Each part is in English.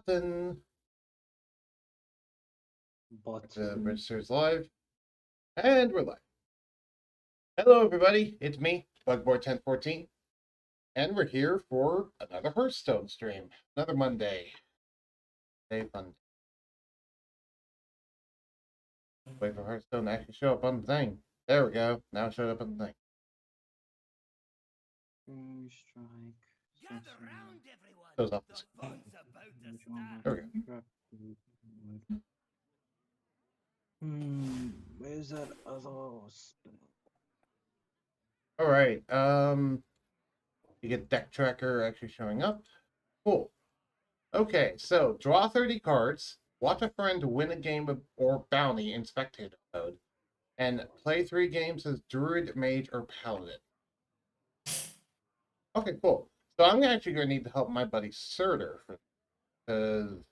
Nothing. But The register's live. And we're live. Hello, everybody. It's me, Bugboard1014. And we're here for another Hearthstone stream. Another Monday. Day fun. Wait for Hearthstone to actually show up on the thing. There we go. Now it showed up on the thing. Rouge strike. Gather round, everyone. Shows up. The fun's about to start. There we go. Where's that other spell? Alright. You get deck tracker actually showing up. Cool. Okay, so draw 30 cards, watch a friend win a game or bounty in spectator mode, and play 3 games as Druid, Mage, or Paladin. Okay, cool. So I'm actually going to need to help my buddy Surtur because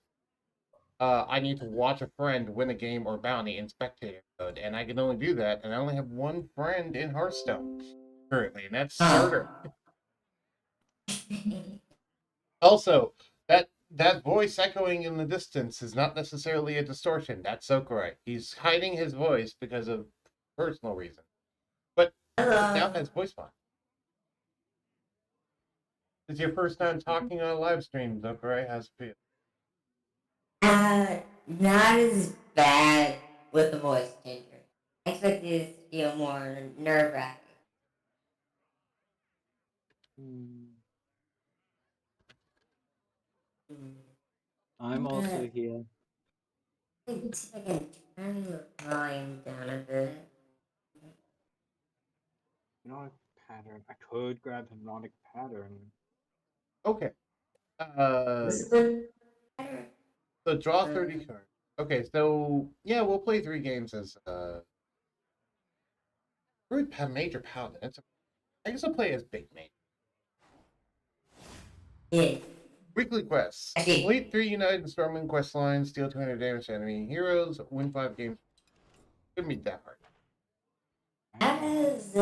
I need to watch a friend win a game or bounty in spectator mode, and I can only do that, and I only have one friend in Hearthstone currently, and that's Surtur. Also, that voice echoing in the distance is not necessarily a distortion. That's so correct. He's hiding his voice because of personal reasons. But he now has voice box. It's your first time talking on a live stream, Zokurai. How's it feel? Not as bad with the voice changer. I expected it to feel more nerve-wracking. I'm also here. I can turn the volume down a bit. Hypnotic pattern. I could grab hypnotic pattern. Okay. So draw 30 cards. Okay, so yeah, we'll play 3 games as Major Paladin. I guess I'll play as Big Mage. Yeah. Weekly quests. Complete 3 United Stormwind quest lines, deal 200 damage to enemy heroes, win 5 games. Couldn't be that hard. How does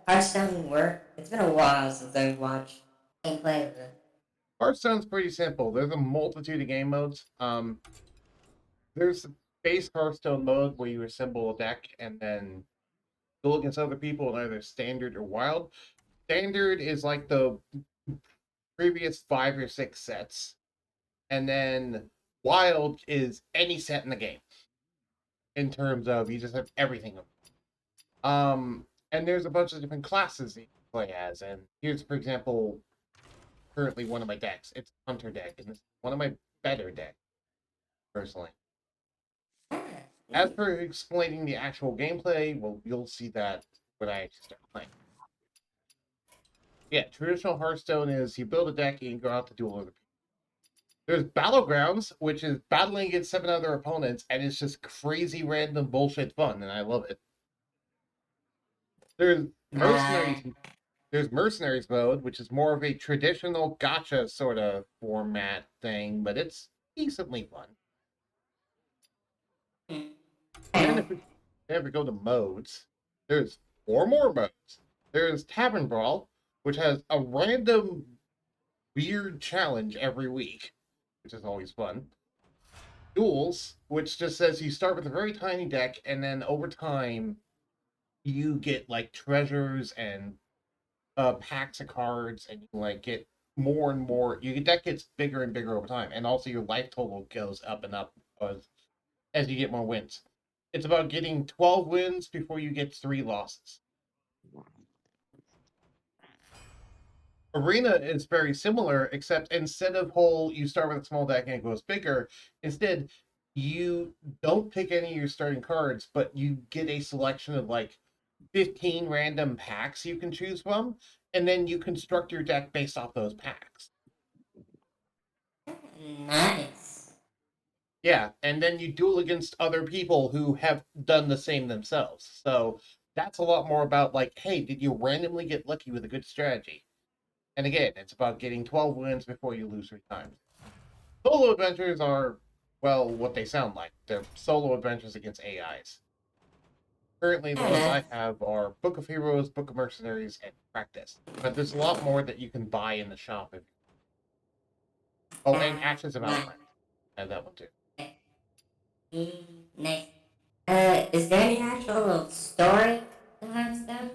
Hearthstone work? It's been a while since I've watched gameplay of it. Hearthstone's pretty simple. There's a multitude of game modes. There's the base Hearthstone mode where you assemble a deck and then go against other people in either standard or wild. Standard is like the previous 5 or 6 sets. And then wild is any set in the game. In terms of you just have everything. And there's a bunch of different classes that you can play as. And here's, for example, currently one of my decks. It's a Hunter deck, and it's one of my better decks, personally. As for explaining the actual gameplay, well, you'll see that when I actually start playing. Yeah, traditional Hearthstone is you build a deck and you go out to duel other people. There's Battlegrounds, which is battling against 7 other opponents, and it's just crazy random bullshit fun, and I love it. There's Mercenaries. There's Mercenaries mode, which is more of a traditional gacha sort of format thing, but it's decently fun. And if we ever go to modes, there's 4 more modes. There's Tavern Brawl, which has a random weird challenge every week, which is always fun. Duels, which just says you start with a very tiny deck, and then over time, you get like treasures and packs of cards, and you like get more and more. Your deck gets bigger and bigger over time, and also your life total goes up and up as you get more wins. It's about getting 12 wins before you get 3 losses. Arena is very similar, except instead of you start with a small deck and it goes bigger. Instead, you don't pick any of your starting cards, but you get a selection of like 15 random packs you can choose from, and then you construct your deck based off those packs. Nice. Yeah, and then you duel against other people who have done the same themselves. So that's a lot more about like, hey, did you randomly get lucky with a good strategy? And again, it's about getting 12 wins before you lose 3 times. Solo adventures are, well, what they sound like. They're solo adventures against AIs. Currently, the ones I have are Book of Heroes, Book of Mercenaries, and Practice. But there's a lot more that you can buy in the shop. Oh, and Ashes of Outland. I had that one too. Nice. Is there any actual story to Hearthstone?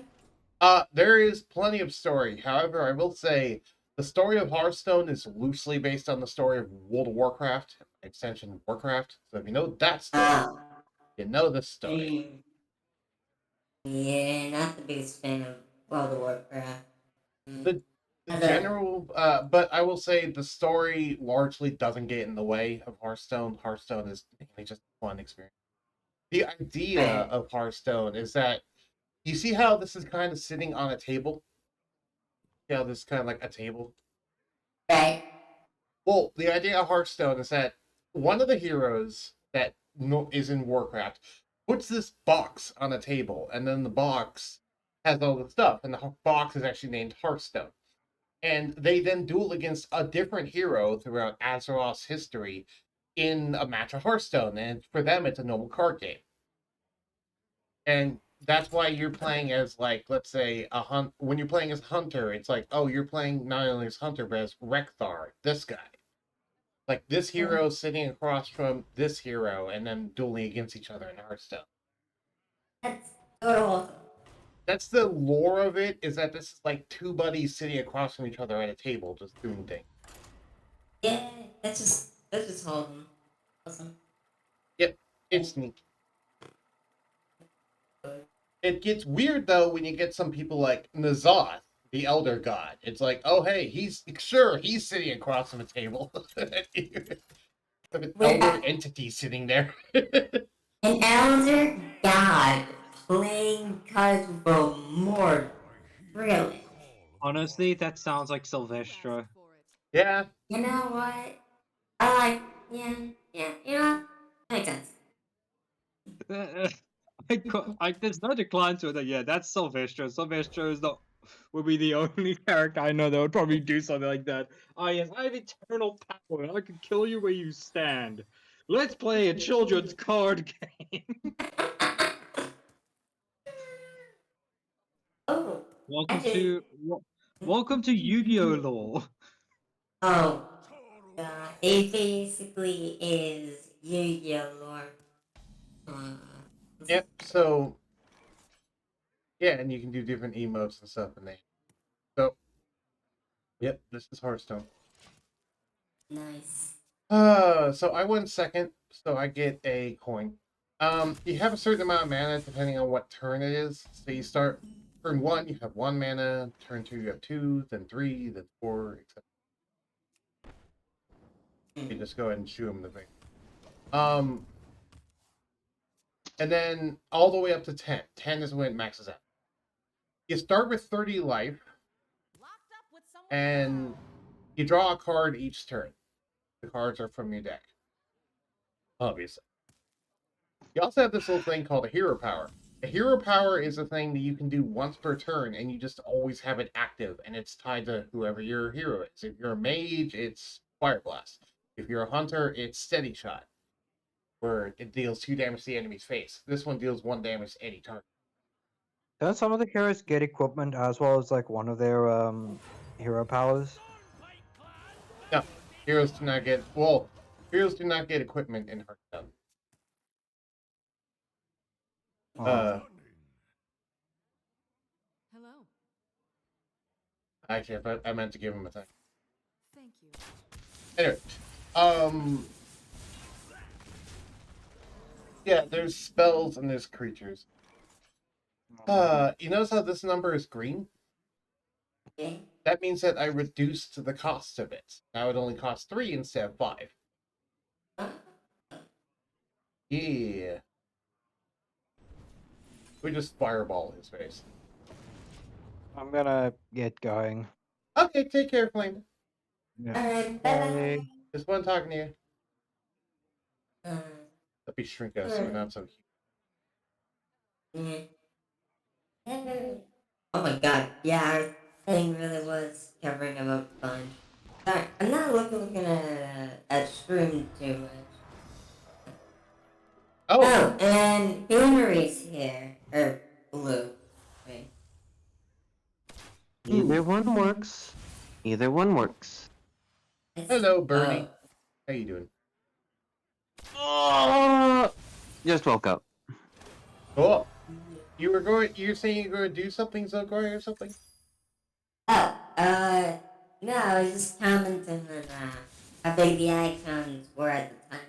There is plenty of story. However, I will say the story of Hearthstone is loosely based on the story of World of Warcraft, extension Warcraft. So if you know that story, Oh. you know this story. Yeah, not the biggest fan of World of Warcraft. The As a- general, but I will say the story largely doesn't get in the way of Hearthstone. Hearthstone is mainly just a fun experience. The idea Right. of Hearthstone is that you see how this is kind of sitting on a table. Yeah, this is kind of like a table. Right. Well, the idea of Hearthstone is that one of the heroes that is in Warcraft puts this box on a table, and then the box has all the stuff, and the box is actually named Hearthstone. And they then duel against a different hero throughout Azeroth's history in a match of Hearthstone, and for them, it's a normal card game. And that's why you're playing as, like, let's say when you're playing as Hunter, it's like, oh, you're playing not only as Hunter but as Rekthar, this guy. Like this hero sitting across from this hero and then dueling against each other in Hearthstone. That's total. That's the lore of it, is that this is like two buddies sitting across from each other at a table just doing things. Yeah, that's just awesome. Yep, it's neat. It gets weird though when you get some people like Nazoth, the Elder God. It's like, oh hey, he's sitting across from a table. An Wait, elder entity sitting there. an elder god playing cards for more really. Honestly, that sounds like Sylvestra. Yeah. You know what? I like, yeah, you know, that makes sense. There's no decline to it. Yeah, that's Sylvestra. Sylvestra would be the only character I know that would probably do something like that. Oh yes, I have eternal power, and I can kill you where you stand. Let's play a children's card game. Oh, welcome actually, to welcome to Yu-Gi-Oh lore. oh, it basically is Yugioh lore. Yep. So yeah, and you can do different emotes and stuff in there. So yep, this is Hearthstone. Nice. So I went second, so I get a coin. You have a certain amount of mana depending on what turn it is. So you start turn one, you have 1 mana. Turn two, you have 2. Then 3, then 4, etc. You just go ahead and shoot him in the face. And then all the way up to 10. 10 is when it maxes out. You start with 30 life, and you draw a card each turn. The cards are from your deck, obviously. You also have this little thing called a hero power. A hero power is a thing that you can do once per turn, and you just always have it active, and it's tied to whoever your hero is. If you're a mage, it's Fire Blast. If you're a hunter, it's Steady Shot, where it deals 2 damage to the enemy's face. This one deals 1 damage to any target. Don't some of the heroes get equipment as well as like one of their hero powers? No, heroes do not get equipment in Hearthstone. Oh. Hello. Actually, I meant to give him a thing. Thank you. Anyway, yeah, there's spells and there's creatures. You notice how this number is green? Okay. That means that I reduced the cost of it. Now it only costs 3 instead of 5. Yeah. We just fireball his face. I'm gonna get going. Okay, take care, Flame. Yeah. Alright, Bye. bye. Just fun talking to you. bye. Let me shrink us so we're not so huge. Oh my god, yeah, our thing really was covering him up a bunch. Sorry, I'm not looking at stream too much. Oh, Oh, and Hillary's here. Or Blue. Right. Either one works. Either one works. hello, Bernie. How you doing? Just woke up. Cool. You're saying you're going to do something, Zogori, or something? Oh, no, I was just commenting on how big the icons were at the time.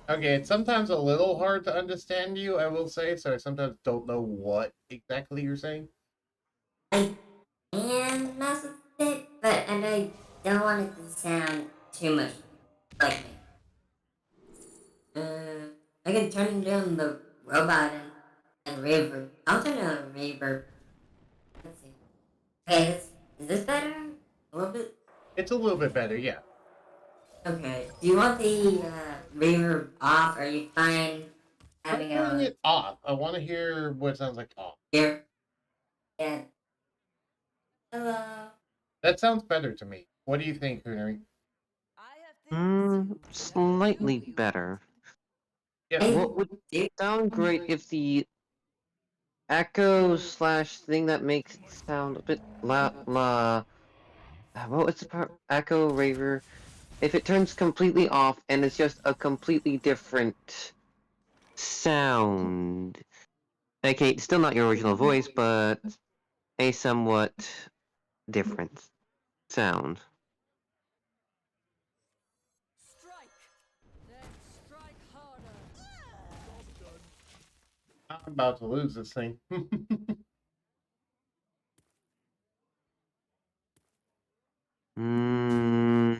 Okay, it's sometimes a little hard to understand you, I will say, so I sometimes don't know what exactly you're saying. I can mess with it, but I don't want it to sound too much like me. I can turn down the robot and reverb. I'll turn down reverb. Let's see. Okay, is this better? A little bit? It's a little bit better, yeah. Okay. Do you want the reverb off? Or are you fine I'm having it turning on it off. I want to hear what it sounds like off. here? Yeah. Hello. That sounds better to me. What do you think, Hoonary? Slightly better. Yeah, What would sound great if the echo slash thing that makes it sound a bit what was the part? Echo raver. If it turns completely off and it's just a completely different sound. Okay, still not your original voice, but a somewhat different sound. Strike. Then strike harder. I'm about to lose this thing. Hmm.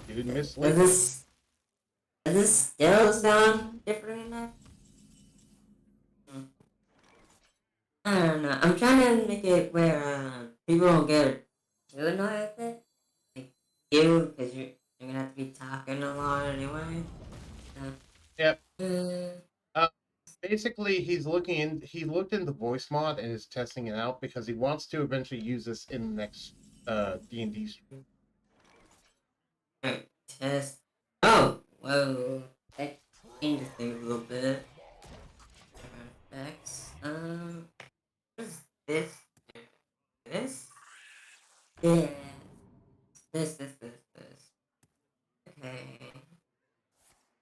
Dude, Miss Does Lee. this still sound different enough? I don't know. I'm trying to make it where people don't get too annoyed with it. Like you, because you're gonna have to be talking a lot anyway. Yep. Uh, Basically, he looked into voice mod and is testing it out because he wants to eventually use this in the next D&D stream. right, test. Oh, whoa. That changes things a little bit. Effects. What is this? This? Yeah. This. Okay.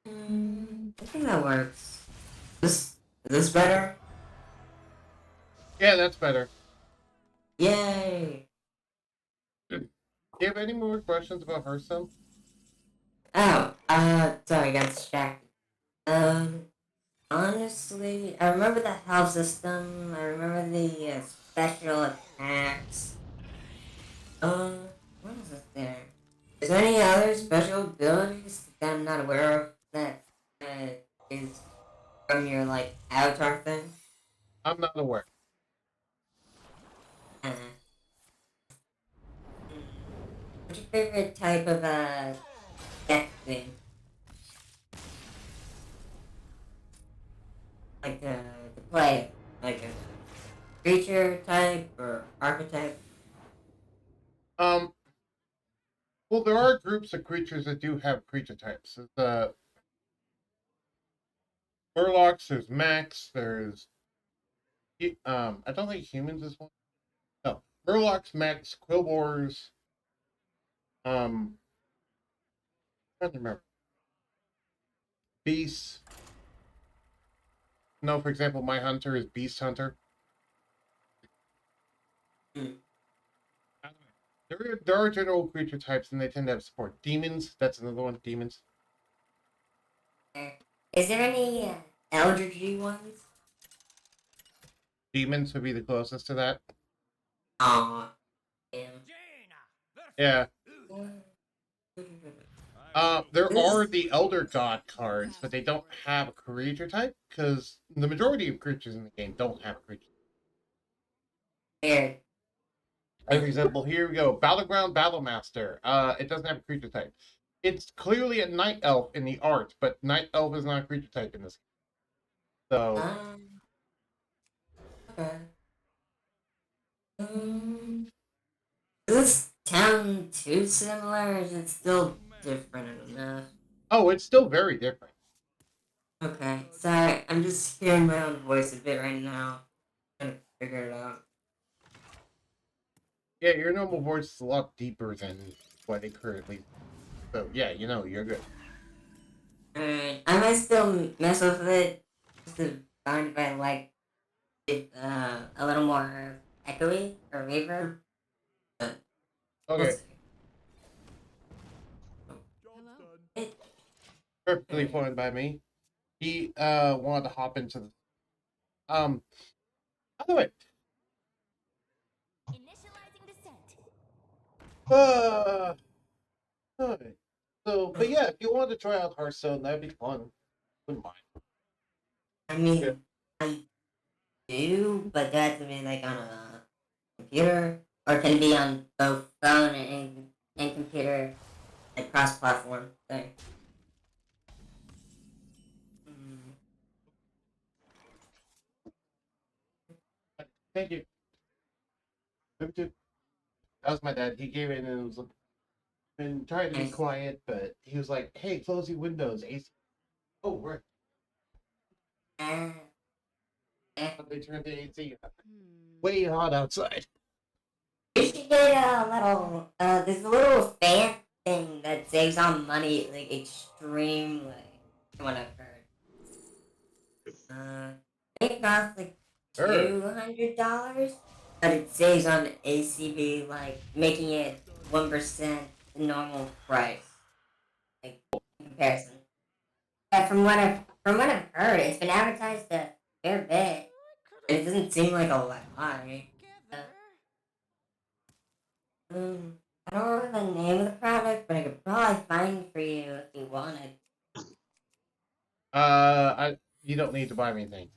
I think that works. Is this better? Yeah, that's better. Yay! Do you have any more questions about Hearthstone? Oh, sorry, I got distracted. Honestly, I remember the health system. I remember the special attacks. What is it there? Is there any other special abilities that I'm not aware of that is from your like avatar thing? I'm not aware. Uh, what's your favorite type of deck thing? Like to play, like a creature type or archetype? Um, well, there are groups of creatures that do have creature types. There's Murlocs, there's Max, there's I don't think humans is one. No, Murlocs, Max, Quillbores. I can't remember. Beasts. No, for example, my hunter is Beast Hunter. Hmm. There are general creature types, and they tend to have support. Demons, that's another one. Demons. Is there any Eldritch ones? Demons would be the closest to that. Aw, damn. Yeah. There are the Elder God cards, but they don't have a creature type because the majority of creatures in the game don't have a creature. Weird. For example, here we go. Battleground Battlemaster. It doesn't have a creature type. It's clearly a night elf in the art, but night elf is not a creature type in this game. So Okay. Is this town too similar, or is it still different enough? oh, it's still very different. Okay, sorry, I'm just hearing my own voice a bit right now. Trying to figure it out. Yeah, your normal voice is a lot deeper than what it currently. So yeah, you're good. Alright, I might still mess with it just to find if I like it a little more echoey or reverb. But we'll Okay, see. Hello. It, perfectly fine by me. He wanted to hop into the by the way, Initializing descent. uh alright. So but yeah, if you wanted to try out Hearthstone, that'd be fun. Wouldn't mind. I Yeah. mean, I do, but that to be like on a computer, or can it be on both phone and computer, like cross-platform thing. Mm. Thank you. That was my dad. He gave in and was been trying to be Nice. quiet, but he was like, "Hey, close your windows, AC." Oh, right. Uh, eh. They turned the AC up. Hmm. Way hot outside. You should get a little, there's a little fan thing that saves on money, like, extremely, from what I've heard. I think it costs, like, Sure. $200, but it saves on ACB, like, making it 1% the normal price, like, in comparison. Yeah, from what I've heard, it's been advertised a fair bit, and it doesn't seem like a lot, right? Um, I don't remember the name of the product, but I could probably find it for you if you wanted. You don't need to buy me things.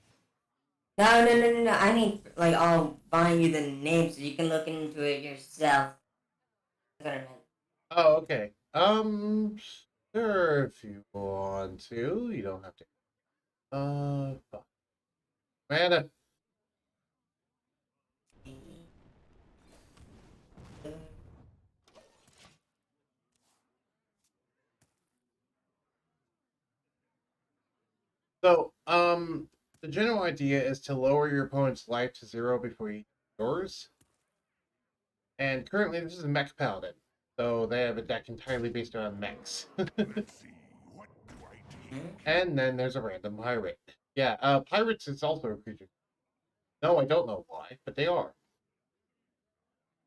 No. I mean, like, I'll find you the name so you can look into it yourself. That's what I meant. Oh, okay. Sure, if you want to. You don't have to. Fuck. Amanda. So, the general idea is to lower your opponent's life to 0 before you yours. And currently, this is a mech paladin, so they have a deck entirely based around mechs. And then there's a random pirate. Yeah, pirates is also a creature. No, I don't know why, but they are.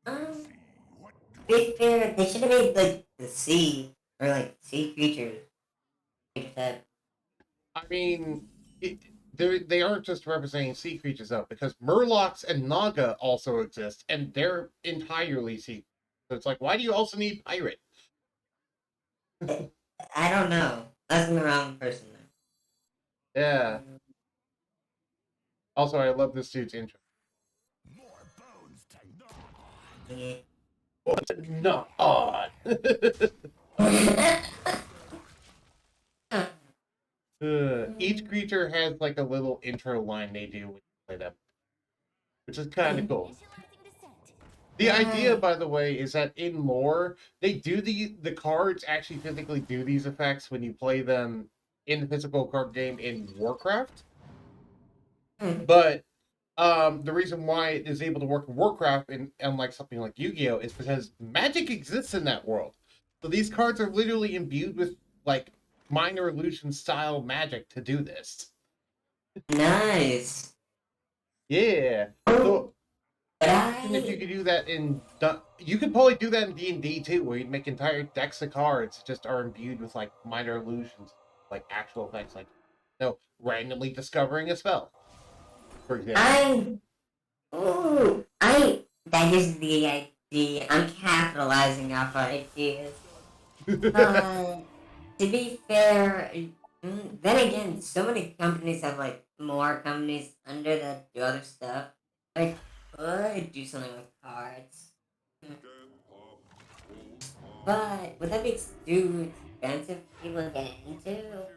Um, be fair, they should have made, like, the sea, or, like, sea creatures. Creature type. I mean, they aren't just representing sea creatures though, because Murlocs and Naga also exist, and they're entirely sea. So it's like, why do you also need pirate? I don't know. That's the wrong person Yeah. there. Also, I love this dude's intro. Yeah. What's not odd? Each creature has like a little intro line they do when you play them, which is kind of cool. Initializing descent. The idea, by the way, is that in lore, they do the cards actually physically do these effects when you play them in the physical card game in Warcraft. But the reason why it is able to work in Warcraft, and unlike something like Yu-Gi-Oh, is because magic exists in that world. So these cards are literally imbued with like minor illusion style magic to do this. Nice. Yeah. So But imagine if you could do that you could probably do that in D&D too, where you'd make entire decks of cards just are imbued with like minor illusions, like actual effects, like randomly discovering a spell, for example. that is the idea. I'm capitalizing off our ideas. But to be fair, then again, so many companies have like more companies under that do other stuff. Like, could do something with cards. Mm. But would that be too expensive for people to get into?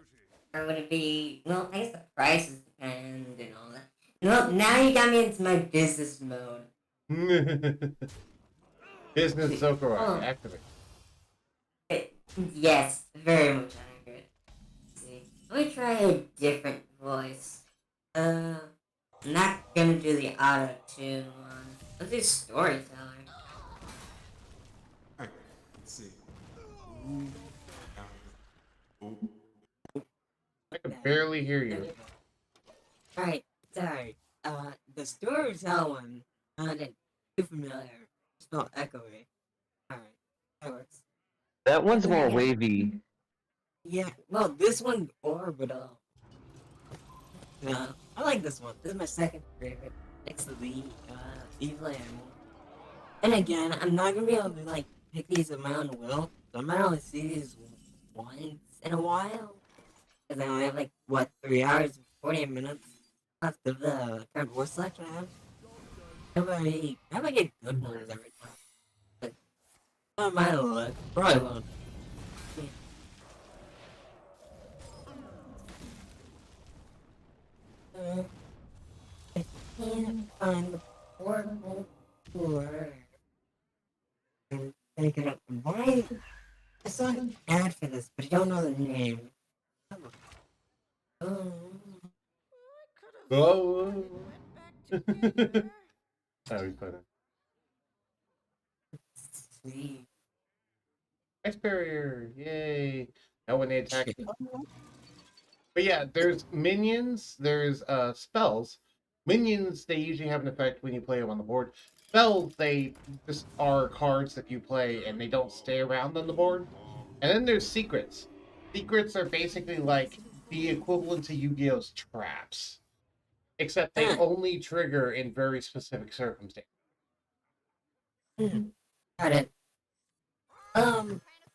Or would it be, well, I guess the prices depend and all that. Well, now you got me into my business mode. Business Zokorai, Oh, activate. yes, very much accurate. Let's see. Let me try a different voice. I'm not gonna do the auto tune one. Let's do storyteller. I can barely hear you. Alright, sorry. The storyteller one sounded too familiar. It's not echoey. Alright, that works. That one's And then more again- wavy. Yeah, well, this one orbital. No, I like this one. This is my second favorite. Next to the evil animal. And again, I'm not gonna be able to like pick these of my own will. So I might only see these once in a while. Because I only have like what 3 hours and 48 minutes left of the current war selection I have. I might get good ones every time. But I might look. Probably won't. I can't find the portable door. I'm thinking of why I saw an ad for this, but I don't know the name. Oh, Oh, that was funny. sweet. Ice barrier, yay! Now when they attack. But yeah, there's minions, there's spells. Minions, they usually have an effect when you play them on the board. Spells, they just are cards that you play and they don't stay around on the board. And then there's secrets. Secrets are basically like the equivalent to Yu-Gi-Oh's traps. Except they only trigger in very specific circumstances. Got it.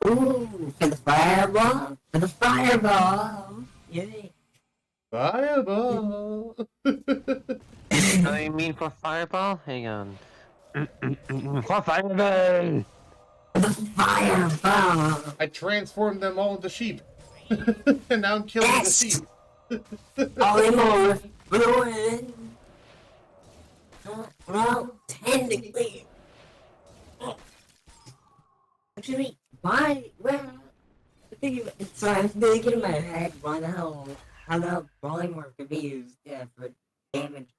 Ooh, for the fireball? For the fireball! Yay! Fireball! Oh, you mean for fireball? Hang on. For fireball! For the fireball! I transformed them all into sheep. And now I'm killing Yes! the sheep. All in more for the win! Well, technically... Actually, why? Well... Sorry, I'm thinking in my head why the hell... How the hell polymorph could be used for damage.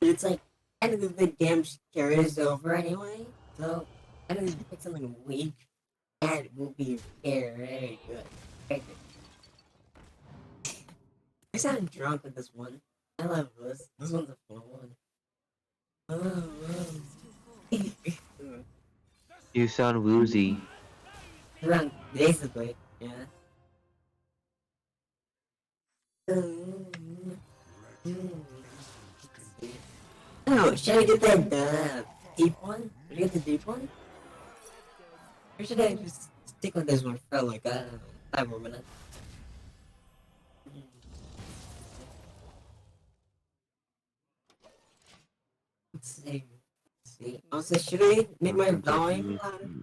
But it's like, I don't think the damage carries over anyway. So, I don't think pick something weak. That will be very good. Very good. I sound drunk with this one. I love this. This one's a fun one. Oh. You sound woozy. Drunk, basically. Yeah. Oh, should I get that deep one? Should I get the deep one? Or should I just stick with this one for like 5 more minutes? Let's see. Let's see. Also, should I make my volume louder?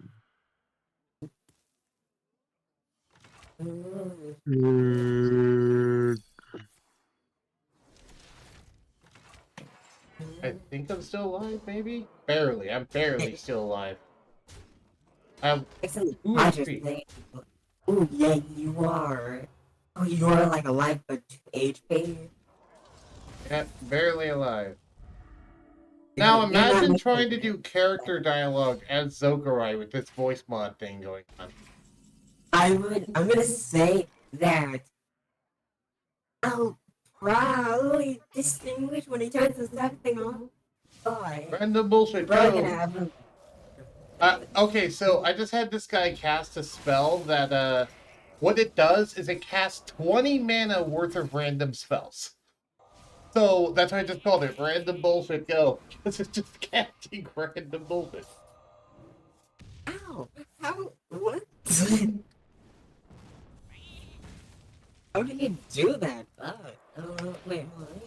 I think I'm still alive, maybe? Barely. I'm barely still alive. I'm Excellent. Ooh, Roger sweet. thing. Ooh, yeah, you are. Oh, you are like alive but 2 HP. yeah, barely alive. Now You're not imagine much trying to like do character dialogue as Zokurai with this voice mod thing going on. I'm gonna say that I'll probably distinguish when he turns the second thing on. Boy, Random bullshit, probably gonna go! have him. Okay, so I just had this guy cast a spell that, what it does is it casts 20 mana worth of random spells. So that's why I just called it Random Bullshit Go, because it's just casting random bullshit. Ow! How? What? How did you do that? Oh, wait, hold on.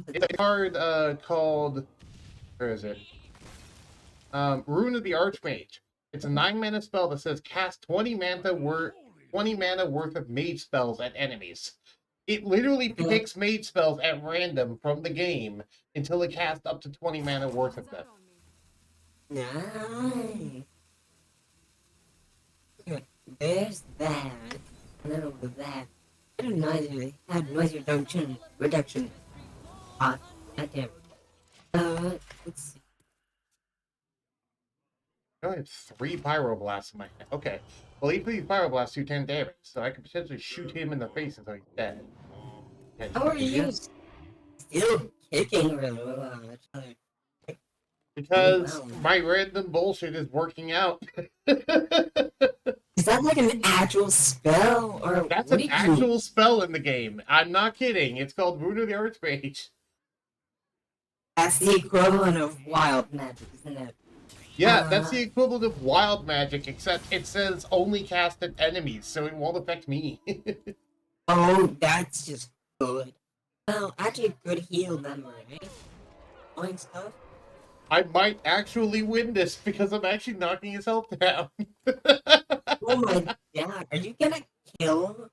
It's a card called, where is it? Rune of the Archmage. It's a 9-mana spell that says cast 20 mana worth of mage spells at enemies. It literally picks mage spells at random from the game until it casts up to 20 mana worth of them. Nice. Okay, there's that. And then over that. I don't know if I had noise reduction. Goddamn. Let's see. I have 3 Pyroblasts in my hand. Okay. Well, each of these Pyroblasts do 10 damage, so I could potentially shoot him in the face until he's dead. How are you still kicking really well? Because Wow. my random bullshit is working out. Is that like an actual spell, or That's what an did actual spell in the game. I'm not kidding. It's called Rouge of the Archmage. That's the equivalent of wild magic, isn't it? Yeah, that's the equivalent of wild magic, except it says only cast at enemies, so it won't affect me. Oh, that's just good. Well, actually, could heal them, right? Point stuff. I might actually win this because I'm actually knocking his health down. Oh my god, are you gonna kill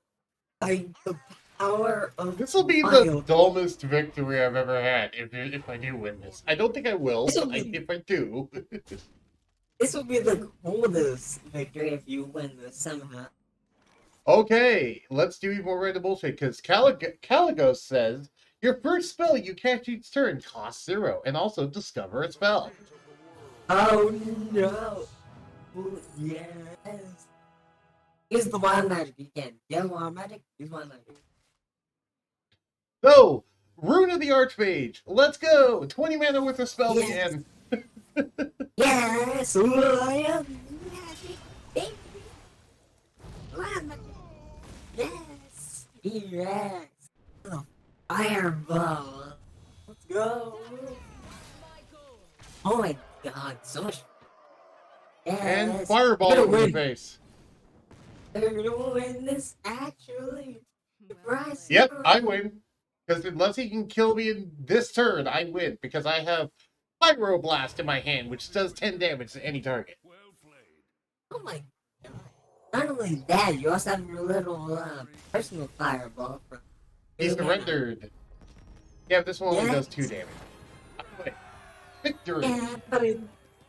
by the power of This will be the wild? dumbest victory I've ever had if I do win this. I don't think I will, This'll but be- if I do. This will be the coolest victory if you win this somehow. Okay, let's do even more random bullshit, because Caligos says, your first spell you catch each turn costs 0, and also discover a spell. Oh no! Ooh, yes! Use the wild magic again. Yeah, wild magic. Use wild magic. So, Rune of the Archmage, let's go! 20 mana worth of spell Yes. again. Yes! Wild magic, baby! Wild magic! Yes! Yes! Oh, fireball! Let's go! Oh my god, so much. Yes! And fireball We're in gonna the win. face. We're gonna win this, actually! Surprise! Yep, I surprise. win. Because unless he can kill me in this turn, I win. Because I have Pyroblast in my hand, which does 10 damage to any target. Oh my god. Not only that, you also have your little personal fireball from He surrendered. Yeah, this one only does 2 Yes. damage. I win. Victory! Yeah, but it,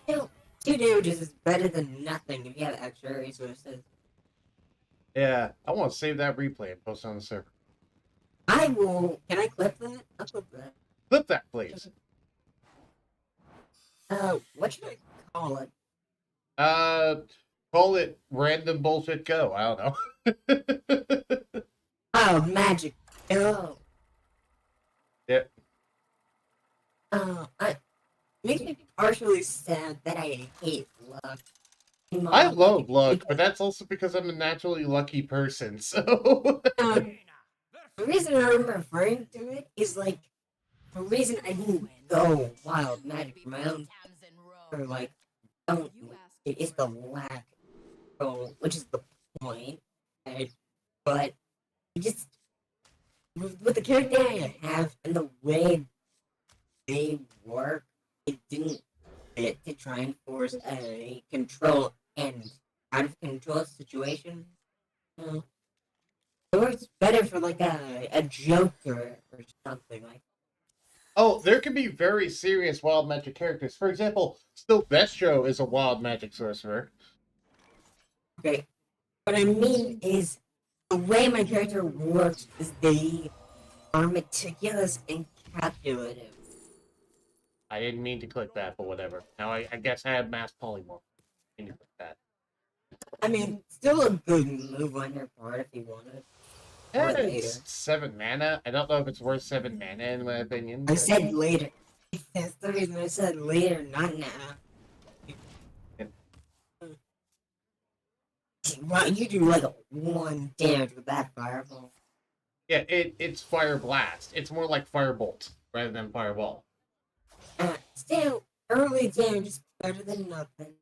you know, 2 damages is better than nothing if you have extra resources. Yeah, I want to save that replay and post it on the server. I will. Can I clip that? I'll clip that. Flip that, please. What should I call it? Call it random bullshit go. I don't know. Oh, magic. Oh. Yep. It makes me partially sad that I hate luck. I love luck, but that's also because I'm a naturally lucky person, so... The reason I'm referring to it is like the reason I didn't go wild magic for my own, or like don't. It's the lack, which is the point. Right? But it just with the character I have and the way they work, it didn't fit to try and force a control and out of control situation. It works better for like a Joker or something like. Oh, there can be very serious wild magic characters. For example, Sylvestro is a wild magic sorcerer. Okay, what I mean is the way my character works is they are meticulous and calculative. I didn't mean to click that, but whatever. Now I guess I have mass polymorph. I didn't click that. I mean, still a good move on your part if you wanted. Or later. It's 7 mana. I don't know if it's worth 7 mana in my opinion. I but- said later. That's the reason I said later, not now. Well, you do like 1 damage with that fireball. Yeah, it's Fire Blast. It's more like Firebolt rather than Fireball. Still, early damage is better than nothing.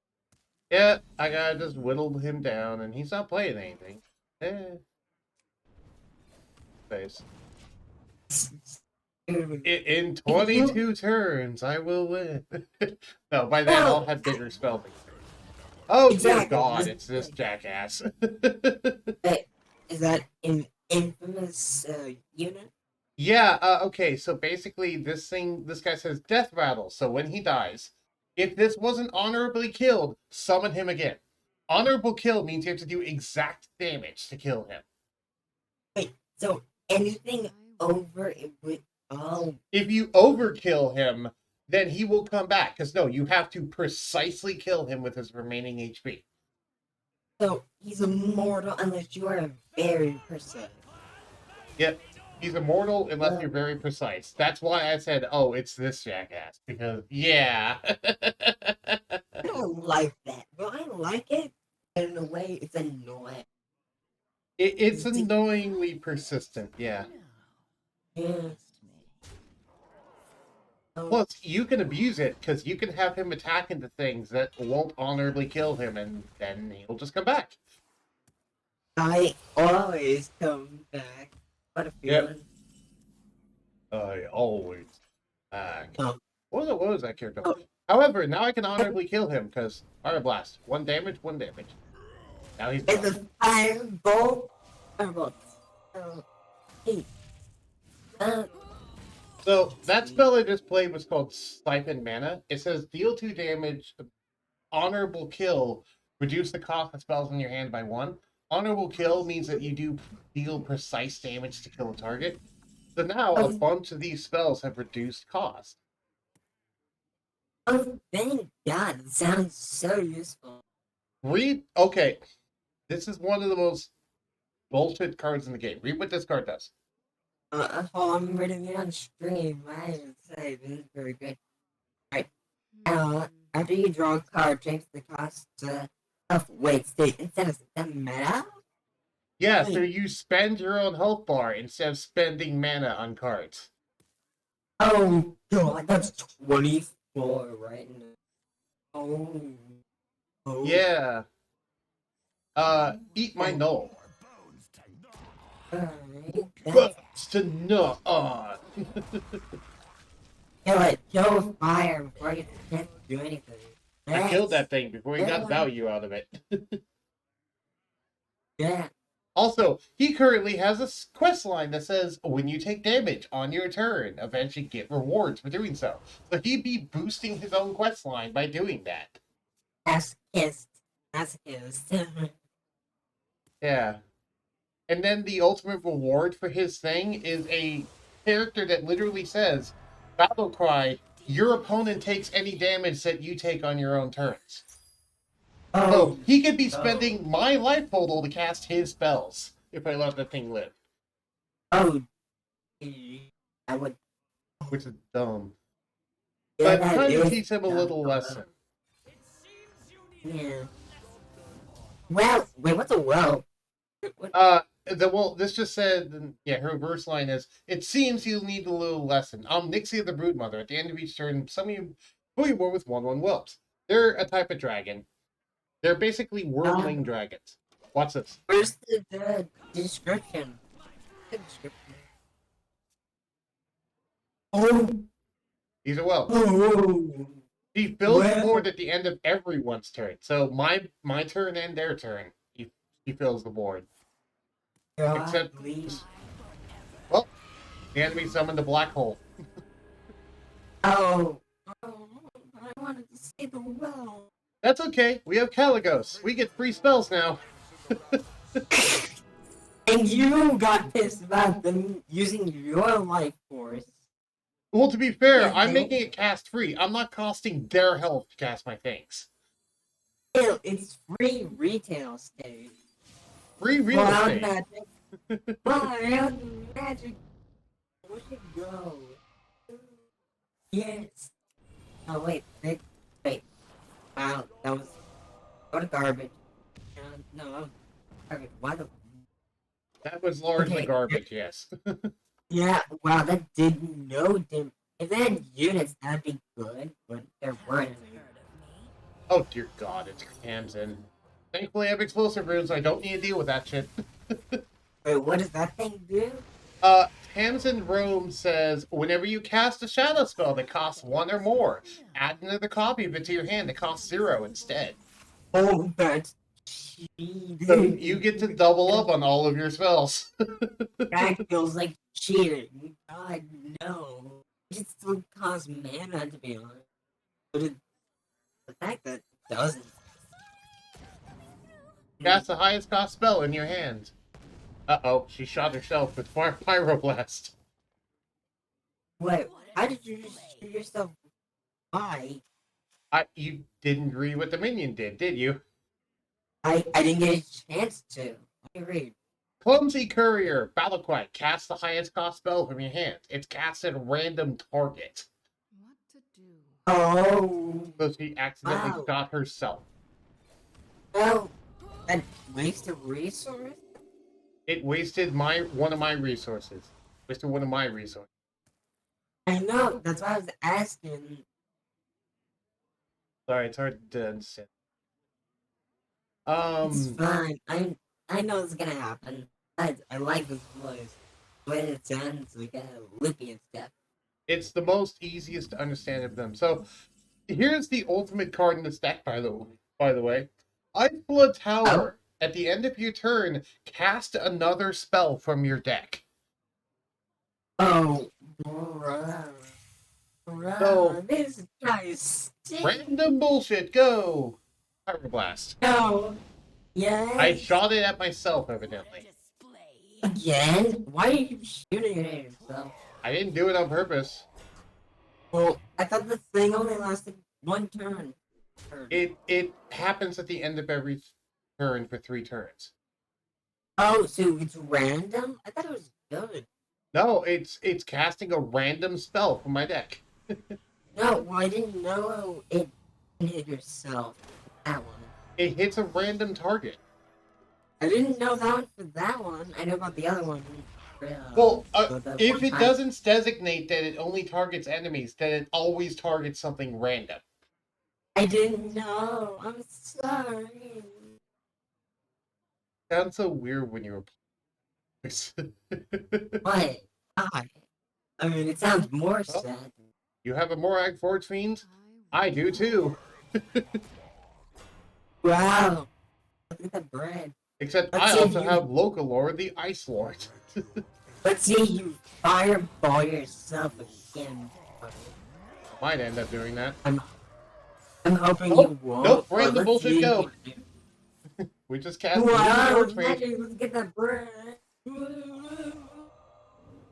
Yeah, I gotta just whittle him down, and he's not playing anything. Face. In 22 turns, I will win. No, by then I'll have bigger spell. Oh, dear Exactly. God, it's this jackass. Is that an infamous unit? Yeah, okay, so basically this guy says death rattle, so when he dies, if this wasn't honorably killed, summon him again. Honorable kill means you have to do exact damage to kill him. Wait, so anything over it would. Oh, If you overkill him, then he will come back. Because no, you have to precisely kill him with his remaining HP. So he's immortal unless you are very precise. Yep. He's immortal unless you're very precise. That's why I said, oh, it's this jackass. Because, yeah. I don't like that. But I like it. And in a way, it's annoying. It's annoyingly persistent, yeah. Yeah. Plus, you can abuse it because you can have him attack into things that won't honorably kill him, and then he'll just come back. I always come back. What a Yep. feeling. I always back. Oh. What was that character? Oh. However, now I can honorably kill him because Fire Blast. 1 damage, 1 damage. Now he's It's gone. a firebolt. Firebolt. Hey. So that spell I just played was called Siphon Mana. It says deal 2 damage, honorable kill, reduce the cost of spells in your hand by 1. Honorable kill means that you do deal precise damage to kill a target. So now a bunch of these spells have reduced cost. Oh, thank God. It sounds so useful. Read, okay, this is one of the most bullshit cards in the game. Read what this card does. I'm reading it on stream. I would say this is very good. Alright. After you draw a card, change the cost of wait state instead of the meta? Yeah, so you spend your own health bar instead of spending mana on cards. Oh God, that's 24 right now. Oh. Yeah. Eat my null. Alright. Busts to nut on. Kill it. Kill with fire before I can't do anything. I killed that thing before he got Yeah. value out of it. Yeah. Also, he currently has a quest line that says, when you take damage on your turn, eventually get rewards for doing so. So he'd be boosting his own quest line by doing that. Ass kissed. Ass kissed. Yeah. And then the ultimate reward for his thing is a character that literally says, Battle Cry, your opponent takes any damage that you take on your own turns. So he could be spending my life total to cast his spells if I let the thing live. Oh. I would. Which is dumb. Yeah, But that trying to is teach him a dumb. little lesson. Yeah. Well, wait, what's a well? What? Well, this just said, yeah, her verse line is, it seems you'll need a little lesson. Nixia the Broodmother. At the end of each turn, some of you who you were with 1/1 whelps. They're a type of dragon. They're basically wormling dragons. Watch this. Where's the description? The description. Oh. These are whelps. Oh. He fills the Well. board at the end of everyone's turn. So my turn and their turn, he fills the board. God, Except- please. Well, the enemy summoned a black hole. Oh. I wanted to say the well. That's okay. We have Caligos. We get free spells now. And you got pissed about them using your life force. Well, to be fair, Yeah, I'm they- making it cast free. I'm not costing their health to cast my things. Ew, it's free retail stage. Free real Wild estate. magic. Wild magic. Where should go? Yes. Oh wait. Wow, that was what a garbage. No, that was garbage. Why the? That was largely Okay. garbage, yes. Yeah. Wow, that did no damage. If they had units, that'd be good, but there weren't any. Oh dear God, it's Tamsin. Thankfully, I have explosive runes, so I don't need to deal with that shit. Wait, what does that thing do? Tamsin Rome says, whenever you cast a shadow spell that costs 1 or more, add another copy of it to your hand that costs 0 instead. Oh, that's cheating. So you get to double up on all of your spells. That feels like cheating. God, no. It still costs mana, to be honest. But the fact that it doesn't. Cast the highest cost spell in your hand. Uh-oh, she shot herself with Pyroblast. Wait, how did you just shoot yourself? Why? You didn't agree what the minion did you? I didn't get a chance to. I read. Clumsy Courier, Battlequack, cast the highest cost spell from your hand. It's cast at a random target. What to do? Oh, So she accidentally Wow. shot herself. well, that waste of resource. It wasted one of my resources. Wasted one of my resources. I know. That's why I was asking. Sorry, it's hard to understand. It's fine. I know it's gonna happen. I like this voice. When it sounds like a loopy and stuff. It's the most easiest to understand of them. So here's the ultimate card in this deck, by the way. Ice Blood Tower. At the end of your turn, cast another spell from your deck. Oh, bruh. Bruh, So- this guy's Random bullshit, go! Pyroblast. No. Yes. I shot it at myself, evidently. Again? Why are you shooting it at yourself? I didn't do it on purpose. Well, I thought the thing only lasted one turn. It happens at the end of every turn for 3 turns. Oh, so it's random? I thought it was good. No, it's casting a random spell from my deck. No, well, I didn't know it hit yourself. That one. It hits a random target. I didn't know that one for that one. I know about the other one. Well, So the if one it time- doesn't designate that it only targets enemies, then it always targets something random. I didn't know. I'm sorry. Sounds so weird when you were What? Why? I mean, it sounds more sad. You have a Morag Forge Fiend? I do too. Wow. Look at the bread. Except Let's I see also you- have Local Lord, the Ice Lord. Let's see you fireball yourself again. Might end up doing that. I'm hoping Oh, you won't. nope, but random let's bullshit, see go. you do. We just cast Wow, Forge Fiend. magic, let's get that bread.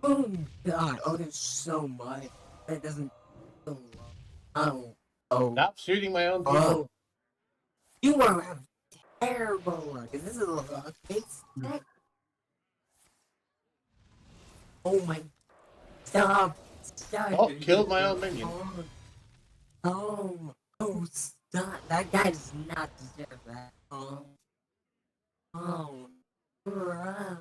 Oh god, oh there's so much. That doesn't. Oh. Stop shooting my own people. Oh. You are have terrible luck. Is this a luck based deck? Oh my. Stop. Stop. Oh, killed my own minion. Oh, stop. That guy does not deserve that. Bruh.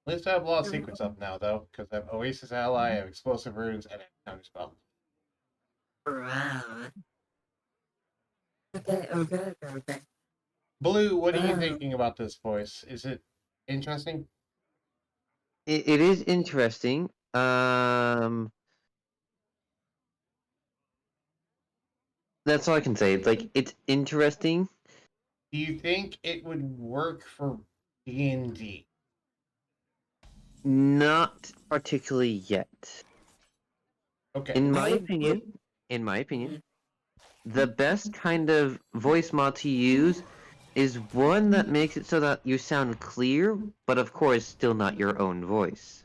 At least I have a lot of secrets up now, though, because I have Oasis Ally, I have Explosive Runes, and a Counterspell. Bruh. Okay. Blue, what are you thinking about this voice? Is it interesting? It is interesting. That's all I can say. Like, it's interesting. Do you think it would work for D&D? Not particularly yet. Okay. In my I opinion, the best kind of voice mod to use is one that makes it so that you sound clear, but of course still not your own voice.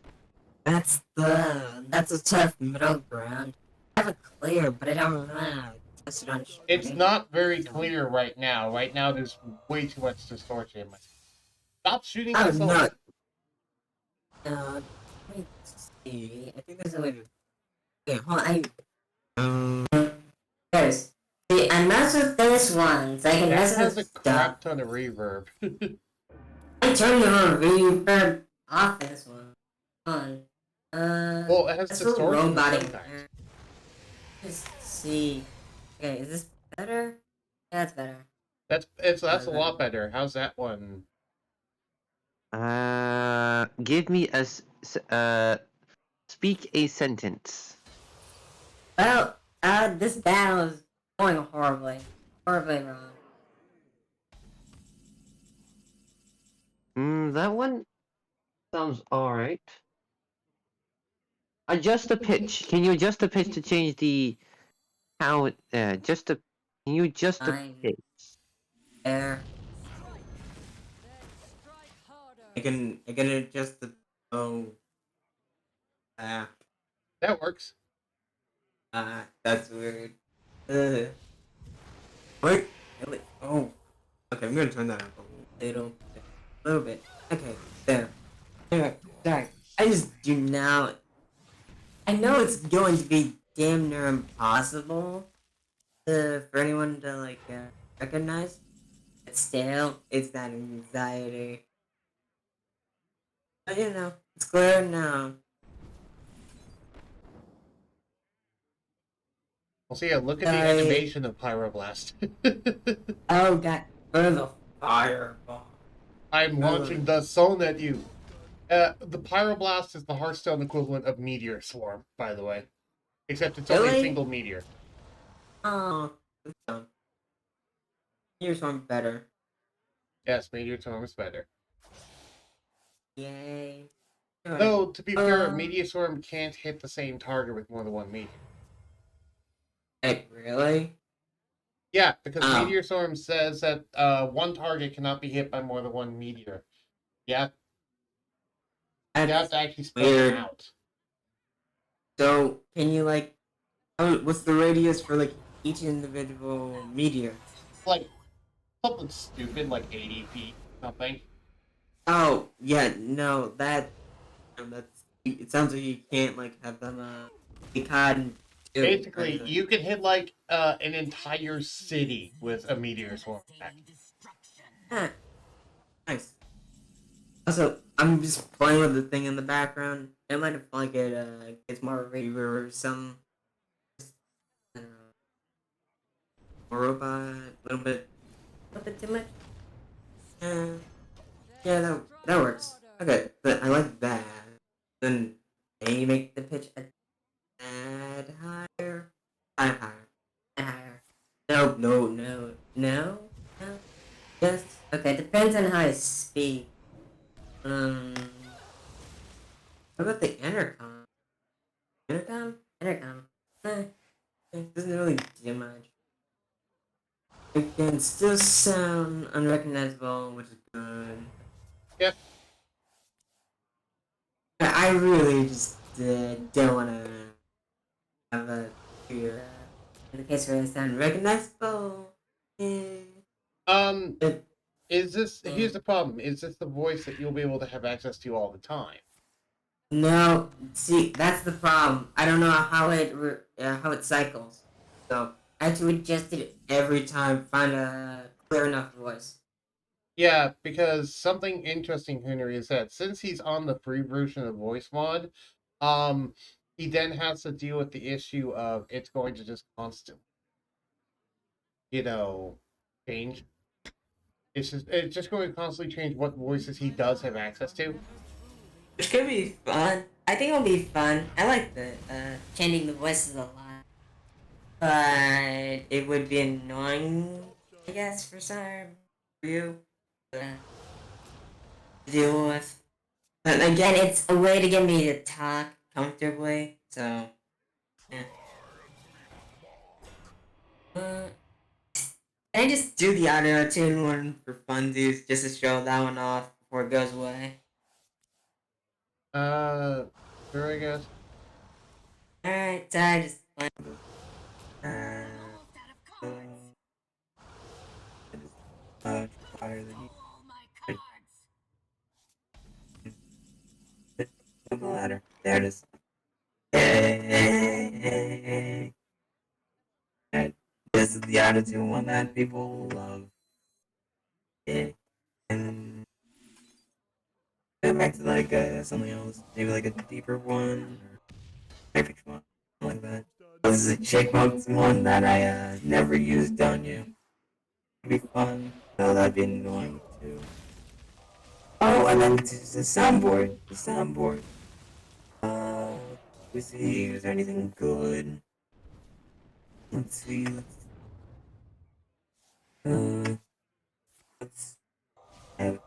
That's a tough middle ground. I have a clear, but I don't know how to test it on It's stream. not very clear right now. Right now, there's way too much distortion in my... Stop shooting Oh myself. no. Let me see. I think there's a way to. Okay, hold on. There's. See, I mess with this one, so I can That mess has a with stuff. crap ton of reverb. I turned the reverb off this one. On. Well, it has That's for distortion roboting. sometimes. Just see. Okay, is this better? Yeah, that's better. That's a lot better. How's that one? Give me speak a sentence. Well, this battle is going horribly. Horribly wrong. That one sounds alright. Adjust the pitch. Can you adjust the pitch to change the how? Can you adjust the Fine. pitch? There. I can adjust the That works. that's weird. Wait. Wait. Oh. Okay, I'm gonna turn that up a little bit. Okay, there. Anyway, sorry. I just do now. I know it's going to be damn near impossible for anyone to like recognize. But still, it's that anxiety. But you know, it's clear now. Well, see, look at the animation of Pyroblast. Oh god, for the fireball. I'm launching the Sun at you. The Pyroblast is the Hearthstone equivalent of Meteor Swarm, by the way. Except it's only a Really? single meteor. Oh, here's one better. Yes, Meteor Swarm is better. Yay. Though, to be fair, Meteor Swarm can't hit the same target with more than one meteor. Hey, really? Yeah, because Meteor Swarm says that one target cannot be hit by more than one meteor. Yeah, you have to actually spread them out. So, can you like, what's the radius for like each individual meteor? Like, something stupid, like 80 feet, something. Oh, yeah, no, that's, it sounds like you can't like have them, be caught and Basically, you can hit like an entire city with a Meteor Swarm attack. Huh. Nice. Also, I'm just playing with the thing in the background. It might have like it gets more reverb or some, I don't know, more robot, a little bit too much. Yeah, that works. Okay, but I like that. Then you make the pitch a tad higher, higher. No. Just okay. Depends on how I speak. What about the intercom? Intercom. It doesn't really do much. It can still sound unrecognizable, which is good. Yep. I really just don't want to have a fear. In the case where I sound recognizable. Is this, here's the problem, is this the voice that you'll be able to have access to all the time? No, see, that's the problem. I don't know how it cycles. So I have to adjust it every time, find a clear enough voice. Yeah, because something interesting, Henry, is that since he's on the free version of voice mod, he then has to deal with the issue of it's going to just constantly, change. It's just going to constantly change what voices he does have access to. Which could be fun. I think it'll be fun. I like the changing the voices a lot. But it would be annoying, I guess, for you to deal with. But again, it's a way to get me to talk comfortably, so yeah. Can I just do the auto tune one for funsies just to show that one off before it goes away? Sure, I guess. Alright, so I just higher than the ladder. There it is. Hey. And this is the attitude one that people love. Yeah. And then back to like something else, maybe like a deeper one or epic one, something like that. This is a checkbox one that I never used on you. It'd be fun, though that'd be annoying too. Oh, and then it's the soundboard. Let's see, is there anything good? Let's see. Let's have.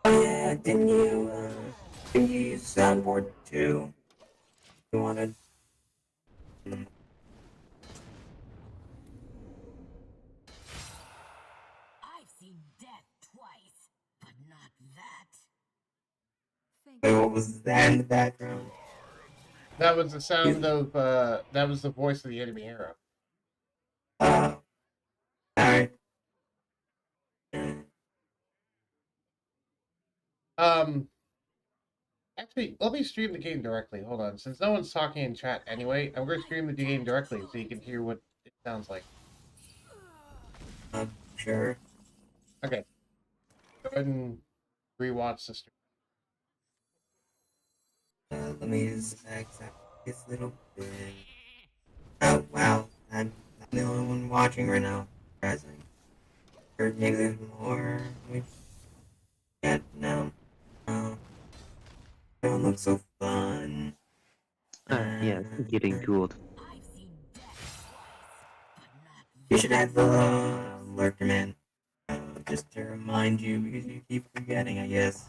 Oh yeah, didn't you use soundboard too? You wanted. I've seen death twice, but not that. Wait, what was that in the background? That was the sound of, that was the voice of the enemy hero. Actually, let me stream the game directly. Hold on. Since no one's talking in chat anyway, I'm going to stream the game directly so you can hear what it sounds like. Sure. Okay. Go ahead and rewatch the stream. Let me just exact this little bit. Oh wow, I'm the only one watching right now. Surprising. Heard maybe there's more. We get now. Oh, it looks so fun. Yeah, getting cooled. I've seen death twice, but not You should have lurker man. Just to remind you because you keep forgetting, I guess.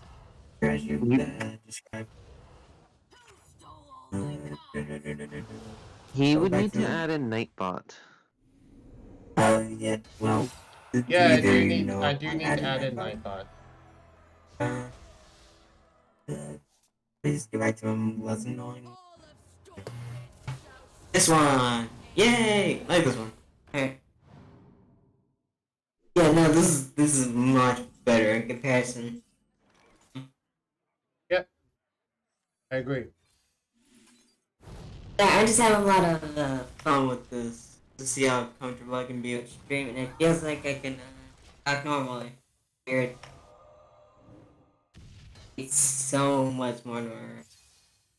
As you described. stole all my He Go would back need to to him. add a Nightbot. Yeah, well. Yeah, I either do you need know I do need to add in Nightbot. Nightbot. Please get back to him less annoying. This one! Yay! I like this one. Alright. Yeah, no, this is much better in comparison. Yep. I agree. Yeah, I just have a lot of fun with this to see how comfortable I can be with streaming. It feels like I can talk normally. Weird. It's so much more normal.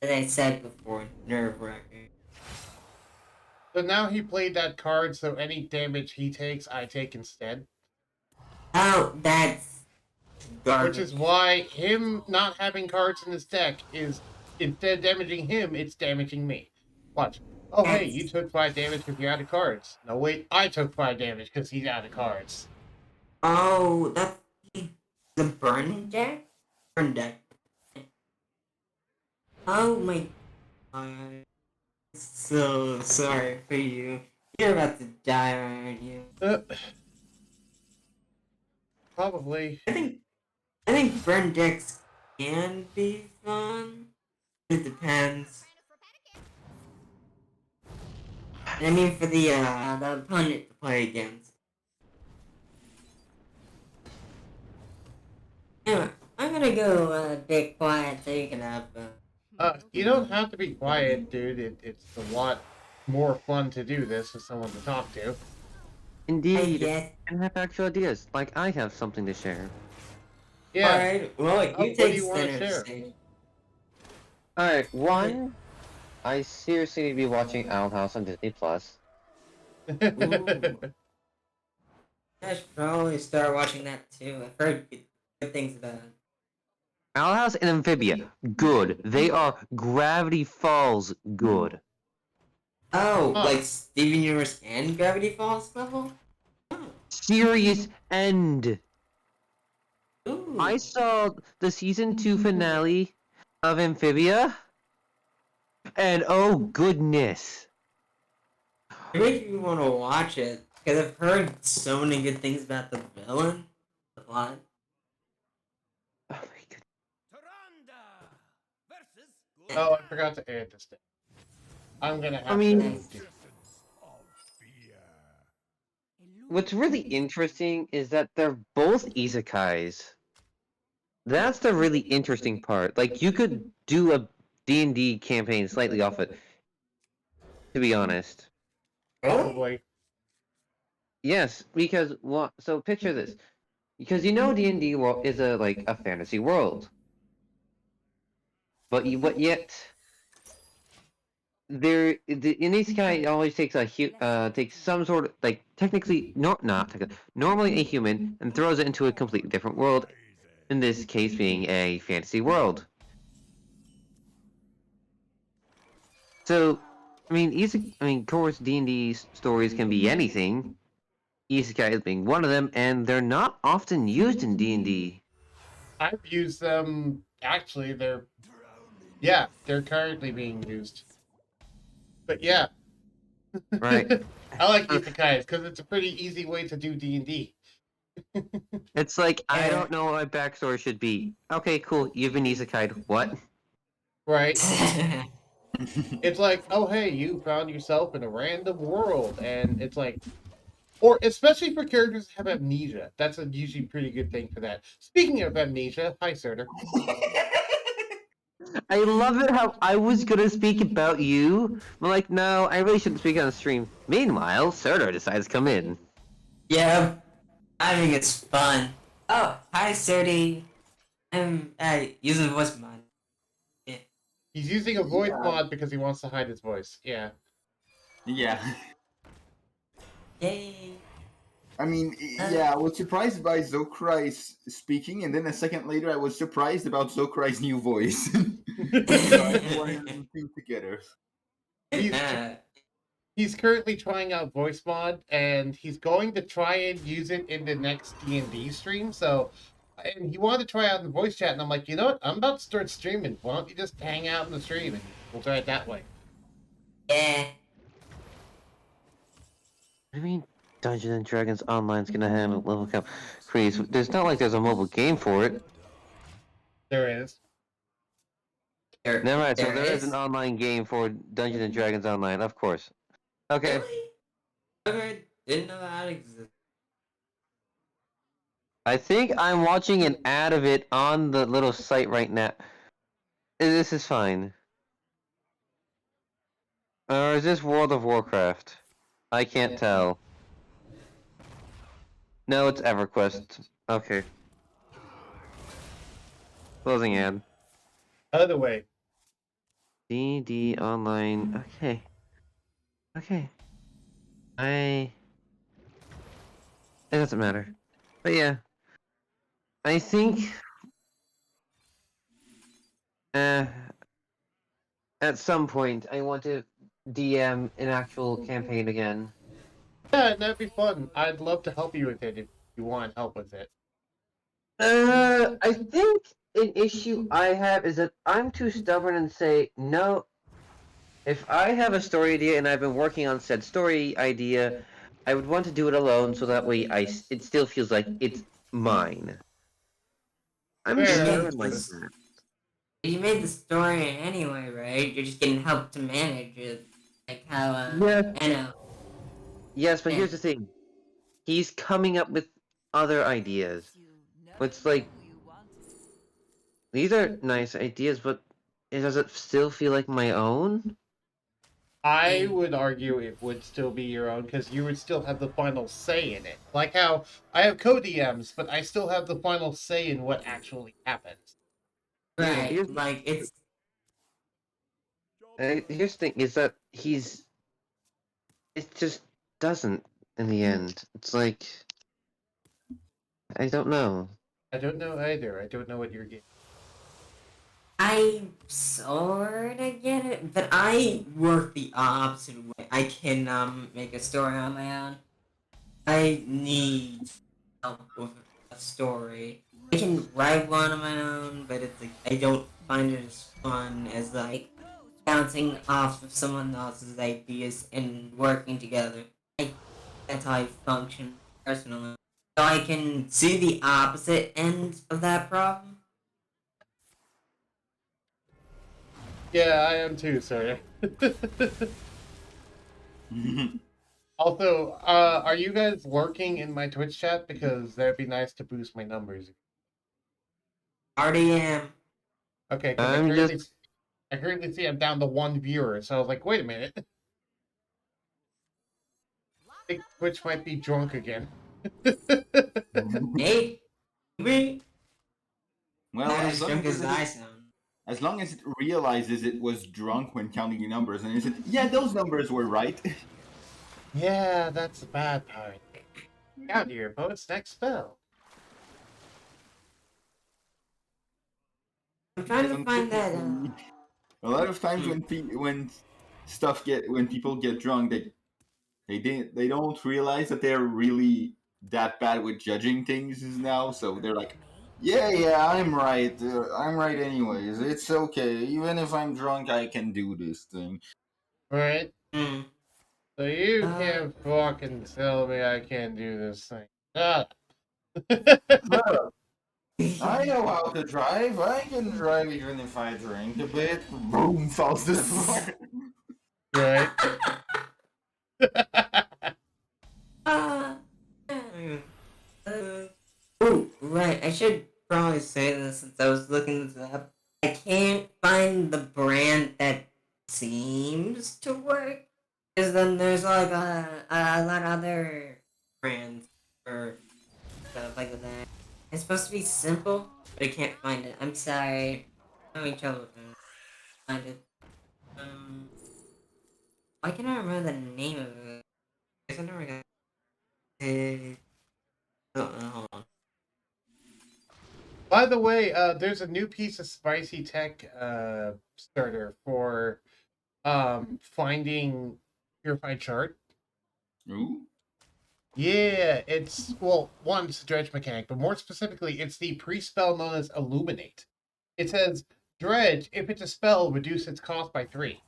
As I said before, nerve-wracking. So now he played that card, so any damage he takes, I take instead. Oh, that's garbage. Which is why him not having cards in his deck is, instead of damaging him, it's damaging me. Watch. Oh, hey, you took 5 damage because you're out of cards. No, wait, I took 5 damage because he's out of cards. Oh, that's the burn deck? Burn deck. Oh my god. So sorry for you. You're about to die, aren't you? Probably. I think burn decks can be fun. It depends. And I mean for the opponent to play against. Anyway, I'm gonna go a bit quiet so you can have You don't have to be quiet, dude. It's a lot more fun to do this with someone to talk to. Indeed, guess. and have actual ideas, like I have something to share. Yeah. Alright, well, you Oh, what take do you wanna center share? stage. Alright, one, I seriously need to be watching Owl House on Disney Plus. I should probably start watching that too. I've heard good things about it. Owl House and Amphibia, good. They are Gravity Falls good. Oh, Huh. like Steven Universe and Gravity Falls level? Oh. Serious end. Ooh. I saw the season 2 finale of Amphibia, and oh goodness. It makes me want to watch it because I've heard so many good things about the villain. The plot. Oh my goodness. Oh, I forgot to add this thing. I'm gonna have I mean, to. what's really interesting is that they're both isekais. That's the really interesting part. Like, you could do a D&D campaign slightly off it, to be honest. Probably. Yes, because so picture this. Because you know D&D is a fantasy world. But yet in isekai it always takes takes some sort of, like, technically normally a human, and throws it into a completely different world. In this case, being a fantasy world. So, I mean, of course, D&D stories can be anything. Isekai being one of them, and they're not often used in D&D. I've used them. Actually, they're currently being used. But yeah. Right. I like isekais because it's a pretty easy way to do D&D. It's like, I don't know what my backstory should be. Okay, cool, you've been isekai'd. What? Right? It's like, oh hey, you found yourself in a random world, and it's like, Or especially for characters that have amnesia. That's a usually pretty good thing for that. Speaking of amnesia, hi, Surtur. I love it how I was gonna speak about you. I'm like, no, I really shouldn't speak on the stream. Meanwhile, Surtur decides to come in. Yeah, I think it's fun. Oh, hi, Serdi. I'm using the voice mod. Yeah. He's using a voice Yeah. mod because he wants to hide his voice. Yeah. Yeah. Yay. I mean, yeah, I was surprised by Zokrai's speaking, and then a second later, I was surprised about Zokrai's new voice. So I wanted them two together. He's currently trying out voice mod, and he's going to try and use it in the next D&D stream. So, and he wanted to try out the voice chat, and I'm like, you know what? I'm about to start streaming. Why don't you just hang out in the stream, and we'll try it that way. Yeah. I mean, Dungeons and Dragons Online's gonna have a level cap freeze. There's not like there's a mobile game for it. There is. Never mind. So there is an online game for Dungeons and Dragons Online, of course. Okay. Really? Okay, didn't know that existed. I think I'm watching an ad of it on the little site right now. This is fine. Or is this World of Warcraft? I can't tell. No, it's EverQuest. Okay. Closing ad. Other way. D&D Online. Okay. Okay. It doesn't matter. But yeah. I think... at some point, I want to DM an actual campaign again. Yeah, that'd be fun. I'd love to help you with it if you want help with it. I think an issue I have is that I'm too stubborn and say, no, if I have a story idea and I've been working on said story idea, I would want to do it alone so that way it still feels like it's mine. I'm Fair. stubborn like that. You made the story anyway, right? You're just getting help to manage it. Like how, Yeah. I know. Yes, but here's the thing. He's coming up with other ideas. It's like, these are nice ideas, but does it still feel like my own? I would argue it would still be your own because you would still have the final say in it. Like how I have co-DMs, but I still have the final say in what actually happens. Right, here's- like, it's... Here's the thing, is that it just doesn't in the end. It's like, I don't know. I don't know either. I don't know what you're getting. I sorta get it, but I work the opposite way. I can make a story on my own. I need help with a story. I can write one on my own, but it's like I don't find it as fun as like bouncing off of someone else's ideas and working together. That's how I function personally. So I can see the opposite end of that problem. Yeah, I am too, sorry. Also, are you guys lurking in my Twitch chat? Because that'd be nice to boost my numbers. Already am. Okay, 'cause I currently see I'm down to 1 viewer, so I was like, wait a minute. I think Twitch might be drunk again. Hey, we. Well, Not as as long drunk as, as I sound. as long as it realizes it was drunk when counting the numbers, and it said, yeah, those numbers were right. Yeah, that's the bad part. Out here, opponent's next spell. I'm trying to find that. A lot of times when when people get drunk, they don't realize that they're really that bad with judging things now. So they're like, yeah, I'm right. I'm right anyways. It's okay. Even if I'm drunk, I can do this thing. Right? Hmm. So you can't fucking tell me I can't do this thing. Shut up. I know how to drive. I can drive even if I drink a bit. Boom, falls to the floor. Right? Ah. Right, I should probably say this since I was looking this up. I can't find the brand that seems to work. Because then there's like a lot of other brands for stuff like that. It's supposed to be simple, but I can't find it. I'm sorry. I'm having trouble find it. Um, why can't I remember the name of it? I guess I never got it. Oh, hold on. By the way, there's a new piece of spicy tech starter for finding purified chart. Ooh. Yeah, it's well, one, it's a dredge mechanic, but more specifically, it's the pre-spell known as Illuminate. It says dredge, if it's a spell, reduce its cost by 3.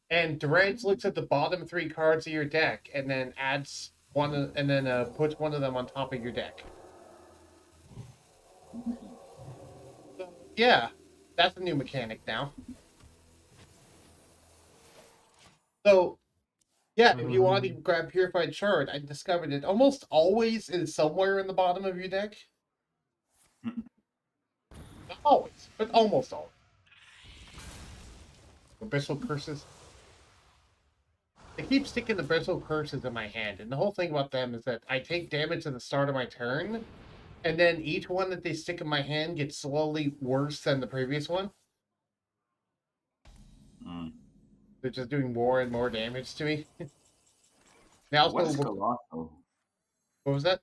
And dredge looks at the bottom 3 cards of your deck and then adds and then puts one of them on top of your deck. So, yeah, that's a new mechanic now. So yeah, if you want to grab Purified Shard, I discovered it almost always is somewhere in the bottom of your deck. Not always, but almost always. Abyssal Curses. I keep sticking the Abyssal Curses in my hand, and the whole thing about them is that I take damage at the start of my turn, and then each one that they stick in my hand gets slowly worse than the previous one. Mm. They're just doing more and more damage to me. Now, What is what colossal? was that?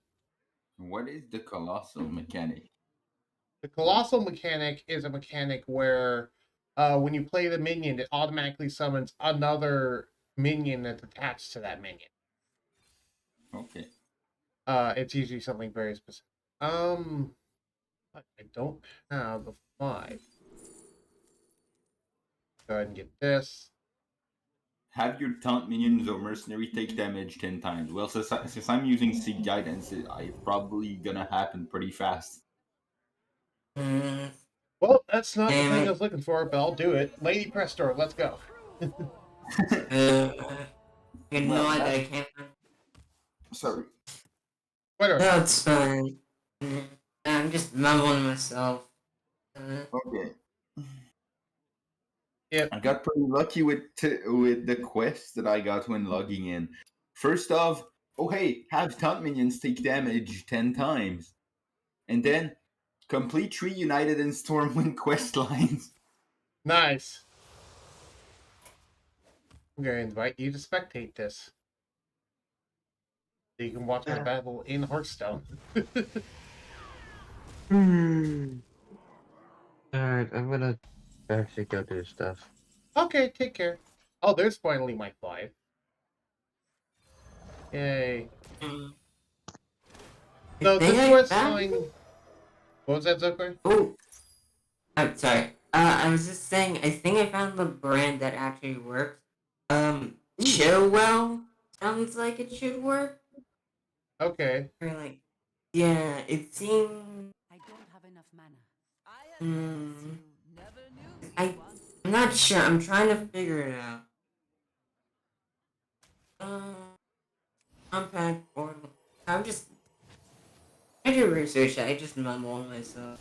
What is the colossal mechanic? The Colossal mechanic is a mechanic where when you play the minion, it automatically summons another minion that's attached to that minion. Okay. It's usually something very specific. I don't have a 5. Go ahead and get this. Have your taunt minions or mercenary take damage 10 times. Well, since I'm using Seek Guidance, it's probably gonna happen pretty fast. Well, that's not the Damn thing I it. was looking for, but I'll do it. Lady Prestor, let's go. You know Well, what? that- I can't find. Wait Sorry. a minute. No, it's fine. I'm just mumbling myself. Okay. Yep. I got pretty lucky with the quests that I got when logging in. First off, oh hey, have taunt minions take damage 10 times. And then complete 3 United in Stormwind quest lines. Nice. I'm going to invite you to spectate this. So you can watch my battle in Hearthstone. Alright, I'm gonna actually go do stuff. Okay, take care. Oh, there's finally my 5. Yay. I So think this I quest found. line. What was that, Zucker? Oh, I'm sorry. I was just saying. I think I found the brand that actually works. Chill well sounds like it should work. Okay. Or like, yeah, it seems. I don't have enough mana. Hmm. I'm not sure. I'm trying to figure it out. Compact board. I'm just. I do research. I just mumble on myself.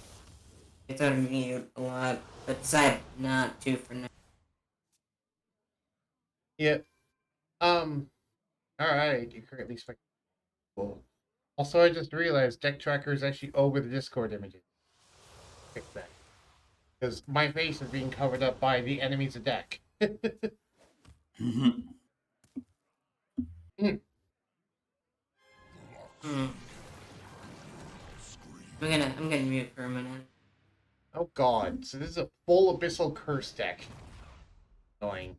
It's on mute a lot, but decide not to for now. Yep. Alright. You currently spec. Cool. Also, I just realized deck tracker is actually over the Discord images. Fix that. Because my face is being covered up by the enemy's deck. Hmm. I'm gonna mute for a minute. Oh god. So this is a full Abyssal Curse deck. Annoying.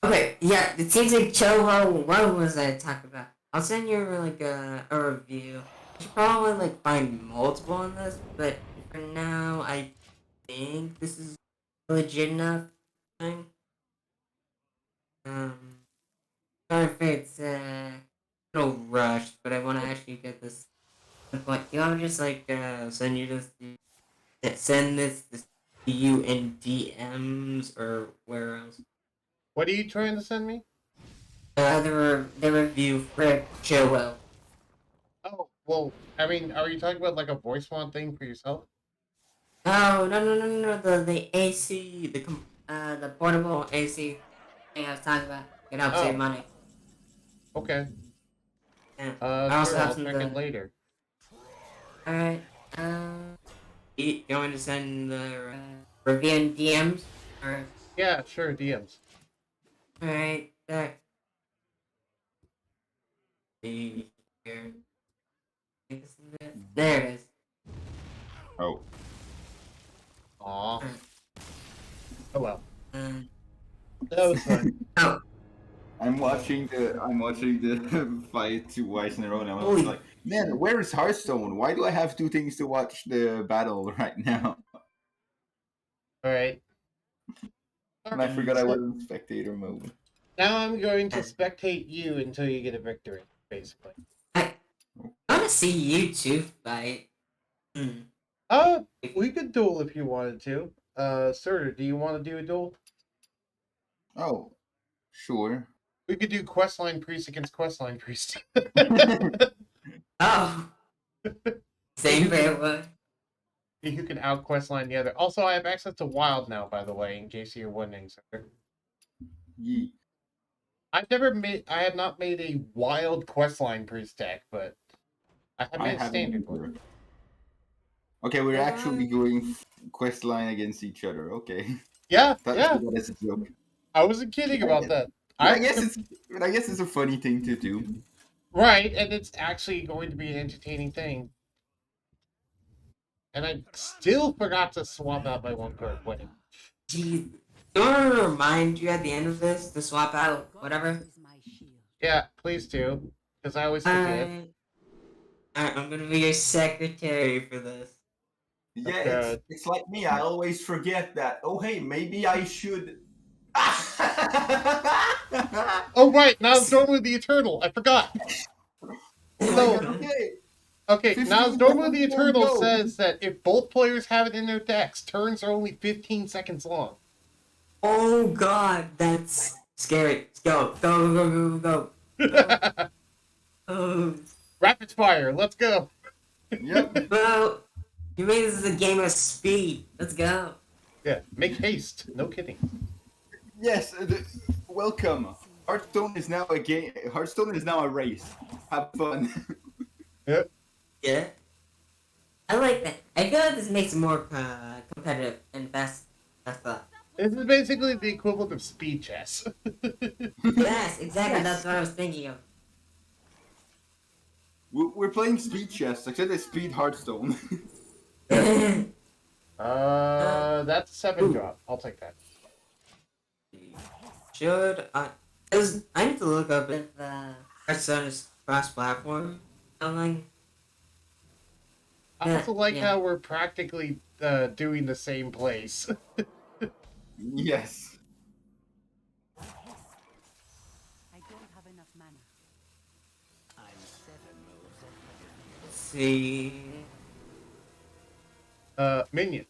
Okay, yeah, it seems like Choho. What was I talking about? I'll send you like a review. I should probably like find multiple on this, but for now, I think this is legit enough. Thing. Sorry if it's a little rushed, but I want to actually get this. But you want me to just like send you this send this to you in DMs or where else? What are you trying to send me? The review for Joel. Oh, well, I mean, are you talking about like a voice font thing for yourself? Oh no! The AC, the portable AC thing I was talking about. It helps save Oh, money. okay. Yeah. I also Sure, have I'll some check it later. All right. You going to send the review in DMs or? Yeah, sure, DMs. All right. There. See here. There it is. Oh, Aw. Oh well. Uh, That was fun. oh, I'm watching the fight twice in a row, and I'm Holy- like, man, where is Hearthstone? Why do I have two things to watch the battle right now? Alright. And I forgot I was in spectator mode. Now I'm going to spectate you until you get a victory, basically. I want to see you two fight. Hmm. We could duel if you wanted to. Sir, do you want to do a duel? Oh, sure. We could do questline priest against questline priest. Oh, same fair one. See who can out questline the other. Also, I have access to wild now, by the way, in case you're wondering, sir. Ye- I have not made a wild questline priest deck, but I have I made a haven't standard either. one. Okay, we're actually going quest line against each other. Okay, Yeah, that's yeah. that is a joke. I wasn't kidding about that. But I guess it's a funny thing to do. Right, and it's actually going to be an entertaining thing. And I still forgot to swap out my one card wedding. Jeez. Do you want to remind you at the end of this to swap out whatever? Yeah, please do, because I always forget. Alright, I'm gonna be your secretary for this. Yeah, Okay. it's like me. I always forget that. Oh, hey, maybe I should. Oh, right, now it's normally the Eternal. I forgot. So, Okay. okay, now 15 normally the seconds more Eternal go. says that if both players have it in their decks, turns are only 15 seconds long. Oh god, that's scary. Go, go, go, go, go, go. Oh. Rapid fire, let's go. Yep. Well, you mean this is a game of speed. Let's go. Yeah, make haste. No kidding. Yes. Welcome. Hearthstone is now a game. Hearthstone is now a race. Have fun. Yep. Yeah. I like that. I feel like this makes it more competitive and fast. That's thought. This is basically the equivalent of speed chess. Yes, exactly. Yes. That's what I was thinking of. We're playing speed chess, except it's speed Hearthstone. That's a 7 drop. I'll take that. Should I? I need to look up if Hearthstone is cross-platform. I'm like, I also like yeah. how we're practically doing the same place. Yes. I don't have enough mana. let's see. Minion.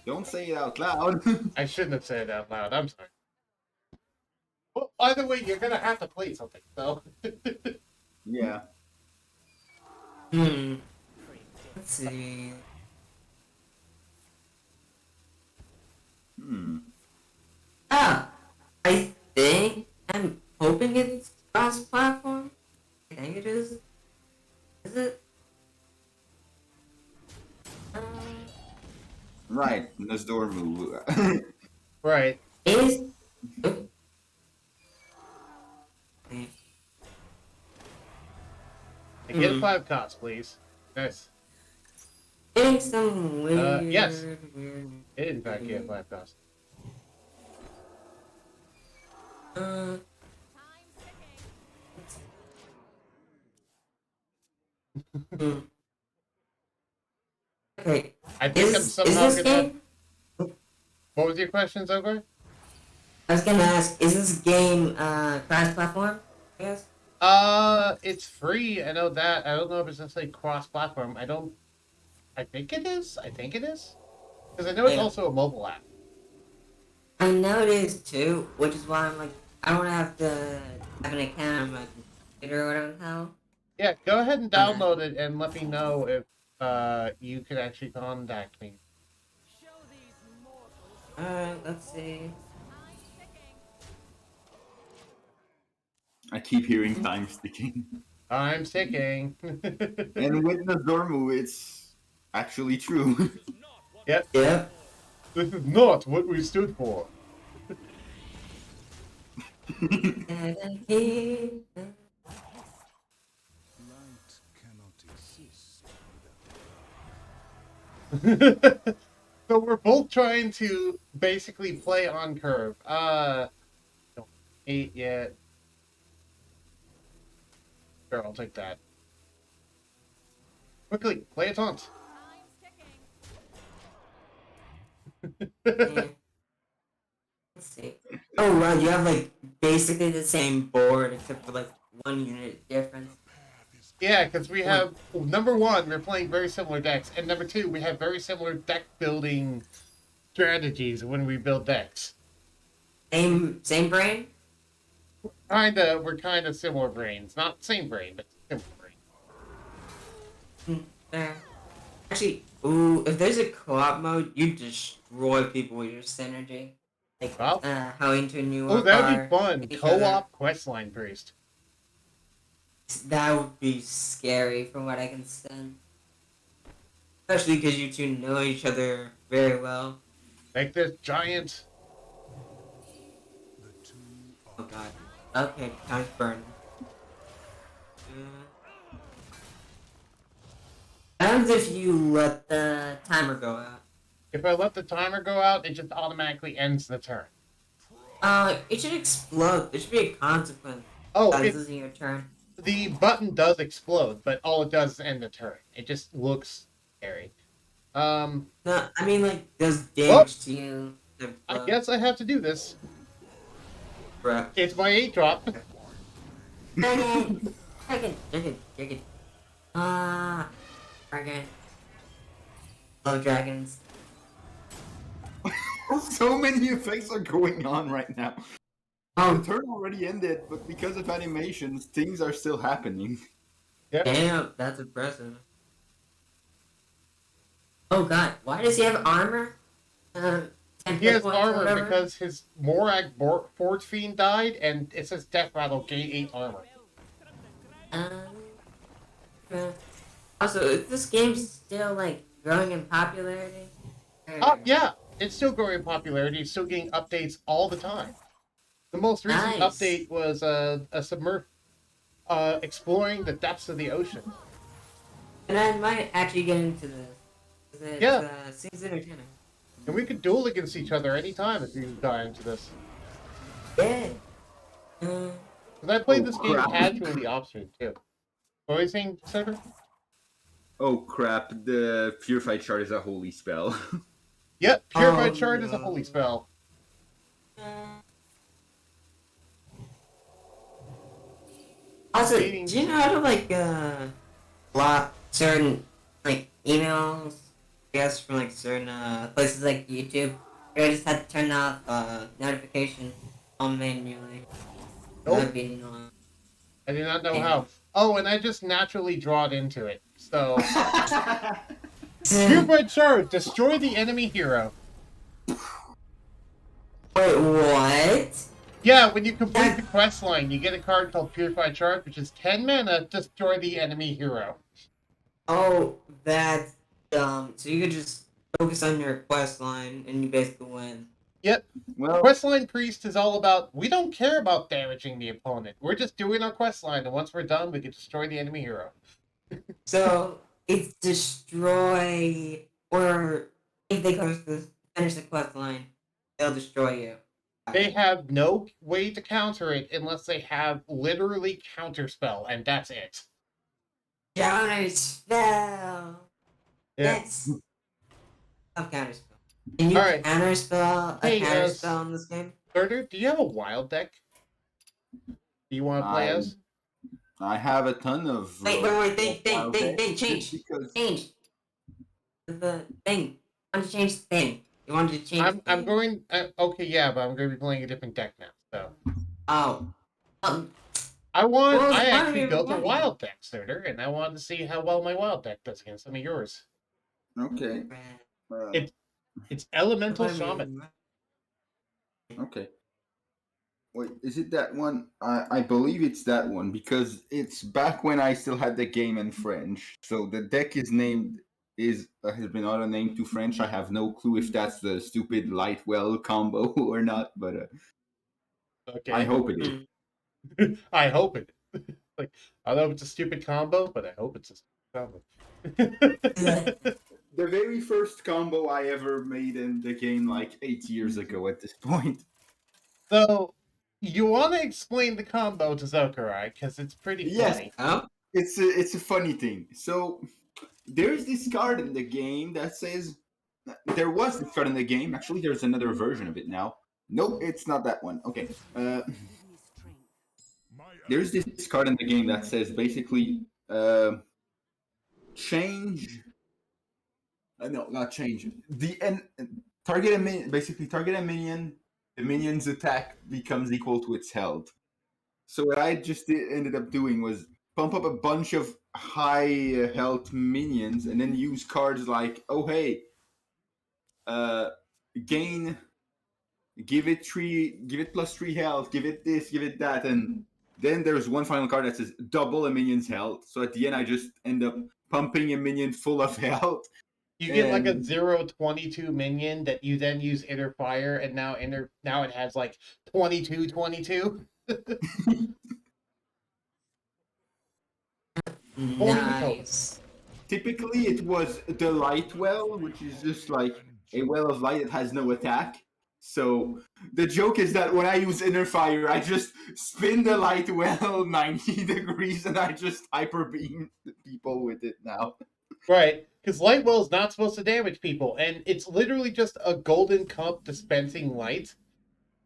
Don't say it out loud. I shouldn't have said it out loud. I'm sorry. Well, either way, you're gonna have to play something, so. Yeah. Let's see. Oh, I think I'm hoping it's cross-platform. I think it is. Is it? Right. Let's door move. Right. Is. Get a 5 cost, please. Nice. Getting some weird. Yes. Weird. It in fact get 5 cost. Okay. I think I'm Is somehow this gonna. game? What was your question, Zogor? I was gonna ask, is this game cross-platform? I guess. It's free. I know that. I don't know if it's necessarily cross-platform. I don't I think it is. I think it is. Because I know it's Yeah. also a mobile app. I know it is too, which is why I'm like, I don't have to have an account on my computer or whatever the hell. Yeah, go ahead and Okay. download it and let me know if you can actually contact me. Alright, let's see. I keep hearing time sticking. I'm sticking. And with Nazormu, it's actually true. Yep, Yep. this is not what we stood for. So we're both trying to basically play on curve. Don't 8 yet. Sure, I'll take that. Quickly, play a taunt. Yeah. Let's see. Oh wow, you have like basically the same board except for like 1 unit difference. Yeah, because we have number one, we're playing very similar decks, and number two, we have very similar deck building strategies when we build decks. Same brain? We're kind of similar brains, not same brain, but similar brain. There. Actually, ooh, if there's a co-op mode, you destroy people with your synergy. Like, Well, how into you oh, that would are be fun. with each other. Co-op questline priest. That would be scary from what I can stand. Especially because you two know each other very well. Like this giant. Oh god. Okay, time's burning. What happens if you let the timer go out? If I let the timer go out, it just automatically ends the turn. It should explode. There should be a consequence. Oh, This isn't your turn. the button does explode, but all it does is end the turn. It just looks scary. No, I mean like does damage to you. I guess I have to do this. Crap. It's my 8-drop. Dragon! Dragon! Ah, dragon. Love dragons. So many effects are going on right now. Oh, The turn already ended, but because of animations, things are still happening. Yep. damn, that's impressive. Oh god, why does he have armor? 10 He has hit points or armor whatever? because his Morag Forge Fiend died, and it says Death Rattle gain 8 armor. Also, is this game still like growing in popularity? Or- Yeah, it's still growing in popularity. It's still getting updates all the time. The most recent Nice. update was a submerged, exploring the depths of the ocean. And I might actually get into this. 'Cause it Yeah. seems entertaining. And we could duel against each other anytime if you die into this. Yeah. Because I played Oh, this game crap. casually off stream too. What were you saying, Saber? Oh crap, the Purified Shard is a holy spell. Yep, Purified Oh, Shard is a no. holy spell. Also, do Meaning- you know how to like block certain like emails? I guess from like certain places like YouTube. Or I just had to turn off notification on manually. Nope. That'd be annoying. I do not know how. Oh, and I just naturally drawed into it. So, Purified Shard, destroy the enemy hero. Wait, what? Yeah, when you complete the quest line, you get a card called Purified Shard, which is 10 mana, destroy the enemy hero. Oh, that's dumb. So you could just focus on your quest line and you basically win. Yep, Well, Questline Priest is all about, we don't care about damaging the opponent. We're just doing our quest line, and once we're done, we can destroy the enemy hero. So it's destroy, or if they finish the quest line, they'll destroy you. They have no way to counter it unless they have literally counterspell, and that's it. Counter spell. Yeah. Yes. Love counter spell. Can you Alright. counter spell a Hey, counter spell in this game? Starter, do you have a wild deck? Do you want to play as? I have a ton of. Wait, think, wild decks change. because Change. the thing. I want to change the thing. You wanted to change the I'm thing. going. Okay, yeah, but I'm going to be playing a different deck now. So Oh. I want. Well, I it's fine actually if built a not. wild deck starter, and I wanted to see how well my wild deck does against some of yours. Okay. It it's elemental shaman. Okay. Wait, is it that one? I believe it's that one because it's back when I still had the game in French. So the deck is named has been auto named to French. I have no clue if that's the stupid Lightwell combo or not, but I Okay, hope it is. I hope it. Like I know it's a stupid combo, but I hope it's a stupid combo. The very first combo I ever made in the game, like 8 years ago at this point. So you want to explain the combo to Zokurai because it's pretty Yes, funny. Oh. it's a funny thing. So there's this card in the game that says there was this card in the game. Actually, there's another version of it now. Nope, it's not that one. Okay. There's this card in the game that says basically change. No, not change. Target a minion. Basically, target a minion. The minion's attack becomes equal to its health. So what I just ended up doing was pump up a bunch of high health minions, and then use cards like, oh hey, uh, gain, give it +3 health, give it this, give it that, and then there's one final card that says double a minion's health. So at the end, I just end up pumping a minion full of health. You get like a And 0/22 minion that you then use Inner Fire, and now it has like 22/22. Nice. typically it was the light well, which is just like a well of light that has no attack. So the joke is that when I use inner fire, I just spin the light well 90 degrees and I just hyper beam people with it now. Right, because Lightwell is not supposed to damage people, and it's literally just a golden cup dispensing light.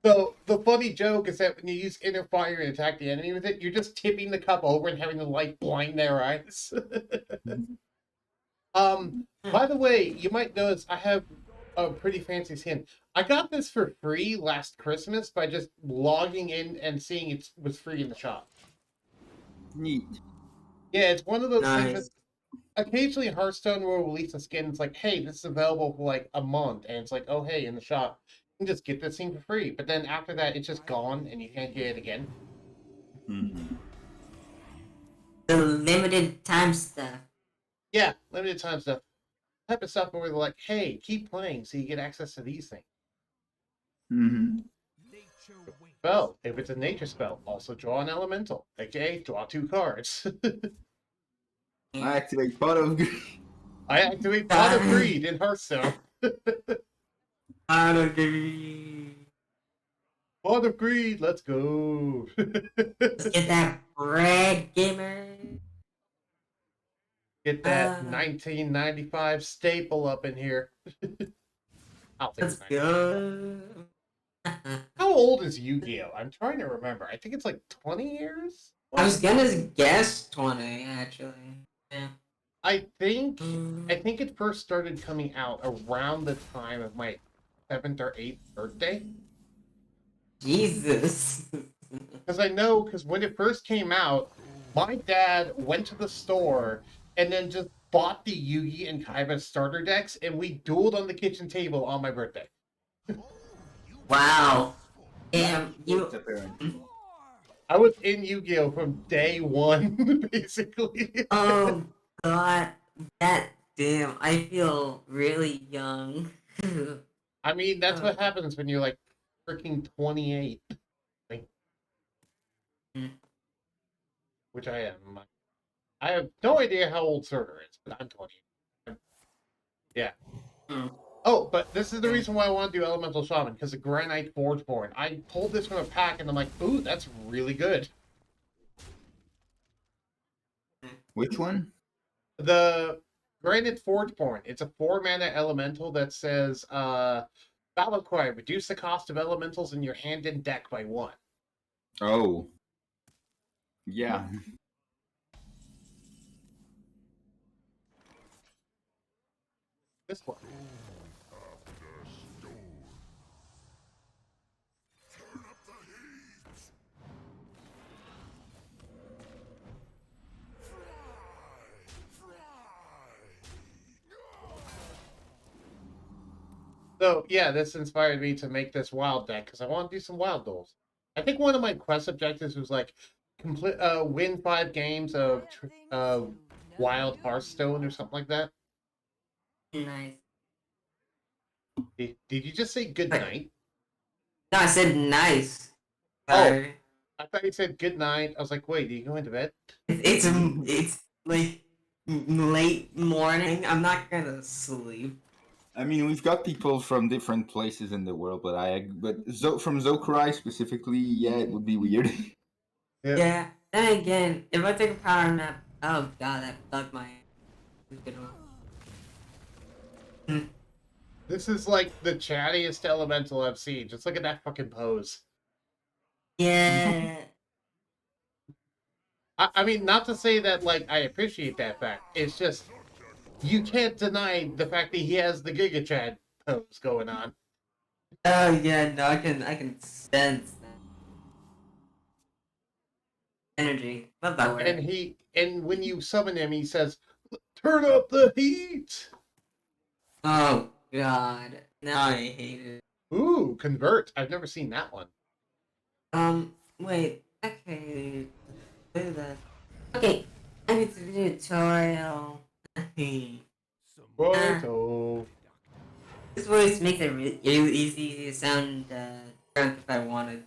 So the funny joke is that when you use Inner Fire and attack the enemy with it, you're just tipping the cup over and having the light blind their eyes. By the way, you might notice I have a pretty fancy skin. I got this for free last Christmas by just logging in and seeing it was free in the shop. Neat. Yeah, it's one of those things that Nice. occasionally Hearthstone will release a skin. It's like, hey, this is available for like a month, and it's like, oh, hey, in the shop, you can just get this thing for free. But then after that, it's just gone, and you can't get it again. Mm-hmm. The limited time stuff. Yeah, limited time stuff. Type of stuff where they're like, hey, keep playing so you get access to these things. Mm-hmm. Spell. If it's a nature spell, also draw an elemental, aka draw 2 cards. I activate Pot of Greed. I activate Pot of Greed in Hearthstone. Pot of Greed. Pot of Greed, let's go. Let's get that bread, gamer. Get that 1995 staple up in here. I'll take Let's it. go. How old is Yugioh? I'm trying to remember. I think it's like 20 years. I was gonna guess 20, actually. Yeah. I think it first started coming out around the time of my 7th or 8th birthday. Jesus. Because when it first came out, my dad went to the store and then just bought the Yugi and Kaiba starter decks, and we dueled on the kitchen table on my birthday. Wow. Damn, you. I was in Yu-Gi-Oh from day one, basically. Oh god. That. Damn, I feel really young. I mean, that's what happens when you're like freaking 28. Like, which I am. I have no idea how old Surtur is, but I'm 20. Yeah. Oh, but this is the reason why I want to do Elemental Shaman, because of Granite Forgeborn. I pulled this from a pack, and I'm like, ooh, that's really good. Which one? The Granite Forgeborn. It's a 4-mana elemental that says, Battle Cry, reduce the cost of elementals in your hand and deck by 1. Oh. Yeah. This one. So yeah, this inspired me to make this wild deck because I want to do some wild duels. I think one of my quest objectives was like complete win 5 games of wild Hearthstone or something like that. Nice. Did you just say good Wait. night? No, I said nice. Oh. Sorry. I thought you said good night. I was like, wait, are you going to bed? It's like late morning. I'm not gonna sleep. I mean, we've got people from different places in the world, but from Zokurai specifically, yeah, it would be weird. Yeah. Then again, if I take a power nap, oh god, that fucked my. This is like the chattiest elemental I've seen. Just look at that fucking pose. Yeah. I mean, not to say that like I appreciate that fact. It's just you can't deny the fact that he has the Giga Chad pose going on. Oh yeah, no, I can sense that energy. Love that word. And when you summon him, he says, "Turn up the heat." Oh god, now I hate it. Ooh, convert. I've never seen that one. Wait. Okay, do that. Okay, I need to do a tutorial. Photo. This voice makes it really easy to sound drunk if I wanted.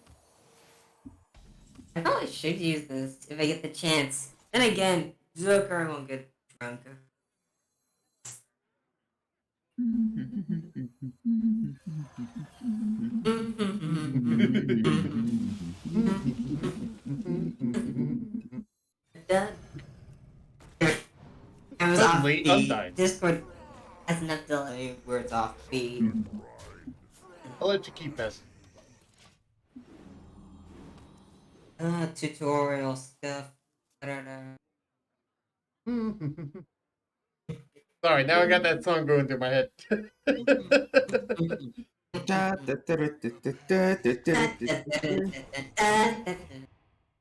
I probably should use this if I get the chance. Then again, Joker won't get drunk. That I was off Suddenly, beat. undying. Discord has enough delay where it's off beat. I'll let you keep this. Tutorial stuff. I don't know. Sorry, now I got that song going through my head.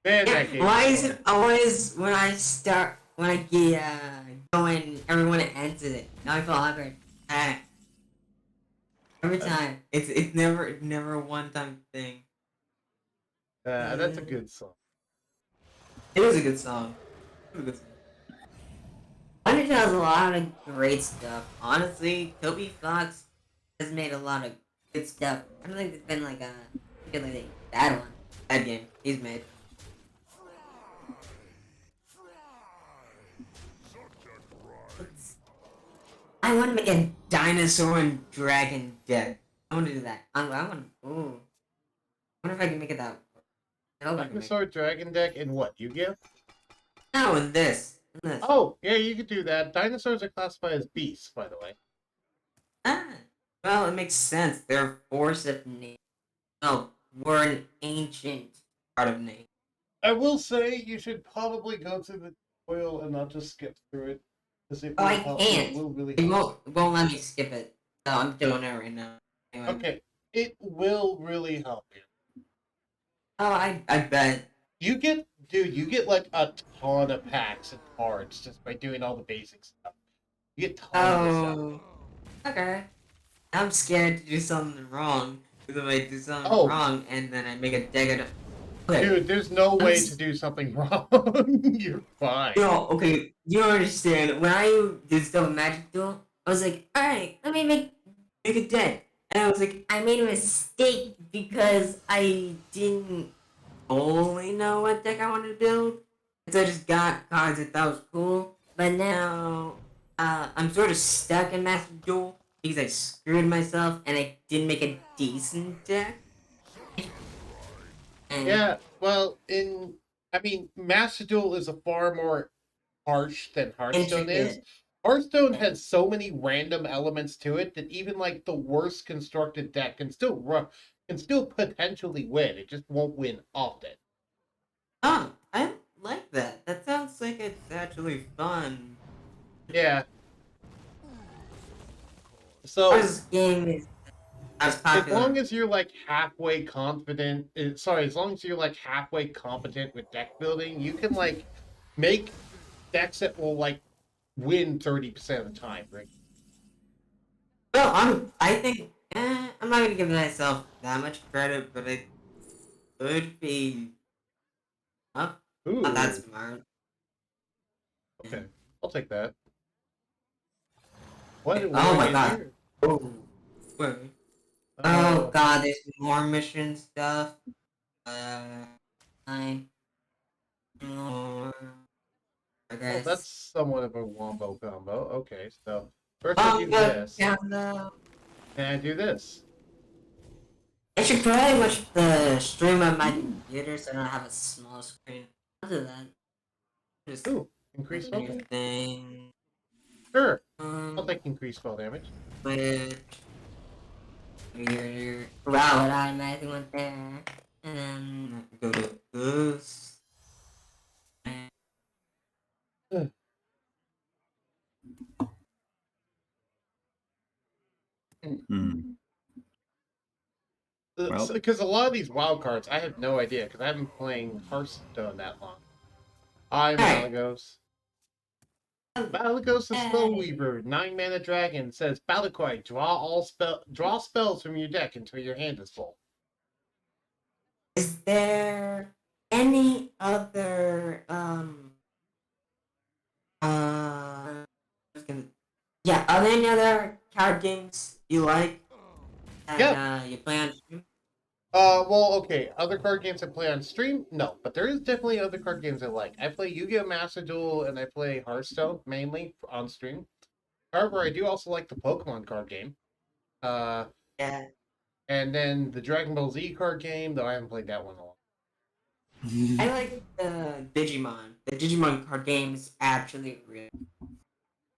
Man, that game. Why is it always when I get going, everyone ends it? Now I feel awkward. Every time. It's never a one time thing. That's a good song. It was a good song. Undertale has a lot of great stuff. Honestly, Toby Fox has made a lot of good stuff. I don't think there's been like a particularly bad one. Bad game he's made. I want to make a dinosaur and dragon deck. I want to do that. I want. Ooh. I wonder if I can make it that. I hope I can make it. Dinosaur Dragon deck in what? Yu-Gi-Oh? No, in this. In this. Oh, yeah, you could do that. Dinosaurs are classified as beasts, by the way. Ah. Well, it makes sense. They're a force of nature. Oh, we're an ancient part of nature. I will say you should probably go through the tutorial and not just skip through it. It Oh, I will help- can't. It will really It help. won't let me skip it. No, I'm doing it right now. Anyway. Okay, it will really help you. Oh, I bet. You get like a ton of packs and cards just by doing all the basic stuff. You get tons of stuff. Oh. Okay. I'm scared to do something wrong. Because if I do something Oh. wrong and then I make a deck of... Okay. Dude, there's no way s- to do something wrong. You're fine. No, okay, you don't understand. When I did stuff with Magic Duel, I was like, alright, let me make a deck. And I was like, I made a mistake because I didn't fully know what deck I wanted to build. And so I just got cards I thought was cool. But now, I'm sort of stuck in Master Duel because I screwed myself and I didn't make a decent deck. And Yeah, well, Master Duel is a far more harsh than Hearthstone is. Intricate. Hearthstone has so many random elements to it that even like the worst constructed deck can still potentially win. It just won't win often. Oh, I like that. That sounds like it's actually fun. Yeah. So This game is as as popular. long as you're like halfway confident, sorry, as long as you're like halfway competent with deck building, you can like make decks that will like win 30% of the time, right? Well, I think I'm not gonna give myself that much credit, but it could be not that Ooh, smart. okay, I'll take that. What do Oh we my get god. here? Oh, wait. Oh Uh, god, there's more mission stuff. I more. I well, that's guess. somewhat of a wombo combo. Okay, so first I do But this, yeah, no. and I do this. I should probably watch the stream on my computer so I don't have a small screen. I'll do that. Just Ooh, increased spell open your damage? thing. Sure, I'll Um, take increased spell damage. Switch. Your route would automatically went there. And then go to this. Hmm. Well, Because a lot of these wild cards, I have no idea because I haven't been playing Hearthstone that long. Hi, Alright. Malagos. Malagos the Spellweaver, 9-mana dragon, says Battlecoin, draw spells from your deck until your hand is full. Is there any other I was gonna- yeah, are there any other card games you like that Yep. you play on stream? Well, okay. Other card games I play on stream? No, but there is definitely other card games I like. I play Yu-Gi-Oh! Master Duel and I play Hearthstone mainly on stream. However, I do also like the Pokemon card game. Uh, Yeah. and then the Dragon Ball Z card game, though I haven't played that one a lot. I like the Digimon. The Digimon card game is actually really.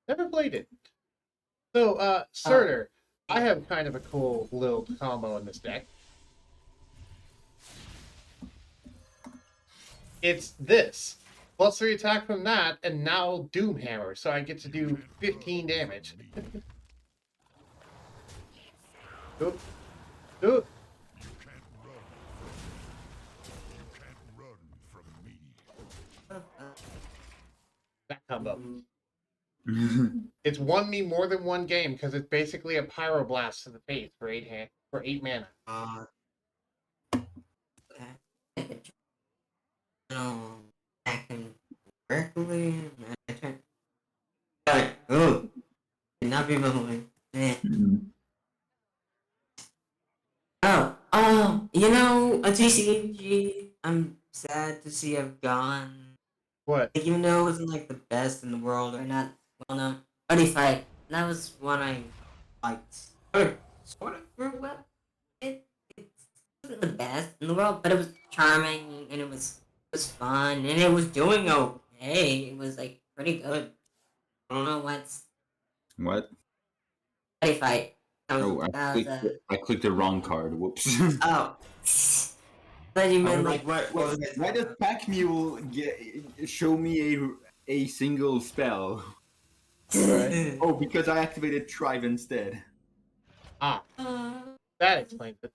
Never played it. So, Surtur, I have kind of a cool little combo in this deck. It's this. Plus 3 attack from that, and now Doomhammer, so I get to do 15 damage. Oop. Oop. That combo. It's won me more than one game because it's basically a pyroblast to the face for 8 mana. No, acting correctly. Alright, oh, not be mumbling. You know, a TCG, I'm sad to see have gone. What? Like, even though it wasn't like the best in the world or not well known. Buddy Fight. That was one I liked. Or sort of grew up. It wasn't the best in the world, but it was charming and it was fun and it was doing okay. It was like pretty good. I don't know what's what? Buddy Fight. Oh, That was I clicked the wrong card. Whoops. oh. But you meant like, what was it? why does Pack Mule show me a single spell? Right. Oh, because I activated Tribe instead. Ah, that explains it.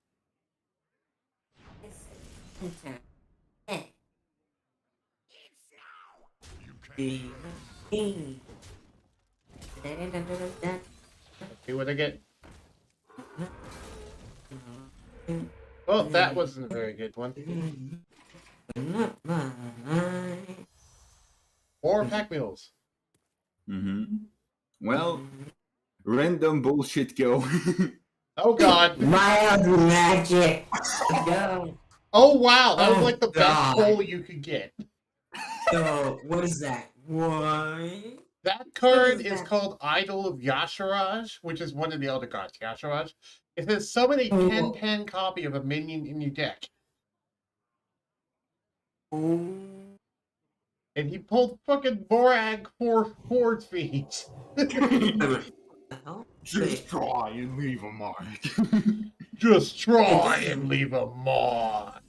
See what I get. Well, that wasn't a very good one. More pack mules. Well, random bullshit go. Oh god. Wild magic. Go. Oh wow, that was Oh, like the best God. pull you could get. So what is that? What? That card is is that? called Idol of Yasharaj, which is one of the other cards, Yasharaj. It says summon a Oh. 10/10 copy of a minion in your deck. Oh. And he pulled fucking Borag for force feeds. Just try and leave a mark. Just try and leave a mark.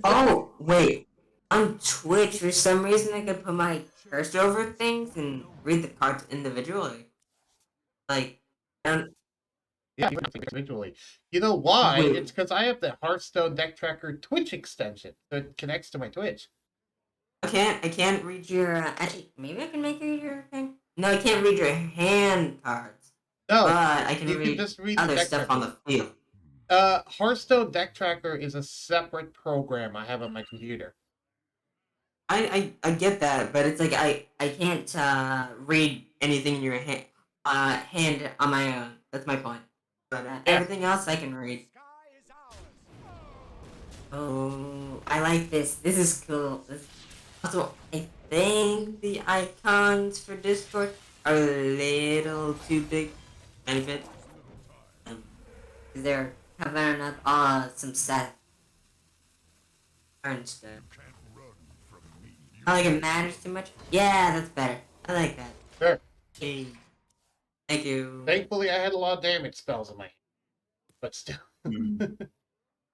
Oh, wait. On Twitch, for some reason, I could put my cursor over things and read the cards individually. Like, I don't. Yeah, individually. You know why? Wait. It's because I have the Hearthstone Deck Tracker Twitch extension that connects to my Twitch. I can't read your. Actually, maybe I can make your thing. No, I can't read your hand cards, No, but I can you can read just read the other deck stuff on tracker. the field. Hearthstone Deck Tracker is a separate program I have on my computer. I get that, but it's like I can't read anything in your hand on my own. That's my point. But everything else I can read. Oh, I like this. This is cool. Also, I think the icons for Discord are a little too big. Tiny bit. They're covering up some stuff. And stuff. I like it matters too much. Yeah, that's better. I like that. Sure. Hey. Thank you. Thankfully, I had a lot of damage spells in my hand. But still.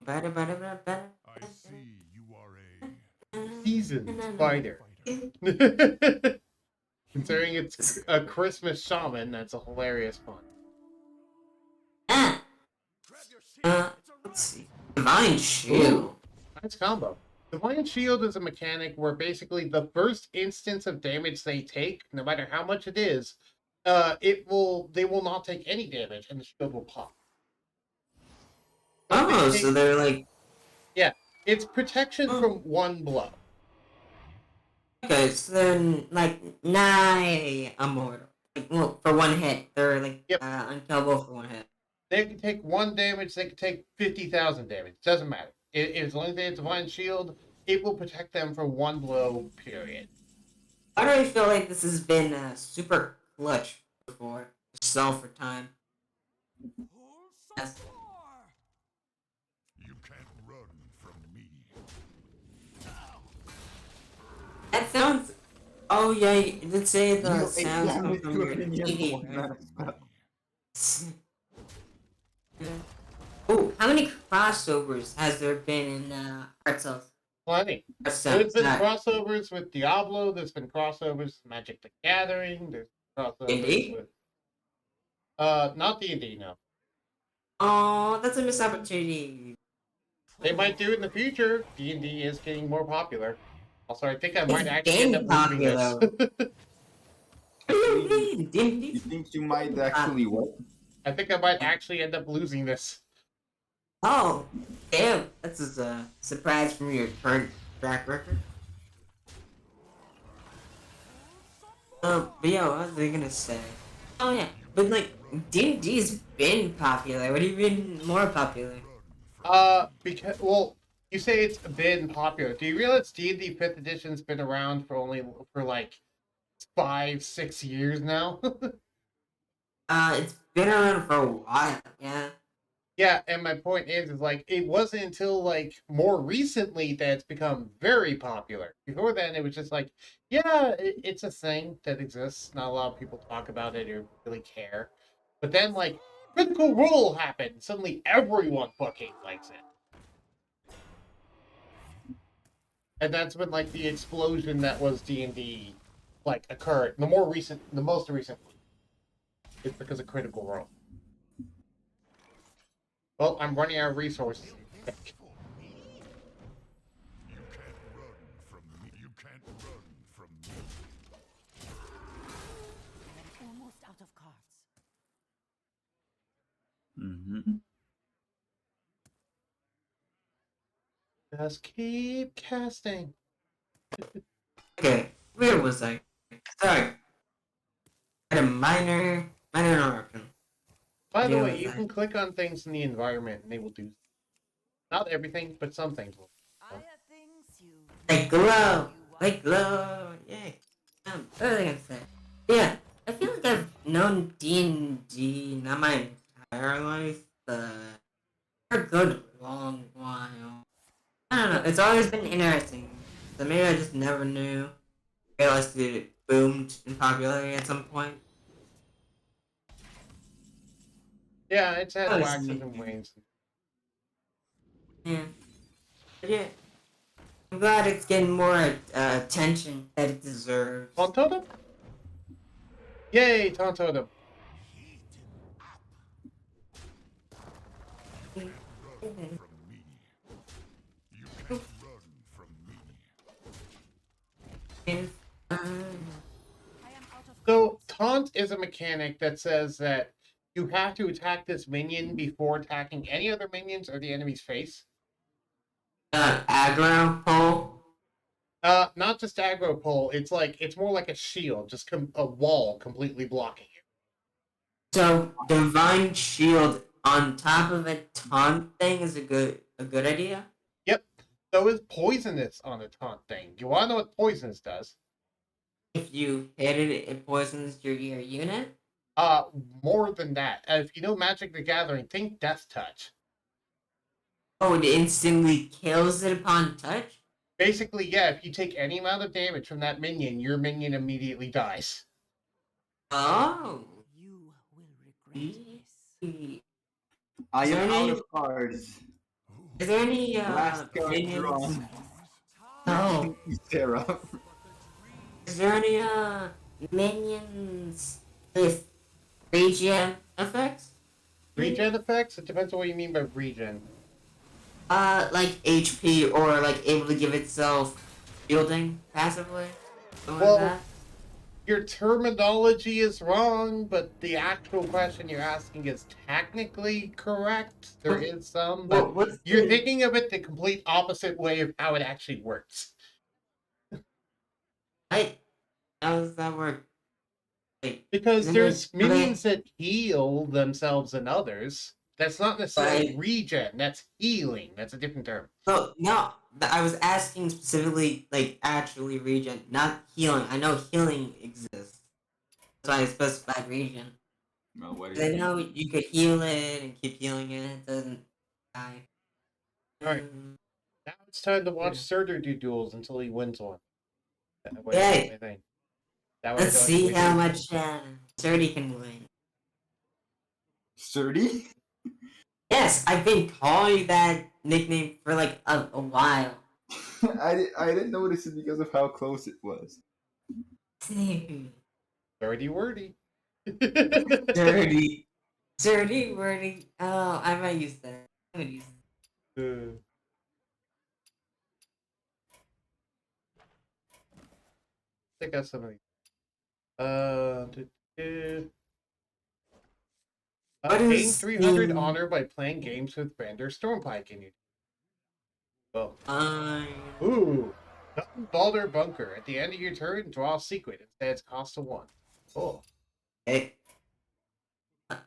Better. I see you are a Seasoned fighter. Considering it's a Christmas shaman, that's a hilarious pun. Let's see. Divine Shield. Nice combo. Divine Shield is a mechanic where basically the first instance of damage they take, no matter how much it is, they will not take any damage and the shield will pop. But Oh, they so take- they're like. yeah, it's protection from one blow. Okay, so then, like, nigh immortal. Like, well, for one hit. They're, like, Yep. unkillable for one hit. They can take one damage, they can take 50,000 damage. Doesn't matter. As long as they have Divine Shield, it will protect them for one blow, period. Why do I feel like this has been super clutch before? Sell for time. Yes. you can't run from me. That sounds. Oh, yeah, you did say the You sounds come examined from your your opinion TV, for right? that spell. Oh, how many crossovers has there been in Hearthstone? Plenty. Hearthstone, There's been sorry. crossovers with Diablo, there's been crossovers with Magic the Gathering, there's crossovers D&D? with... not D&D, no. Oh, that's a missed opportunity. They might do it in the future. D&D is getting more popular. Also, I think I might It's actually end been up losing this. You think you might actually what? I think I might actually end up losing this. Oh, damn. That's a surprise from your current track record. But yeah, what was I gonna say? Oh yeah, but like, D&D's been popular. What do you mean more popular? Because, well, you say it's been popular. Do you realize D&D 5th edition's been around for like 5-6 years now? It's been around for a while, yeah. Yeah, and my point is like, it wasn't until like more recently that it's become very popular. Before then, it was just like, yeah, it's a thing that exists. Not a lot of people talk about it or really care. But then, like, Critical Role happened. Suddenly, everyone fucking likes it. And that's when like the explosion that was D&D like occurred. The most recent one. It's because of Critical Role. Well, I'm running out of resources. You can't run from me. You can't run from me. I'm almost out of cards. Mm-hmm. Just keep casting. Okay, where was I? Sorry. I had a minor interruption. By the Yeah, way, you exactly. can click on things in the environment and they will do. Not everything, but some things will. I have things you. Like glow, yay. What was I gonna say? Yeah, I feel like I've known D&D not my entire life, but for a good long while. I don't know, it's always been interesting. So maybe I just never knew. Realized that it boomed in popularity at some point. Yeah, it's had Oh, waxes it's- and wanes. Yeah. But yeah. I'm glad it's getting more attention that it deserves. Taunt Totem? Yay, Taunt Totem. Run from me. You can't run from me. So taunt is a mechanic that says that you have to attack this minion before attacking any other minions or the enemy's face. Aggro pole. Not just aggro pull. It's more like a shield, just a wall completely blocking you. So divine shield on top of a taunt thing is a good idea. Yep. So is poisonous on a taunt thing. You want to know what poisonous does? If you hit it, it poisons your unit. More than that. If you know Magic the Gathering, think Death Touch. Oh, it instantly kills it upon touch? Basically, yeah, if you take any amount of damage from that minion, your minion immediately dies. Oh. You will regret this. I Is there am out any- of cards. Is there any Last card minions? drawn. Oh. Sarah. Is there any minions with regen effects? Regen effects? It depends on what you mean by regen. Like HP or like able to give itself shielding passively? Something Well, like that? Your terminology is wrong, but the actual question you're asking is technically correct. There is some, but What's you're the- thinking of it the complete opposite way of how it actually works. How does that work? Wait, Because isn't there's it- minions that heal themselves and others. That's not necessarily Right. regen, that's healing. That's a different term. No, I was asking specifically, like, actually regen, not healing. I know healing exists. That's why I specified regen. Well, what is 'Cause I it? know you could heal it and keep healing it, it doesn't die. Alright. Mm, Now it's time to watch Yeah. Surtur do duels until he wins one. That way, Yay. I think. That way I Let's don't have to see waste how any- much Sturdy can win. Sturdy? Yes, I've been calling you that nickname for like a while. I didn't notice it because of how close it was. Dirty wordy. Dirty. Dirty wordy. Oh, I might use that. I'm gonna use that. I got some of these. What Gain is 300 the- honor by playing games with Vander Stormpike in you. Oh. Ooh. Balder Bunker. At the end of your turn, draw a secret. Instead, it's cost of 1. Oh. Hey.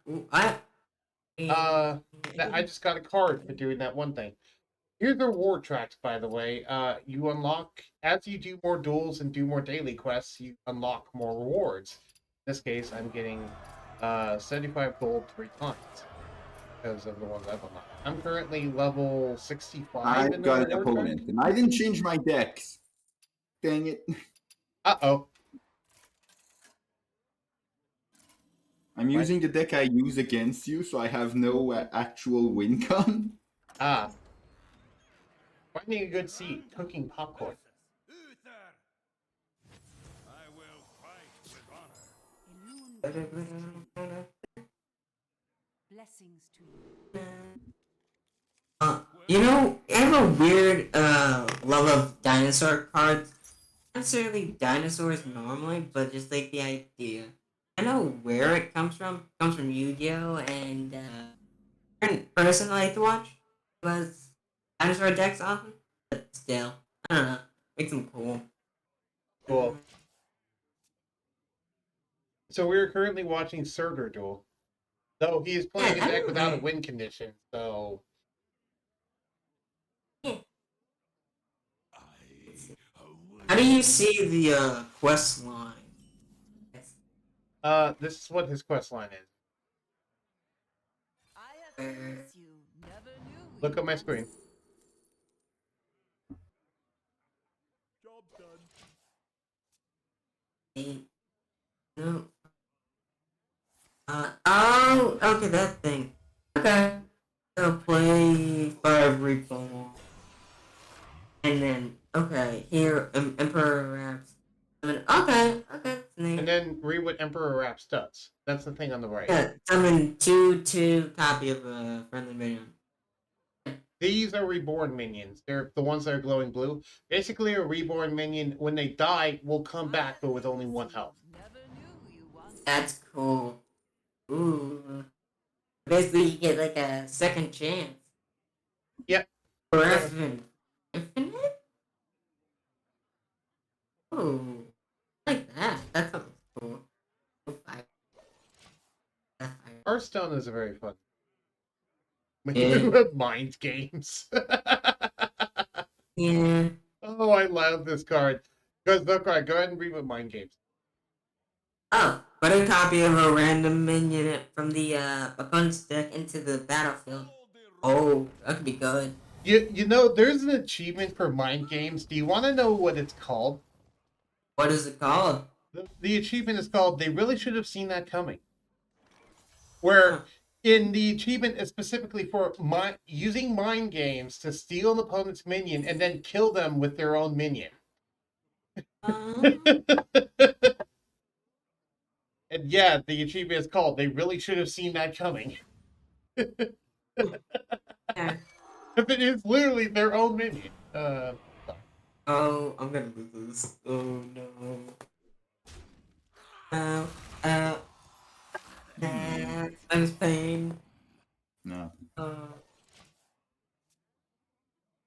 What? I just got a card for doing that one thing. Here's the reward tracks, by the way. You unlock, as you do more duels and do more daily quests, you unlock more rewards. In this case, I'm getting 75 gold 3 times because of the ones I've unlocked. I'm currently level 65 in I've the got an reward opponent, track. and I didn't change my decks. Dang it. Uh-oh. I'm using the deck I use against you, so I have no actual win con. Ah. Finding a good seat, cooking popcorn. I will fight with honor. Blessings to you. You know, I have a weird love of dinosaur cards. Not necessarily dinosaurs normally, but just like the idea. I know where it comes from. It comes from Yu-Gi-Oh! And certain person I like to watch was dinosaur decks often. But still, I don't know. Makes them cool. Cool. So we're currently watching Surtur Duel. Though he is playing a Yeah, I deck don't without a know. win condition, so How do you see the quest line? this is what his quest line is. I have things you never knew. Look you at my had. screen. No. Oh, okay, that thing. Okay. So play Fire Reborn. And then, okay, here, Emperor Raps. Okay, that's neat. And then read what Emperor Raps does. That's the thing on the right. Yeah, summon 2/2 copy of a friendly minion. These are reborn minions. They're the ones that are glowing blue. Basically, a reborn minion, when they die, will come back, but with only 1 health. That's cool. Ooh. Basically, you get like a second chance. Yep. Infinite? Ooh. I like that. That sounds cool. Oh, Hearthstone is a very fun. Yeah. Mind games. Yeah. Oh, I love this card. Because look, right, go ahead and read what mind games. Oh, put a copy of a random minion from the opponent's deck into the battlefield. Oh, that could be good. You know, there's an achievement for mind games. Do you want to know what it's called? What is it called? The achievement is called "They Really Should Have Seen That Coming." Where in the achievement is specifically for using mind games to steal an opponent's minion and then kill them with their own minion. And yeah, the achievement is called "They Really Should Have Seen That Coming." Yeah. Because it is literally their own minion. Oh, I'm gonna lose. Oh no. Ow, ow, I'm pain. No.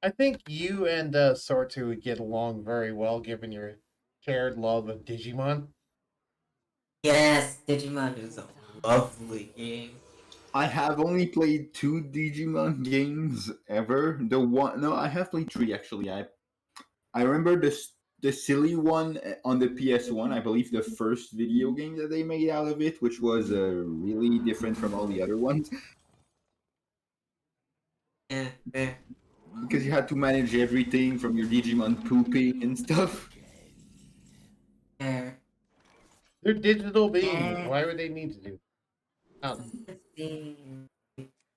I think you and Sortu would get along very well given your shared love of Digimon. Yes, Digimon is a lovely game. I have only played 2 Digimon games ever. I have played 3 actually. I remember the silly one on the PS1. I believe the first video game that they made out of it, which was really different from all the other ones. Yeah, yeah. Because you had to manage everything from your Digimon pooping and stuff. Yeah. They're digital beings. Why would they need to do? Oh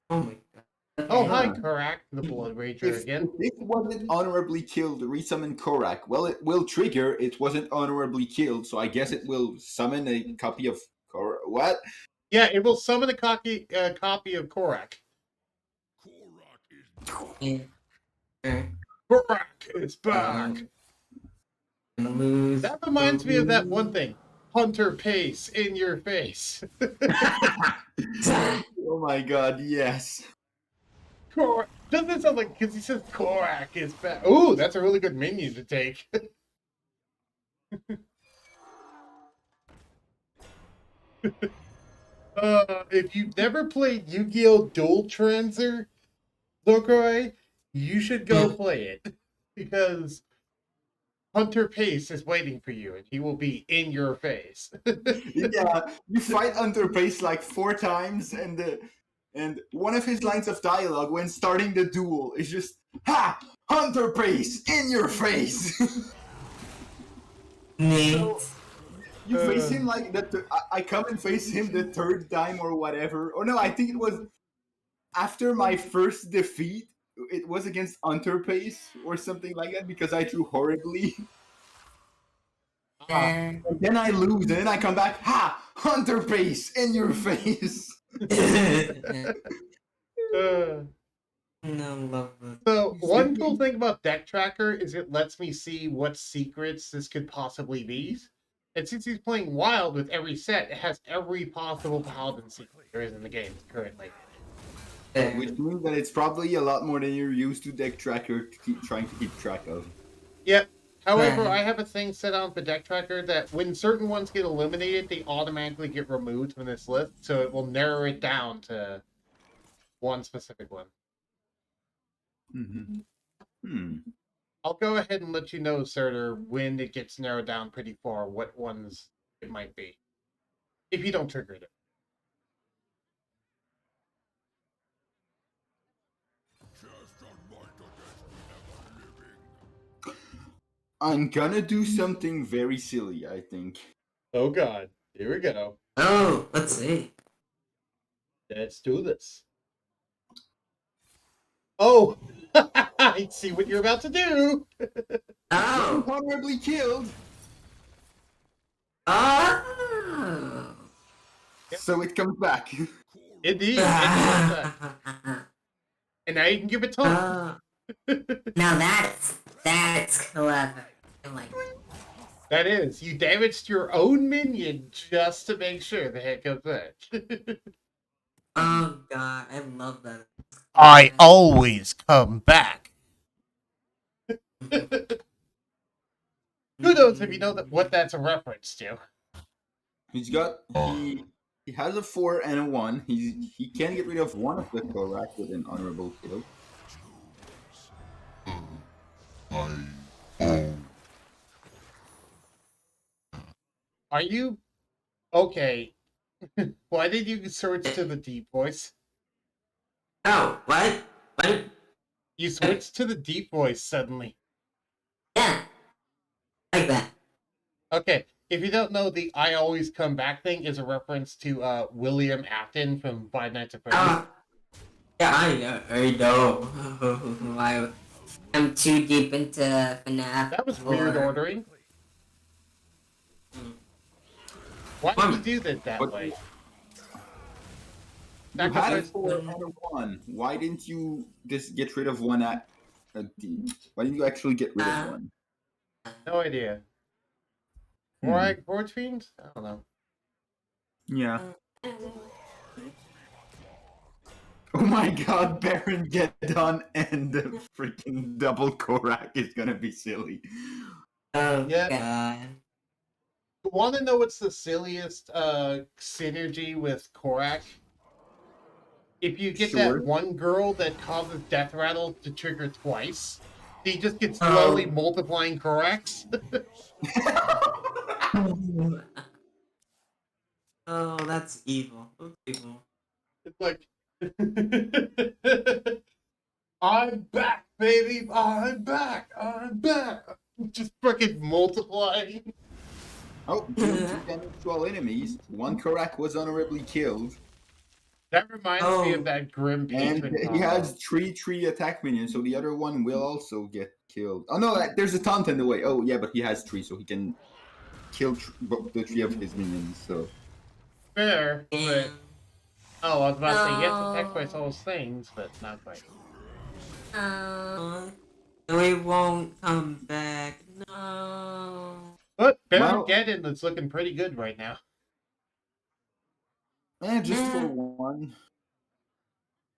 my god. Oh, Okay. hi, Karak, the Blood Rager again. If it wasn't honorably killed, resummon Korak. Well, it will trigger. It wasn't honorably killed, so I guess it will summon a copy of What? Yeah, it will summon a copy of Korak. Yeah. Yeah. Korak is back. Lose. That reminds me of that one thing. Hunter Pace in your face. Oh my god, yes. Korak. Doesn't it sound like, because he says Korak is back. Ooh, that's a really good minion to take. If you've never played Yu-Gi-Oh! Duel Transer, Lokoi, you should go play it. Because Hunter Pace is waiting for you, and he will be in your face. Yeah, you fight Hunter Pace like 4 times, and one of his lines of dialogue when starting the duel is just, "Ha! Hunter Pace in your face!" So, you face him like that. I come and face him the 3rd time or whatever. Or no, I think it was after my first defeat. It was against Hunter Pace or something like that because I drew horribly. And then I lose, and then I come back. Ha! Hunter Pace in your face. No, love it. So one cool thing about Deck Tracker is it lets me see what secrets this could possibly be. And since he's playing Wild with every set, it has every possible Paladin secret there is in the game currently. Which means that it's probably a lot more than you're used to Deck Tracker trying to keep track of. Yep. However, I have a thing set on for Deck Tracker that when certain ones get eliminated, they automatically get removed from this list, so it will narrow it down to one specific one. I'll go ahead and let you know, Surtur, when it gets narrowed down pretty far, what ones it might be. If you don't trigger it. I'm gonna do something very silly, I think. Oh god, here we go. Oh, let's see. Let's do this. Oh, I see what you're about to do. Oh. Honorably killed. Oh. So it comes back. Indeed. And now you can give it taunt. Now that's clever. I like it. That is, you damaged your own minion just to make sure the heck of that. Oh god, I love that. I always come back. Who knows if you know what that's a reference to? He's got he has a 4 and a 1. He can get rid of one of the Korak with an honorable kill. Are you okay? Why did you switch to the deep voice? Oh, what? What? You switched to the deep voice suddenly. Yeah. Like that. Okay, if you don't know, the "I always come back" thing is a reference to William Afton from Five Nights at Freddy's. Yeah, I know. I'm too deep into FNAF. That was weird lore. ordering. Why did you do that But way? you had a Sacrifice. 4 and a 1. Why didn't you just get rid of one at why didn't you actually get rid of one? No idea. Forge Fiends? I don't know. Yeah. Oh my god, Baron get done and the freaking double Korak is gonna be silly. Oh Yeah. god. Want to know what's the silliest synergy with Korak? If you get Sure. that one girl that causes Death Rattle to trigger twice, he just gets slowly multiplying Koraks. Oh, that's evil. That's evil. It's like, I'm back, baby. I'm back. I'm back. Just freaking multiplying. Oh, deal 2 damage to all enemies. One Korak was honorably killed. That reminds me of that Grim And Patron he combo. has 3 attack minions, so the other one will also get killed. Oh no, there's a taunt in the way. Oh yeah, but he has 3, so he can kill the 3 of his minions. So Fair, but I was about to say yes, No. attack twice all those things, but not quite. We won't come back. No. But Well- Baron is looking pretty good right now. just for one.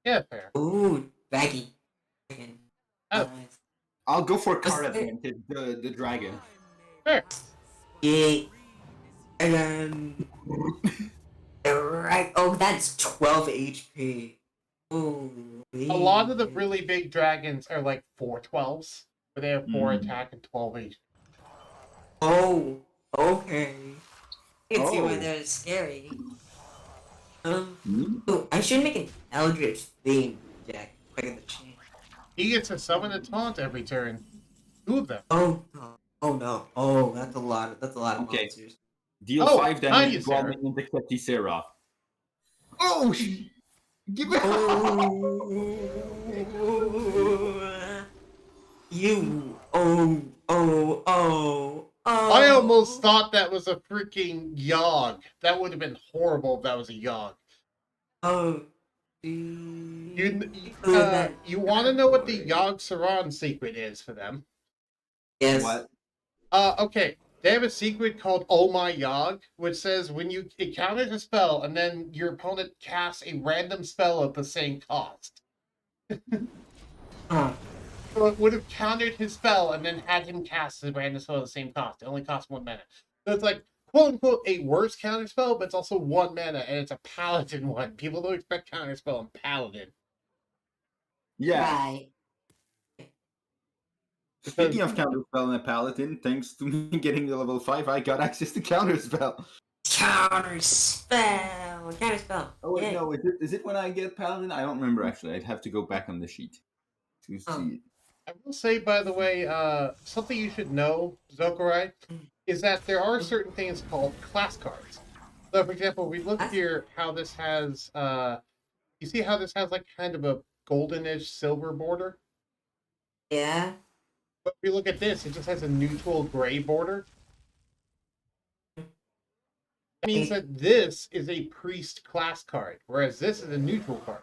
Yeah, fair. Ooh, baggy. Oh. I'll go for What's card the- advantage, the dragon. Fair. Yeah. Right. Oh, that's 12 HP. Ooh. A lot of the really big dragons are like 4/12s, where they have 4 attack and 12 HP. Oh, okay. I can see why Oh. they're scary. Oh, I should make an Eldritch theme deck. Quick in the chain. He gets to summon a taunt every turn. 2 of them. Oh no. Oh no. Oh, that's a lot. That's a lot of Okay. monsters. Deal Oh, 5 damage to all Sarah. minions except Ysera. Oh, give it. You. Oh. I almost thought that was a freaking Yogg. That would have been horrible if that was a Yogg. Oh. You want to know what the Yogg Saran secret is for them? Yes. What? Okay. They have a secret called Oh My Yogg, which says when it counters a spell and then your opponent casts a random spell at the same cost. Huh. So it would have countered his spell and then had him cast a random spell at the same cost. It only costs 1 mana. So it's like, quote unquote, a worse counter spell, but it's also 1 mana and it's a paladin one. People don't expect counter spell in paladin. Yeah. Right. Speaking of counterspell and a paladin, thanks to me getting to level 5, I got access to counterspell. Counterspell. Oh wait, Yay. no, is it when I get paladin? I don't remember actually. I'd have to go back on the sheet to see. I will say, by the way, something you should know, Zokurai, is that there are certain things called class cards. So, for example, we look here how this has, you see how this has like kind of a goldenish silver border? Yeah. But if you look at this, it just has a neutral gray border. That means that this is a priest class card, whereas this is a neutral card.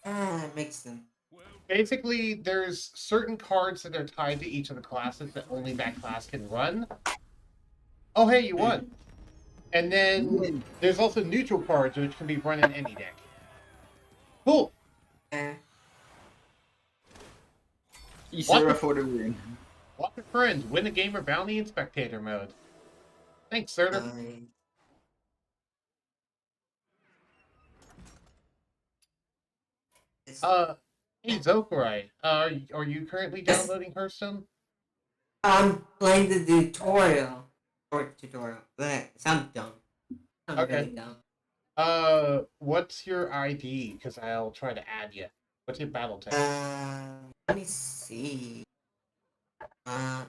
That makes sense. Basically, there's certain cards that are tied to each of the classes that only that class can run. Oh, hey, you won. And then there's also neutral cards which can be run in any deck. Cool. Isera for the win. Walk with friends, win a game of bounty in spectator mode. Thanks, Serter. Hey Zokurai, are you currently downloading Hearthstone? I'm playing the tutorial. Or tutorial. That sounds dumb. Sounds Okay. really dumb. What's your ID? Because I'll try to add you. What's your battle tag? Let me see. I'll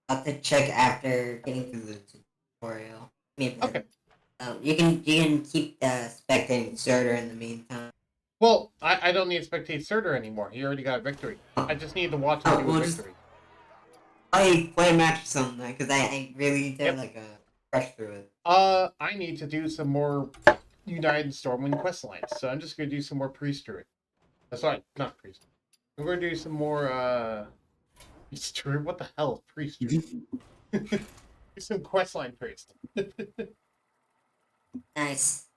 have to check after getting through the tutorial. Okay. You can keep spectating Surtur in the meantime. Well, I don't need to spectate Serter anymore. He already got a victory. I just need to watch him do a victory. Play a match or something, because I really need to rush through it. I need to do some more United Stormwind quest lines, so I'm just gonna do some more Priest Druid. Sorry, not Priest. I'm gonna do some more Priest Druid. What the hell is Priest Druid? Do some questline Priest. Nice.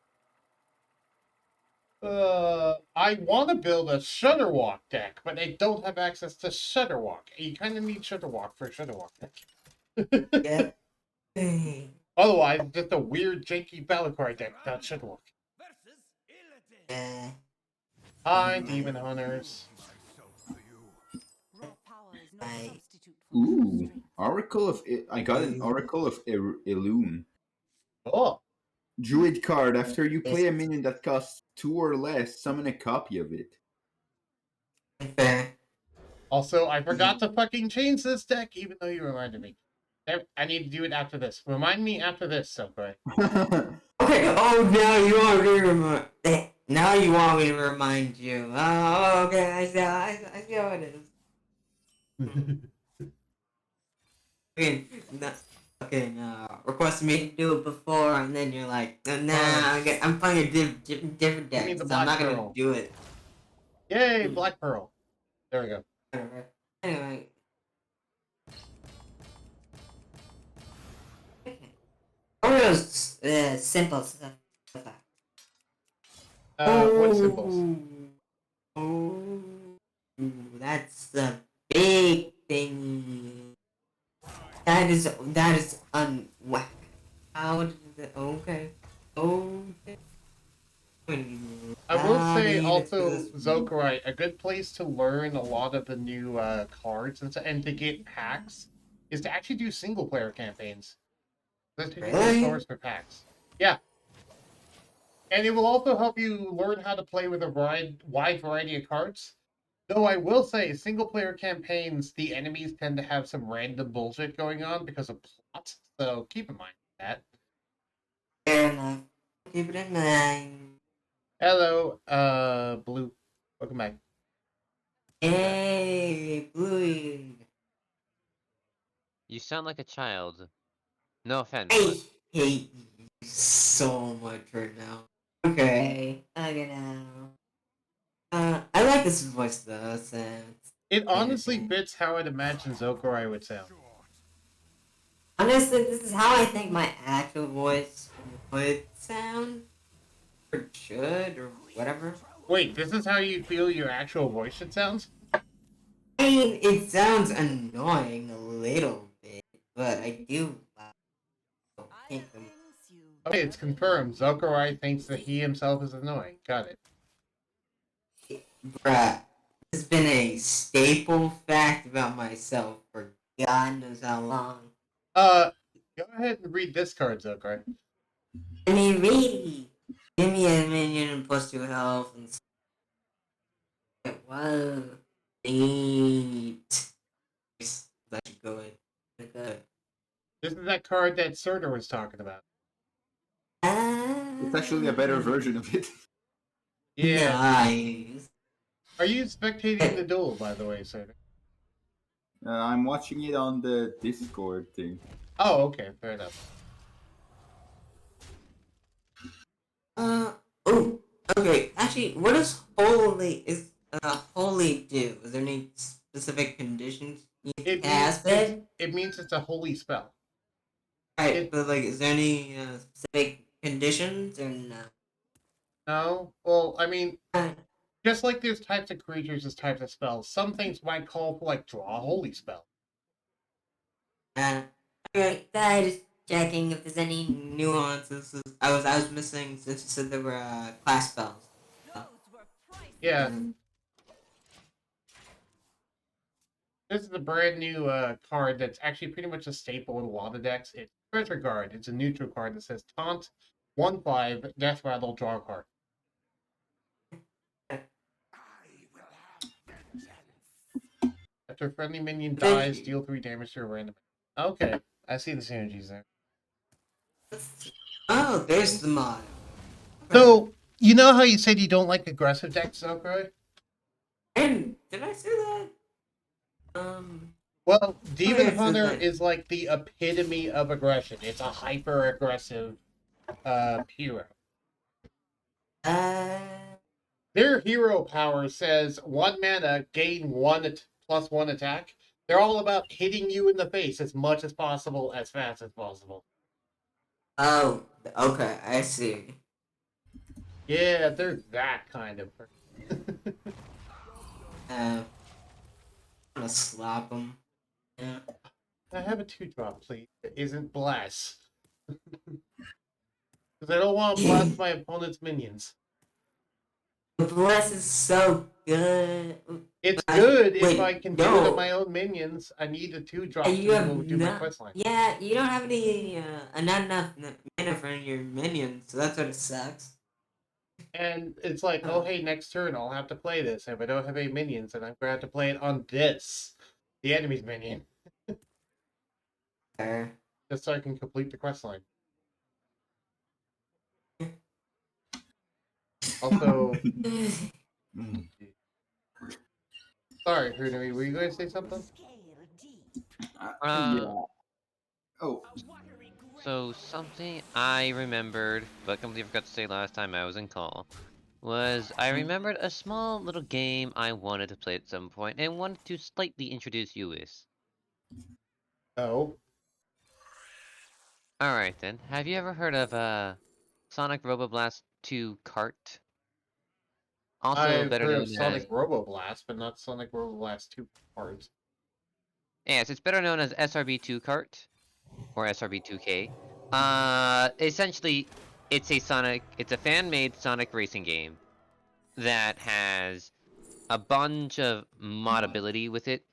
I want to build a Shutterwalk deck, but I don't have access to Shutterwalk. You kind of need Shutterwalk for a Shutterwalk deck. Yeah. Otherwise, just a weird, janky Battlecry deck without Shutterwalk. Yeah. Hi, Demon Hunters. Ooh, Oracle of I got an Oracle of Elune. Oh. Druid card. After you play a minion that costs 2 or less, summon a copy of it. Also, I forgot to fucking change this deck, even though you reminded me. I need to do it after this. Remind me after this, Subway. Okay. Oh, now you want me to remind. Now you want me to remind you. Oh, okay. I see how it is. Okay, no. Request me to do it before, and then you're like, nah, I'm playing a different deck, so I'm not gonna do it. Yay, Black Pearl. There we go. Anyway. Orio's simple stuff. What symbols? Oh, that's the big thing. That is unwhack. How did it? Okay. I will say also, Zokurai, a good place to learn a lot of the new cards and to get packs is to actually do single player campaigns. There's Really? stores for packs. Yeah. And it will also help you learn how to play with a wide variety of cards. Though I will say, single player campaigns, the enemies tend to have some random bullshit going on because of plot. So keep in mind that. Fair enough. Keep it in mind. Hello, Blue. Welcome back. Hey, Bluey. You sound like a child. No offense. I hate you so much right now. Okay. I like this voice though, so It honestly fits how I'd imagine Zokurai would sound. honestly, this is how I think my actual voice would sound. Or should, or whatever. Wait, this is how you feel your actual voice should sound? I mean, it sounds annoying a little bit, but I do think them. Okay, it's confirmed. Zokurai thinks that he himself is annoying. Got it. Bruh, this has been a staple fact about myself for God knows how long. Go ahead and read this card, Zokurai. I mean, really, give me a minion and +2 health and whoa, neat. Let you go in. Good. This is that card that Surtur was talking about. It's actually a better version of it. Yeah. Nice. Are you spectating the duel, by the way, Surtur? I'm watching it on the Discord thing. Oh, okay, fair enough. Oh, Okay, actually, what does holy do? Is there any specific conditions you need to It means cast it? it means it's a holy spell. Right, It but like, is there any specific conditions or no? no. Well, I mean, Uh, just like there's types of creatures, there's types of spells. Some things might call for like draw a holy spell. okay, just checking if there's any nuances. I was missing since you said there were class spells. Those were priceless. Yeah, this is a brand new card that's actually pretty much a staple in a lot of decks. It's Treasure Guard. It's a neutral card that says taunt 1/5 death rattle draw a card. I will have vengeance. After a friendly minion Thank dies, you. deal 3 damage to a random. Okay, I see the synergies there. Oh, there's the mod. So you know how you said you don't like aggressive decks, okay? And did I say that? Well, Demon I said Hunter that. is like the epitome of aggression. It's a hyper aggressive hero. Uh, Their hero power says 1 mana, gain 1 +1 attack. They're all about hitting you in the face as much as possible, as fast as possible. oh, okay, I see. Yeah, they're that kind of person. I'm gonna slap him. Yeah. I have a 2-drop, please. It isn't bless. Because I don't want to blast my opponent's minions. Bless is so good. It's I- good if wait, I can do it on my own minions. I need a 2-drop You have to do my not, quest line. yeah, you don't have any, not enough mana for your minions, so that's what it sucks. And it's like, oh hey, next turn I'll have to play this. If I don't have any minions, then I'm gonna have to play it on this, the enemy's minion, Fair. just so I can complete the quest line. Also, Mm. sorry, Hunari, were you going to say something? Scale deep. Yeah. Oh, A watery grave. So something I remembered, but completely forgot to say last time I was in call, was I remembered a small little game I wanted to play at some point and wanted to slightly introduce you with. Oh, Alright then, have you ever heard of Sonic Roboblast 2 Kart? Also I've better heard known of as... Sonic Roboblast, but not Sonic Roboblast 2 parts. Yes, it's better known as SRB2 Kart, or SRB2K. Essentially, it's a fan-made Sonic racing game that has a bunch of modability with it,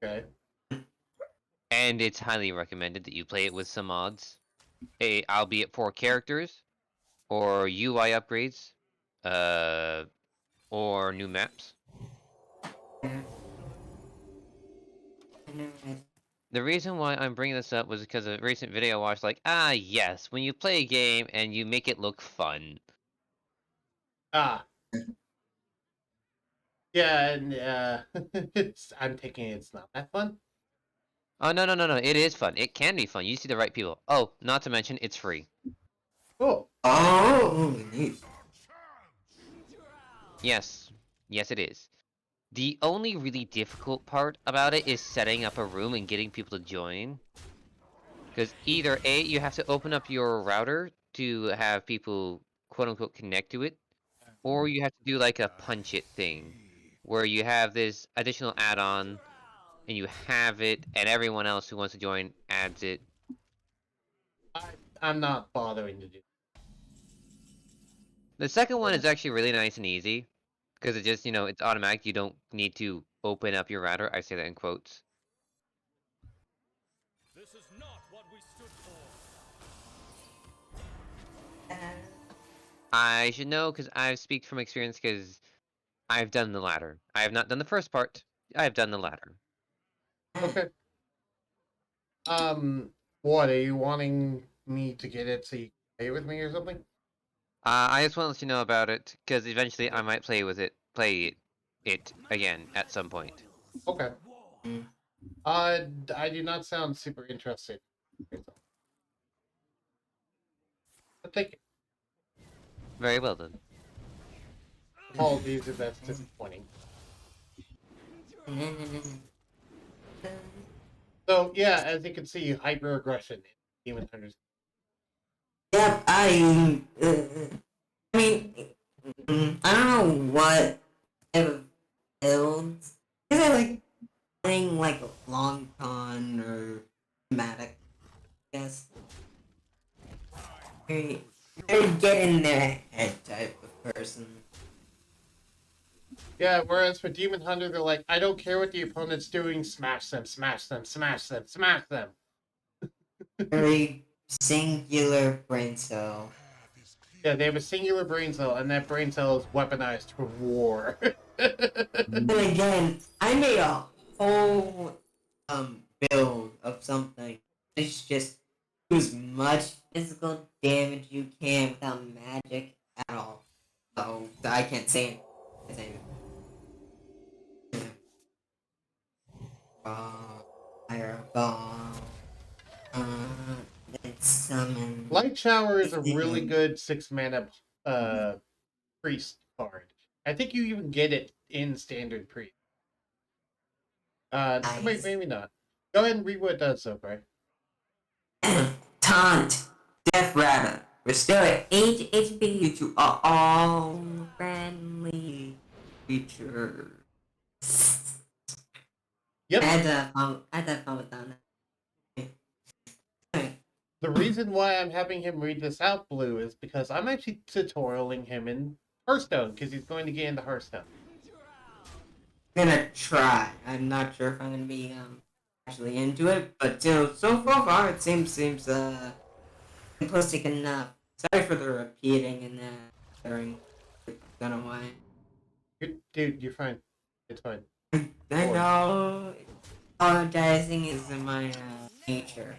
Okay. and it's highly recommended that you play it with some mods, albeit for characters, or UI upgrades, uh, or new maps. Yeah. I know it. The reason why I'm bringing this up was because of a recent video I watched, like, yes, when you play a game and you make it look fun. Ah. Yeah, and I'm taking it's not that fun. Oh, no, it is fun. It can be fun. You see the right people. Oh, not to mention, it's free. Cool. Oh, neat. Yes, yes it is. The only really difficult part about it is setting up a room and getting people to join. Because either A, you have to open up your router to have people quote-unquote connect to it, or you have to do like a punch it thing, where you have this additional add-on, and you have it, and everyone else who wants to join adds it. I'm not bothering to do. The second one is actually really nice and easy, because it just, it's automatic. You don't need to open up your router. I say that in quotes. This is not what we stood for. I should know, because I speak from experience, because I've done the latter. I have not done the first part. I've done the latter. Okay. What are you wanting me to get it so you can play with me or something? I just want to let you know about it, because eventually I might play it again at some point. Okay. Mm. I do not sound super interested. But thank you. Very well then. Apologies if that's disappointing. So yeah, as you can see, hyper aggression in Demon Hunters. Yep, I mean, I don't know what type of builds. Is it like playing like long con or thematic? Yes. Very, very get in their head type of person. Yeah, whereas for Demon Hunter, they're like, I don't care what the opponent's doing, smash them, smash them, smash them, smash them. Very singular brain cell. Yeah, they have a singular brain cell, and that brain cell is weaponized for war. Then again, I made a whole build of something. It's just do as much physical damage you can without magic at all. So I can't say anything. Fireball. Then summon. Light Shower is a really good 6-mana priest card. I think you even get it in standard priest. Wait, maybe not. Go ahead and read what it does, so far. Taunt. Death Rattle. Restore 8 HP to all friendly creatures. Yep. I had to have fun with that. The reason why I'm having him read this out, Blue, is because I'm actually tutorialing him in Hearthstone, because he's going to get into Hearthstone. I'm gonna try. I'm not sure if I'm gonna be actually into it, but so far it seems simplistic enough. Sorry for the repeating and during. Don't know why. Dude, you're fine. It's fine. I know. Apologizing is in my nature.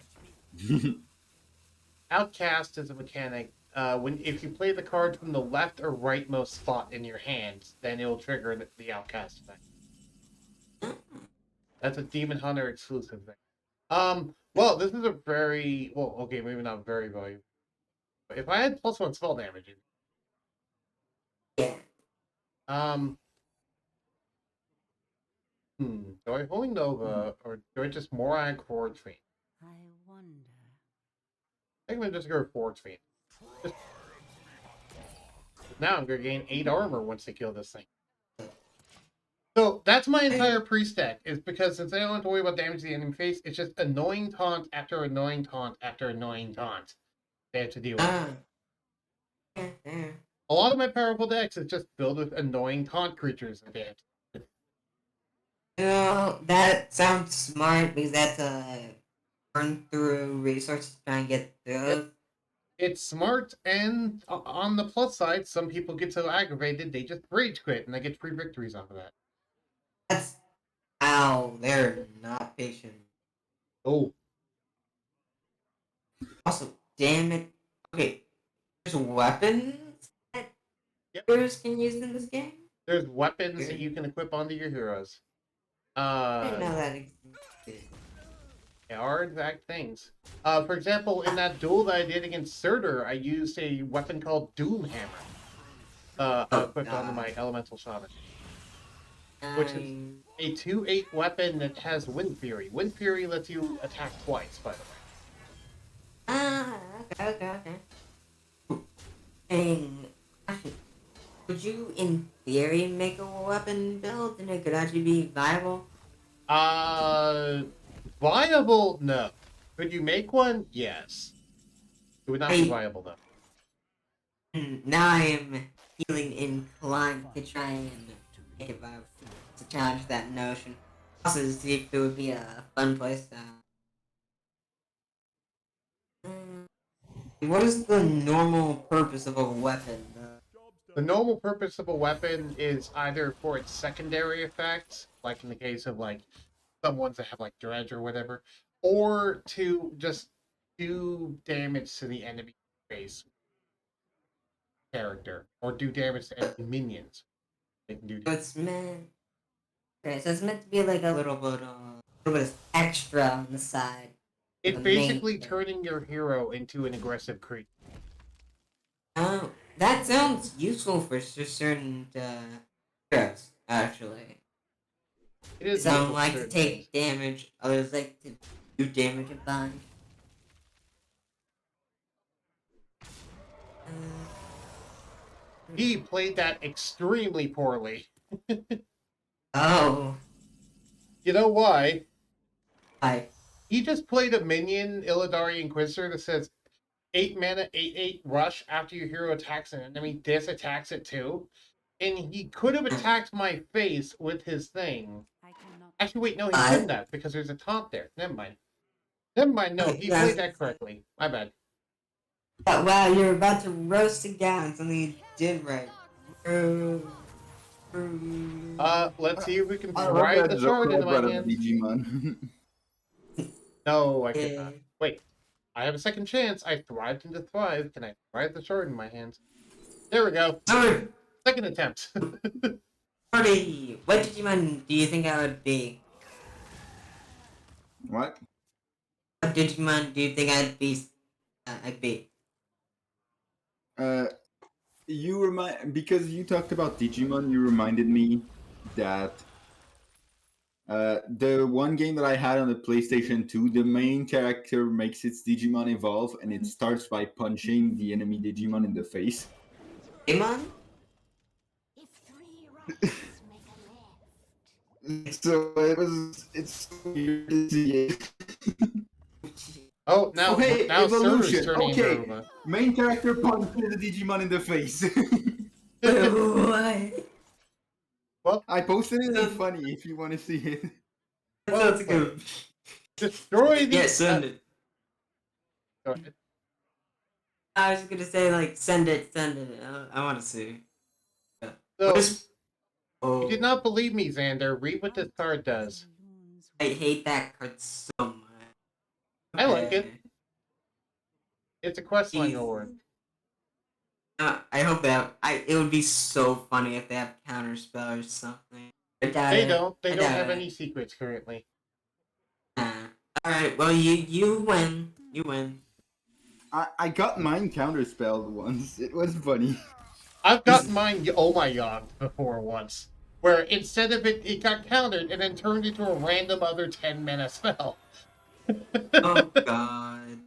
Outcast is a mechanic. If you play the card from the left or rightmost spot in your hands, then it'll trigger the Outcast effect. That's a Demon Hunter exclusive thing. Well, this is a very okay, maybe not very valuable. But if I had +1 spell damage, Yeah. do I Holy Nova or do I just Morag Forge Fiend? I wonder. I think I'm just go Forge Fiend. Now I'm gonna gain 8 armor once they kill this thing. So that's my entire priest deck, is because since I don't have to worry about damage the enemy face, it's just annoying taunt after annoying taunt after annoying taunt they have to deal with. A lot of my powerful decks is just filled with annoying taunt creatures that they have to. You know, that sounds smart because that's burn through resources to try and get through. Yep. It's smart, and on the plus side, some people get so aggravated they just rage quit, and they get free victories off of that. That's how they're not patient. Oh. Also, damn it. Okay, there's weapons that heroes can use in this game? There's weapons that you can equip onto your heroes. I didn't know that existed. They are exact things. For example, in that duel that I did against Surtur, I used a weapon called Doom Hammer. Equipped onto my Elemental Shaman. Which is a 2/8 weapon that has Wind Fury. Wind Fury lets you attack twice, by the way. Okay. And actually, could you, in theory, make a weapon build and it could actually be viable? Viable? No. Could you make one? Yes. It would not be viable, though. Now I am feeling inclined to try and make it viable, to challenge that notion. Also, to see if it would be a fun place to... What is the normal purpose of a weapon? The normal purpose of a weapon is either for its secondary effects, like in the case of like some ones that have like dredge or whatever, or to just do damage to the enemy face character, or do damage to enemy minions. They can do So damage. it's meant... Okay, so it's meant to be like a little bit of extra on the side. It's the basically main thing. turning your hero into an aggressive creature. that sounds useful for certain heroes, actually. It is Some useful for like to certain take things. damage, others like to do damage a bunch. He played that extremely poorly. Oh, You know why? I He just played a minion, Illidari Inquisitor, that says 8 mana, 8/8 rush after your hero attacks an enemy. This attacks it too. And he could have attacked my face with his thing. I cannot. Actually, wait, no, he I- couldn't have because there's a taunt there. Never mind. Never mind, no, he Yeah. played that correctly. My bad. wow, you're about to roast a guy on something you did right. Let's see if we can I love thrive that the joke shard that I into my brought up hands. Digimon. No, I could not. Wait, I have a second chance. I thrived into thrive. Can I thrive the shard in my hands? There we go. Second attempt. Marty, what Digimon do you think I would be? What? What Digimon do you think I'd be? You remind because you talked about Digimon. You reminded me that the one game that I had on the PlayStation 2, the main character makes its Digimon evolve, and it starts by punching the enemy Digimon in the face. Digimon? If 3 rights make a left. So it's so weird to see it. Oh, now, hey, now Suru's evolution. turning Okay, into a... main character punches the Digimon in the face. What? Well, I posted it in funny if you want to see it. well That's good. destroy the... Yeah, send it. Go ahead. I was gonna say like send it. I want to see. Yeah. So, What is? Oh, you did not believe me, Xander. Read what this card does. I hate that card so much. I like it. Okay. It's a questline Jeez. reward. I hope that it would be so funny if they have counterspell or something. I doubt They it. don't. They I don't doubt have it. any secrets currently. All right. Well, you win. You win. I got mine counterspelled once. It was funny. I've gotten mine oh my god before once. Where instead of it got countered and then turned into a random other 10-mana spell. Oh God.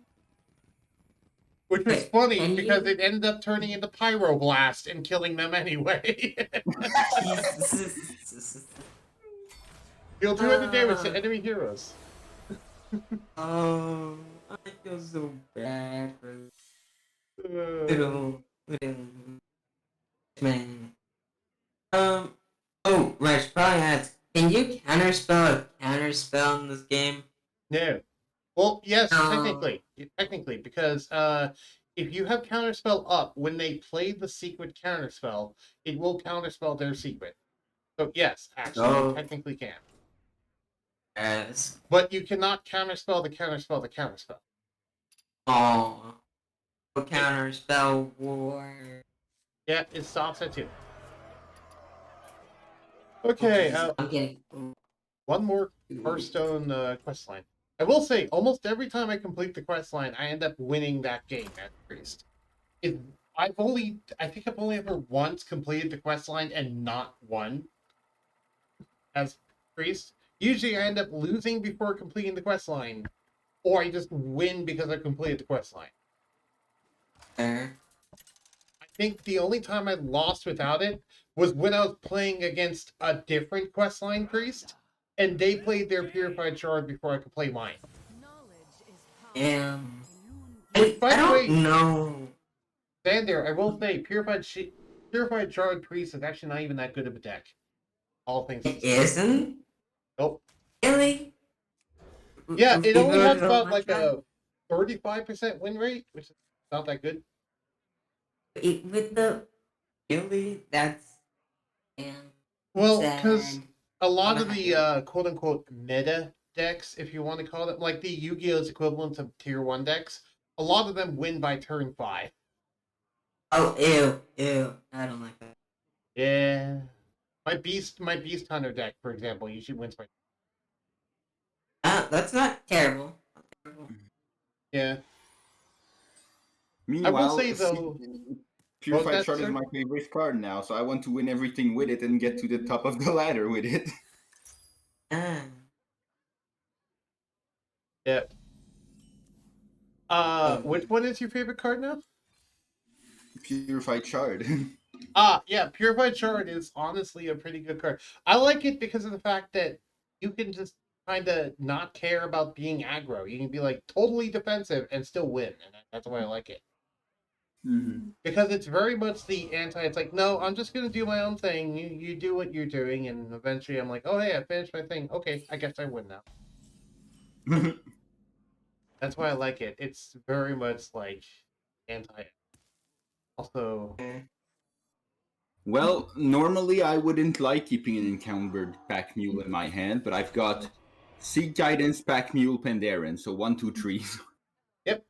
Which was Wait, funny can because you- it ended up turning into Pyroblast and killing them anyway. Deal 200 damage to enemy heroes. Oh, I feel so bad for little man. Oh, Rex probably asks, can you counterspell in this game? No. Well, yes, No. technically, because if you have counterspell up, when they play the secret counterspell, it will counterspell their secret. So yes, actually, you Oh. technically can. Yes. But you cannot counterspell the counterspell the counterspell. Oh. Counterspell war. Yeah, it stops at 2. Okay, I'm getting. one more Hearthstone questline. I will say, almost every time I complete the questline, I end up winning that game at Priest. I think I've only ever once completed the questline and not won as Priest. Usually I end up losing before completing the questline, or I just win because I completed the questline. There. I think the only time I lost without it was when I was playing against a different questline priest, and they played their purified shard before I could play mine. Damn. Which, by I the don't way, know. Xander, I will say, purified shard priest is actually not even that good of a deck. All things It considered. isn't? Nope. Really? Yeah, it only has People about don't like that? a 35% win rate, which is not that good. With the really, that's damn. Well, sad. because a lot of Not the quote unquote meta decks, if you want to call it, like the Yu-Gi-Oh's equivalent of tier 1 decks, a lot of them win by turn 5. Oh, ew. I don't like that. Yeah. My Beast Hunter deck, for example, usually wins by. That's not terrible. Not terrible. Yeah. Meanwhile, say, though- Purified that, Shard is sir? my favorite card now, so I want to win everything with it and get to the top of the ladder with it. Ah. Yeah. Which one is your favorite card now? Purified Shard. Yeah, Purified Shard is honestly a pretty good card. I like it because of the fact that you can just kind of not care about being aggro. You can be like totally defensive and still win, and that's why I like it. Mhm. Because it's very much the anti. It's like, no, I'm just gonna do my own thing. You do what you're doing, and eventually I'm like, oh hey, I finished my thing. Okay, I guess I win now. That's why I like it. It's very much like anti. Also, Well, normally I wouldn't like keeping an encumbered pack mule in my hand, but I've got Seek Guidance, pack mule, Pandaren, so 1, 2, 3. yep,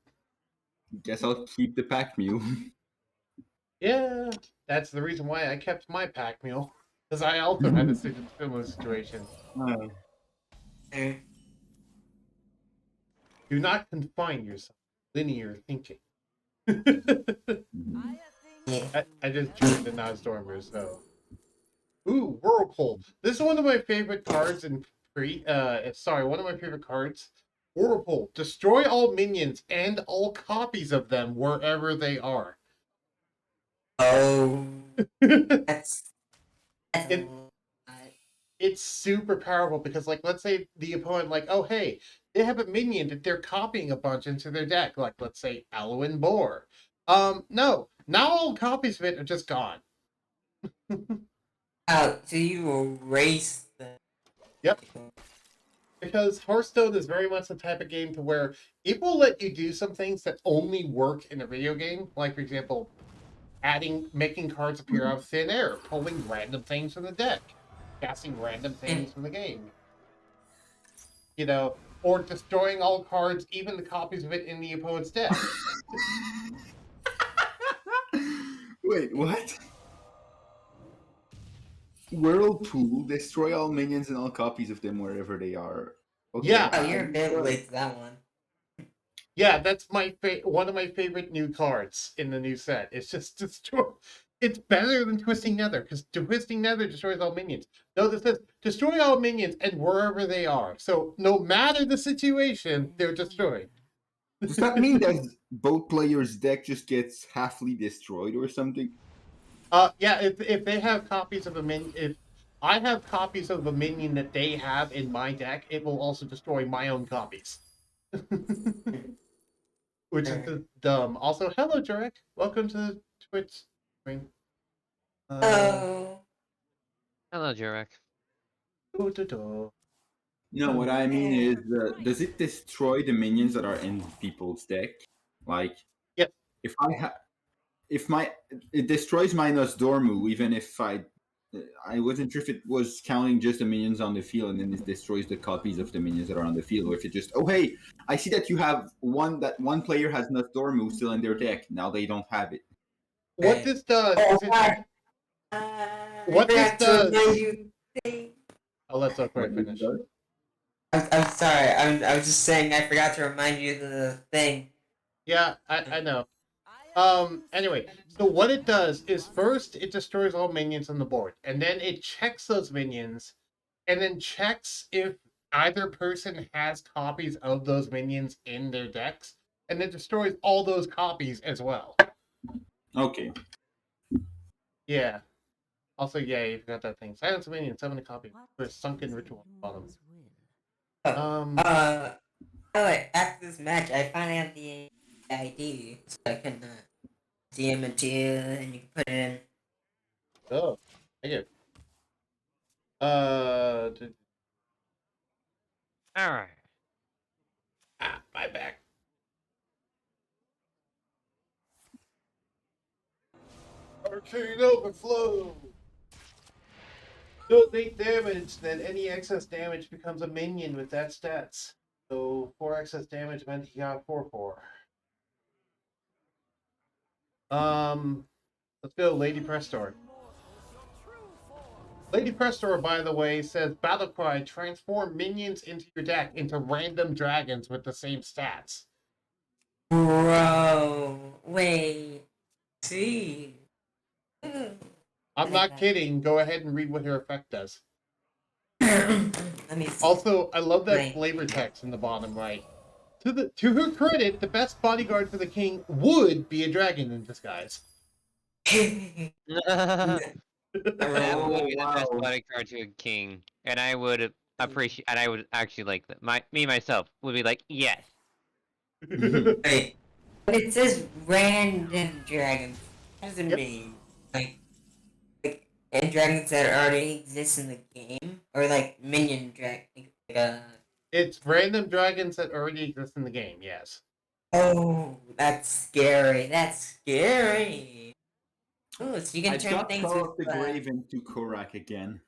Guess I'll keep the pack mule. yeah, that's the reason why I kept my pack mule because I also had a similar situation. Eh. Do not confine yourself to linear thinking. Yeah. I just joined the Nozdormer, so. Ooh, Whirlpool. This is one of my favorite cards in one of my favorite cards. Whirlpool. Destroy all minions and all copies of them wherever they are. Oh, it, that's a lot. it's super powerful because, like, let's say the opponent, like, oh, hey, they have a minion that they're copying a bunch into their deck. Like, let's say Alwyn Boar. No. Now all copies of it are just gone. Oh, so you erase the. Yep. Because Hearthstone is very much the type of game to where it will let you do some things that only work in a video game. Like, for example, making cards appear out of thin air, pulling random things from the deck, casting random things from the game. You know, or destroying all cards, even the copies of it in the opponent's deck. Wait, what? Whirlpool, destroy all minions and all copies of them wherever they are. Okay. Yeah. Oh, you're a bit late to that one. Yeah, that's one of my favorite new cards in the new set. It's just destroy. It's better than Twisting Nether because Twisting Nether destroys all minions. No, this says destroy all minions and wherever they are. So no matter the situation, they're destroyed. Does that mean that both players' deck just gets halfly destroyed or something? Yeah, if they have copies of a minion, if I have copies of a minion that they have in my deck, it will also destroy my own copies. Which is just dumb. Also, hello, Jarek. Welcome to the Twitch stream. Oh. Hello, Jarek. No, what I mean is, does it destroy the minions that are in people's deck? Like, Yep. if it destroys minus Dormu, even if I wasn't sure if it was counting just the minions on the field, and then it destroys the copies of the minions that are on the field, or if it just, oh hey, I see that you have one player has Dormu still in their deck. Now they don't have it. What this does Oh, is it. what? What I this forgot to remind does. you. I'll let Zuckray What it finish. does? I'm sorry. I was just saying I forgot to remind you of the thing. Yeah, I know. Anyway, so what it does is first it destroys all minions on the board, and then it checks those minions, and then checks if either person has copies of those minions in their decks, and then destroys all those copies as well. Okay. Yeah. Also, yeah, you forgot that thing. Silence a minion, summon a copy. Put a sunken ritual on them. Oh wait, after this match, I finally have the ID, so I can DM it to you, and you can put it in. Oh, thank you. All right. My back. Arcane Overflow! Donate damage, then any excess damage becomes a minion with that stats. So 4 excess damage meant he got 4/4. Let's go, Lady Prestor. Lady Prestor, by the way, says Battlecry, transform minions into your deck into random dragons with the same stats. Bro, wait. See. I'm like not kidding. Go ahead and read what her effect does. Let me see. Also, I love that Right. flavor text in the bottom right. To her credit, the best bodyguard for the king would be a dragon in disguise. That would be the best wow. bodyguard to a king, and I would appreciate, and I would actually like that. Me myself would be like, yes. Wait. But it says random dragons. What does it Yep. mean? Like, and dragons that already exist in the game? Or like minion dragons? It's random dragons that already exist in the game, yes. Oh, that's scary. That's scary. Oh, so you I can turn got things Call of with the Grave into Korak again.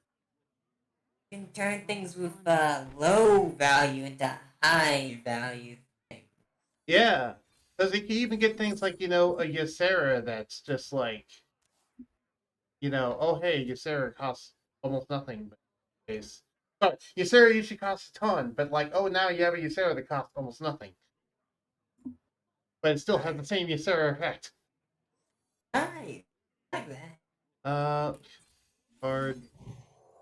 you can turn things with low value into high value things. Yeah. Because you can even get things like, a Ysera that's just like, oh, hey, Ysera costs almost nothing. But Ysera usually costs a ton, but like, oh, now you have a Ysera that costs almost nothing. But it still has the same Ysera effect. Nice. I like that. Card.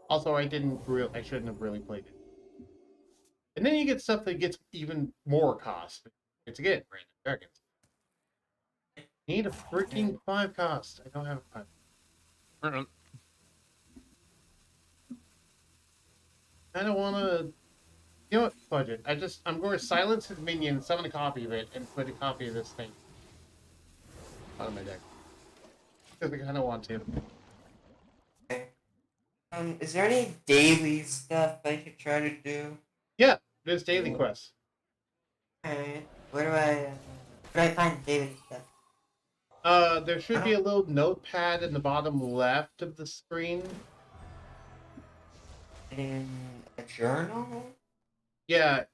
Also, I shouldn't have really played it. And then you get stuff that gets even more cost. It's again, random dragons. Need a freaking 5 cost. I don't have a 5. I don't want to. You know what? Budget. I'm going to silence his minion, summon a copy of it, and put a copy of this thing on my deck. Because I kind of want to. Okay. Is there any daily stuff I could try to do? Yeah, there's daily quests. Alright. Where do I find daily stuff? There should be a little notepad in the bottom left of the screen. In a journal? Yeah,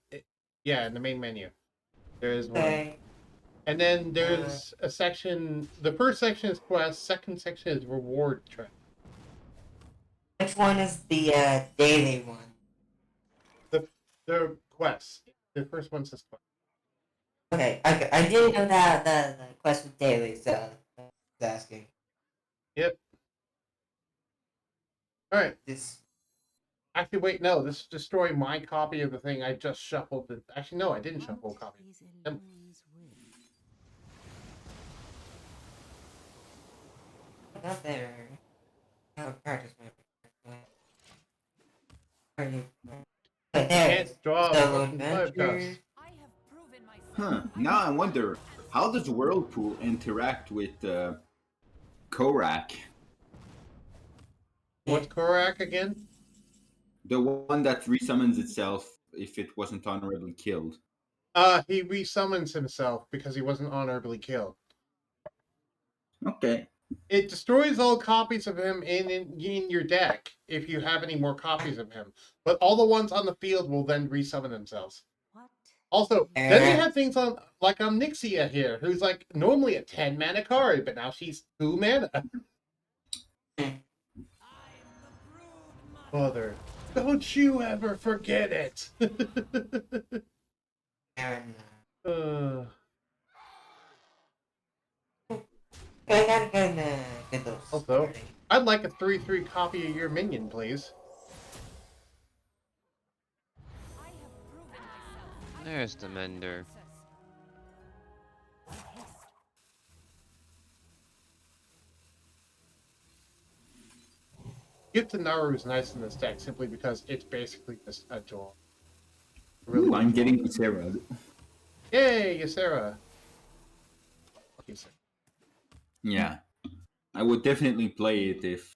in the main menu. There is one. Okay. And then there's a section. The first section is quest. Second section is reward track. Which one is the daily one? The quest. The first one says quest. Okay, I didn't know that the quest was daily, so I was asking. Yep. All right. This. Actually, wait. No, this is destroy my copy of the thing. I just shuffled it. Actually, no, I didn't shuffle a copy. Not there. Oh, practice my. But there. Can't draw Solo fucking 5 adventures. costs. Huh. Now I wonder, how does Whirlpool interact with Korak? What's Korak again? The one that resummons itself if it wasn't honorably killed. He resummons himself because he wasn't honorably killed. Okay. It destroys all copies of him in your deck if you have any more copies of him. But all the ones on the field will then resummon themselves. Also, then we have things on like Nixia here, who's like normally a 10 mana card, but now she's 2 mana. Mother, don't you ever forget it. I gotta get those. Also, I'd like a 3/3 copy of your minion, please. There's the Mender. Gift to Naru is nice in this deck simply because it's basically just a draw. Ooh, I'm getting Sarah. Yay, Ysera. Yeah. I would definitely play it if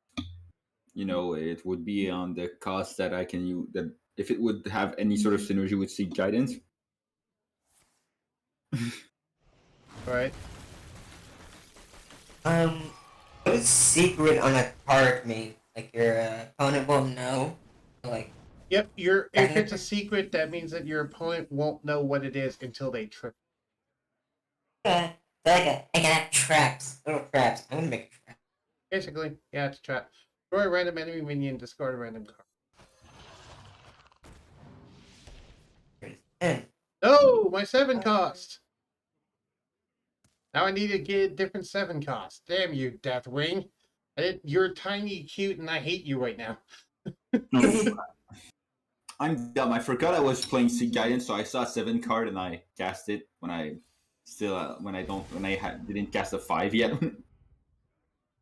it would be on the cost that I can use, that if it would have any sort of synergy with Seek Guidance. Alright. What is secret on a card mean? Like your opponent will know? Like. Yep, if it's a secret, that means that your opponent won't know what it is until they trip. I got traps. Little traps. I'm gonna make a trap. Basically, yeah, it's a trap. Destroy a random enemy minion, discard a random card. No, my 7 cost. Now I need to get a different 7 cost. Damn you, Deathwing. You're tiny, cute, and I hate you right now. No, I'm dumb. I forgot I was playing Seek Guidance, so I saw a 7 card and I cast it when I didn't cast a 5 yet.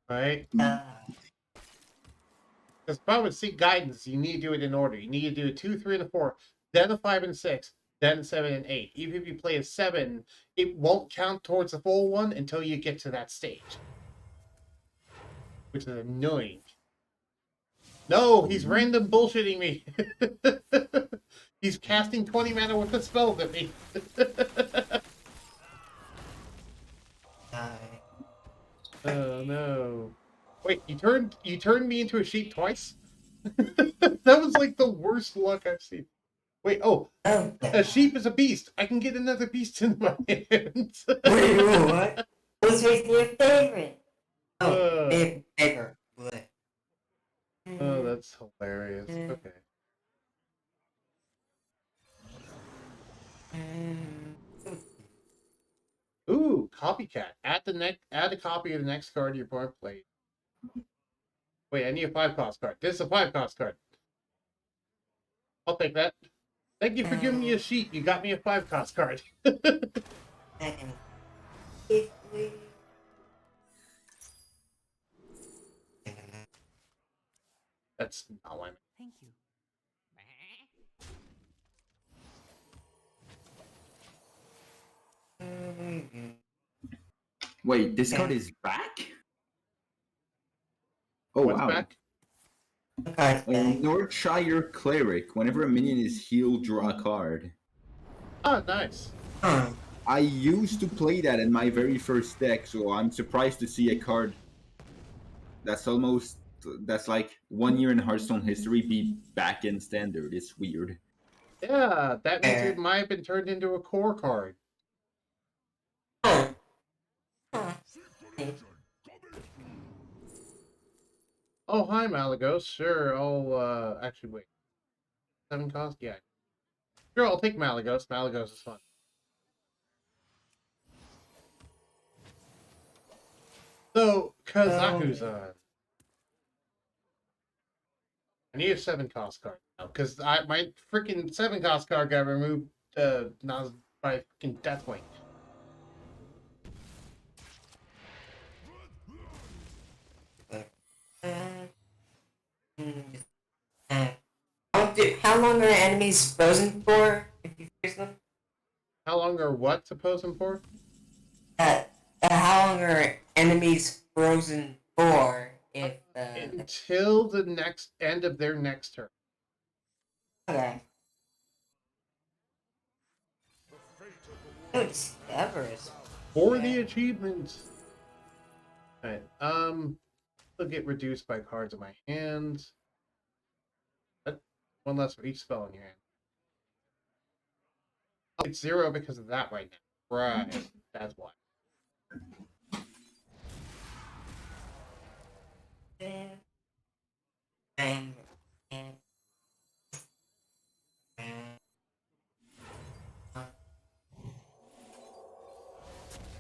Right? Uh, Because the problem with Seek Guidance, you need to do it in order. You need to do a 2, 3, and a 4, then a 5 and 6, then a 7 and 8. Even if you play a 7, it won't count towards the full one until you get to that stage. Which is annoying. No, he's random bullshitting me. He's casting 20 mana worth of spells at me. Oh no. Wait, you turned me into a sheep twice? That was like the worst luck I've seen. Wait, oh, oh, a sheep is a beast. I can get another beast in my hands. Wait, what? Who's your favorite? Oh, Uh. favorite. What? Oh, that's hilarious. Okay. Ooh, copycat. Add a copy of the next card your opponent played. Wait, I need a 5-cost card. This is a 5-cost card. I'll take that. Thank you for giving me a sheet. You got me a 5-cost card. That's not what I meant. Thank you. Wait, this card is back? Oh, What's wow. back? Northshire Cleric. Whenever a minion is healed, draw a card. Oh, nice. I used to play that in my very first deck, so I'm surprised to see a card that's like 1 year in Hearthstone history be back in standard. It's weird. Yeah, that means it might have been turned into a core card. Oh, hi, Malagos. Sure, I'll, actually, wait. 7 cost? Yeah. Sure, I'll take Malagos. Malagos is fun. So, Kazaku's on. I need a 7-cost card now, because my freaking 7-cost card got removed by freaking Deathwing. How long are enemies frozen for if you freeze them? How long are what to pose him for? How long are enemies frozen for if Until the next end of their next turn. Okay. It's Everest. For the achievements. Alright, they'll get reduced by cards in my hands. One less for each spell in your hand. Oh, it's 0 because of that right now. Right, that's why.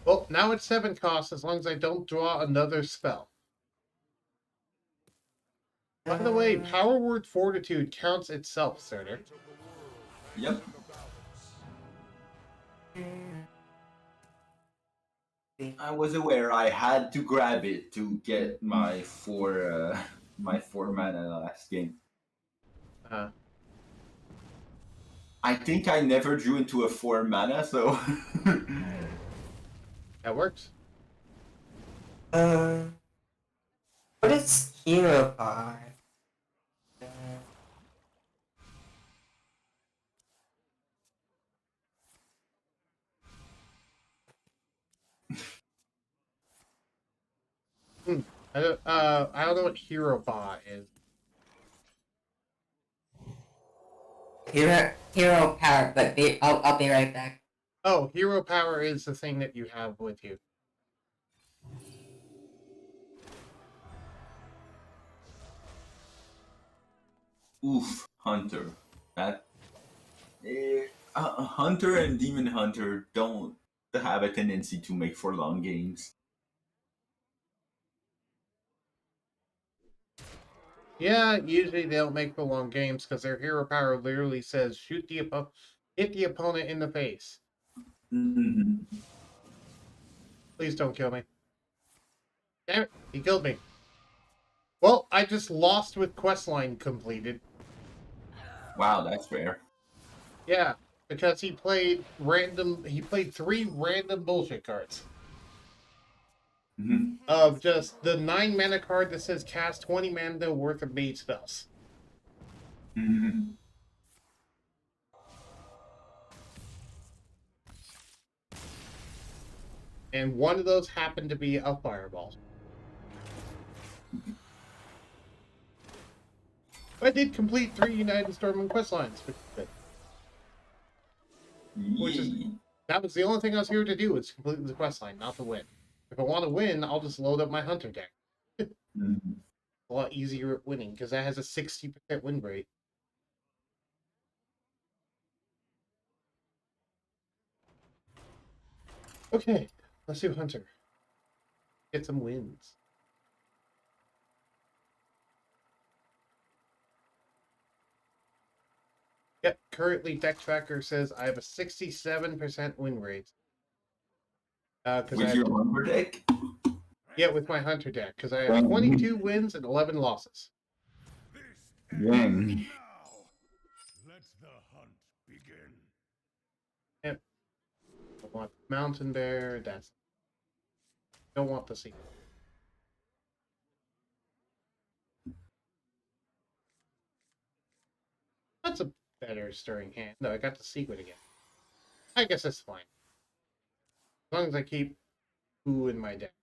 Well, now it's 7 costs as long as I don't draw another spell. By the way, Power Word Fortitude counts itself, Surtur. Yep. I was aware I had to grab it to get my 4 mana last game. I think I never drew into a 4 mana, so That works. What is hero power? I don't know what Hero Bot is. Hero power, but I'll be right back. Oh, Hero Power is the thing that you have with you. oof, Hunter. Hunter and Demon Hunter don't have a tendency to make for long games. Yeah, usually they don't make for long games because their hero power literally says hit the opponent in the face. Mhm. Please don't kill me. Damn it, he killed me. Well, I just lost with questline completed. Wow, that's rare. Yeah, because he played 3 random bullshit cards. Mhm. Of just the 9 mana card that says cast 20 mana worth of mage spells. Mhm. And one of those happened to be a fireball. But I did complete 3 United Storm and quest lines, which is good. Which is Yee. that was the only thing I was here to do, was complete the quest line, not to win. If I want to win, I'll just load up my hunter deck. Mhm. A lot easier at winning because that has a 60% win rate. Okay, let's do hunter. Get some wins. Yep, currently deck tracker says I have a 67% win rate. Because I With have your lumber deck? with my hunter deck, because I have Dang. 22 wins and 11 losses. This Dang. ends now. Let the hunt begin. Yep. I want mountain bear. Don't want the secret. That's a better stirring hand. No, I got the secret again. I guess that's fine. As long as I keep Ooh in my deck.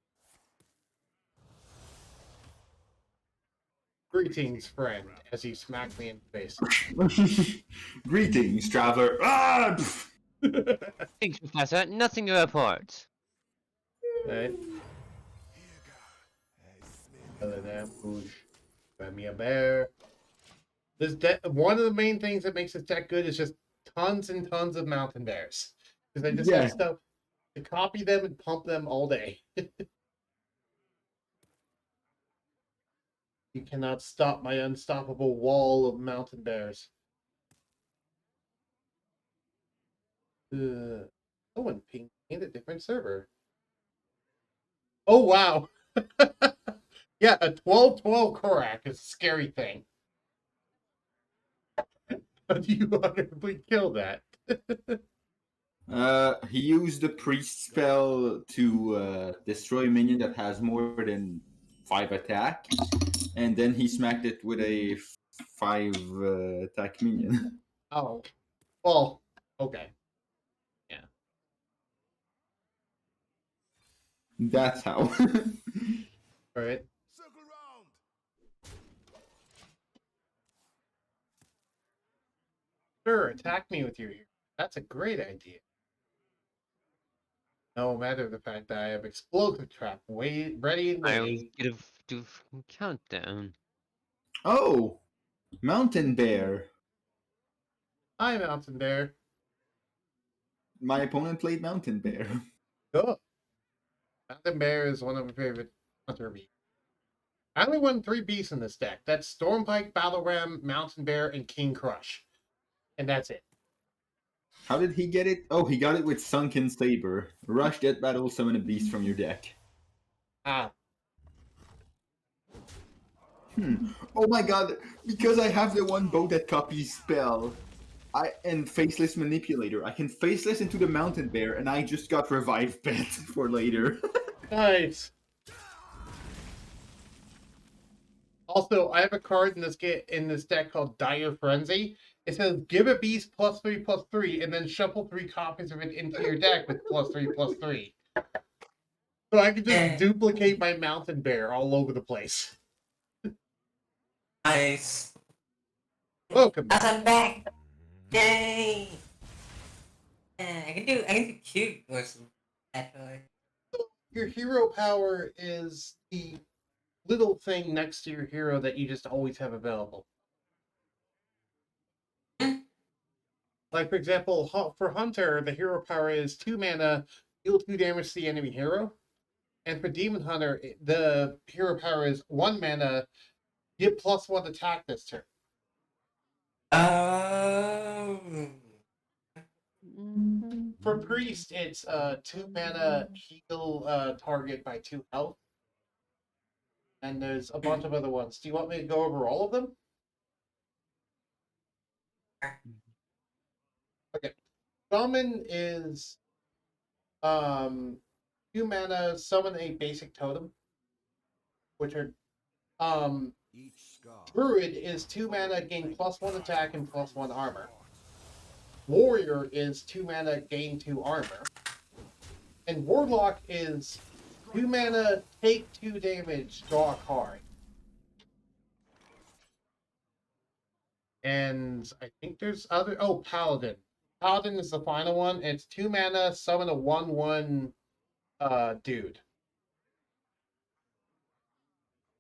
Greetings, friend, as he smacked me in the face. Greetings, traveler. Ah! Pff. Thanks, Professor. Nothing to report. Right? Other than Rouge. Grab me a bear. This deck, one of the main things that makes this deck good is just tons and tons of mountain bears. Because I just Yeah. have stuff to copy them and pump them all day. You cannot stop my unstoppable wall of mountain bears. Someone pinged me in a different server. Oh, wow. Yeah, a 12-12 Korak is a scary thing. How do you honorably kill that? He used the priest spell to destroy a minion that has more than 5 attack, and then he smacked it with a 5 attack minion. Oh, well, okay. Yeah. That's how. All right. Circle round. Sure, attack me with your hero. That's a great idea. No matter the fact that I have explosive trap ready and I was waiting. gonna do countdown. Oh, mountain bear. Hi, Mountain Bear. My opponent played mountain bear. Good. Mountain Bear is one of my favorite hunter beasts. I only won 3 beasts in this deck. That's Stormpike, Battle Ram, Mountain Bear, and King Crush. And that's it. How did he get it? Oh, he got it with Sunken Saber. Rush that battle, summon a beast from your deck. Ah, Oh my god, because I have the one bow that copies spell, and Faceless Manipulator, I can Faceless into the Mountain Bear, and I just got Revive Bet for later. nice. Also, I have a card in this deck called Dire Frenzy. It says give a beast +3/+3, and then shuffle 3 copies of it into your deck with +3/+3. So I can just duplicate my Mountain Bear all over the place. Nice. Welcome back. I'm back. Yay! I can do cute or some actually. Your hero power is the little thing next to your hero that you just always have available. Like, for example, for Hunter, the hero power is 2 mana, deal 2 damage to the enemy hero. And for Demon Hunter, the hero power is 1 mana, Get +1 attack this turn. Oh. For priest, it's 2 mana heal target by 2 health. And there's a bunch of other ones. Do you want me to go over all of them? Okay. Summon is 2 mana, summon a basic totem, which are Each scar. Druid is 2 mana, gain +1 attack and +1 armor. Warrior is 2 mana, gain 2 armor. And Warlock is 2 mana, take 2 damage, draw a card. And I think there's other. Oh, Paladin. Paladin is the final one. It's 2 mana, summon a 1/1 dude.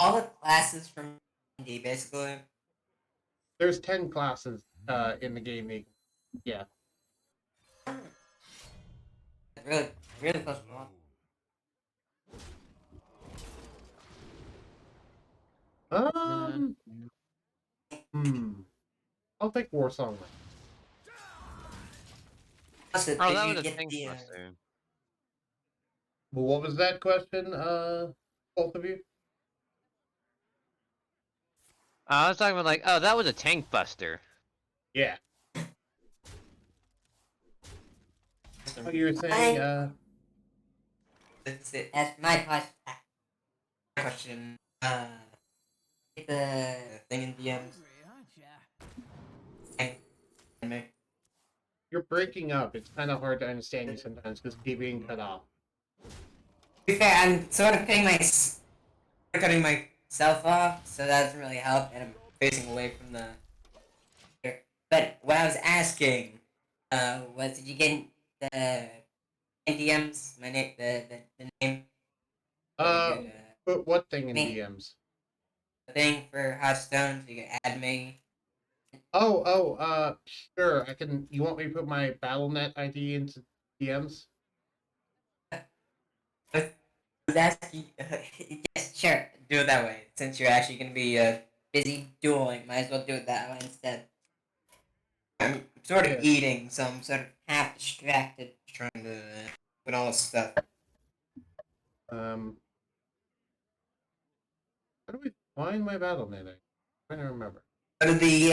All the classes from D basically. There's 10 classes in the game. Yeah. Really, really close to one. I'll take War Song. Also, Oh, did that you was a get tank the, buster. Well, what was that question, both of you? I was talking about like, oh, that was a tank buster. Yeah. What you were saying, That's my question. Get the thing in DMs. you're breaking up. It's kind of hard to understand you sometimes because keep being cut off. To be fair, I'm sort of cutting myself off, so that doesn't really help, and I'm facing away from the. But what I was asking, was did you get the NDMs? My name, the name. You But what thing in me. DMs? the thing for Hearthstone, so you can add me. Sure. I can. You want me to put my BattleNet ID into DMs? I was asking, yes, sure, do it that way. Since you're actually going to be busy dueling, might as well do it that way instead. I'm sort of Yeah. eating, so I'm sort of half distracted trying to put all this stuff. How do we find my BattleNet ID? I'm trying to remember. Go to the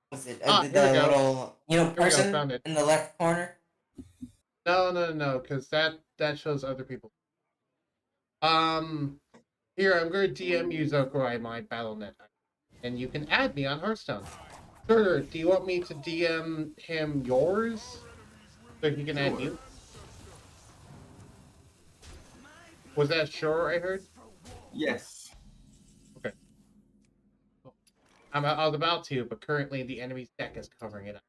what's it? Here The we go. little Here we go, person found it. in the left corner. No, because that shows other people. Here I'm going to DM you Zokurai my BattleNet, and you can add me on Hearthstone. Sure. Do you want me to DM him yours so he can add you? Was that sure? I heard. Yes. Okay. I was about to, but currently the enemy's deck is covering it up.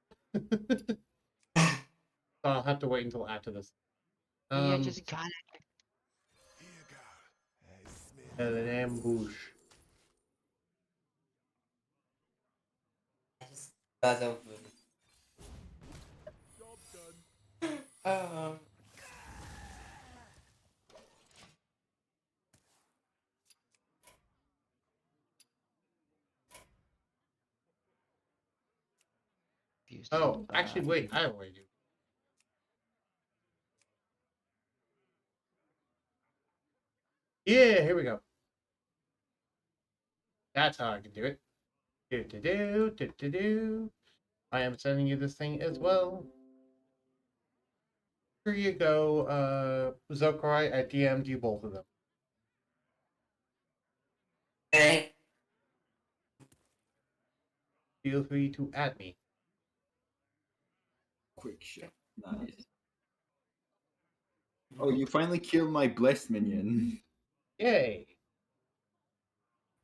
So I'll have to wait until after this. Yeah, just got it. An ambush. I just buzz over. Um. Oh, actually, wait. I already do. Yeah, here we go. That's how I can do it. Do. I am sending you this thing as well. Here you go, Zokurai. I DM'd you both of them. Okay. Feel free to add me. Quick shot. Nice. Oh, you finally killed my blessed minion. Yay!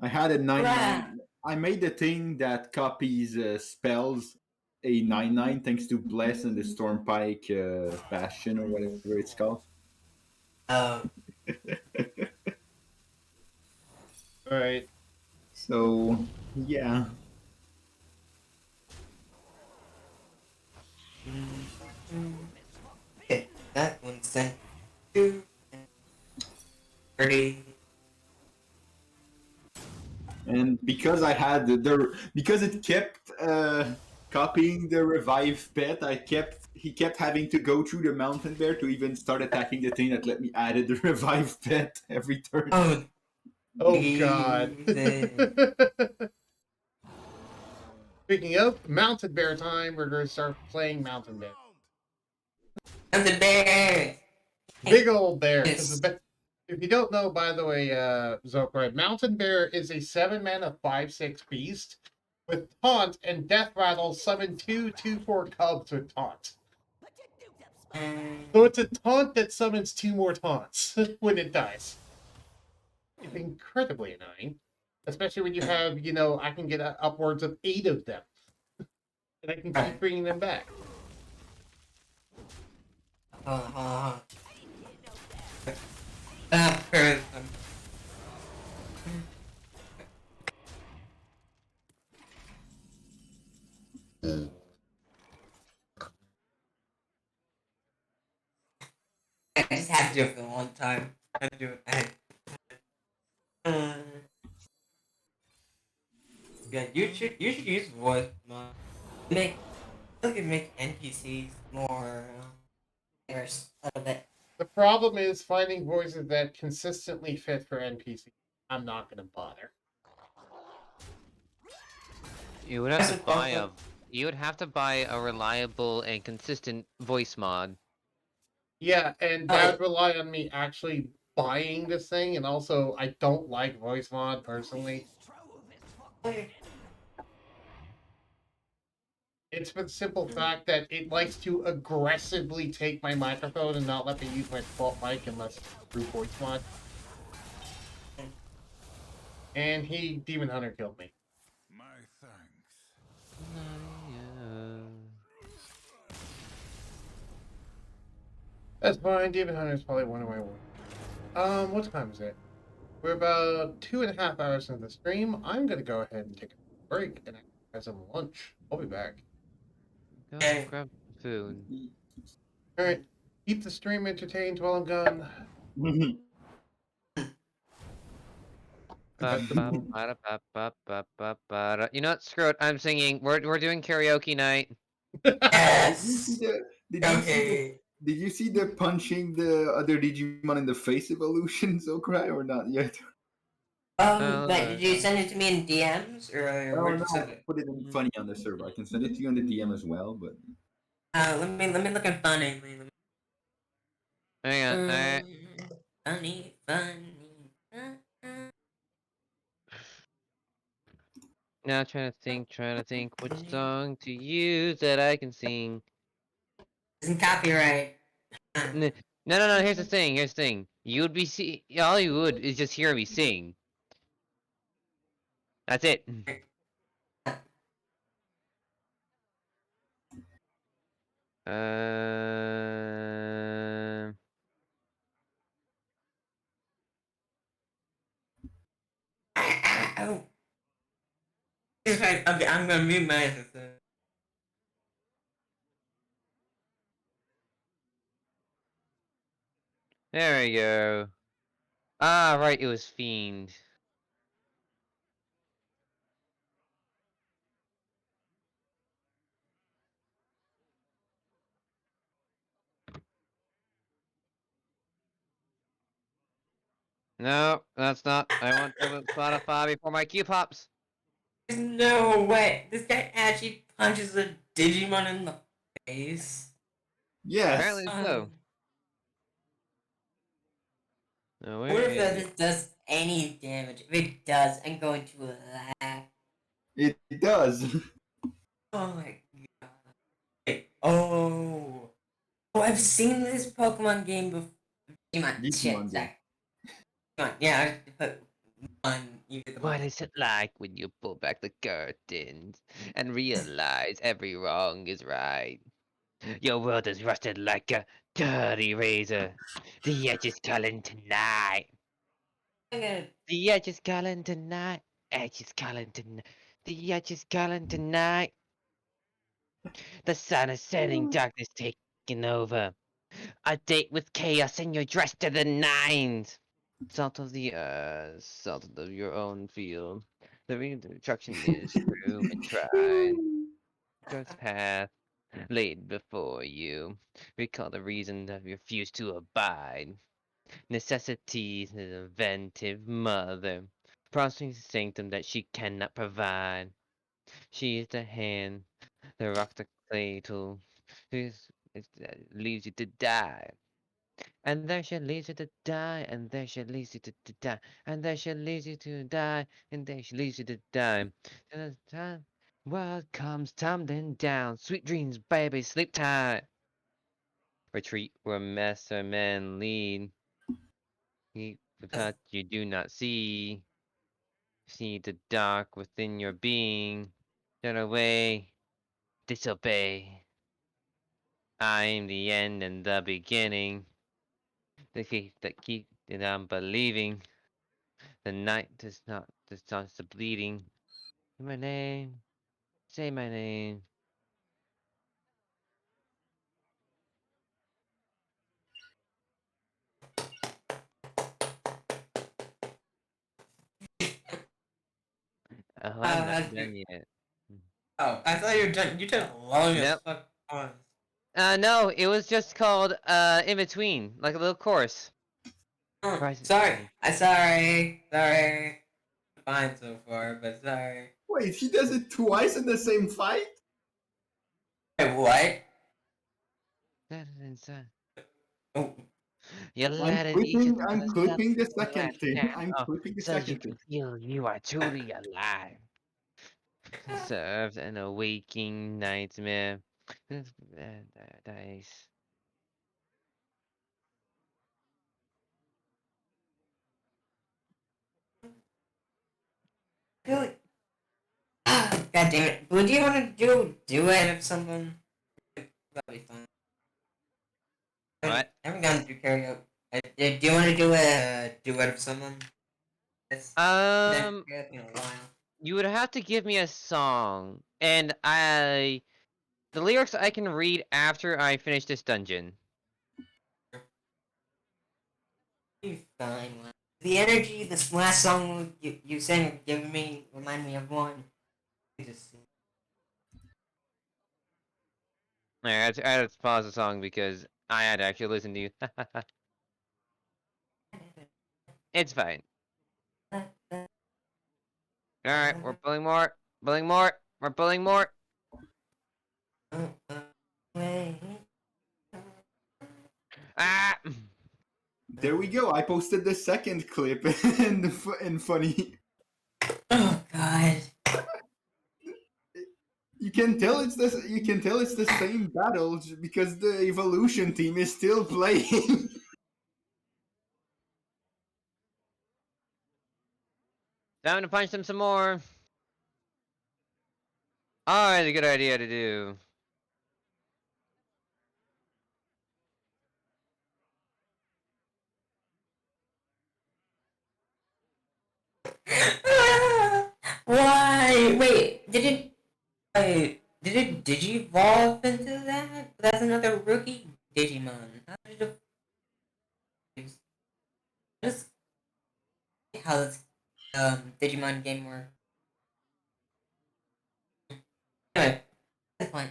I had a 9/9. Hurrah! I made the thing that copies spells a 9/9 thanks to Bless and the Stormpike Bastion or whatever it's called. Alright. So, yeah. Okay, that one's sent to 30. And because I had because it kept copying the revive pet, he kept having to go through the mountain bear to even start attacking the thing that let me added the revive pet every turn. Oh, Oh god. Jesus. Speaking of Mountain Bear time, we're going to start playing Mountain Bear. I'm the bear. Big old bear. Yes. If you don't know, by the way, Zokrai, Mountain Bear is a 7-mana 5/6 beast with taunt and death rattle. Summon 2/2/4 cubs with taunt. So it's a taunt that summons 2 more taunts when it dies. It's incredibly annoying, especially when you have, I can get upwards of 8 of them, and I can keep bringing them back. Hold on. That person. I just had to do it for the one time. I had to do it. Yeah, you should use voice mod. Look at make NPCs more diverse a little bit. The problem is finding voices that consistently fit for NPCs. I'm not going to bother. You would have to buy a. You would have to buy a reliable and consistent voice mod. Yeah, and that would rely on me actually buying this thing, and also I don't like voice mod personally. It's for the simple fact that it likes to aggressively take my microphone and not let me use my default mic unless it's through voice mod. And Demon Hunter killed me. My thanks. That's fine. Demon Hunter is probably one of my worst. What time is it? We're about 2.5 hours into the stream. I'm gonna go ahead and take a break and have some lunch. I'll be back. Go grab food. All right, keep the stream entertained while I'm gone. You know what? Screw it. I'm singing. We're doing karaoke night. Yes. Did you see the punching the other Digimon in the face evolution, Zokrai, or not yet? But did you send it to me in DMs or Oh where no, did you send I it? put it in funny on the server. I can send it to you on the DM as well, but Let me look at funny. Hang on. Funny. Now trying to think which song to use that I can sing. Isn't copyright. No. Here's the thing. You would be all you would is just hear me sing. That's it. Oh. Okay, I'm gonna mute my sister. There we go. Ah, right. It was Fiend. No, that's not. I want to Spotify before my Q pops. There's no way. This guy actually punches a Digimon in the face. yes. Apparently so. No I wonder if way. this does any damage. If it does, I'm going to laugh. It does. Oh my god. Wait, oh, I've seen this Pokemon game before. Digimon. Digimon Shit, game. sorry. Digimon. Yeah, I put one. You did the What one. is it like when you pull back the curtains and realize every wrong is right? Your world is rusted like a dirty razor. The edge is calling tonight. The edge is calling tonight. Edge is calling tonight. The edge is calling tonight. The sun is setting, darkness taking over. A date with chaos and you're dressed to the nines. Salt of the earth, salt of your own field. The instruction is true and tried. God's path laid before you. Recall the reason that you refuse to abide. Necessity is an inventive mother. Promising sanctum that she cannot provide. She is the hand, the rock, the clay tool. Leaves you to die. And there she leaves you to die, and there she leaves you to die, and there she leaves you to die, and there she leaves you to die. And the time world comes tumbling down. Sweet dreams, baby, sleep tight. Retreat where master men lead. Keep the path you do not see. See the dark within your being. Turn away, disobey. I am the end and the beginning. The key that keep it unbelieving. The night does not starts the bleeding. Say my name. Say my name. Oh, I'm not done yet. Oh, I thought you were done. You took long as Nope. fuck on. No, it was just called in between, like a little chorus. Oh, Right. sorry. Sorry. Fine so far, but sorry. Wait, he does it twice in the same fight? Wait, what? Oh, You I'm let it eat clipping, into I'm the clipping the substance second thing. left I'm clipping the so you second can thing. feel you are truly alive. Serves an awaking nightmare. Dice. really? Ah, God damn it. Would you want to do it of someone? That'd be fun. I What? haven't gone through karaoke. Do you want to do a duet of someone? It's Um, karaoke in a while. you would have to give me a song, and the lyrics I can read after I finish this dungeon. You're fine. Man. The energy this last song you sang giving me remind me of one. You just Alright, I had to pause the song because I had to actually listen to you. It's fine. Alright, we're pulling more. Pulling more. We're pulling more. Ah! There we go. I posted the second clip in funny. Oh God. You can tell it's this. You can tell it's the same battle because the evolution team is still playing. Time to punch them some more. Alright, a good idea to do. Why? Wait, did it? Wait, did it digivolve into that? That's another rookie Digimon. How did it? Just how this Digimon game works. Anyway, that's fine.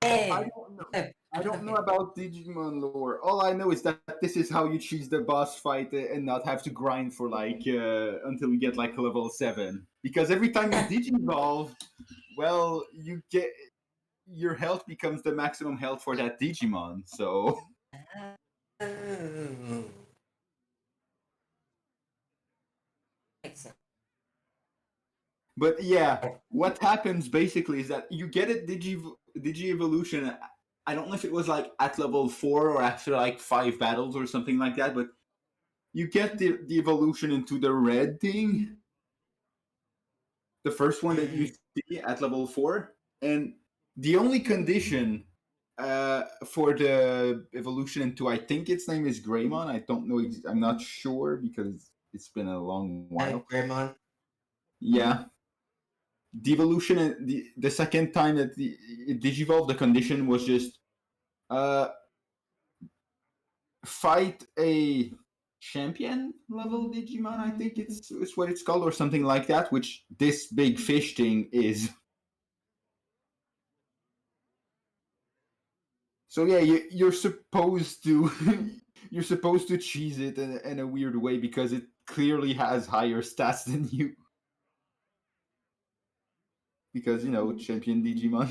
Hey, I don't know. I don't know about Digimon lore. All I know is that this is how you choose the boss fight and not have to grind for like until you get like level 7. Because every time you digivolve, well, you get your health becomes the maximum health for that Digimon. So, Oh. Makes sense. but yeah, what happens basically is that you get a Digi evolution. I don't know if it was like at level 4 or after like 5 battles or something like that, but you get the evolution into the red thing, the first one that you see at level 4, and the only condition for the evolution into, I think its name is Greymon. I don't know. I'm not sure because it's been a long while. Greymon. Yeah, the evolution and the second time that it digivolved, the condition was just uh fight a champion level Digimon, I think it's what it's called, or something like that, which this big fish thing is. So yeah, you're supposed to you're supposed to cheese it in a weird way because it clearly has higher stats than you. Because champion Digimon.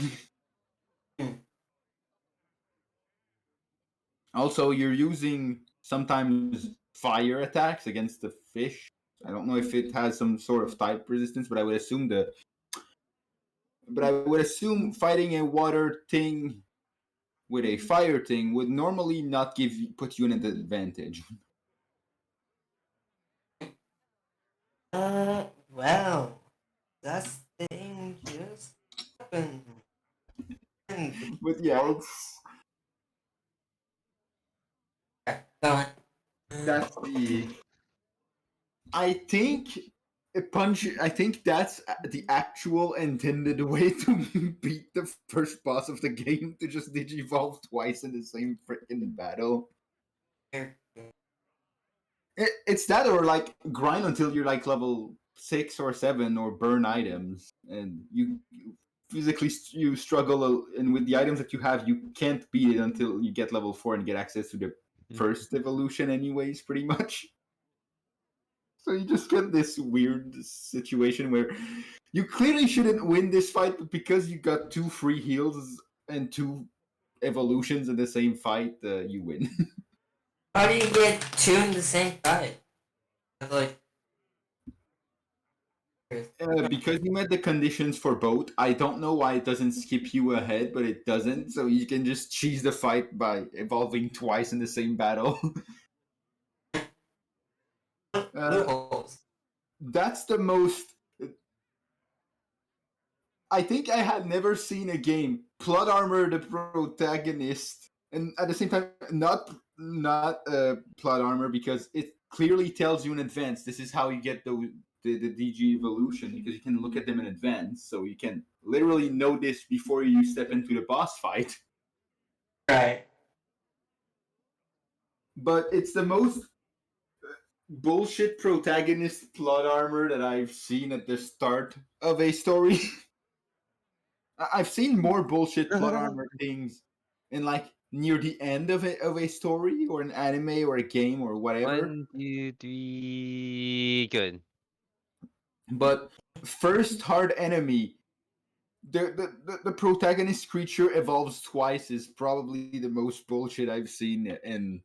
Also, you're using sometimes fire attacks against the fish. I don't know if it has some sort of type resistance, but I would assume fighting a water thing with a fire thing would normally not put you in an advantage. Well, that's thing just happened. But yeah, it's Go on. that's the. I think I think that's the actual intended way to beat the first boss of the game, to just digivolve twice in the same freaking battle. It's that, or like grind until you're like level 6 or 7, or burn items, and you physically you struggle, and with the items that you have, you can't beat it until you get level 4 and get access to the first evolution, anyways, pretty much. So you just get this weird situation where you clearly shouldn't win this fight, but because you got 2 free heals and 2 evolutions in the same fight, you win. How do you get two in the same fight? It's like, Because you met the conditions for both, I don't know why it doesn't skip you ahead, but it doesn't. So you can just cheese the fight by evolving twice in the same battle. loopholes. That's the most. I think I had never seen a game plot armor the protagonist, and at the same time not plot armor, because it clearly tells you in advance this is how you get the DG evolution, because you can look at them in advance, so you can literally know this before you step into the boss fight. Right. But it's the most bullshit protagonist plot armor that I've seen at the start of a story. I've seen more bullshit plot armor things in like near the end of a story, or an anime or a game or whatever. 1, 2, 3, good. But first hard enemy, the protagonist creature evolves twice, is probably the most bullshit I've seen in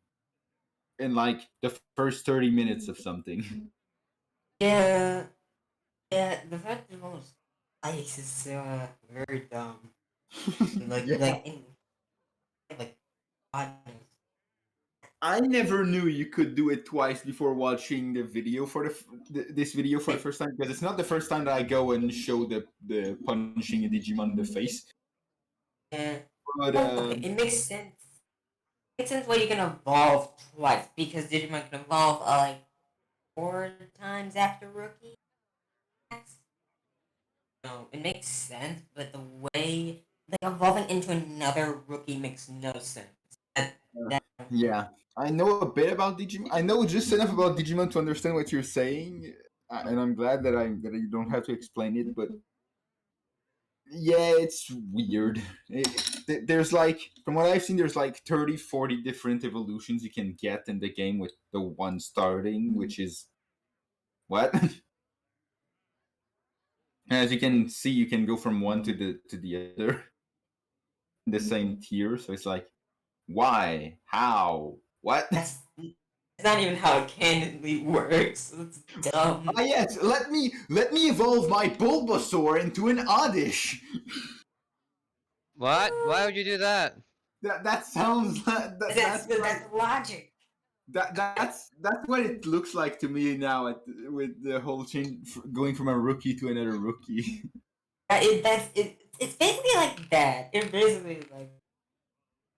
like the first 30 minutes of something. Yeah. Yeah, the fact that most ice is very dumb. Like, Yeah. like, oddness. I never knew you could do it twice before watching the video for this video for the first time, because it's not the first time that I go and show the punching a Digimon in the face. Yeah. But It makes sense. It makes sense why you can evolve twice, because Digimon can evolve like 4 times after rookie. No, it makes sense, but the way like evolving into another rookie makes no sense. yeah, I know a bit about Digimon. I know just enough about Digimon to understand what you're saying, and I'm glad that you don't have to explain it. But yeah, it's weird. There's like, from what I've seen, there's like 30, 40 different evolutions you can get in the game with the one starting, which is what. As you can see, you can go from one to the other in the same tier. So it's like, why? How? What? That's not even how it canonically works. It's dumb. Ah yes, let me evolve my Bulbasaur into an Oddish. What? Why would you do that? That sounds That's logic. that's what it looks like to me now, with the whole change, going from a rookie to another rookie. It's basically like that. It basically is like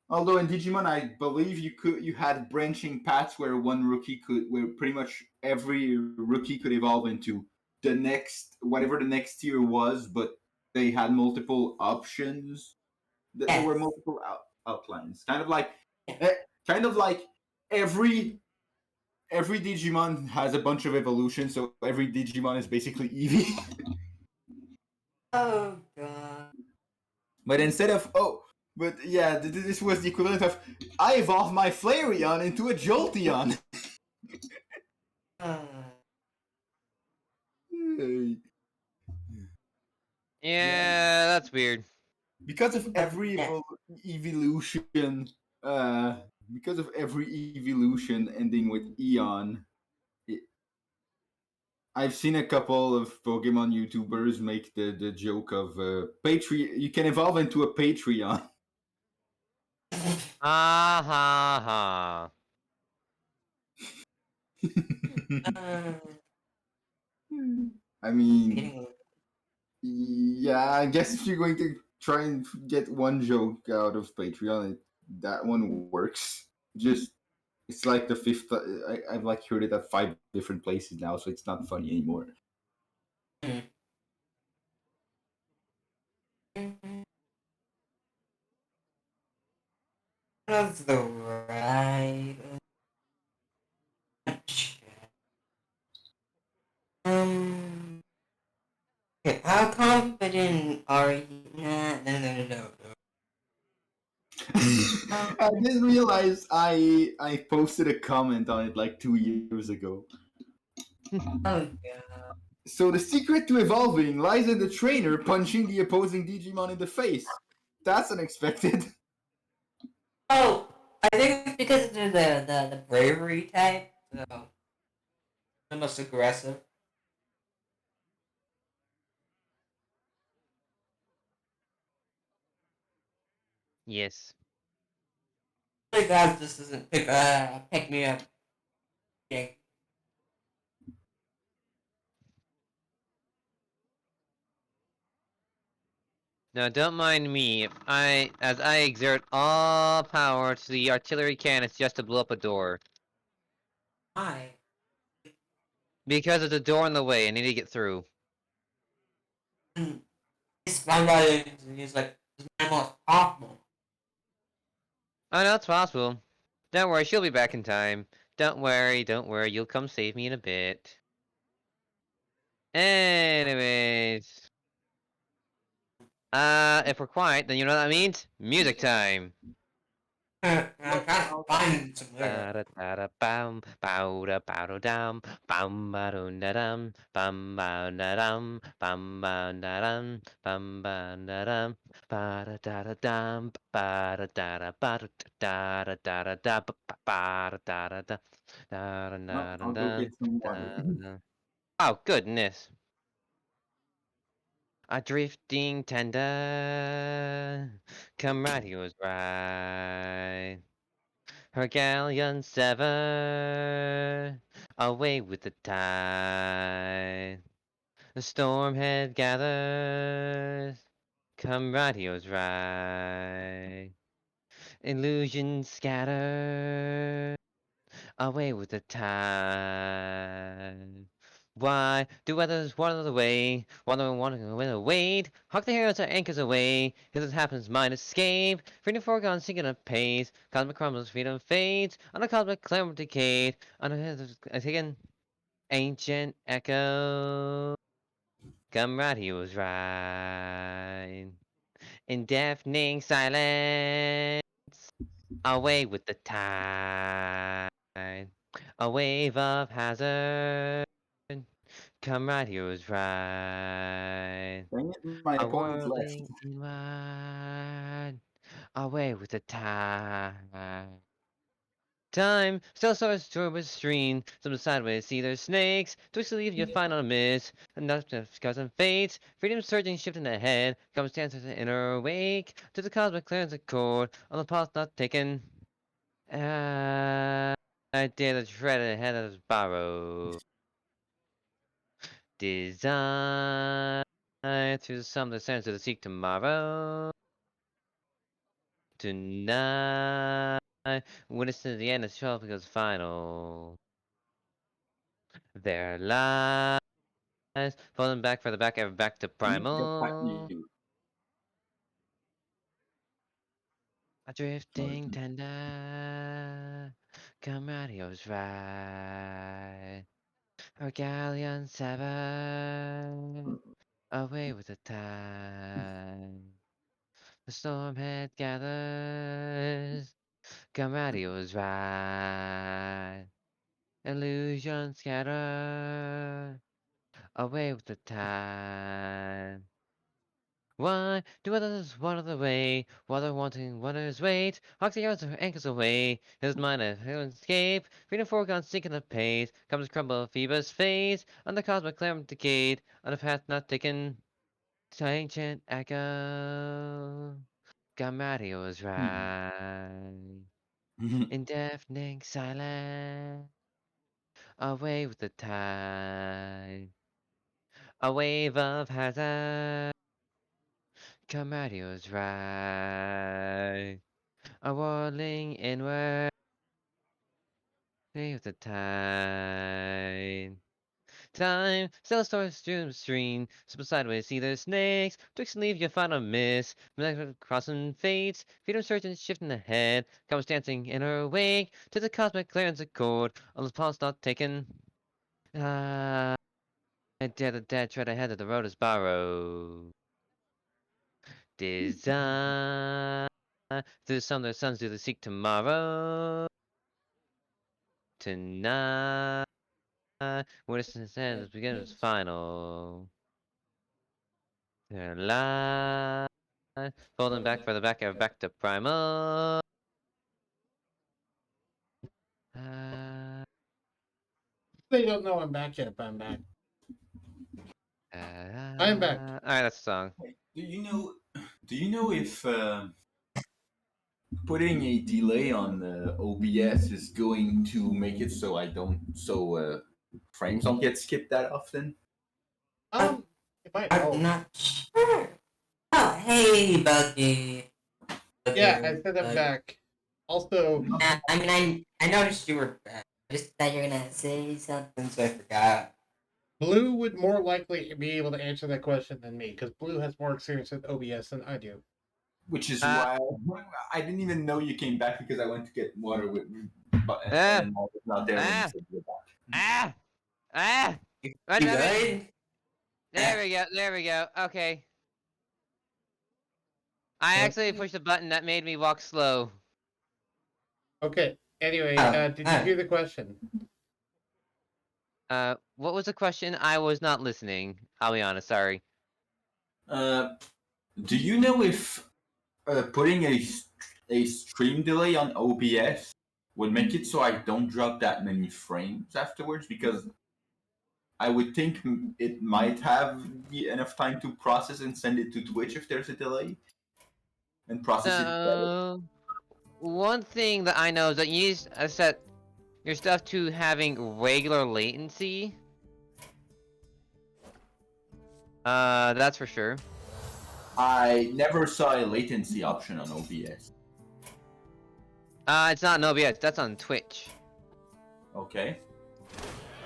Although in Digimon, I believe you had branching paths where where pretty much every rookie could evolve into the next, whatever the next tier was, but they had multiple options. There were yes. multiple outlines, kind of like every every Digimon has a bunch of evolutions, so every Digimon is basically Eevee. Oh god. But instead of but yeah, this was the equivalent of I evolved my Flareon into a Jolteon. Uh, Yeah, that's weird. because of but every yeah. evolution, uh, because of every evolution ending with Eon, it, I've seen a couple of Pokemon YouTubers make the joke of Patreon. You can evolve into a Patreon. Ha ha ha. Uh, I mean, getting yeah, I guess if you're going to try and get one joke out of Patreon, that one works. Just it's like the fifth. I've like heard it at 5 different places now, so it's not funny anymore. That's the right. Um. Okay, how confident are you? Nah, no. I didn't realize I posted a comment on it like 2 years ago. Oh god. So the secret to evolving lies in the trainer punching the opposing Digimon in the face. That's unexpected. Oh, I think it's because of the bravery type. So the most aggressive. Yes. My god, this doesn't pick me up. Okay. Now, don't mind me. As I exert all power to the artillery cannons just to blow up a door. Hi. Because of the door in the way, I need to get through. He's my brother. He's like the most awful. I know it's possible. Don't worry, she'll be back in time. Don't worry, you'll come save me in a bit. Anyways. If we're quiet, then you know what that means? Music time! I'm trying to find some lyrics. Da da da da bam, bow da bow da dum, bam ba dum da dum, bam ba da dum, bam ba da dum, bam ba da dum, ba da da da dum, ba da da da ba da da da da da ba da da da da da Well, da da I'll go da get some water. da da. Oh goodness! A drifting tender, come right, he was right. Her galleon severed, away with the tide. The storm had gathered, come right, he was right. Illusions scattered, away with the tide. Why do others wander the way? Wandering away the wade. Hark the heroes our anchors away. If this happens, might escape. Freedom foregone, sinking of pace. Cosmic crumbles, freedom fades. On a cosmic clamor decayed. Under his taken ancient echo. Come right, he was right. In deafening silence. Away with the tide. A wave of hazard. Come right, he was right. Dang it, my A opponent left. whirling wide. Away with the tide. Time still soars through a stream. Some sideways see their snakes. Twist to leave you find on a miss. Enough to scars and fates. Freedom surging, shifting ahead. Comes dances in inner wake. To the cosmic clearance accord. On the path not taken. I dare the tread ahead of borrow. Design through some the sense of the seek tomorrow. Tonight, witness to the end of 12 because final. Their lies falling back for the back ever back to I need to get back primal. you. A drifting tender. Camario's right. Our galleon 7. Away with the tide. The storm head gathers. Camario's right. Illusion scatter. Away with the tide. Why do others wander the way? Water wanting wonders wait. Hawk the yards her anchors away. His mind a hill escape. Freedom foregone sinking the pace. Comes crumble Phoebus fades. On the cosmic clamor decayed. On a path not taken. To ancient echo. Gamario is right. In deafening silence. Away with the tide. A wave of hazard. Camario's right. A whirling inward. Away with the tide. Time, still a story stream, slip sideways, see the snakes, twixt and leave you find a miss, crossing fates, freedom surgeon shifting ahead, comes dancing in her wake, to the cosmic clearance accord, all the pulse not taken. Ah, I dare the dead tread ahead of the road is borrowed. Design, through some their sons do the seek tomorrow. Tonight, when it's ends, begins final. Their life, folding back for the back to primal. Uh, They don't know I'm back yet, but I'm back. I am back. All right, that's the song. Do you know? Do you know if putting a delay on OBS is going to make it so frames don't get skipped that often? It might I'm help. not sure. Oh, hey, Bucky. Yeah, I said I'm back. Also, I mean, I noticed you were back. Just thought you were gonna say something, so I forgot. Blue would more likely be able to answer that question than me, because Blue has more experience with OBS than I do. Which is why I didn't even know you came back because I went to get water with, and I was not there when you said you were back. Right, You rabbit. good? There we go. Okay. I actually pushed a button that made me walk slow. Okay. Anyway, did you hear the question? What was the question? I was not listening. I'll be honest. Sorry. Do you know if putting a stream delay on OBS would make it so I don't drop that many frames afterwards? Because I would think it might have enough time to process and send it to Twitch if there's a delay, and process it better. One thing that I know is that you set your stuff to having regular latency. That's for sure. I never saw a latency option on OBS. It's not on OBS. That's on Twitch. Okay.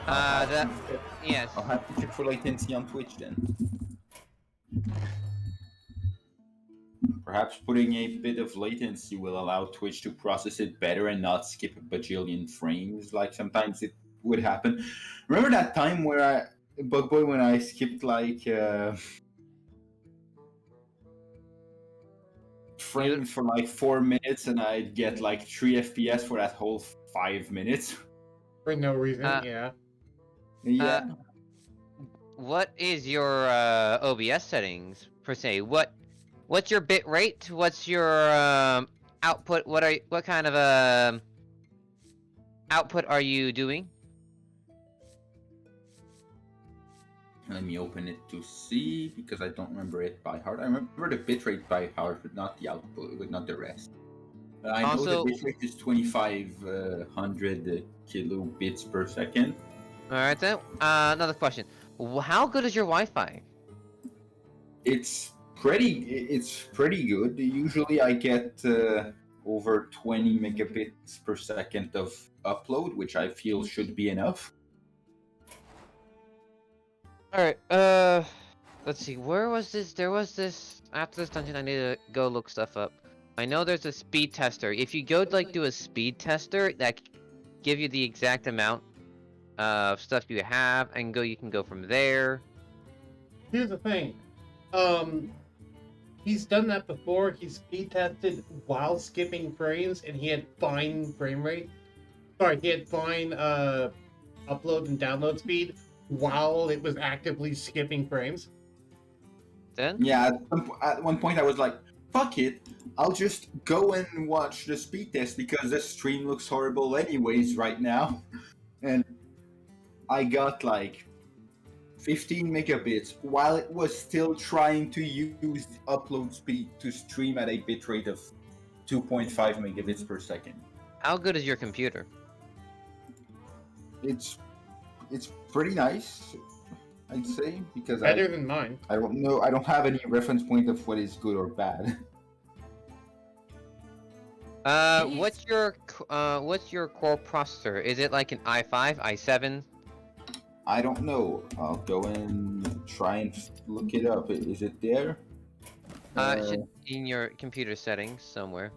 Yes. I'll have to check for latency on Twitch then. Perhaps putting a bit of latency will allow Twitch to process it better and not skip a bajillion frames like sometimes it would happen. Remember that time where Bugboy, when I skipped like frames for like 4 minutes and I'd get like 3 FPS for that whole 5 minutes? For no reason, yeah. Yeah. What is your OBS settings per se? What's your bit rate? What's your output? What kind of output are you doing? Let me open it to see because I don't remember it by heart. I remember the bitrate by heart, but not the output, but not the rest. I know the bitrate is 2500 kilobits per second. All right then. Another question: how good is your Wi-Fi? It's pretty good. Usually, I get over 20 megabits per second of upload, which I feel should be enough. Alright, let's see, where was this? There was this, after this dungeon I need to go look stuff up. I know there's a speed tester. If you go, like, do a speed tester, give you the exact amount of stuff you have, and you can go from there. Here's the thing. He's done that before. He speed tested while skipping frames, and he had fine frame rate. Sorry, he had fine upload and download speed while it was actively skipping frames. Then Yeah, at one point I was like, fuck it, I'll just go and watch the speed test because the stream looks horrible anyways right now. And I got like 15 megabits while it was still trying to use upload speed to stream at a bitrate of 2.5 megabits per second. how good is your computer? It's pretty nice, I'd say, because Better than mine. I don't know, I don't have any reference point of what is good or bad. What's your core processor? Is it like an i5, i7? I don't know. I'll go and try and look it up. Is it there? It should be in your computer settings somewhere.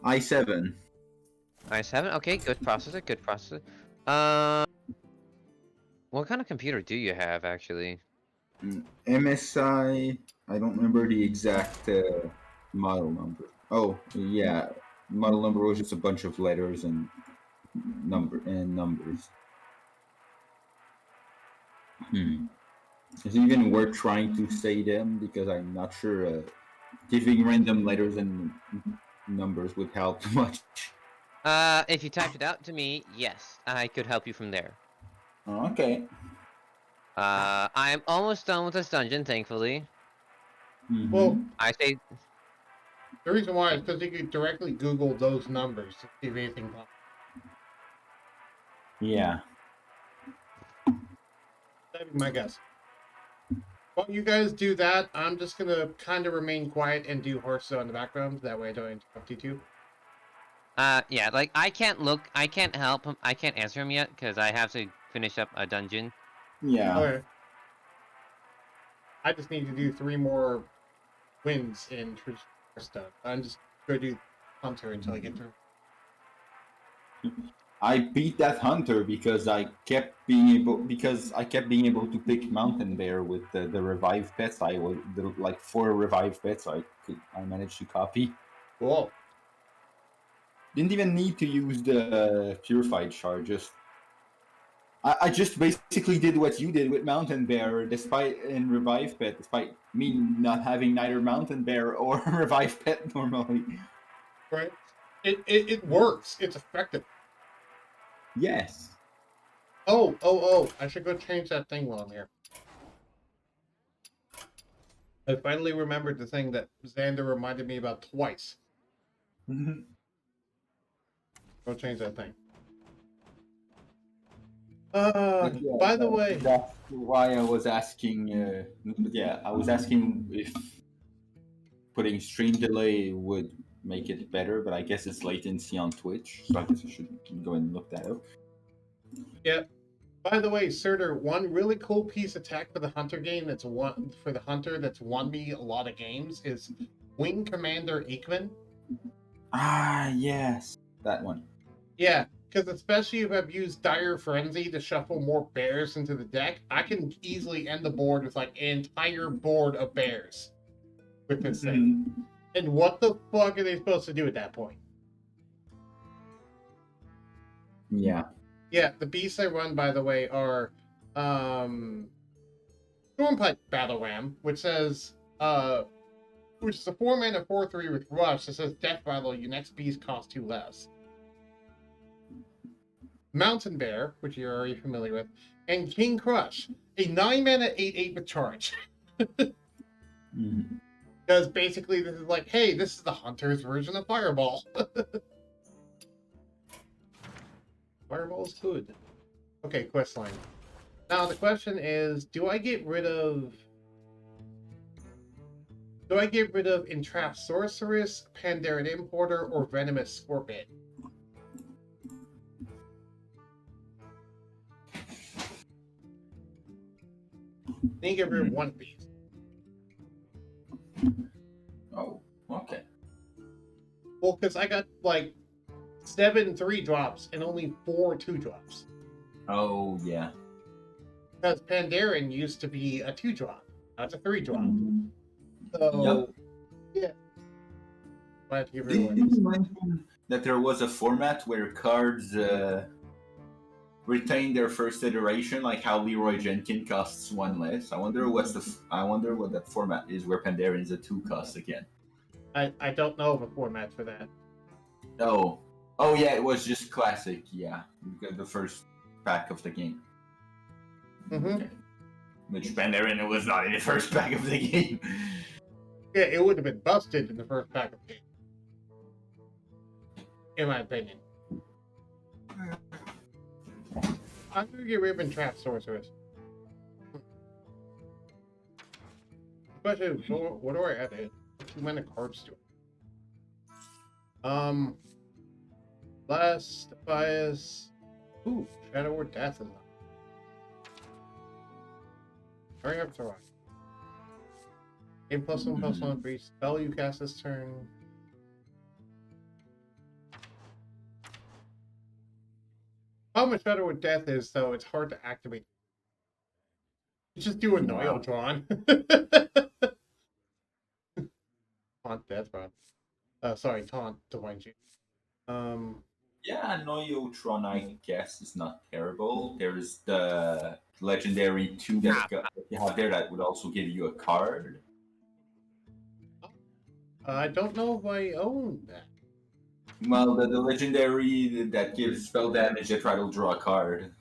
i7. i7. Okay, good processor. Good processor. What kind of computer do you have actually? MSI. I don't remember the exact model number. Oh, yeah. Model number was just a bunch of letters and numbers. Is it even worth trying to say them? Because I'm not sure giving random letters and numbers would help much. If you typed it out to me, yes, I could help you from there. Okay. I'm almost done with this dungeon, thankfully. Mm-hmm. Well, I say, the reason why is because you could directly Google those numbers to see if anything pops. Yeah. That'd be my guess. While you guys do that, I'm just gonna kind of remain quiet and do Hearthstone in the background. That way I don't interrupt you two. yeah, like I can't help him, I can't answer him yet because I have to finish up a dungeon. Yeah. Okay. I just need to do 3 more wins in Hearthstone. I'm just gonna do Hunter until I get through. I beat that hunter because I kept being able to pick mountain bear with the revived pets. Like 4 revived pets I managed to copy. Cool. Didn't even need to use the purified shard. I just basically did what you did with mountain bear, despite me not having neither mountain bear or revived pet normally. Right? It works. It's effective. Yes. Oh, I should go change that thing while I'm here. I finally remembered the thing that Xander reminded me about twice. Go change that thing. By the way, that's why I was asking. I was asking if putting stream delay would make it better, but I guess it's latency on Twitch, so I guess I should go and look that up. yeah. By the way, Surtur, one really cool piece of tech for the Hunter game that's won me a lot of games is Wing Commander Aikman. Ah, yes, that one. Yeah, because especially if I've used Dire Frenzy to shuffle more bears into the deck, I can easily end the board with like an entire board of bears with this thing. And what the fuck are they supposed to do at that point? Yeah. Yeah, the beasts I run, by the way, are Stormpipe Battle Ram, which says which is a 4-mana 4/3 with Rush that says Death Rattle, your next beast costs 2 less. Mountain Bear, which you're already familiar with, and King Crush, a 9-mana 8/8 with charge. Because basically this is like, hey, this is the Hunter's version of Fireball. Fireball's good. Okay, questline. Now the question is, do I get rid of Entrapped Sorceress, Pandaren Importer, or Venomous Scorpion? Then you get rid of one piece. Oh, okay. Well, because I got like 7 3-drops and only 4 2-drops. Oh yeah. Because Pandaren used to be a 2-drop, not a 3-drop. Mm-hmm. So, yeah. Glad to give Did everyone. you mention that there was a format where cards retain their first iteration, like how Leroy Jenkins costs 1 less? I wonder what that format is where Pandaren is a 2 cost again. I don't know of a format for that. Oh yeah, it was just classic. Yeah, you got the first pack of the game. Mm-hmm. Okay. Which Pandaren was not in the first pack of the game. Yeah, it would have been busted in the first pack of the game. In my opinion. I'm gonna get rid of Trap Sorceress. Especially, what do I add in? Too many cards to it. Last bias. Ooh, Shadow or Death is on. Hurry up to rock. +1/+1 for each spell you cast this turn. Problem with Shadow with Death is, though, it's hard to activate. You just do a Noyotron. Taunt Death Rod. Sorry, Taunt Divine Shield. Yeah, Noyotron, I guess, is not terrible. There's the legendary 2 that you have there that would also give you a card. I don't know if I own that. Well, the legendary that gives spell damage that try to draw a card.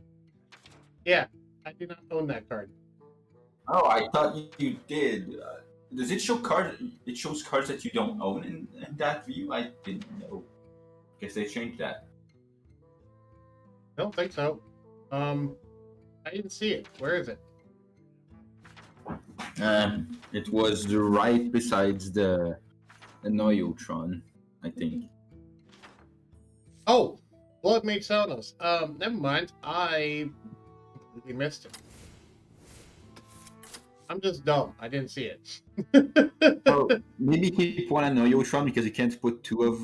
Yeah, I do not own that card. Oh, I thought you did. Does it show cards? It shows cards that you don't own in that view? I didn't know. Guess they changed that. I don't think so. I didn't see it. Where is it? It was right besides the Noyotron, I think. Oh, Blood Mage Sonos. Never mind. I completely missed it. I'm just dumb. I didn't see it. Well, maybe keep one on Noyotron because you can't put 2 of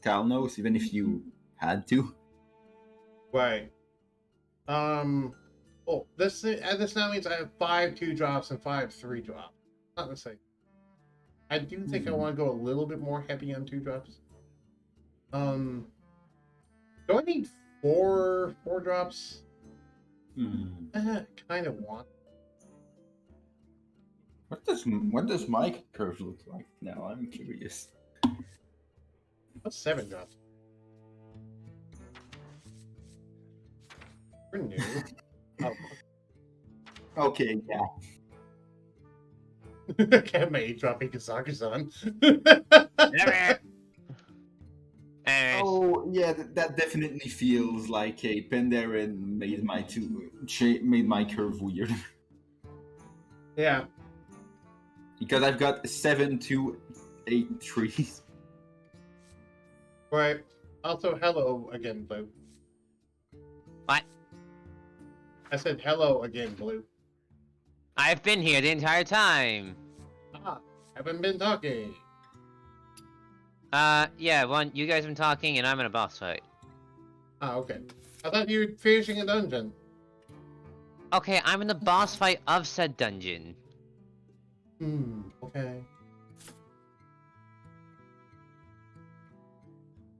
Talnos, even if you had to. Right. Oh, this now means I have 5 2-drops and 5 3-drops. Not the same. I do think I want to go a little bit more heavy on 2-drops. Do I need 4 drops? Kind of want. What does my curve look like now? I'm curious. What's 7 drops? We're new. Oh. Okay, yeah. Okay, my 8-drop Ikazaki-san. Oh yeah, that definitely feels like a Pandaren made my curve weird. Yeah. Because I've got 7, 2, 8 trees. Right. Also, hello again, Blue. What? I said hello again, Blue. I've been here the entire time. Ah, haven't been talking. Yeah, you guys have been talking and I'm in a boss fight. Ah, okay. I thought you were finishing a dungeon. Okay, I'm in the boss fight of said dungeon. Okay.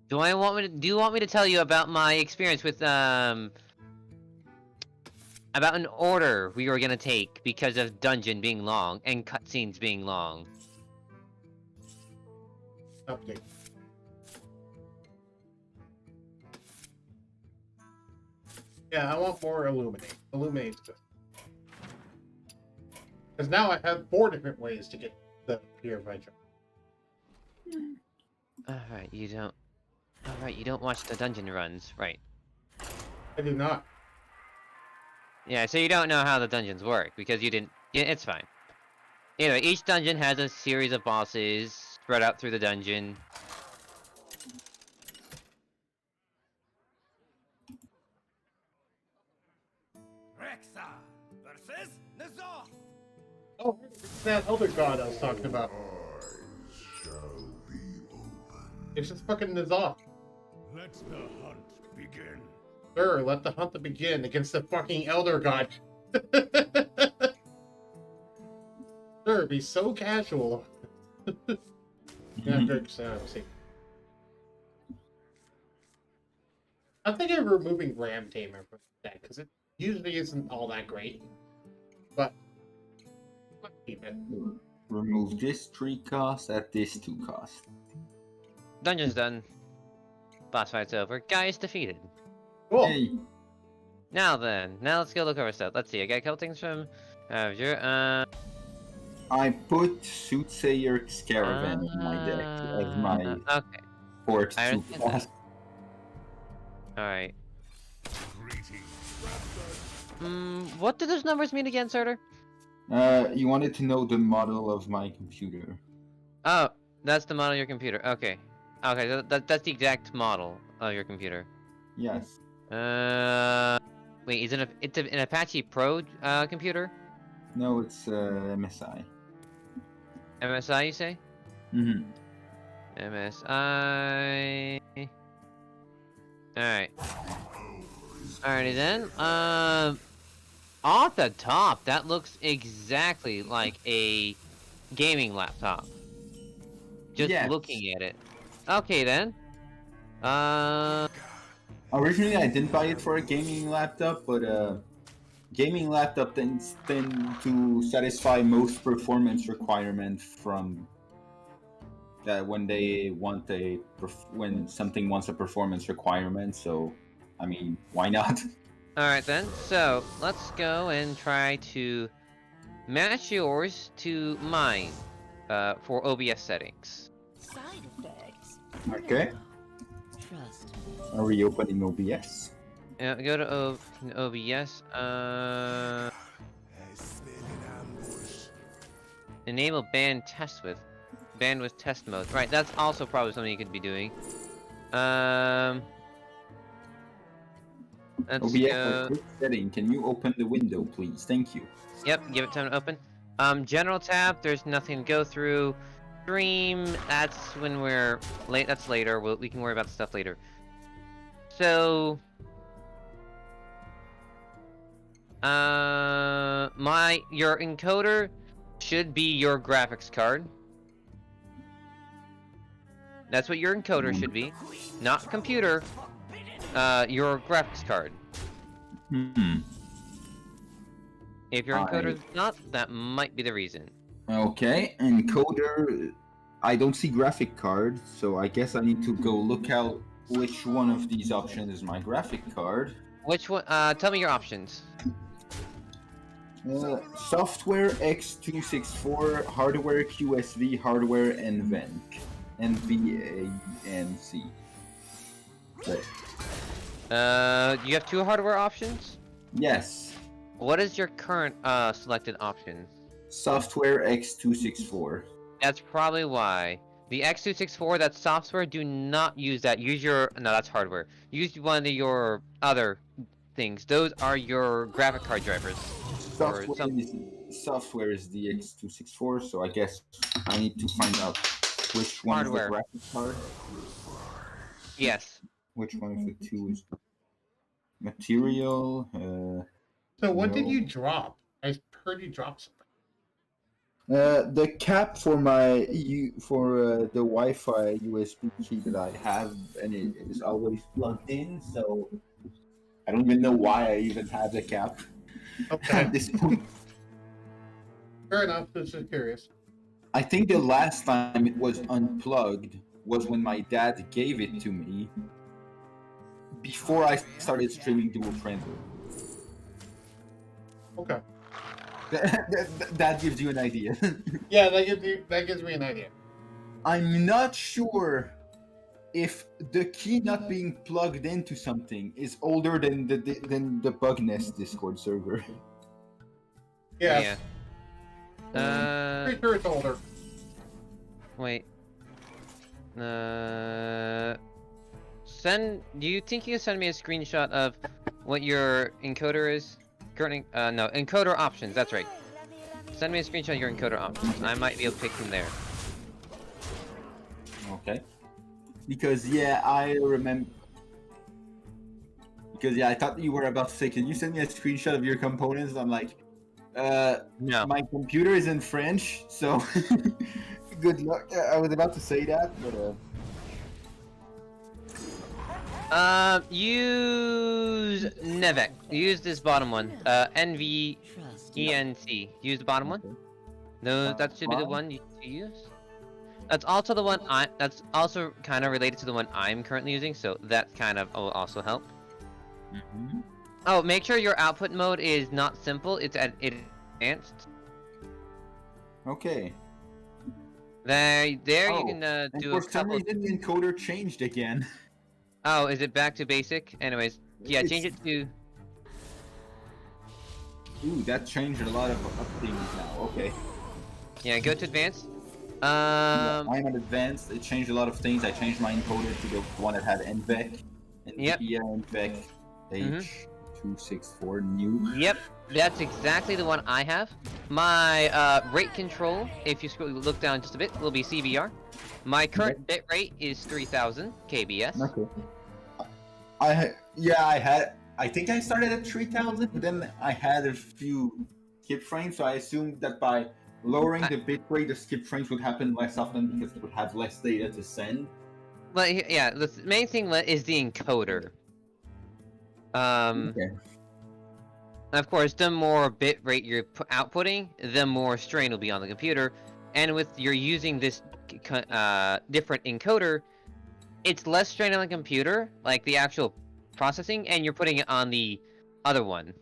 Do you want me to tell you about my experience with, about an order we were gonna take because of dungeon being long and cutscenes being long? Update. Yeah, I want more Illuminate. Illuminate's good. Because now I have 4 different ways to get the Purified Treasure. Alright, you don't watch the dungeon runs, right? I do not. Yeah, so you don't know how the dungeons work, because you didn't... Yeah, it's fine. Anyway, each dungeon has a series of bosses spread out through the dungeon. Rexa versus Nazor. Oh, it's that other god I was talking about. Eyes shall be open. It's just fucking Nazar. Let the hunt begin. Sure, let the hunt begin against the fucking Elder God. Sure, be so casual. Yeah, good. So, see. I'm thinking of removing Ram Tamer from the deck because it usually isn't all that great. But let's keep it. Remove this 3 cost at this 2 cost. Dungeon's done. Boss fight's over. Guy's defeated. Cool. Hey, Now then, now let's go look over stuff. Let's see. I got a couple things from I put Soothsayer's Caravan in my deck as my okay. fourth I 2 understand that. cost. Alright. Greetings. What do those numbers mean again, Surtur? You wanted to know the model of my computer. Oh, that's the model of your computer. Okay. Okay, so that's the exact model of your computer. Yes. Wait, is it it's an Apache Pro computer? No, it's MSI. MSI, you say? Mm-hmm. MSI. Alright. Alrighty then. Off the top, that looks exactly like a gaming laptop. Just Yes. looking at it. Okay then. Originally, I didn't buy it for a gaming laptop, but gaming laptop tend to satisfy most performance requirements from when they want when something wants a performance requirement. So, I mean, why not? Alright then. So let's go and try to match yours to mine for OBS settings. Side effects. Okay. Trust. Are we opening OBS? Go to OBS. Enable bandwidth test mode. Right, that's also probably something you could be doing. Let's OBS go. quick setting. Can you open the window, please? Thank you. Yep, give it time to open. General tab. There's nothing to go through. Stream. That's when we're late. That's later. We can worry about the stuff later. So, your encoder should be your graphics card. That's what your encoder should be, not computer. Your graphics card. If your encoder is not, that might be the reason. Okay, encoder. I don't see graphic card, so I guess I need to go look out which one of these options is my graphic card. Which one? Tell me your options. Software X264, hardware QSV, hardware NVENC, NVANC. You have 2 hardware options? Yes. What is your current selected option? Software X264. That's probably why. The X264, that's software, do not use that. Use your... No, that's hardware. Use one of your other things. Those are your graphic card drivers. Software is the X264, so I guess I need to find out which one Hardware. is the graphic card. Yes. Which one of the 2 is material? So what did no. you drop? I heard you drop something. The cap for my the Wi-Fi USB key that I have, and it is always plugged in, so I don't even know why I even have the cap Okay. at this point. Fair enough. Just curious. I think the last time it was unplugged was when my dad gave it to me before I started streaming Duel Transit. Okay. That gives you an idea. Yeah, that gives me an idea. I'm not sure if the key not being plugged into something is older than the Bugnest Discord server. Yeah. Yeah. Pretty sure it's older. Wait. Do you think you can send me a screenshot of what your encoder is? No, encoder options, that's right. Send me a screenshot of your encoder options. I might be able to pick from there. Okay. Because yeah, I remember because yeah, I thought you were about to say, can you send me a screenshot of your components? I'm like, No. my computer is in French, so good luck. I was about to say that, but Use Nevec. Use this bottom one. NVENC. Use the bottom one. okay. No, that should be the one you use. That's also the one that's also kind of related to the one I'm currently using, so that kind of will also help. Mhm. Oh, make sure your output mode is not simple, it's at advanced. Okay. There you Oh, can and do a for some couple. reason, the encoder changed again. Oh, is it back to basic? Anyways, yeah, change It's- it to. Ooh, that changed a lot of things now. Okay. Yeah, go to advanced. Yeah, I'm at advanced. It changed a lot of things. I changed my encoder to the one that had NVEC. Yep. NVIDIA NVEC H264 new. Yep, that's exactly the one I have. My rate control, if you look down just a bit, will be CBR. My current bit rate is 3000 kbs. Okay. I think I started at 3000, but then I had a few skip frames, so I assumed that by lowering the bitrate, the skip frames would happen less often because it would have less data to send. Well, yeah, the main thing is the encoder. Okay. Of course, the more bit rate you're outputting, the more strain will be on the computer. And with you're using this different encoder, it's less strain on the computer, like the actual processing, and you're putting it on the other one.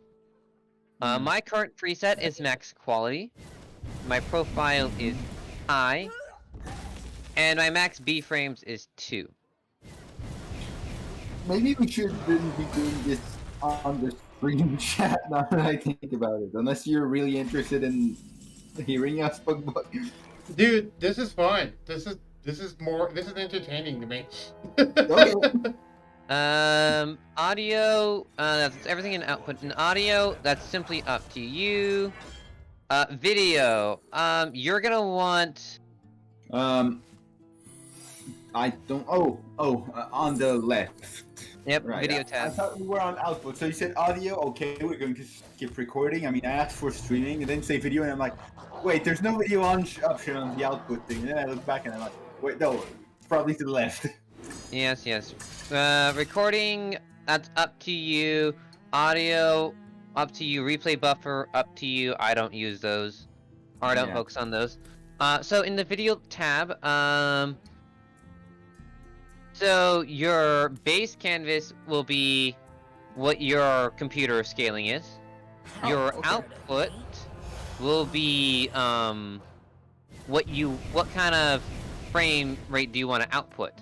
My current preset is max quality. My profile is high. And my max B frames is 2. Maybe we shouldn't be doing this on the stream chat now that I think about it. Unless you're really interested in hearing us, but Dude, this is fun. This is entertaining to me. okay. Audio, that's everything in output. In audio, that's simply up to you. Video, you're gonna want. I don't. On the left. Yep, Right. video I tab. thought we were on output. So you said audio. Okay, we're going to skip recording. I mean, I asked for streaming, and then say video, and I'm like, wait, there's no video option on the output thing. And then I look back, and I'm like, wait, no, it's probably to the left. Yes. Recording, that's up to you. Audio, up to you. Replay buffer, up to you. I don't use those, or I don't Yeah. focus on those. So in the video tab, so your base canvas will be what your computer scaling is. Your output will be what kind of frame rate do you want to output?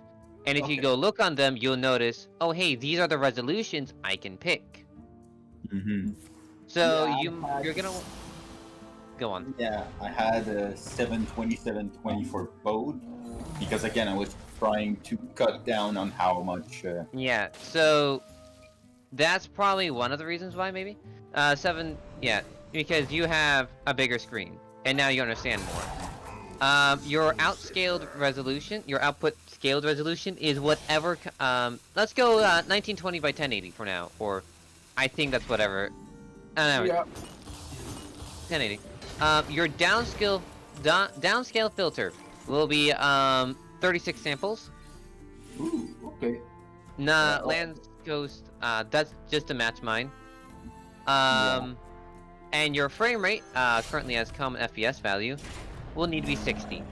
And if you go look on them, you'll notice, oh hey, these are the resolutions I can pick. Mm-hmm. So Yeah, you're gonna go on. Yeah, I had a 720, 720 for both because again, I was trying to cut down on how much. Yeah, so that's probably one of the reasons why maybe. Yeah, because you have a bigger screen, and now you understand more. Your outscaled resolution, your output scaled resolution is whatever. Let's go 1920 by 1080 for now, or I think that's whatever. I don't know. Yeah. 1080. Your downscale filter will be 36 samples. Ooh, okay. Nah, Land Ghost, that's just to match mine. And your frame rate, currently as common FPS value, will need to be 60.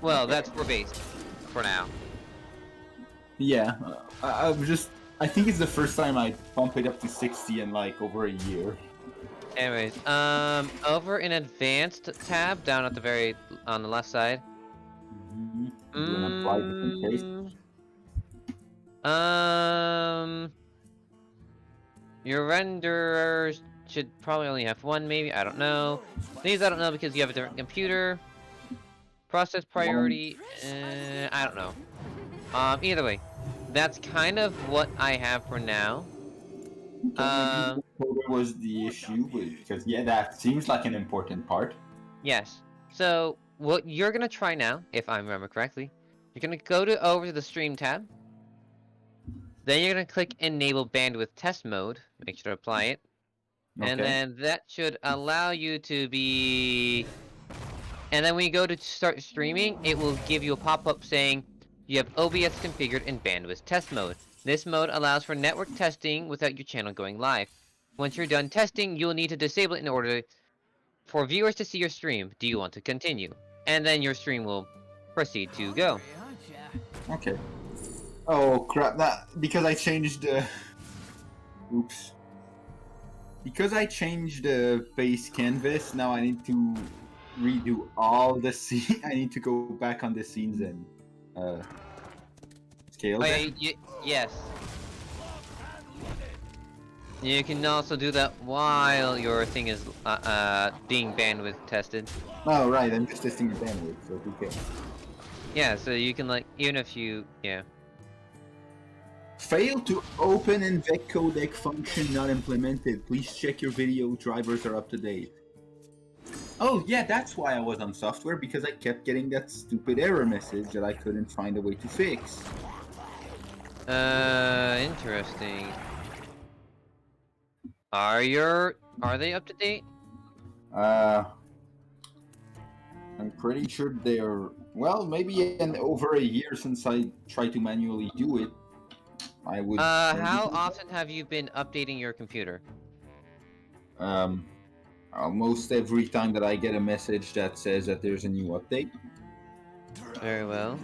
Well, that's for base, for now. Yeah, I think it's the first time I bump it up to 60 in like over a year. Anyways, over in advanced tab, down at the on the left side. You wanna apply different taste? Your renderers should probably only have one, maybe. I don't know. These I don't know because you have a different computer. Process priority, I don't know. Either way, that's kind of what I have for now. What was the issue? Because yeah, that seems like an important part. Yes. So what you're gonna try now, if I remember correctly, you're gonna go over to the stream tab. Then you're gonna click Enable Bandwidth Test Mode. Make sure to apply it. And Okay. then that should allow you to be... And then when you go to start streaming, it will give you a pop-up saying, you have OBS configured in Bandwidth Test Mode. This mode allows for network testing without your channel going live. Once you're done testing, you'll need to disable it in order for viewers to see your stream. Do you want to continue? And then your stream will proceed to go. Okay. Oh crap! That because I changed the. Oops. Because I changed the base canvas, now I need to redo all the scene. I need to go back on the scenes and scale them. Okay, yes. You can also do that while your thing is being bandwidth tested. Oh right, I'm just testing the bandwidth, so who cares? Yeah, so you can like even if you Failed to open in vec codec function not implemented. Please check your video drivers are up to date. Oh yeah, that's why I was on software, because I kept getting that stupid error message that I couldn't find a way to fix. Interesting. Are they up to date? I'm pretty sure they're, well, maybe over a year since I tried to manually do it. I would. How often have you been updating your computer? Almost every time that I get a message that says that there's a new update. Very well.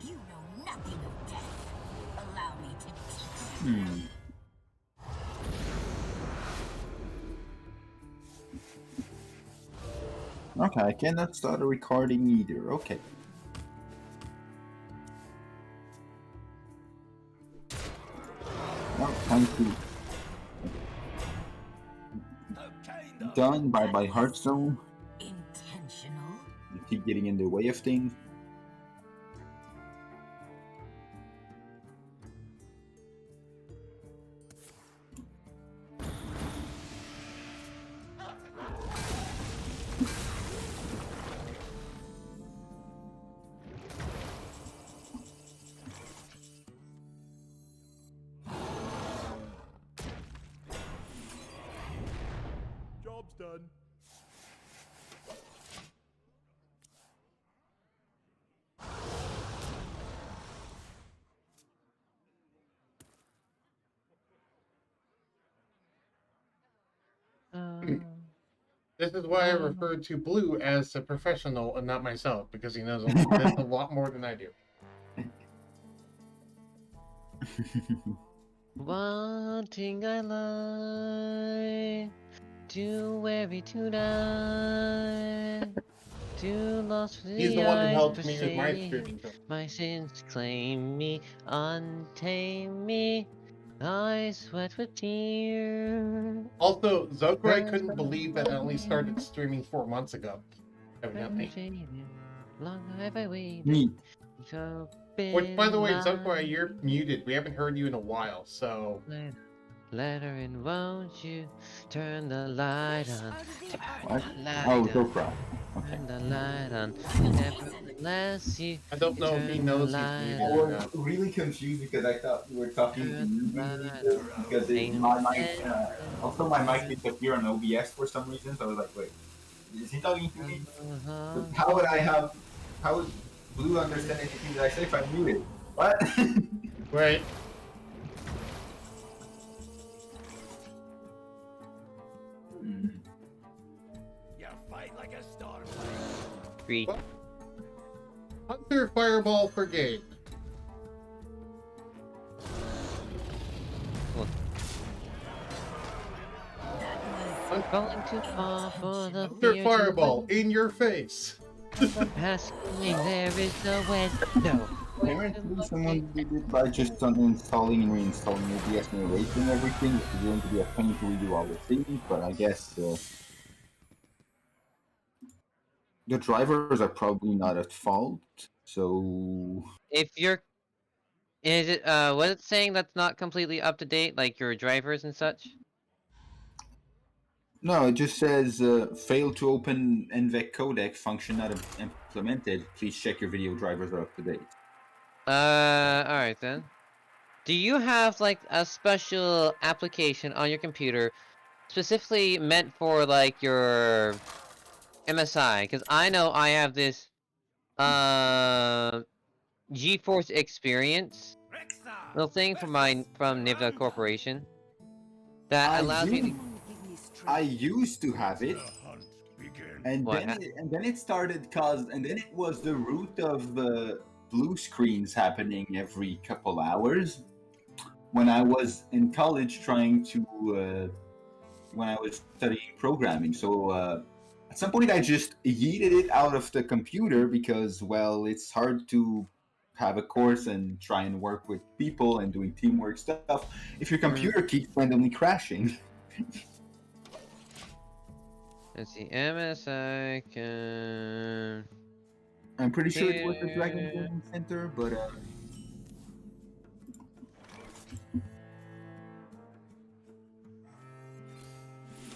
You know nothing of death. Allow me to teach you. Okay, I cannot start a recording either. Okay. Well, time to. Done. Bye bye Hearthstone. Intentional? You keep getting in the way of things. Job's done. This is why I refer to Blue as a professional and not myself, because he knows a lot more than I do. One thing I like to every tonight. Too lost for He's the one who helped me with my streaming. My sins claim me, untame me. I sweat with tears. Also, Zokurai couldn't believe that I only started streaming 4 months ago. Evidently. Long have I waited. Neat. So Which, by the way, Zokurai, you're muted. We haven't heard you in a while, so. Let her in, won't you? Turn the light on. What? Turn the light Oh, on. Zokurai. Okay. Turn the light on. Nevertheless, you. I don't know if he knows he's muted I or was not. really confused because I thought you were talking to me because my mic, also my mic disappeared on OBS for some reason, so I was like, wait, is he talking to me? But how would Blue understand anything that I say if I'm muted? What? Right. You fight like a star. 3, What? Dr. Fireball for game. That Falling too far for the Dr. fear to Fireball win. in your face. Asking there is no end. No. Apparently, someone did it by just uninstalling and reinstalling OBS and erasing everything, which is going to be a pain to redo all the things, but I guess the drivers are probably not at fault, so... If you're, is it was it saying that's not completely up to date, like your drivers and such? No, it just says, failed to open NVEC codec, function not implemented. Please check your video drivers are up to date. Alright then. Do you have like a special application on your computer specifically meant for like your MSI? Because I know I have this GeForce Experience little thing from Nivda Corporation that allows me to. I used to have it, The hunt begins. and What then it started and then it was the root of blue screens happening every couple hours when I was in college trying to when I was studying programming. So at some point I just yeeted it out of the computer because, well, it's hard to have a course and try and work with people and doing teamwork stuff if your computer keeps randomly crashing. Let's see, MSI can. I'm pretty sure it was the Dragon Gaming Center, but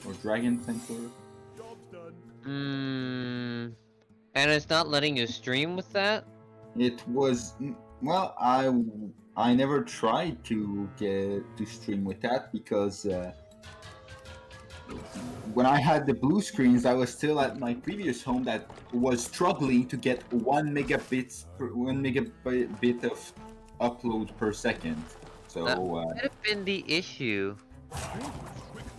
or Dragon Center. Job's done. And it's not letting you stream with that? It was well, I never tried to get to stream with that because when I had the blue screens, I was still at my previous home that was struggling to get 1 megabit of upload per second. So That might have been the issue.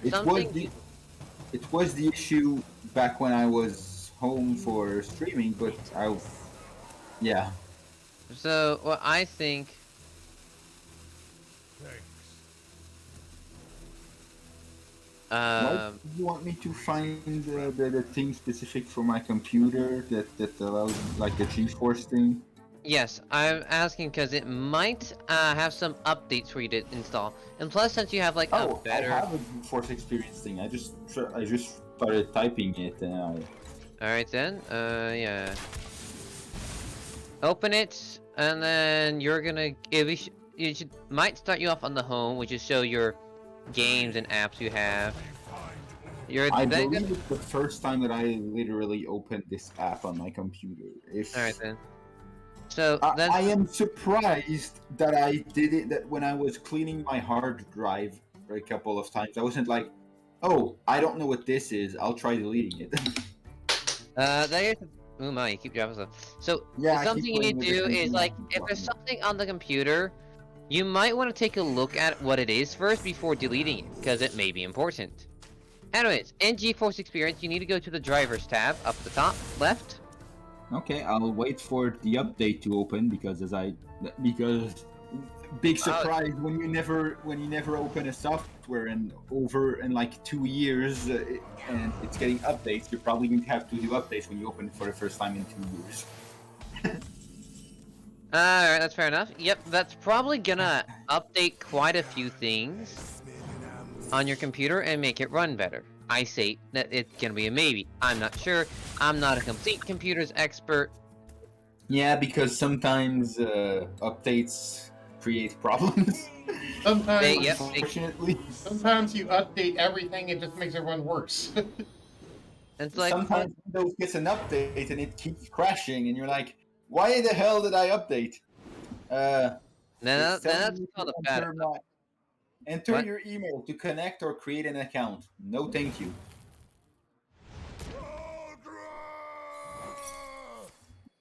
it was the issue back when I was home for streaming, but yeah. So, what I think. Thanks. Why do you want me to find the thing specific for my computer that allows like the GeForce thing? Yes, I'm asking because it might have some updates for you to install, and plus, since you have like a better. I have a GeForce Experience thing. I just started typing it and All right then. Yeah. Open it, and then you're gonna. Might start you off on the home, which is show your games and apps you have. I believe it's the first time that I literally opened this app on my computer. All right then. So I am surprised that I did it. That when I was cleaning my hard drive a couple of times, I wasn't like, "Oh, I don't know what this is. I'll try deleting it." Oh my, you keep dropping stuff. So Yeah, something you need to do is like, if there's something on the computer, you might want to take a look at what it is first before deleting it, because it may be important. Anyways, in GeForce Experience, you need to go to the Drivers tab up the top left. Okay, I'll wait for the update to open because big surprise when you never open a software and over in like 2 years and it's getting updates, you're probably going to have to do updates when you open it for the first time in 2 years. Alright, that's fair enough. Yep, that's probably gonna update quite a few things on your computer and make it run better. I say that it's gonna be a maybe. I'm not sure. I'm not a complete computers expert. Yeah, because sometimes updates create problems. Sometimes, unfortunately. Sometimes you update everything, it just makes it run worse. It's like sometimes Windows gets an update and it keeps crashing, and you're like, "Why the hell did I update?" that's called a bad. Enter your email to connect or create an account. No, thank you.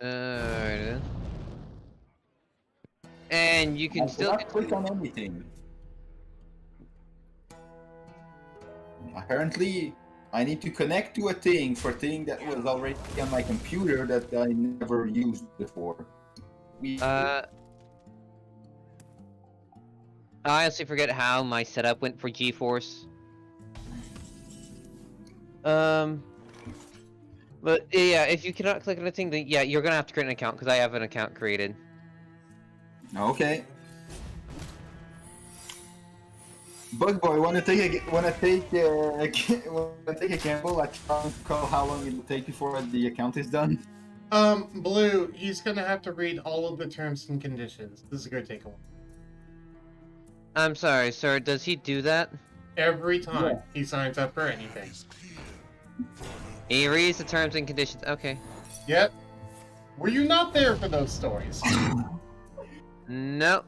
Alright then. And you can still click on anything. Apparently, I need to connect to a thing that was already on my computer that I never used before. We I honestly forget how my setup went for GeForce. But yeah, if you cannot click anything, then yeah, you're gonna have to create an account because I have an account created. Okay. Bug boy, wanna take a gamble? I can't call how long it'll take before the account is done. Blue, he's gonna have to read all of the terms and conditions. This is gonna take a while. I'm sorry, sir. Does he do that? Every time he signs up for anything. He reads the terms and conditions. Okay. Yep. Were you not there for those stories? No.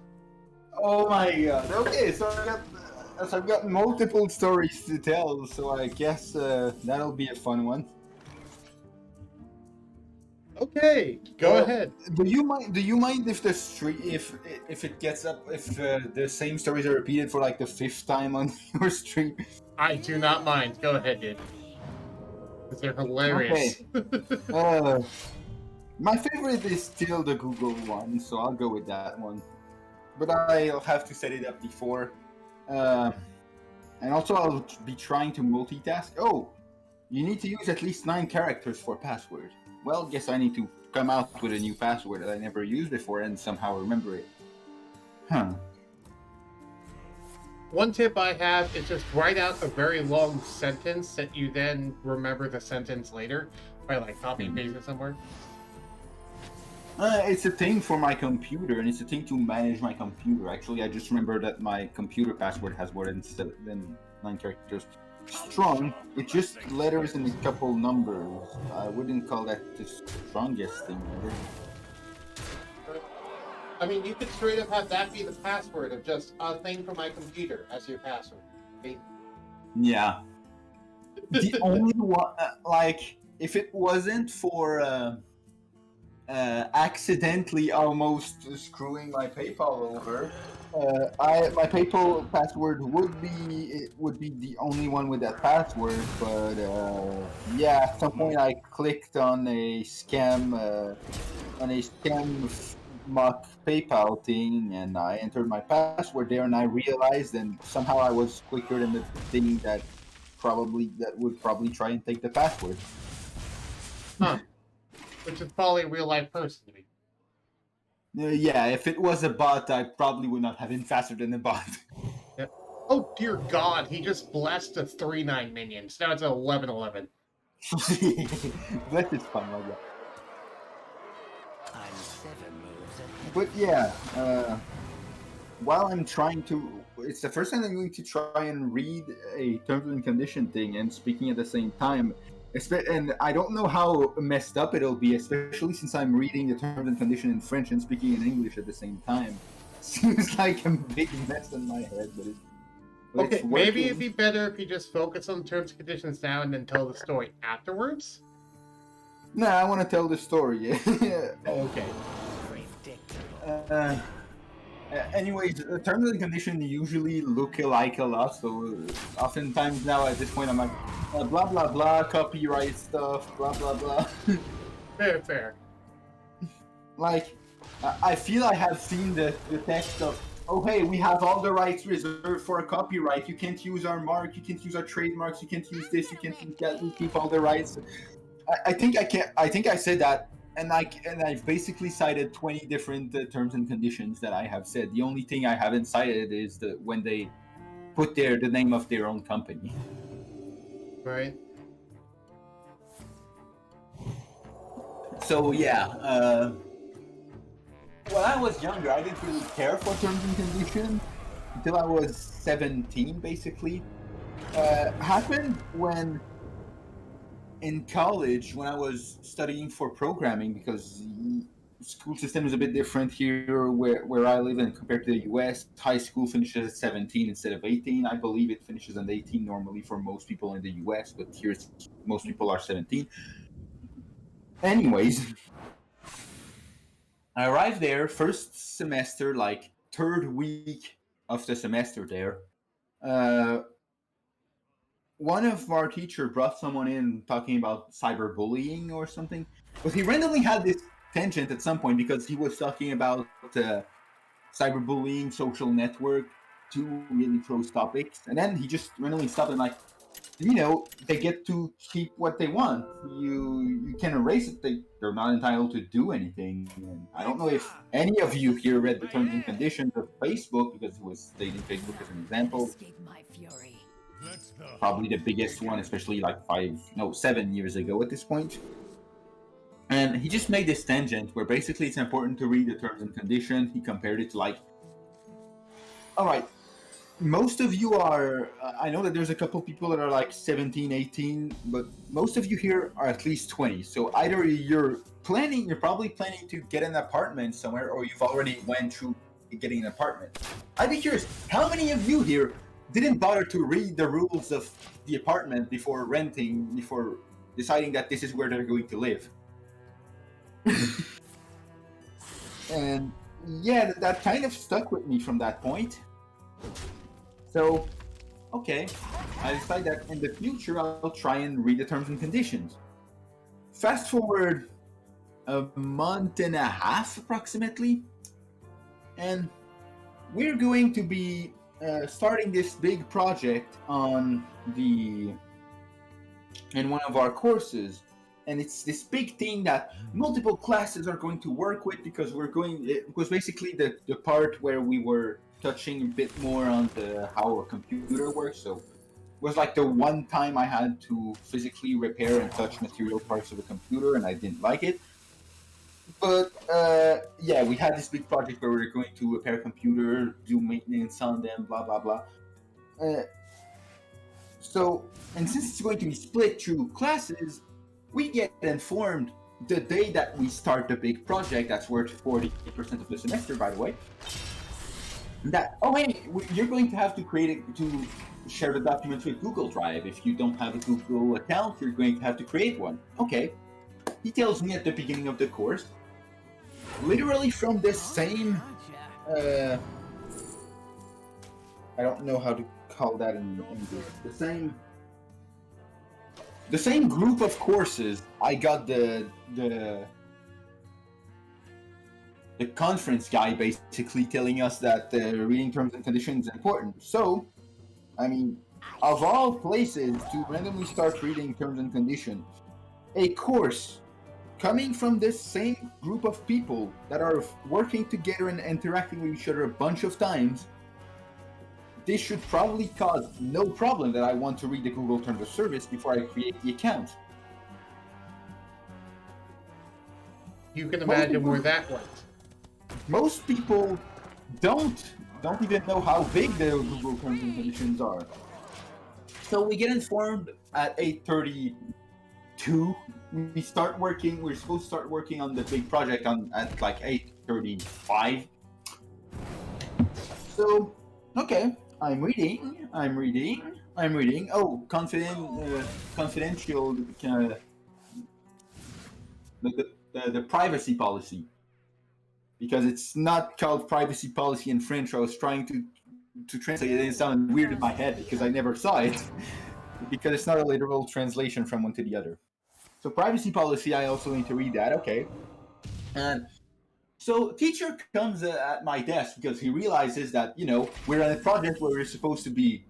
Oh my god. Okay, so I've got multiple stories to tell, so I guess that'll be a fun one. Okay, go ahead. Do you mind if the stream if it gets up if the same stories are repeated for like the 5th time on your stream? I do not mind. Go ahead, dude. Because they're hilarious. My favorite is still the Google one, so I'll go with that one. But I'll have to set it up before. And also I'll be trying to multitask. Oh, you need to use at least 9 characters for password. Well, guess I need to come out with a new password that I never used before and somehow remember it. Huh. One tip I have is just write out a very long sentence that you then remember the sentence later by like copy and paste it somewhere. It's a thing for my computer, and it's a thing to manage my computer. Actually, I just remember that my computer password has more than 9 characters. Strong, it's just letters and a couple numbers. I wouldn't call that the strongest thing ever. I mean, you could straight up have that be the password of just a thing for my computer as your password. Okay? Yeah. The only one, like, if it wasn't for accidentally almost screwing my PayPal over, my PayPal password would be the only one with that password. But yeah, at some point I clicked on a scam mock PayPal thing, and I entered my password there, and I realized, and somehow I was quicker than the thing that would probably try and take the password. Huh. Which is probably a real life person to me. Yeah, if it was a bot, I probably would not have been faster than the bot. Yep. Oh dear God, he just blessed a 3-9 minions. Now it's an 11-11. That is fun like that. But yeah, while I'm trying to, it's the first time I'm going to try and read a terms and condition thing and speaking at the same time. And I don't know how messed up it'll be, especially since I'm reading the terms and condition in French and speaking in English at the same time. Seems like a big mess in my head, but Okay, maybe it'd be better if you just focus on terms and conditions now and then tell the story afterwards? Nah, I want to tell the story. Oh, okay. Anyways, terms and conditions usually look alike a lot, so oftentimes now at this point I'm like, blah blah blah, copyright stuff, blah blah blah. Fair. Like, I feel I have seen the text of, oh hey, we have all the rights reserved for a copyright, you can't use our mark, you can't use our trademarks, you can't use this, you can't use that, we keep all the rights. I think I said that, and I've basically cited 20 different terms and conditions that I have said. The only thing I haven't cited is when they put the name of their own company. Right. So yeah, when I was younger, I didn't really care for terms and conditions until I was 17, basically. Happened when in college, when I was studying for programming, because the school system is a bit different here where I live in compared to the US. High school finishes at 17 instead of 18. I believe it finishes at 18 normally for most people in the US, but here most people are 17. Anyways, I arrived there first semester, like 3rd week of the semester there. One of our teachers brought someone in talking about cyberbullying or something, but he randomly had this tangent at some point because he was talking about cyberbullying, social network, two really close topics, and then he just randomly stopped and like, they get to keep what they want. You can erase it. They're not entitled to do anything. And I don't know if any of you here read the terms and conditions of Facebook, because he was stating Facebook as an example. Escape my fury. Probably the biggest one, especially like 7 years ago at this point. And he just made this tangent where basically it's important to read the terms and conditions. He compared it to like, all right, most of you are, I know that there's a couple people that are like 17, 18, but most of you here are at least 20. So either you're probably planning to get an apartment somewhere, or you've already went through getting an apartment. I'd be curious, how many of you here didn't bother to read the rules of the apartment before renting, before deciding that this is where they're going to live? And yeah, that kind of stuck with me from that point. So, okay, I decided that in the future I'll try and read the terms and conditions. Fast forward a month and a half approximately, and we're going to be starting this big project in one of our courses. And it's this big thing that multiple classes are going to work with, because it was basically the part where we were touching a bit more on how a computer works. So it was like the one time I had to physically repair and touch material parts of a computer, and I didn't like it. But yeah, we had this big project where we were going to repair a computer, do maintenance on them, blah blah blah. And since it's going to be split through classes, we get informed the day that we start the big project, that's worth 40% of the semester, by the way, that, oh hey, you're going to have to share the documents with Google Drive. If you don't have a Google account, you're going to have to create one. Okay. He tells me at the beginning of the course, literally from the same, I don't know how to call that in English, the same group of courses, I got the conference guy basically telling us that reading terms and conditions is important. So, I mean, of all places to randomly start reading terms and conditions, a course coming from this same group of people that are working together and interacting with each other a bunch of times, this should probably cause no problem that I want to read the Google Terms of Service before I create the account. You can imagine where that went. Most people don't even know how big the Google Terms and Conditions are. So we get informed at 8:32. We're supposed to start working on the big project at like 8:35. So, okay. I'm reading. Oh, confidential. The privacy policy, because it's not called privacy policy in French. I was trying to translate it, and it sounded weird in my head because I never saw it, because it's not a literal translation from one to the other. So privacy policy, I also need to read that. Okay, and. So teacher comes at my desk because he realizes that, we're on a project where we're supposed to be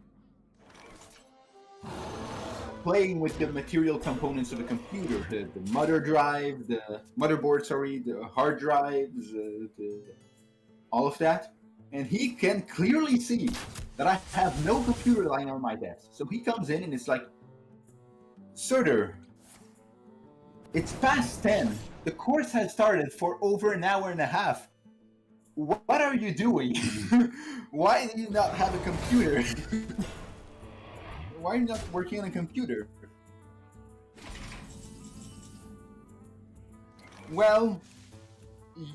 playing with the material components of a computer, the motherboard, the hard drives, all of that. And he can clearly see that I have no computer lying on my desk. So he comes in and it's like, Sir, it's past 10. The course has started for over an hour and a half. What are you doing? Why do you not have a computer? Why are you not working on a computer? Well,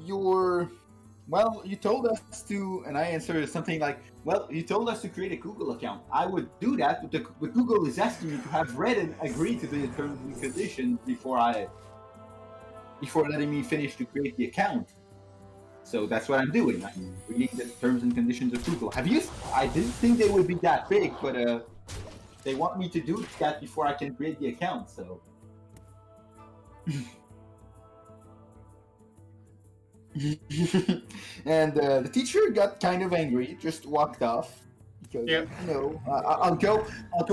you told us to, and I answered something like, well, you told us to create a Google account. I would do that, but Google is asking me to have read and agreed to the terms and conditions before letting me finish to create the account. So that's what I'm doing. I'm reading the terms and conditions of Google. I didn't think they would be that big, but they want me to do that before I can create the account, so. And the teacher got kind of angry, just walked off because Yep. I'll go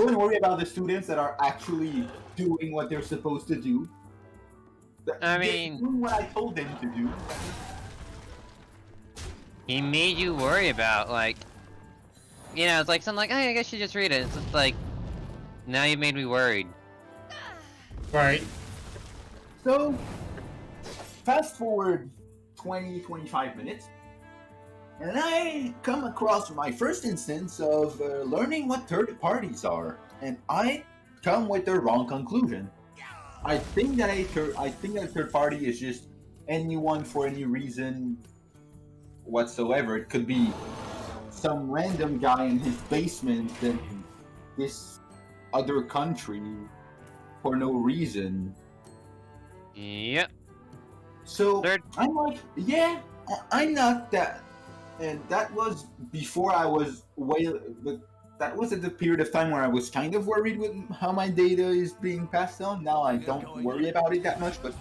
and worry about the students that are actually doing what they're supposed to do. I They're mean, doing what I told them to do. he made you worry about, like, you know, it's like something like, hey, I guess you just read it. It's just like, now you made me worried. Right. So, fast forward 20-25 minutes, and I come across my first instance of learning what third parties are, and I come with the wrong conclusion. I think that a third party is just anyone for any reason whatsoever. It could be some random guy in his basement in this other country for no reason. Yep. So Third- I'm like, yeah, I'm not that. And that was before I was but that was at the period of time where I was kind of worried with how my data is being passed on. Now I don't worry about it that much, but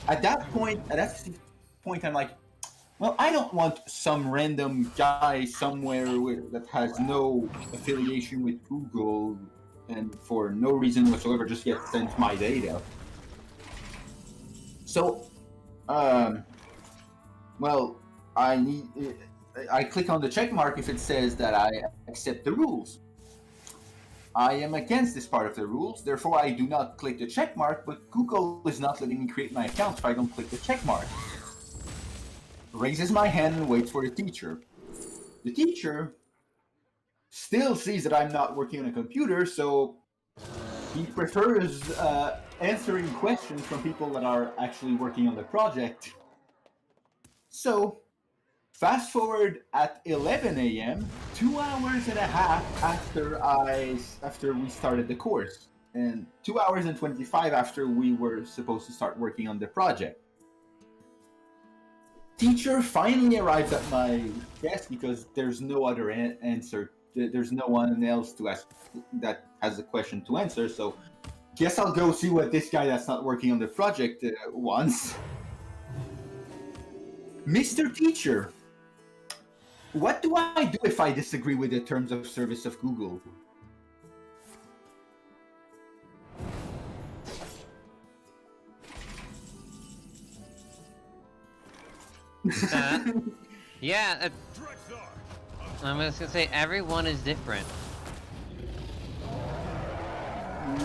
at that point, I'm like, well, I don't want some random guy somewhere that has no affiliation with Google and for no reason whatsoever just get sent my data. So, well, I click on the check mark if it says that I accept the rules. I am against this part of the rules, therefore I do not click the check mark, but Google is not letting me create my account if I don't click the check mark. Raises my hand and waits for the teacher. The teacher still sees that I'm not working on a computer, so he prefers answering questions from people that are actually working on the project. So, fast forward at 11 a.m., 2 hours and a half after we started the course, and 2 hours and 25 after we were supposed to start working on the project. Teacher finally arrives at my desk because there's no other answer. There's no one else to ask that has a question to answer, so guess I'll go see what this guy that's not working on the project wants. Mr. Teacher, what do I do if I disagree with the terms of service of Google? Yeah, I'm just gonna say everyone is different.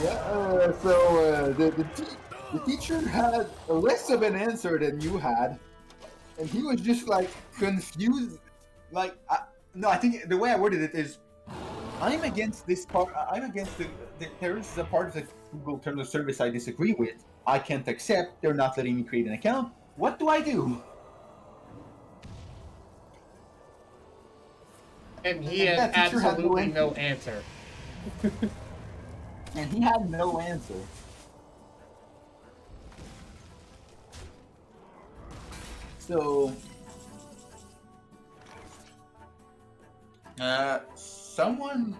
Yeah, so the teacher had less of an answer than you had, and he was just like confused. Like, I think the way I worded it is, I'm against this part. I'm against there is a part of the Google terms of service I disagree with. I can't accept. They're not letting me create an account. What do I do? And he had absolutely no answer. And he had no answer. So, someone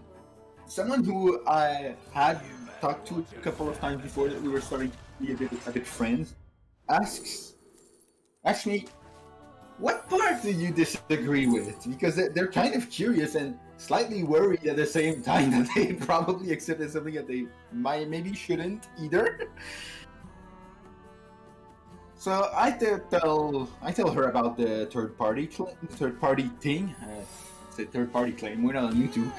who I had talked to a couple of times before that we were starting to be a bit friends, asks me, what part do you disagree with? Because they're kind of curious and slightly worried at the same time that they probably accepted something that they maybe shouldn't either. So I tell her about the third party thing. It's a third party claim. We're not on YouTube.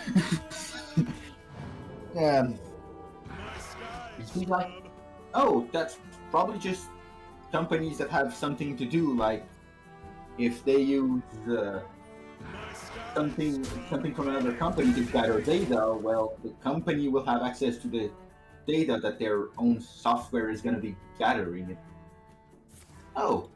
She's like, oh, that's probably just companies that have something to do, like if they use something from another company to gather data, well, the company will have access to the data that their own software is going to be gathering. Oh.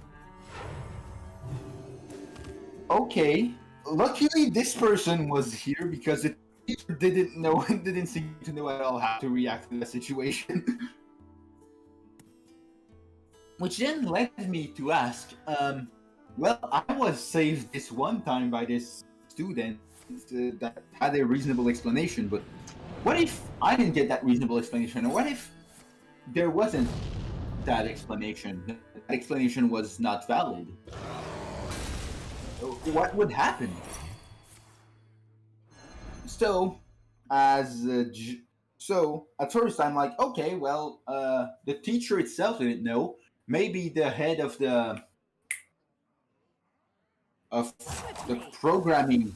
Okay. Luckily, this person was here because the teacher didn't seem to know at all how to react to the situation. Which then led me to ask, well, I was saved this one time by this student that had a reasonable explanation, but what if I didn't get that reasonable explanation? Or what if there wasn't that explanation? That explanation was not valid? what would happen? So, so at first I'm like, okay, well, the teacher itself didn't know. Maybe the head of the programming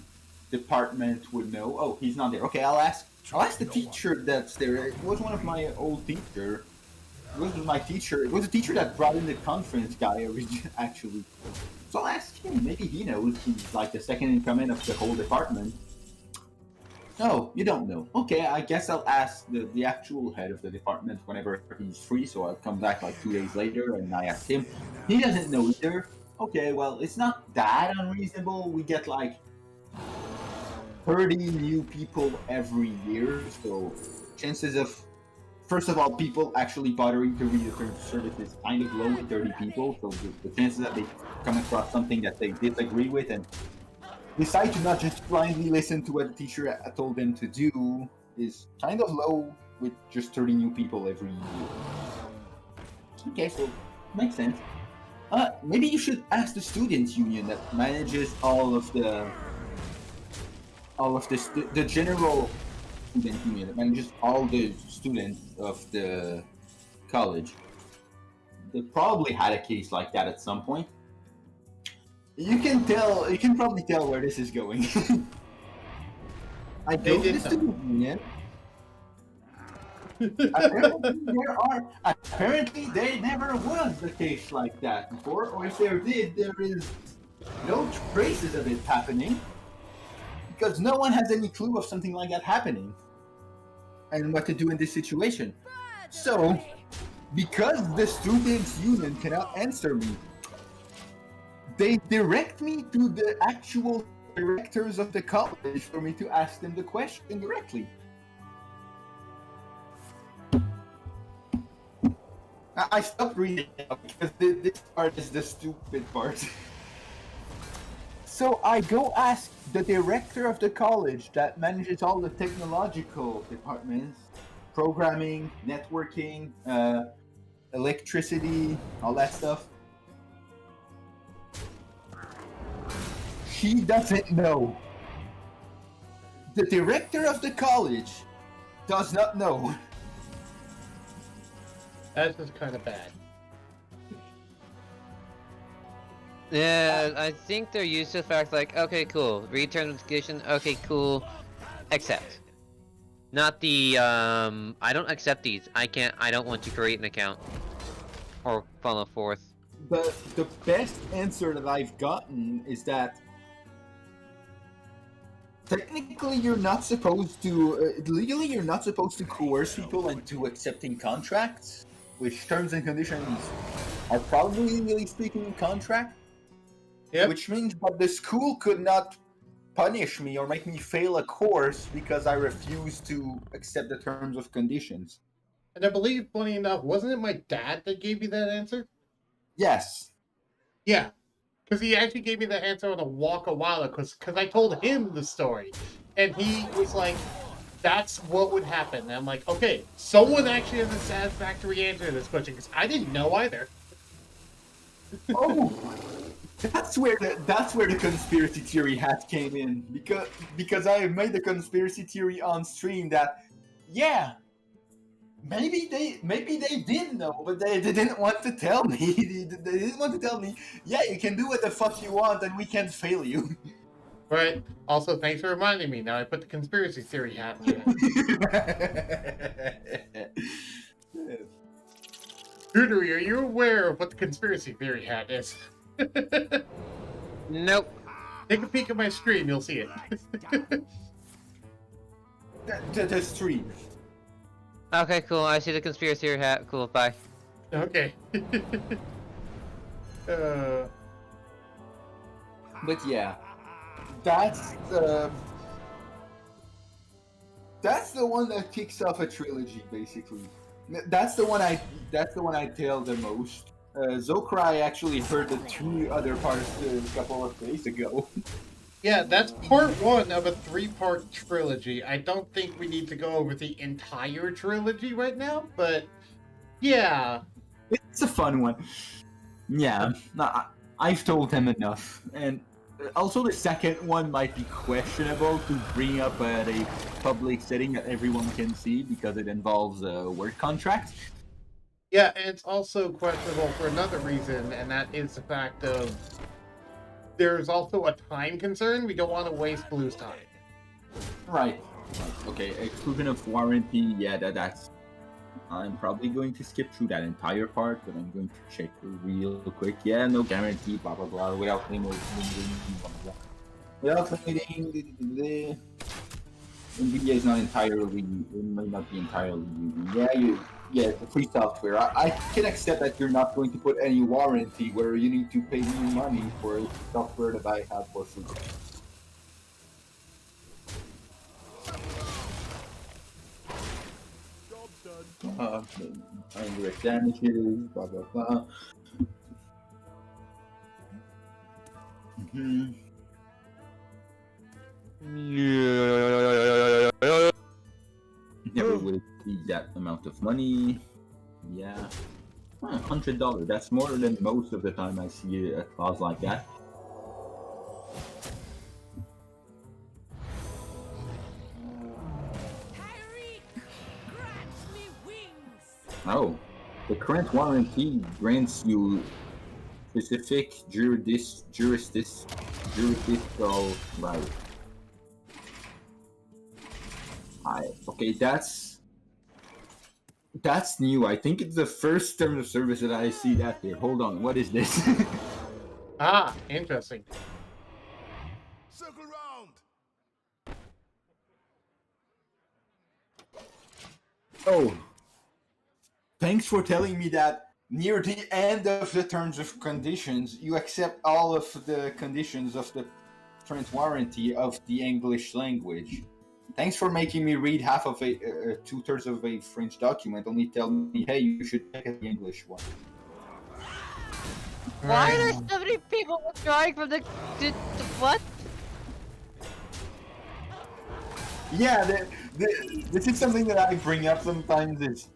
department would know. Oh, he's not there. Okay, I'll ask. I'll ask the teacher that's there. It was one of my old teacher. It was my teacher. It was a teacher that brought in the conference guy actually. So I'll ask him. Maybe he knows. He's like the second in command of the whole department. No, you don't know. Okay, I guess I'll ask the actual head of the department whenever he's free. So I'll come back like 2 days later and I ask him. He doesn't know either. Okay, well, it's not that unreasonable. We get like 30 new people every year, so chances of, first of all, people actually bothering to read the terms of service is kind of low with 30 people, so the chances that they come across something that they disagree with and decide to not just blindly listen to what the teacher told them to do is kind of low with just 30 new people every year. Okay, so makes sense. Maybe you should ask the students' union that manages all of the general student union that manages all the students of the college. They probably had a case like that at some point. You can probably tell where this is going. I go to the student union. Apparently there never was a case like that before, or if there did, there is no traces of it happening, because no one has any clue of something like that happening and what to do in this situation. So, because the students' union cannot answer me, they direct me to the actual directors of the college for me to ask them the question directly. I stopped reading now because this part is the stupid part. So I go ask the director of the college that manages all the technological departments, programming, networking, electricity, all that stuff. He doesn't know. The director of the college does not know. That's just kind of bad. Yeah, I think they're used to the fact like, okay, cool, read terms and conditions, okay, cool, accept. Not the, I don't accept these, I don't want to create an account. Or follow forth. But the best answer that I've gotten is that technically you're not supposed to, legally you're not supposed to coerce people into accepting contracts, which terms and conditions are probably legally speaking a contract. Yep. Which means that the school could not punish me or make me fail a course because I refused to accept the terms of conditions. And I believe, funny enough, wasn't it my dad that gave me that answer? Yes. Yeah. Because he actually gave me that answer on a walk a while ago, because I told him the story. And he was like, that's what would happen. And I'm like, okay, someone actually has a satisfactory answer to this question, because I didn't know either. Oh, that's where the conspiracy theory hat came in, because I made the conspiracy theory on stream that, yeah, maybe they did know, but they didn't want to tell me. They didn't want to tell me, yeah, you can do what the fuck you want and we can't fail you. Right. Also, thanks for reminding me. Now I put the conspiracy theory hat on. Hootery, are you aware of what the conspiracy theory hat is? Nope. Take a peek at my screen, you'll see it. The stream. Okay, cool, I see the conspiracy theory hat, cool, bye. Okay. But yeah, that's the one that kicks off a trilogy, basically. That's the one I tell the most. Zokra, I actually heard the 2 other parts a couple of days ago. Yeah, that's part 1 of a 3-part trilogy. I don't think we need to go over the entire trilogy right now, but yeah. It's a fun one. Yeah, I've told him enough, and Also, the second one might be questionable to bring up at a public setting that everyone can see because it involves a work contract. Yeah, and it's also questionable for another reason, and that is the fact of there's also a time concern. We don't want to waste Blue's time. Right. Okay, exclusion of warranty. Yeah, that's. I'm probably going to skip through that entire part, but I'm going to check real quick. Yeah, no guarantee. Blah blah blah. Without limiting. Blah, blah, blah. Without limiting. NVIDIA is not entirely. It may not be entirely using. Yeah, it's a free software. I can accept that you're not going to put any warranty where you need to pay me money for software that I have for free. Indirect damages, blah blah blah. Never will exceed that amount of money. Yeah. $100. That's more than most of the time I see a clause like that. Oh, the current warranty grants you specific jurisdictional right. Okay, that's new. I think it's the first term of service that I see that here. Hold on, what is this? Ah, interesting. Circle round. Oh, thanks for telling me that near the end of the terms of conditions, you accept all of the conditions of the current warranty of the English language. Thanks for making me read half of a 2/3 of a French document. Only tell me, hey, you should check the English one. Why are there so many people withdrawing from the what? Yeah, this is something that I bring up sometimes. Is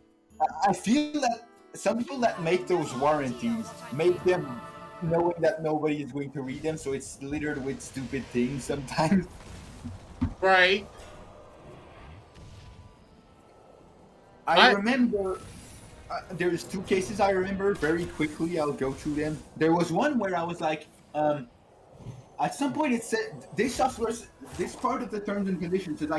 I feel that some people that make those warranties make them knowing that nobody is going to read them, so it's littered with stupid things sometimes. Right. I remember there's two cases I remember very quickly. I'll go through them. There was one where I was like, at some point it said this software, this part of the terms and conditions says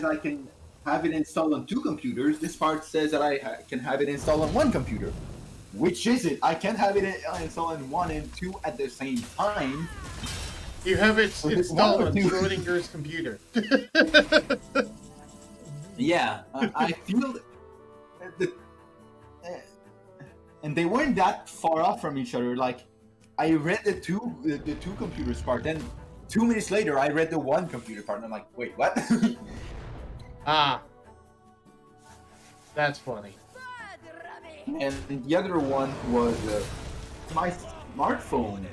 I can have it installed on 2 computers. This part says that I can have it installed on 1 computer. Which is it? I can't have it installed on 1 and 2 at the same time. You have it So installed on one or two. Schrodinger's computer. Yeah, I feel that and they weren't that far off from each other. Like, I read the two computers part, then 2 minutes later, I read the 1 computer part, and I'm like, wait, what? Ah, that's funny. And the other one was my smartphone.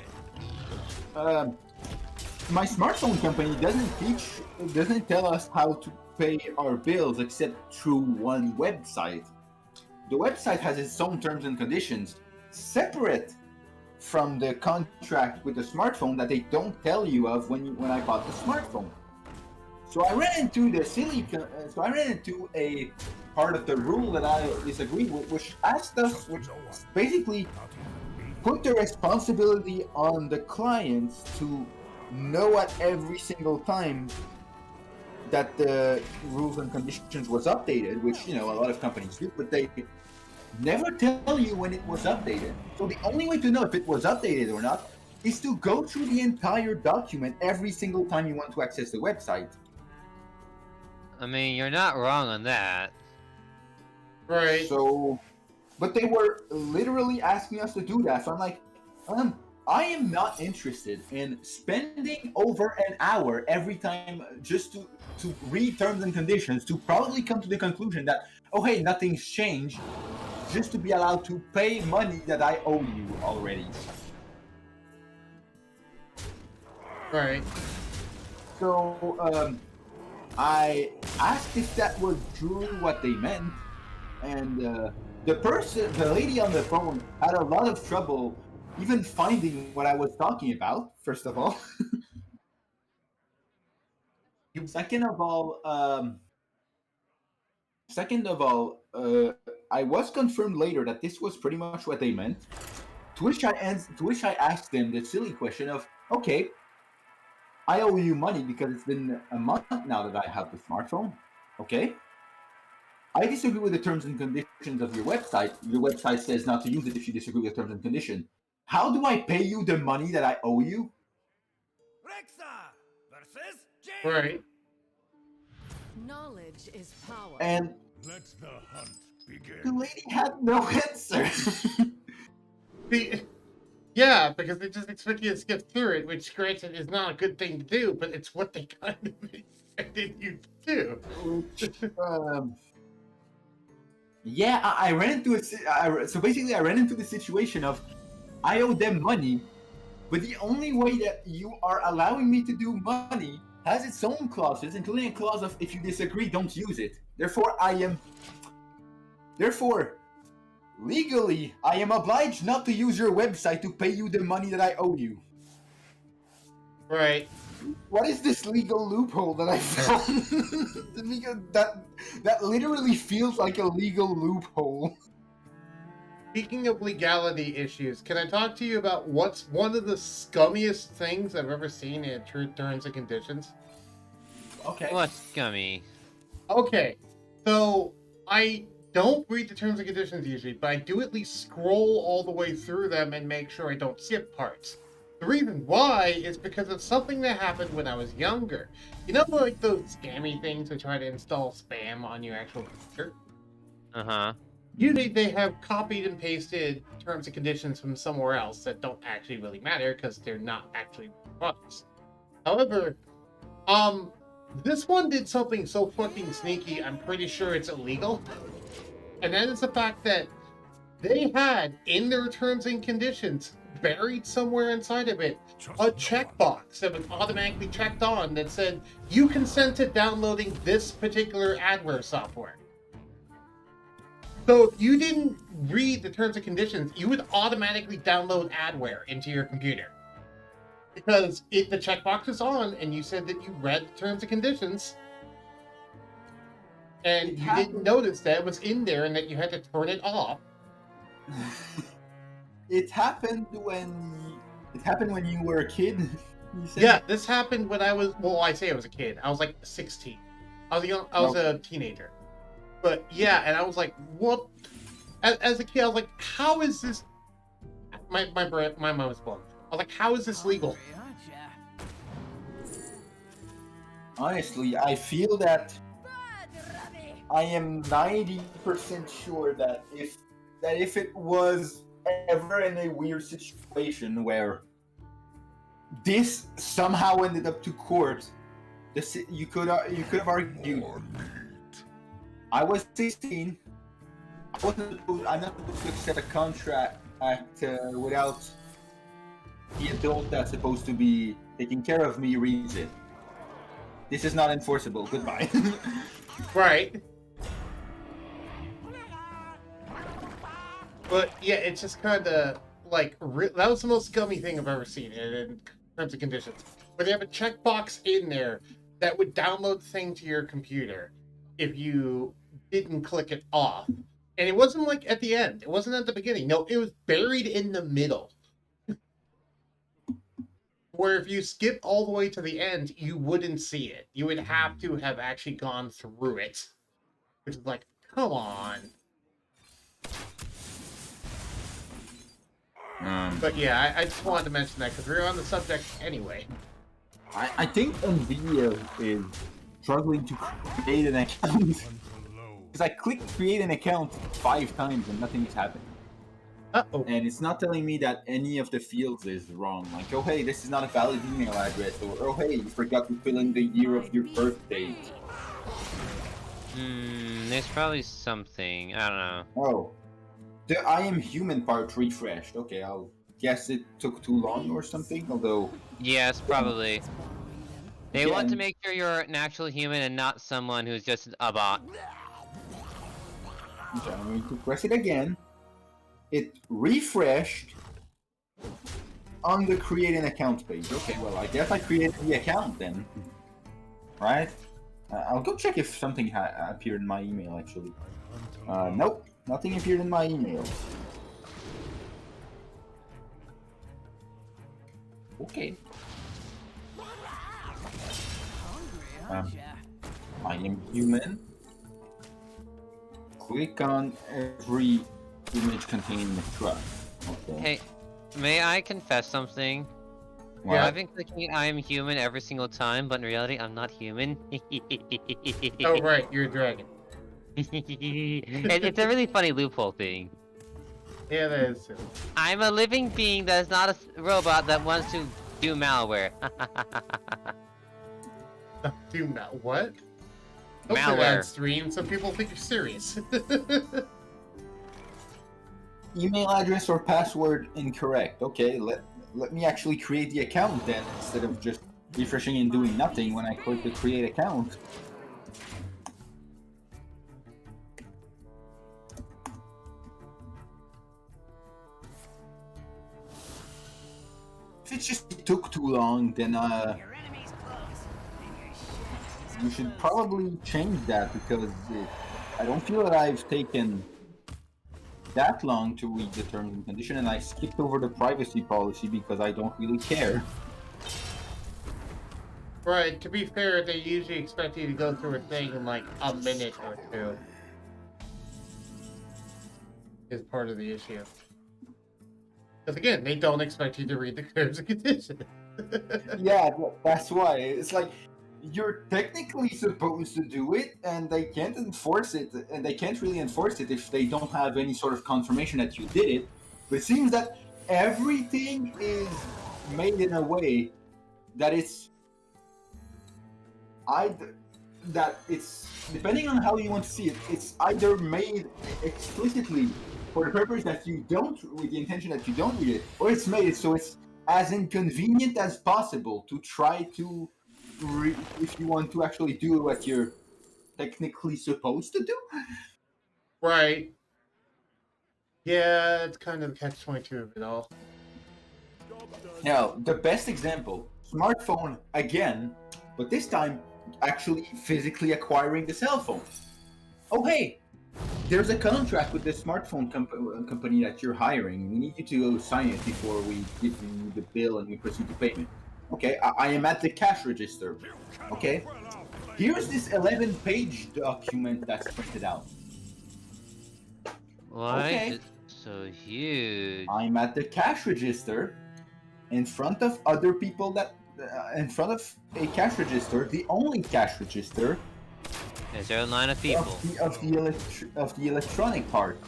My smartphone company doesn't tell us how to pay our bills except through one website. The website has its own terms and conditions separate from the contract with the smartphone that they don't tell you of when I bought the smartphone. So I ran into a part of the rule that I disagreed with, which basically put the responsibility on the clients to know at every single time that the rules and conditions was updated, which, you know, a lot of companies do, but they never tell you when it was updated. So the only way to know if it was updated or not is to go through the entire document every single time you want to access the website. I mean, you're not wrong on that. Right. So, but they were literally asking us to do that. So I'm like, I am not interested in spending over an hour every time just to read terms and conditions, to probably come to the conclusion that, oh hey, nothing's changed, just to be allowed to pay money that I owe you already. Right. So, I asked if that was truly what they meant, and the lady on the phone had a lot of trouble even finding what I was talking about. First of all, second of all, I was confirmed later that this was pretty much what they meant. To which I asked them the silly question of, okay, I owe you money because it's been a month now that I have the smartphone. Okay. I disagree with the terms and conditions of your website. Your website says not to use it if you disagree with terms and conditions. How do I pay you the money that I owe you? Right. Knowledge is power. And Let the hunt the begin. lady had no answer. Yeah, because they just expect you to skip through it, which granted is not a good thing to do, but it's what they kind of expected you to do. Yeah, I ran into so basically I ran into the situation of I owe them money, but the only way that you are allowing me to do money has its own clauses, including a clause of if you disagree, don't use it. Therefore, legally, I am obliged not to use your website to pay you the money that I owe you. Right. What is this legal loophole that I found? Because that literally feels like a legal loophole. Speaking of legality issues, can I talk to you about what's one of the scummiest things I've ever seen in True Terms and Conditions? Okay. What's scummy? Okay, so I don't read the terms and conditions usually, but I do at least scroll all the way through them and make sure I don't skip parts. The reason why is because of something that happened when I was younger. You know, like those scammy things that try to install spam on your actual computer? Uh-huh. Usually they have copied and pasted terms and conditions from somewhere else that don't actually really matter because they're not actually products. However, this one did something so fucking sneaky, I'm pretty sure it's illegal. And that is the fact that they had, in their terms and conditions, buried somewhere inside of it, a checkbox that was automatically checked on that said, you consent to downloading this particular adware software. So if you didn't read the terms and conditions, you would automatically download adware into your computer. Because if the checkbox is on and you said that you read the terms and conditions, and you didn't notice that it was in there and that you had to turn it off. It happened when you were a kid. You said? Yeah, this happened when I was, well, I say I was a kid. I was like 16. I was a teenager. But yeah, and I was like, what? As a kid, I was like, how is this? My mind was blown. I was like, how is this legal? Honestly, I feel that I am 90% sure that if it was ever in a weird situation where this somehow ended up to court, you could have argued. I was 16. I'm not supposed to accept a contract without the adult that's supposed to be taking care of me reads it. This is not enforceable. Goodbye. Right. But yeah, it's just kind of like that was the most scummy thing I've ever seen in terms and conditions. Where they have a checkbox in there that would download the thing to your computer if you didn't click it off. And it wasn't like at the end. It wasn't at the beginning. No, it was buried in the middle. Where if you skip all the way to the end, you wouldn't see it. You would have to have actually gone through it. Which is like, come on. But yeah, I just wanted to mention that because we were on the subject anyway. I think NVIDIA is struggling to create an account. Because I clicked create an account 5 times and nothing's happened. Uh-oh. And it's not telling me that any of the fields is wrong. Like, oh hey, this is not a valid email address. Or, oh hey, you forgot to fill in the year of your birth date. There's probably something. I don't know. Oh. The I am human part refreshed. Okay, I'll guess it took too long or something, although... Yes, probably. They want to Again- make sure you're an actual human and not someone who's just a bot. Okay, I'm going to press it again. It refreshed, on the create an account page. Okay, well, I guess I created the account then. Right? I'll go check if something appeared in my email, actually. Nope, nothing appeared in my email. Okay. I am human. Click on every image containing the truck. Okay. Hey, may I confess something? Well, I've been clicking I am human every single time, but in reality, I'm not human. Oh, right, you're a dragon. It's a really funny loophole thing. Yeah, that is silly. I'm a living being that is not a robot that wants to do malware. Do not what? Don't say that on Malware. stream. Some people think you're serious. email address or password incorrect. Okay, let me actually create the account then, instead of just refreshing and doing nothing when I click the create account. If it just took too long, then you should probably change that, because I don't feel that I've taken that long to read the terms and conditions, and I skipped over the privacy policy because I don't really care. Right, to be fair, they usually expect you to go through a thing in like a minute or two. Is part of the issue. Because again, they don't expect you to read the terms and conditions. Yeah, that's why. It's like, you're technically supposed to do it, and they can't enforce it, and they can't really enforce it if they don't have any sort of confirmation that you did it. But it seems that everything is made in a way that it's depending on how you want to see it, it's either made explicitly for the purpose that you don't, with the intention that you don't read it, or it's made so it's as inconvenient as possible to try to if you want to actually do what you're technically supposed to do. Right. Yeah, it's kind of the catch-22 of it all. Now, the best example, smartphone again, but this time actually physically acquiring the cell phone. Oh hey, there's a contract with the smartphone company that you're hiring. We need you to sign it before we give you the bill and we proceed to payment. Okay, I am at the cash register. Okay, here's this 11-page document that's printed out. Why Okay. is it so huge? I'm at the cash register in front of other people that in front of a cash register, the only cash register Is there a line of people? of the electronic part.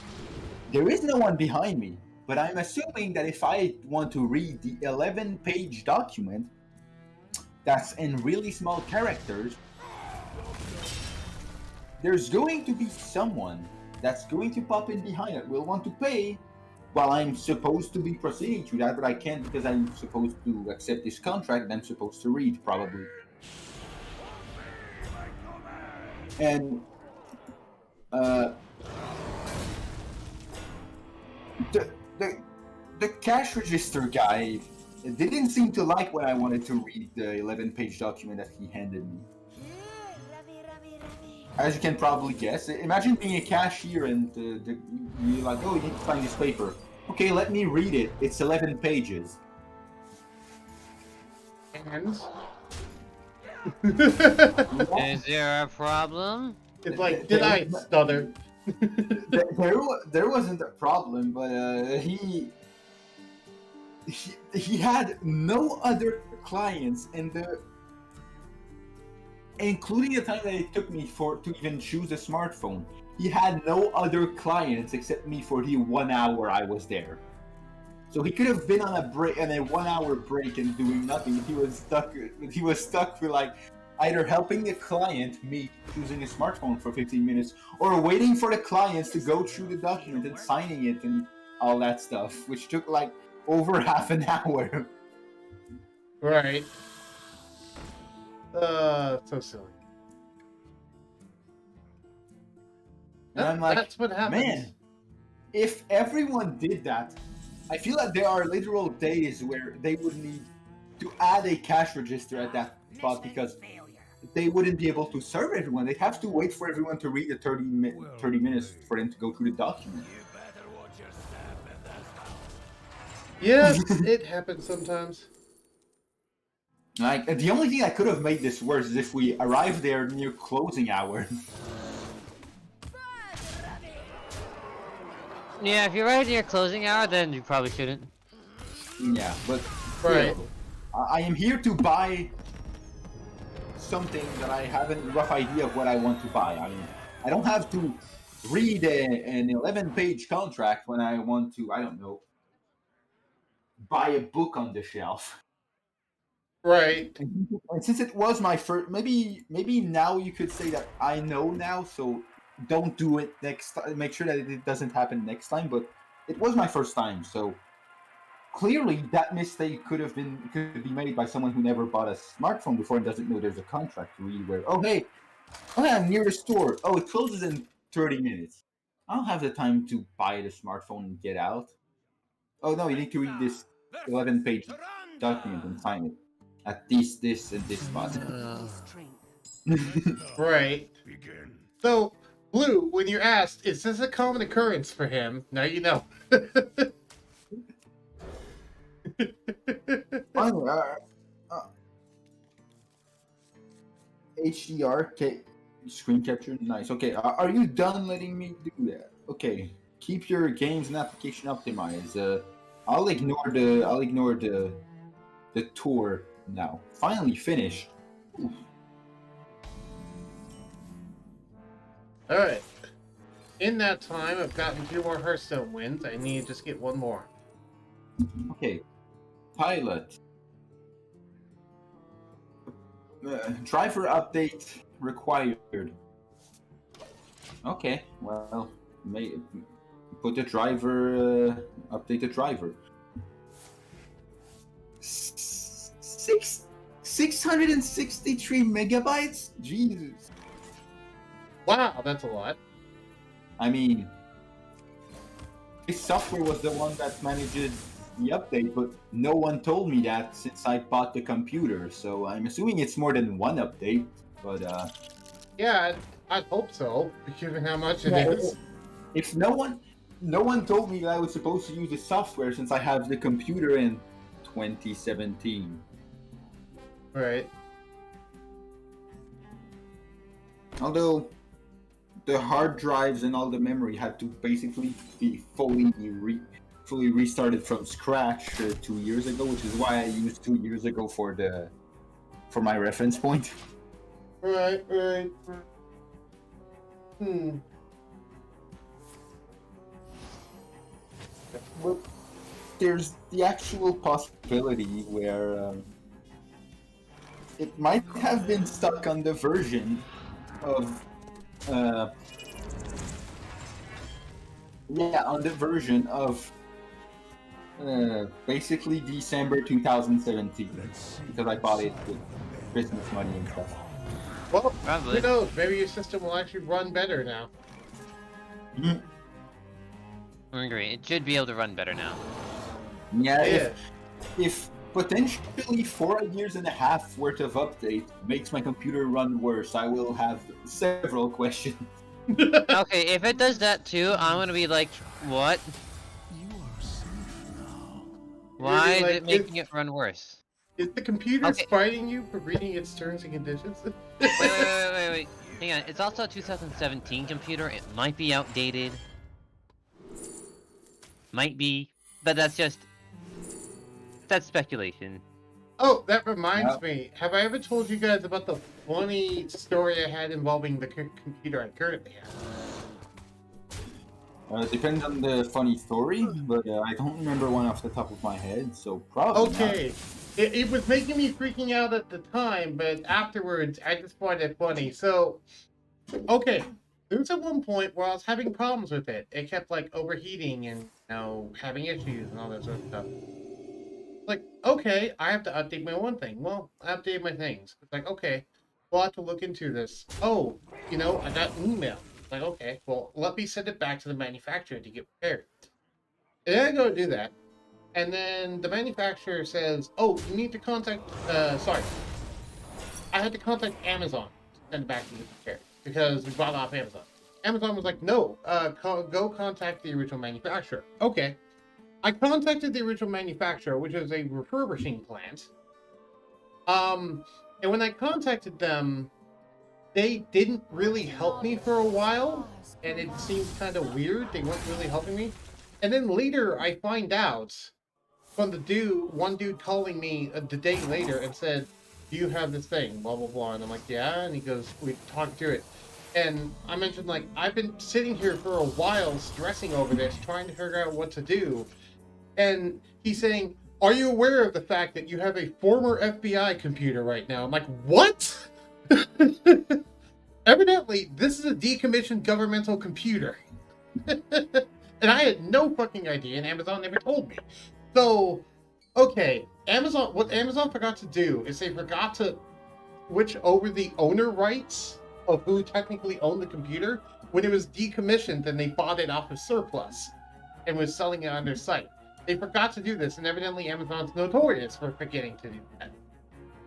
There is no one behind me, but I'm assuming that if I want to read the 11-page document that's in really small characters, there's going to be someone that's going to pop in behind it, will want to pay, while I'm supposed to be proceeding through that, but I can't because I'm supposed to accept this contract and I'm supposed to read, probably. And the cash register guy didn't seem to like when I wanted to read the 11-page document that he handed me. As you can probably guess, imagine being a cashier and you're like, oh, you need to sign this paper. Okay, let me read it. It's 11 pages. And Is there a problem? it's like, did I stutter? There wasn't a problem, but he had no other clients, and including the time that it took me to even choose a smartphone, he had no other clients except me for the 1 hour I was there. So he could have been on a 1 hour break and doing nothing. He was stuck with like either helping the client, me choosing a smartphone for 15 minutes, or waiting for the clients to go through the document and signing it and all that stuff, which took like over half an hour. Right. So silly. And I'm like, that's what happens. man, if everyone did that, I feel that there are literal days where they would need to add a cash register at that spot because they wouldn't be able to serve everyone. They'd have to wait for everyone to read the 30 minutes for them to go through the document. Yes, it happens sometimes. Like the only thing that could have made this worse is if we arrived there near closing hour. Yeah, if you're right near closing hour, then you probably shouldn't. Yeah, but Right. still, I am here to buy something that I have a rough idea of what I want to buy. I don't have to read an 11-page contract when I want to, I don't know, buy a book on the shelf. Right. And since it was my first, maybe now you could say that I know now, so don't do it next time. Make sure that it doesn't happen next time. But it was my first time, so clearly that mistake could be made by someone who never bought a smartphone before and doesn't know there's a contract to read. Where I'm near the store. Oh, it closes in 30 minutes. I don't have the time to buy the smartphone and get out. Oh no, you need to read this 11-page document and sign it at this, and this spot. Right. Begin. So, Blue, when you're asked, is this a common occurrence for him? Now you know. Finally, HDR screen capture, nice. Okay, are you done letting me do that? Okay, keep your games and application optimized. I'll ignore the tour now. Finally finished. Oof. All right. In that time, I've gotten 2 more Hearthstone wins. I need to just get 1 more. Okay, pilot. Driver update required. Okay, well, put the driver, update the driver. 663 megabytes? Jesus. Wow, that's a lot. I mean, this software was the one that manages the update, but no one told me that since I bought the computer, so I'm assuming it's more than one update, but Yeah, I'd hope so, given how much it yeah, is. if no one told me that I was supposed to use the software since I have the computer in 2017. Right. Although the hard drives and all the memory had to basically be fully restarted from scratch 2 years ago, which is why I used 2 years ago for my reference point. Right. But there's the actual possibility where it might have been stuck on the version of basically December 2017, because I bought it with Christmas money and stuff. Well, Probably. who knows? Maybe your system will actually run better now. I agree. It should be able to run better now. Yeah, if potentially 4 years and a half worth of update makes my computer run worse, I will have several questions. Okay, if it does that too, I'm gonna be like, what? You are safe now. Why is like, it making it run worse? Is the computer Okay. spiting you for reading its terms and conditions? Wait. Hang on. It's also a 2017 computer. It might be outdated. Might be, but that's speculation. Oh, that reminds me. Have I ever told you guys about the funny story I had involving the computer I currently have? Depends on the funny story, but I don't remember one off the top of my head, so probably Okay. It was making me freaking out at the time, but afterwards, I just find it funny. So, okay. There was at one point where I was having problems with it. It kept, like, overheating and, having issues and all that sort of stuff. Like, okay, I have to update my one thing. Well, I updated my things. It's like, okay, we'll have to look into this. Oh, I got an email. Like, okay, well, let me send it back to the manufacturer to get repaired. And then I go to do that. And then the manufacturer says, "Oh, you need to contact." Sorry, I had to contact Amazon to send it back to the repair because we bought off Amazon. Amazon was like, "No, go contact the original manufacturer." Okay, I contacted the original manufacturer, which is a refurbishing plant. And when I contacted them, they didn't really help me for a while, and it seemed kind of weird. They weren't really helping me. And then later, I find out from one dude calling me the day later and said, "Do you have this thing?" Blah blah blah. And I'm like, "Yeah." And he goes, "We talked through it." And I mentioned, like, I've been sitting here for a while stressing over this, trying to figure out what to do. And he's saying, "Are you aware of the fact that you have a former FBI computer right now?" I'm like, "What?" Evidently, this is a decommissioned governmental computer. And I had no fucking idea, and Amazon never told me. So, okay, what Amazon forgot to do is they forgot to switch over the owner rights of who technically owned the computer. When it was decommissioned, then they bought it off of surplus and was selling it on their site. They forgot to do this, and evidently Amazon's notorious for forgetting to do that.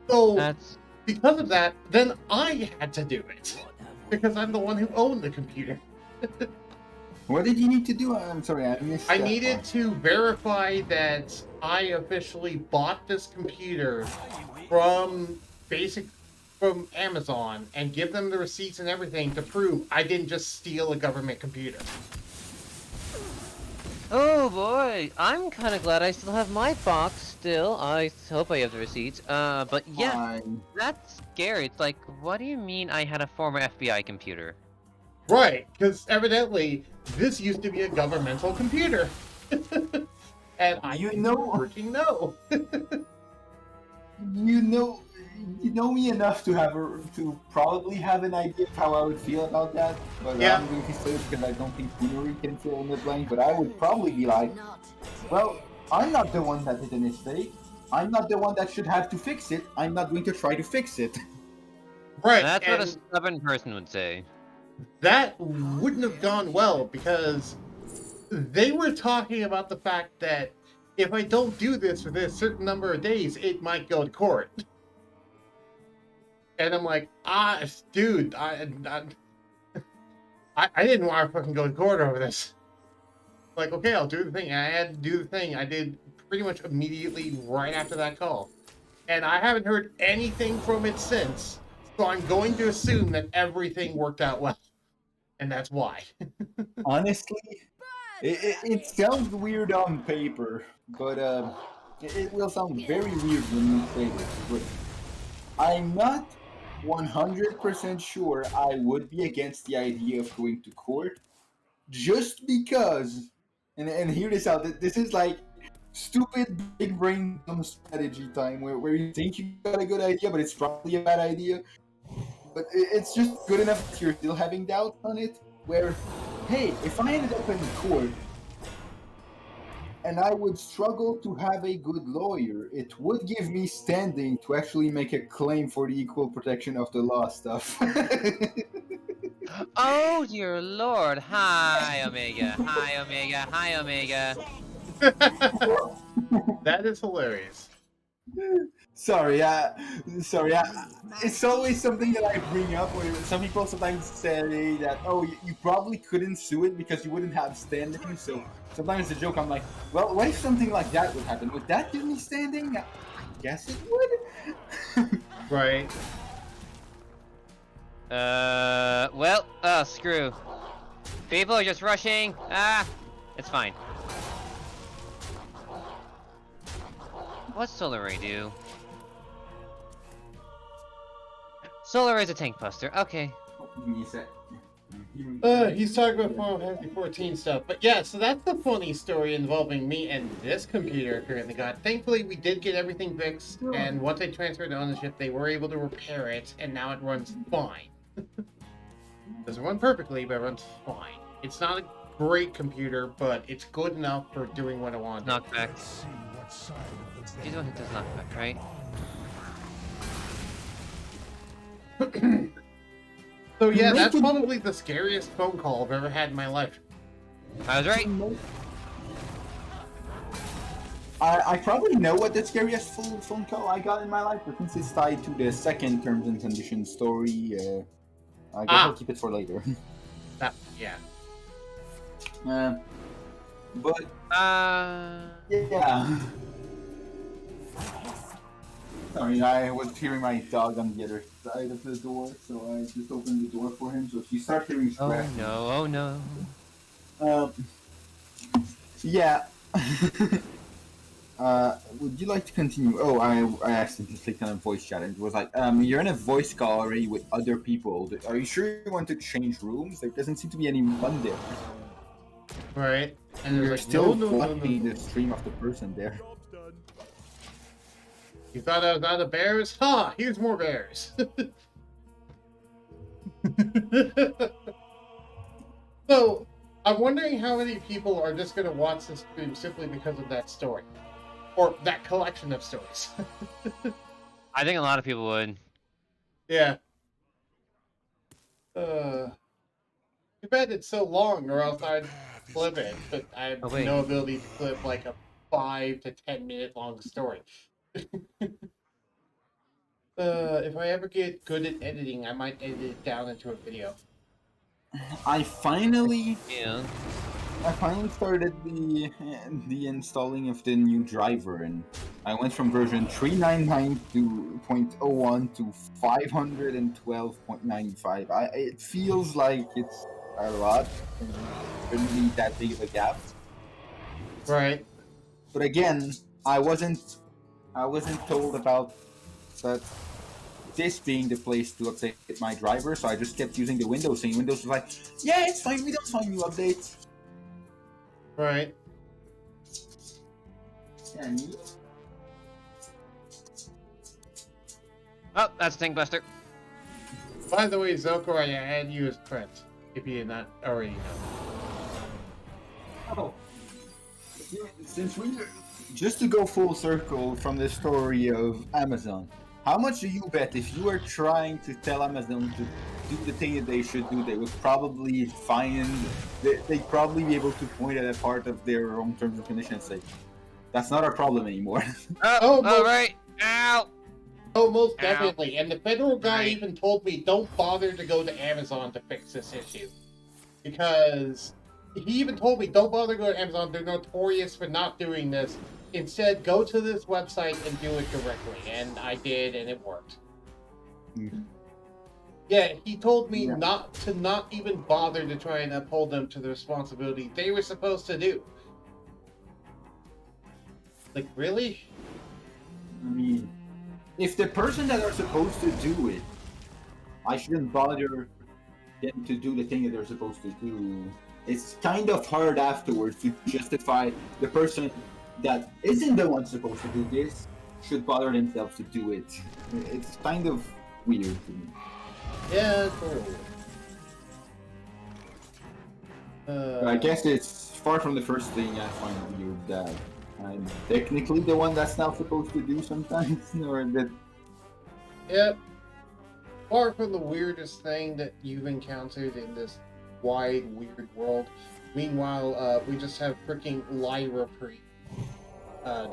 So, That's because of that, then I had to do it. Because I'm the one who owned the computer. What did you need to do? I'm sorry, I missed I that needed part. to verify that I officially bought this computer from Amazon and give them the receipts and everything to prove I didn't just steal a government computer. Oh boy, I'm kind of glad I still have my box still. I hope I have the receipts. But yeah, Fine. that's scary. It's like, what do you mean I had a former FBI computer? Right, because evidently this used to be a governmental computer. And I You didn't know- freaking know. You know me enough to probably have an idea of how I would feel about that, but Yeah. I'm going to say it because I don't think Scenery can fill in the blank. But I would probably be like, well, I'm not the one that did a mistake. I'm not the one that should have to fix it. I'm not going to try to fix it. Right, That's what a and stubborn person would say. that wouldn't have gone well because they were talking about the fact that if I don't do this within a certain number of days, it might go to court. And I'm like, dude, I didn't want to fucking go to court over this. Like, okay, I'll do the thing. And I had to do the thing. I did pretty much immediately right after that call. And I haven't heard anything from it since. So I'm going to assume that everything worked out well. And that's why. Honestly, it sounds weird on paper, but it will sound very weird when you say this. But I'm not 100% sure I would be against the idea of going to court, just because, and hear this out, this is like stupid big brain dumb strategy time where you think you got a good idea, but it's probably a bad idea. But it's just good enough that you're still having doubts on it, where, hey, if I ended up in court, and I would struggle to have a good lawyer, it would give me standing to actually make a claim for the equal protection of the law stuff. Oh dear lord! Hi Omega! Hi Omega! Hi Omega! That is hilarious. Sorry, it's always something that I bring up where some people sometimes say that, oh, you probably couldn't sue it because you wouldn't have standing, so sometimes the joke, I'm like, well, what if something like that would happen? Would that give me standing? I guess it would. Right. Well, screw. People are just rushing. It's fine. What's Solar Ray do? Solar Ray's a tank buster. Okay. Give me a sec. He's talking about Final Fantasy 14 stuff. But yeah, so that's the funny story involving me and this computer I currently got. Thankfully, we did get everything fixed, and once I transferred to ownership, they were able to repair it, and now it runs fine. Doesn't run perfectly, but it runs fine. It's not a great computer, but it's good enough for doing what I want. Knockback. You don't hit this knockback, right? So yeah, that's probably the scariest phone call I've ever had in my life. I was right. I probably know what the scariest phone call I got in my life, but since it's tied to the second terms and conditions story, I guess I'll keep it for later. Yeah. But Uh, yeah. Sorry, I was hearing my dog on the other side of the door, so I just opened the door for him. So if you start hearing oh scratching, no, oh no. Yeah. Would you like to continue? Oh, I accidentally clicked on a voice chat and it was like, you're in a voice call already with other people. Are you sure you want to change rooms? There doesn't seem to be anyone there. Right. And You're there's like, still no. watching the stream of the person there. You thought I was out of bears? Ha! Here's more bears. So, I'm wondering how many people are just going to watch this stream simply because of that story. Or that collection of stories. I think a lot of people would. Yeah. Too bad it's so long, or else I'd flip it. But I have Oh, wait. no ability to flip like a 5 to 10 minute long story. If I ever get good at editing, I might edit it down into a video. I finally Yeah. started the installing of the new driver, and I went from version 399 to 0.01 to 512.95. It feels like it's a lot, and really that big of a gap. Right. But again, I wasn't told about that this being the place to update my driver, so I just kept using the Windows thing. Windows was like, yeah, it's fine, we don't find new updates. Right. And Oh, that's Stinkbuster. By the way, Zoko, I add you as friend, if you did not already know. oh, since we just to go full circle from the story of Amazon, how much do you bet if you were trying to tell Amazon to do the thing that they should do, they would probably they'd probably be able to point at a part of their own terms and conditions and say, that's not our problem anymore. Oh, all right. Ow. Oh, most Ow. definitely. And the federal guy Right. even told me, don't bother to go to Amazon to fix this issue. Because he even told me, don't bother to go to Amazon. They're notorious for not doing this. Instead, go to this website and do it directly. And I did, and it worked. Mhm. Yeah, he told me Yeah. not even bother to try and uphold them to the responsibility they were supposed to do. Like, really? I mean, if the person that are supposed to do it, I shouldn't bother them to do the thing that they're supposed to do. It's kind of hard afterwards to justify the person that isn't the one supposed to do this should bother themselves to do it. It's kind of weird to me. Yeah, totally. I guess it's far from the first thing I find weird that I'm technically the one that's not supposed to do sometimes, or that. Yep. Far from the weirdest thing that you've encountered in this wide, weird world. Meanwhile, we just have freaking Lyra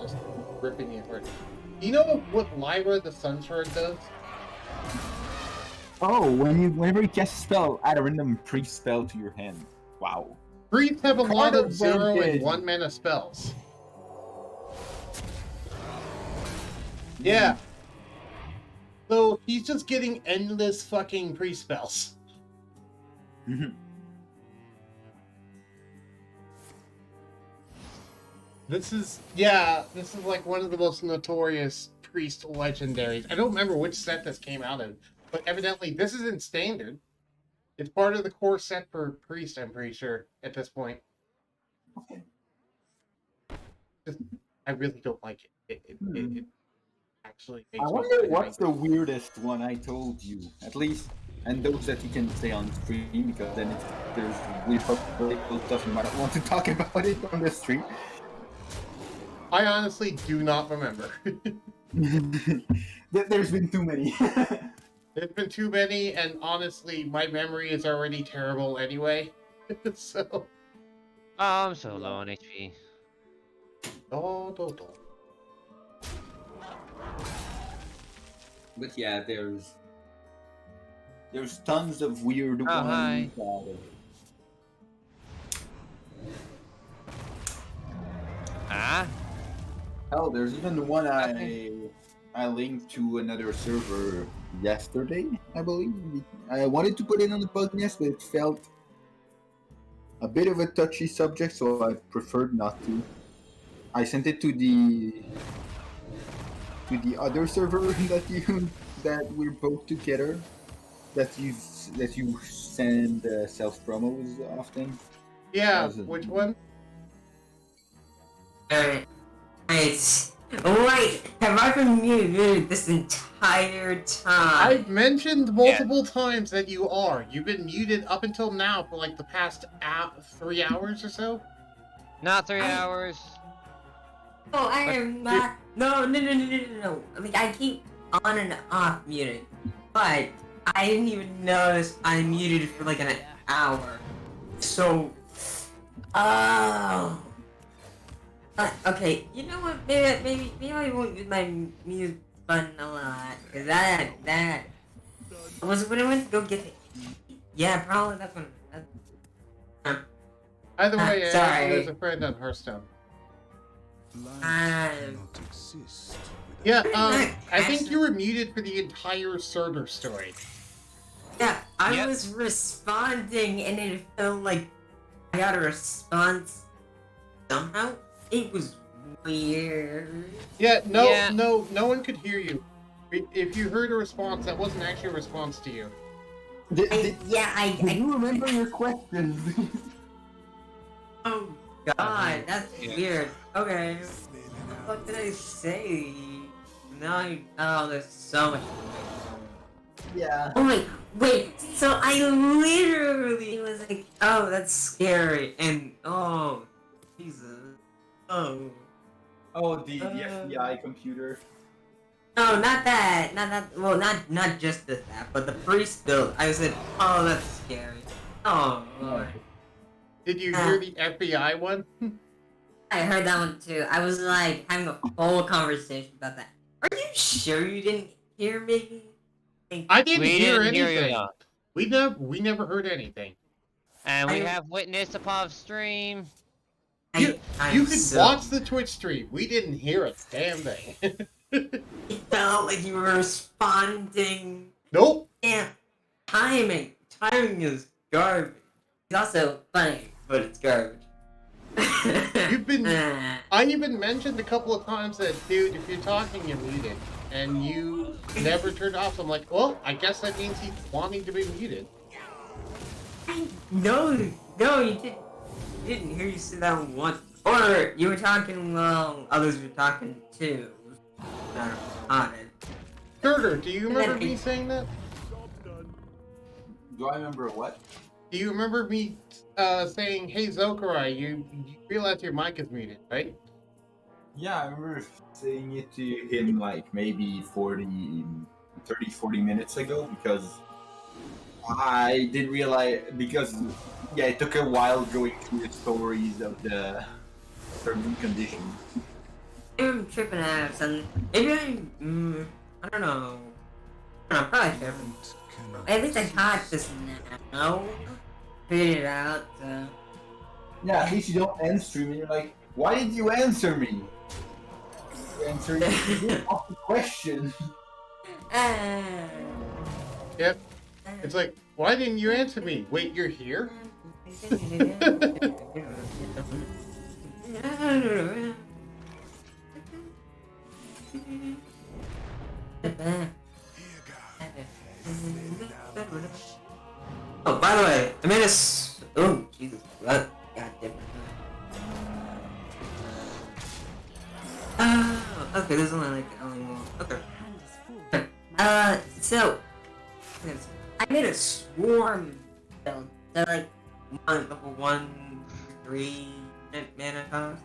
just ripping it apart. You know what Lyra the Sun Shard does? Oh, whenever you cast a spell, add a random priest spell to your hand. Wow. Priests have a lot Card of 0 and advantage. 1 mana spells. Yeah. So he's just getting endless fucking priest spells. This is like one of the most notorious priest legendaries. I don't remember which set this came out in, but evidently this isn't standard. It's part of the core set for priest, I'm pretty sure, at this point. I really don't like it. It actually makes I me wonder kind of what's the angry. weirdest one I told you, at least, and those that you can say on stream, because then if there's weird political stuff, you might not want to talk about it on the stream. I honestly do not remember. There's been too many. There's been too many, and honestly, my memory is already terrible anyway. So, Oh, I'm so low on HP. Oh, do, do. But yeah, there's tons of weird Oh, hi. ones. Ah? Hell, there's even one Nothing. I linked to another server yesterday, I believe. I wanted to put it on the podcast, but it felt a bit of a touchy subject, so I preferred not to. I sent it to the other server that we're both together. That you send self promos often. Yeah, As a- which one? Alright. Nice. Wait, have I been muted this entire time? I've mentioned multiple times that you are. You've been muted up until now for like the past 3 hours or so. Not 3 I- hours. Oh, I But- am not. No. I mean, I keep on and off muted, but I didn't even notice I muted for like an hour. So, oh. Okay, you know what? Maybe I won't use my mute button a lot, cause that was when I went to go get it. Yeah, probably that's when. Either way, sorry. there's a friend on Hearthstone. Life Um, cannot exist Yeah, without I think you were muted for the entire Surtur story. Yeah, I Yep. was responding, and it felt like I got a response somehow. It was weird. Yeah, Yeah. no one could hear you. If you heard a response, that wasn't actually a response to you. Do I you remember your questions? oh god, that's Yeah. weird. Okay, what did I say? Oh, there's so much. Yeah. Oh wait, so I literally was like, oh, that's scary, and oh, Jesus, oh. Oh, the Uh, FBI computer. No, not that. Well, not just that, but the priest build. I said, oh, that's scary. Oh, Lord. Did you hear the FBI one? I heard that one too. I was like having a full conversation about that. Are you sure you didn't hear me? I didn't We hear didn't hear you anything. enough. We never heard anything. And we I- have witnessed upon stream. You I'm could so- watch the Twitch stream. We didn't hear a damn thing. It felt like you were responding. Nope. Damn. Timing is garbage. It's also funny, but it's garbage. You've been. I even mentioned a couple of times that, dude, if you're talking, you're muted, and you never turned off. So I'm like, well, I guess that means he's wanting to be muted. No, you didn't. You didn't hear you say that once. Or you were talking while others were talking too. Not on it. Surtur, do you remember me saying that? Do I remember what? Do you remember me saying, hey, Zokarai, you realize your mic is muted, right? Yeah, I remember saying it to him like maybe 40 minutes ago because I didn't realize it took a while going through the stories of the terms and conditions. Maybe I'm tripping out something. Maybe I don't know. I'm probably tripping. cannot At least I caught this now. Figured it out. Yeah, at least you don't end stream and you're like, why did you answer me? You answered you didn't ask the question. Yep. It's like, why didn't you answer me? Wait, you're here? Oh, by the way, I made a oh, Jesus, what? God damn it. Okay, there's only more. Okay. So, I made a swarm build. So, like, level 1, 3 mana cost.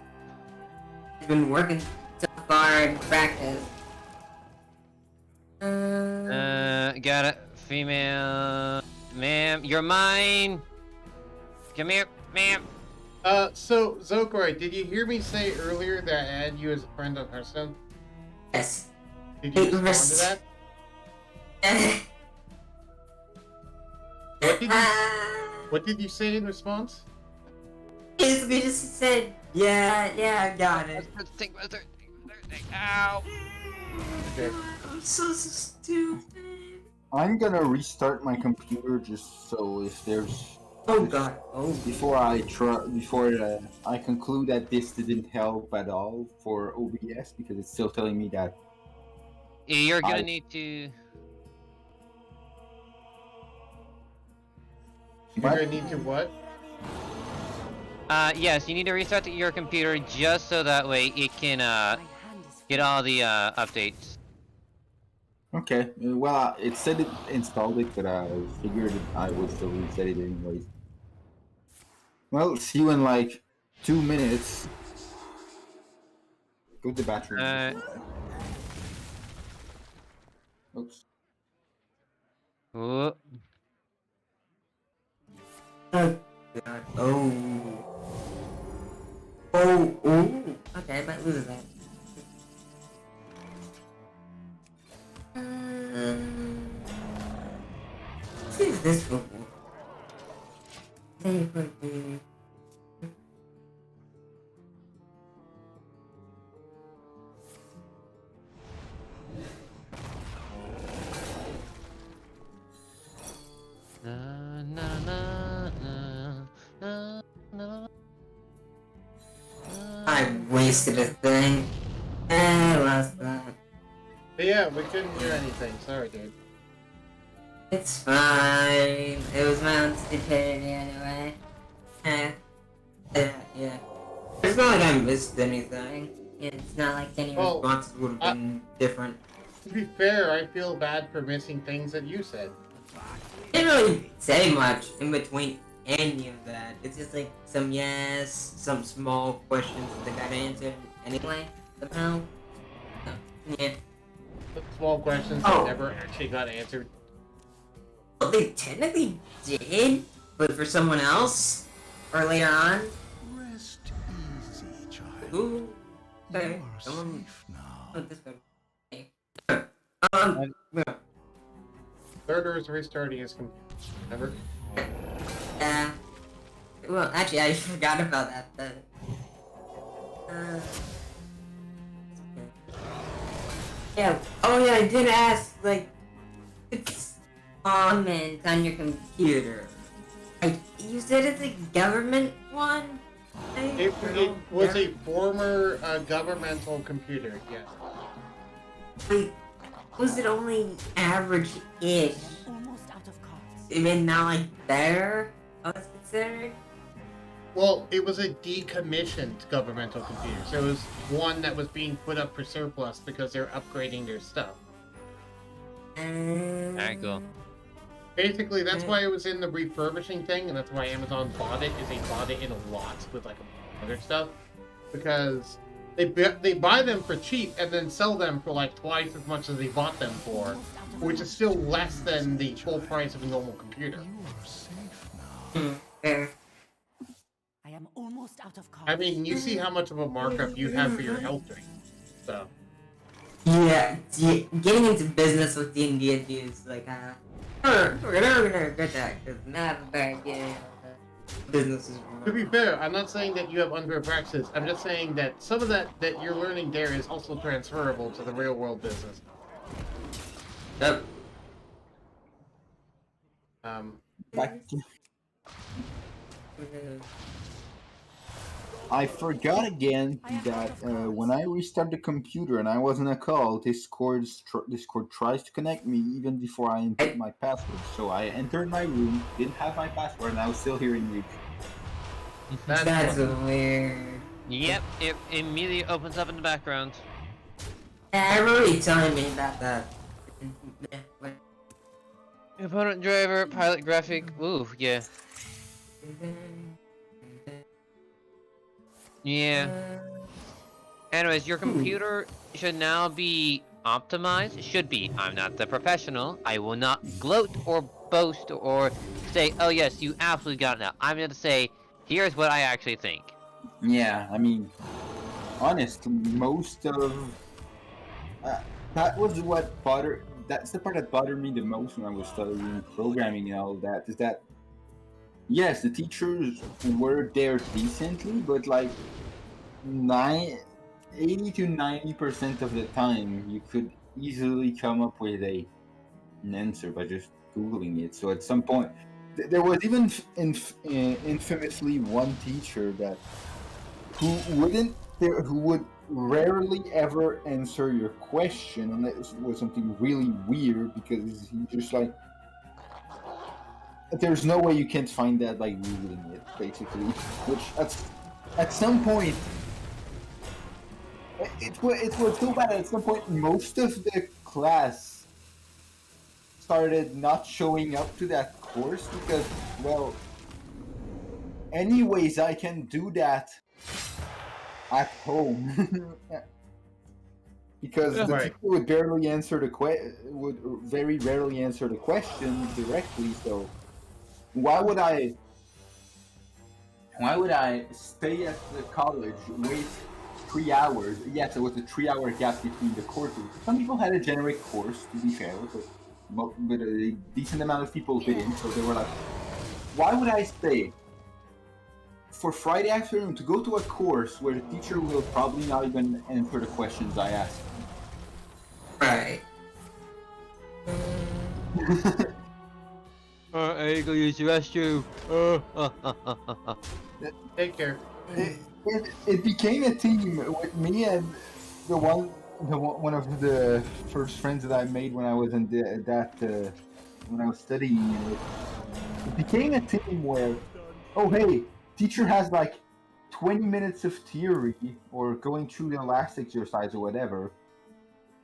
It's been working so far in practice. Got it. Female. Ma'am, you're mine. Come here, ma'am. So Zokoi, did you hear me say earlier that I add you as a friend on Hearthstone? Yes. Did you It respond was- to that? What did you say in response? Basically just said, yeah, I got it. Ow! Okay. I'm so stupid. I'm gonna restart my computer just so if there's Oh god. Oh. before I conclude that this didn't help at all for OBS because it's still telling me that You're gonna I- need to. You're What? gonna need to what? Yes, you need to restart your computer just so that way it can get all the updates. Okay, well it said it installed it, but I figured I would still reset it anyways. Well, see you in like 2 minutes. Go to the bathroom. Oops. Oh, Oh god. Oh. Oh. Okay, I might lose that. Let's use this one. Hey, buddy. na, na, na, na, na, na. I wasted a thing. I lost that. But yeah, we couldn't hear anything. Sorry, dude. It's fine. It was my own stupidity anyway. Yeah. It's not like I missed anything. It's not like any Well, responses would have been different. To be fair, I feel bad for missing things that you said. I didn't really say much in between any of that. It's just like some yes, some small questions that got answered anyway, somehow. So, yeah. But small questions Oh. that never actually got answered. Well, they technically did, but for someone else, or later on. Rest easy, child. Ooh. You Okay. are Someone. safe now. Oh, this one. Okay. Yeah. Third is restarting his computer. Remember? Well, actually, I forgot about that. But, yeah. Oh, yeah. I did ask. Like, it's comment on your computer. Like, you said it's a government one. It was a former governmental computer, yes. Wait, was it only average-ish? Almost out of cards. I mean, not like better? I was considered. Well, it was a decommissioned governmental computer, so it was one that was being put up for surplus because they're upgrading their stuff. Alright, cool. Basically, that's why it was in the refurbishing thing, and that's why Amazon bought it, is they bought it in a lot with like other stuff. Because they buy them for cheap and then sell them for like twice as much as they bought them for, which is still less than the full price of a normal computer. You are safe now. Fair. I am almost out of cards. I mean, you see how much of a markup you have for your health drink. So, Yeah, getting into business with D&D is like, we're gonna regret that, because not very good businesses. to be fair, I'm not saying that you have unfair practices. I'm just saying that some of that you're learning there is also transferable to the real world business. Yep. Back to- I forgot again that when I restart the computer and I was in a call, Discord tries to connect me even before I entered my password. So I entered my room, didn't have my password, and I was still hearing you. That's weird. Yep, it immediately opens up in the background. Yeah, I remember you telling me about that. Opponent driver, pilot graphic. Ooh, yeah. Yeah. Anyways, your computer should now be optimized. It should be. I'm not the professional. I will not gloat or boast or say, oh yes, you absolutely got it now. I'm going to say, Here's what I actually think. Yeah, I mean, honestly, most of that was what bothered. That's the part that bothered me the most when I was studying programming and all that. Is that yes, the teachers were there decently, but like 80 to 90% of the time, you could easily come up with an answer by just googling it. So at some point, there was even infamously one teacher that who would rarely ever answer your question unless it was something really weird, because he just like, there's no way you can't find that by googling it, basically. Which at some point, it was so bad. At some point, most of the class started not showing up to that course because, well, anyways, I can do that at home. Because the Right. teacher would barely answer would very rarely answer the question directly. So why would I stay at the college, wait 3 hours? Yes, there was a 3 hour gap between the courses. Some people had a generic course, to be fair, but a decent amount of people didn't. So they were like, why would I stay for Friday afternoon to go to a course where the teacher will probably not even answer the questions I ask? Right. I go use the restroom. Take care. It became a team with me and one of the first friends that I made when I was in when I was studying it. It became a team where, oh hey, teacher has like 20 minutes of theory or going through the last exercise or whatever.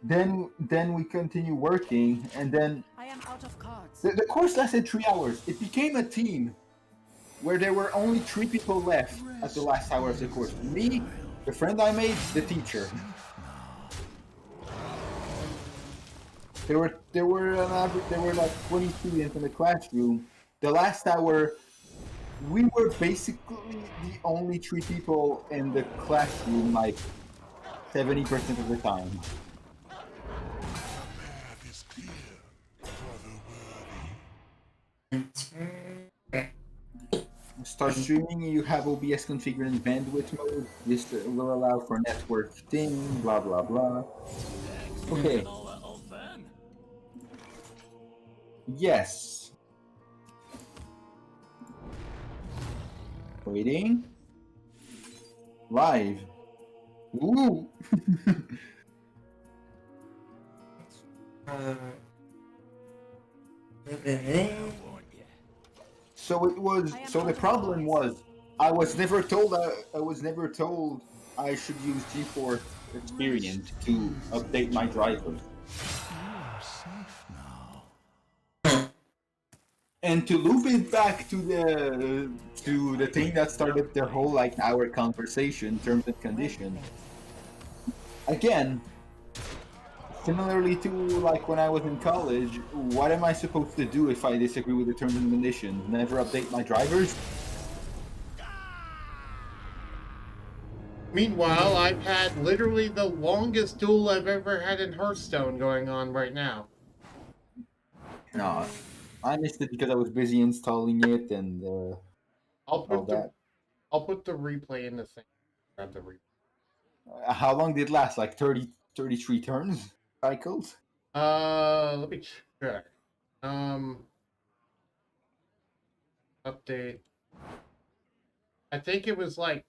Then we continue working, and then I am out of cards. the course lasted 3 hours. It became a team where there were only 3 people left at the last hour of the course. Me, the friend I made, the teacher. There were like 20 students in the classroom. The last hour, we were basically the only 3 people in the classroom, like 70% of the time. Path is clear, brother worthy. Start streaming, you have OBS configured in bandwidth mode. This will allow for network thing, blah blah blah. Okay. Yes. Waiting. Live. Ooh. So it was. So the problem was, I was never told. I should use GeForce Experience to update my drivers. You are safe now. And to loop it back to the thing that started the whole like hour conversation, terms and conditions. Again, similarly to like when I was in college, what am I supposed to do if I disagree with the terms and conditions? Never update my drivers? Meanwhile, I've had literally the longest duel I've ever had in Hearthstone going on right now. No, I missed it because I was busy installing it and I'll all put that. I'll put the replay in the thing. Grab the replay. How long did it last? Like 33 turns? Cycles? Let me check. Update. I think it was like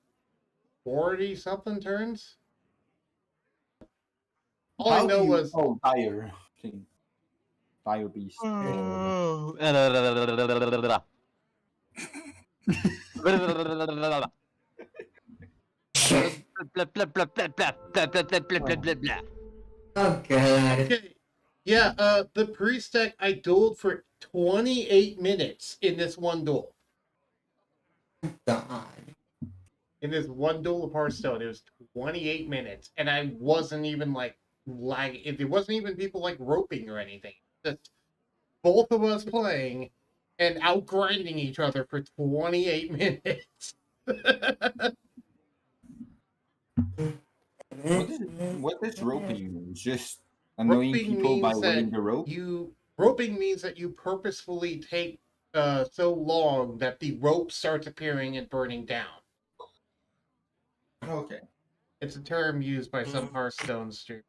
40 something turns. All I know was Dire thing. Fire Beast. Oh god. okay. Yeah, the priest deck I dueled for 28 minutes in this one duel. God. In this one duel of Hearthstone, it was 28 minutes, and I wasn't even like lagging. It wasn't even people like roping or anything. Just both of us playing and outgrinding each other for 28 minutes. What does roping mean? Just annoying Roping people by means weighing that the rope? you purposefully take so long that the rope starts appearing and burning down. Okay. It's a term used by some Hearthstone streamers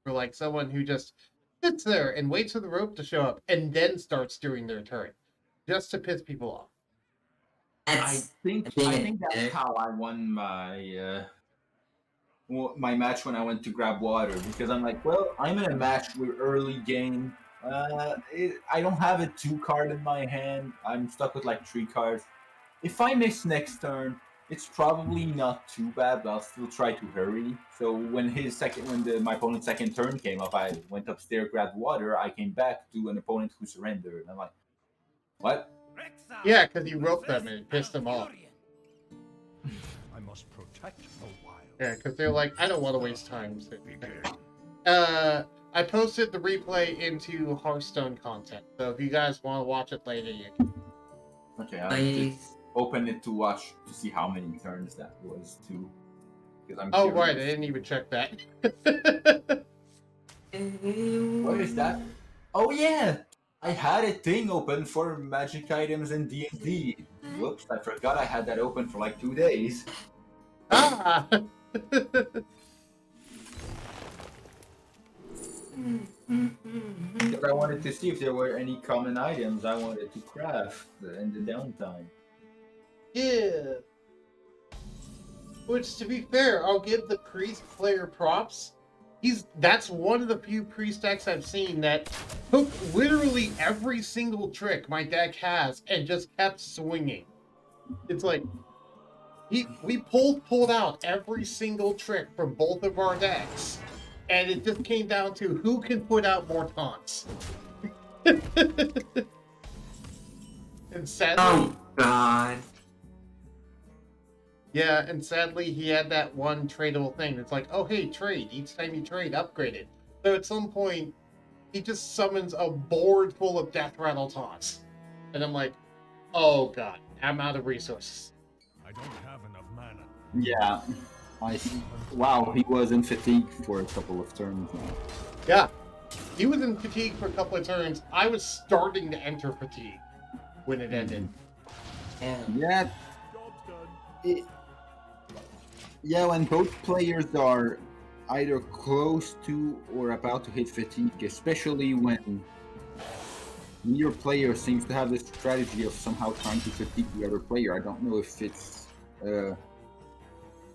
for like someone who just sits there and waits for the rope to show up and then starts doing their turn, just to piss people off. I think that's how I won my match when I went to grab water, because I'm like, well, I'm in a match with early game. I don't have a 2 card in my hand. I'm stuck with like 3 cards. If I miss next turn, it's probably not too bad, but I'll still try to hurry. So when my opponent's second turn came up, I went upstairs, grabbed water. I came back to an opponent who surrendered. And I'm like, what? Yeah, because you roped them and it pissed them off. I must protect the wild. Yeah, because they're like, I don't want to waste time. I posted the replay into Hearthstone content, so if you guys want to watch it later, you can. Okay, I'll just open it to watch to see how many turns that was too. Because I'm Oh, curious. right, I didn't even check that. What is that? Oh yeah, I had a thing open for magic items in D&D. Whoops, I forgot I had that open for like 2 days. Ah! Because I wanted to see if there were any common items I wanted to craft in the downtime. Yeah. Which, to be fair, I'll give the priest player props. That's one of the few priest decks I've seen that took literally every single trick my deck has and just kept swinging. It's like we pulled out every single trick from both of our decks, and it just came down to who can put out more taunts. And sadly, Oh God. yeah, and sadly he had that one tradable thing. It's like, oh hey, trade. Each time you trade, upgrade it. So at some point, he just summons a board full of death rattle taunts, and I'm like, oh god, I'm out of resources. I don't have enough mana. Yeah. Wow, he was in fatigue for a couple of turns now. Yeah, he was in fatigue for a couple of turns. I was starting to enter fatigue when it ended. Yeah. Yeah, when both players are either close to or about to hit fatigue, especially when neither player seems to have this strategy of somehow trying to fatigue the other player. I don't know if it's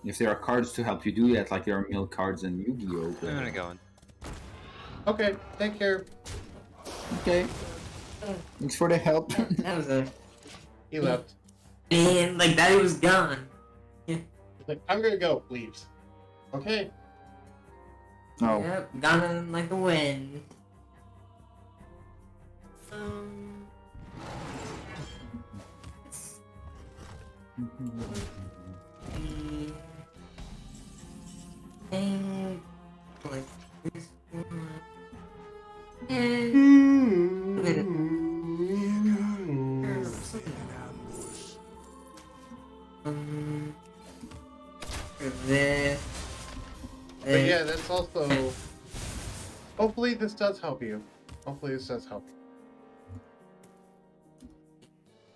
if there are cards to help you do that, like there are mill cards in Yu-Gi-Oh. I'm gonna go in. Okay, take care. Okay. Thanks for the help. That was a He left. man, like that. He was gone. He's like, I'm gonna go. Leaves. Okay. Oh. Yep, gone in like the wind. And like this one. And this. But yeah, that's also. Hopefully, this does help you. Hopefully, this does help you.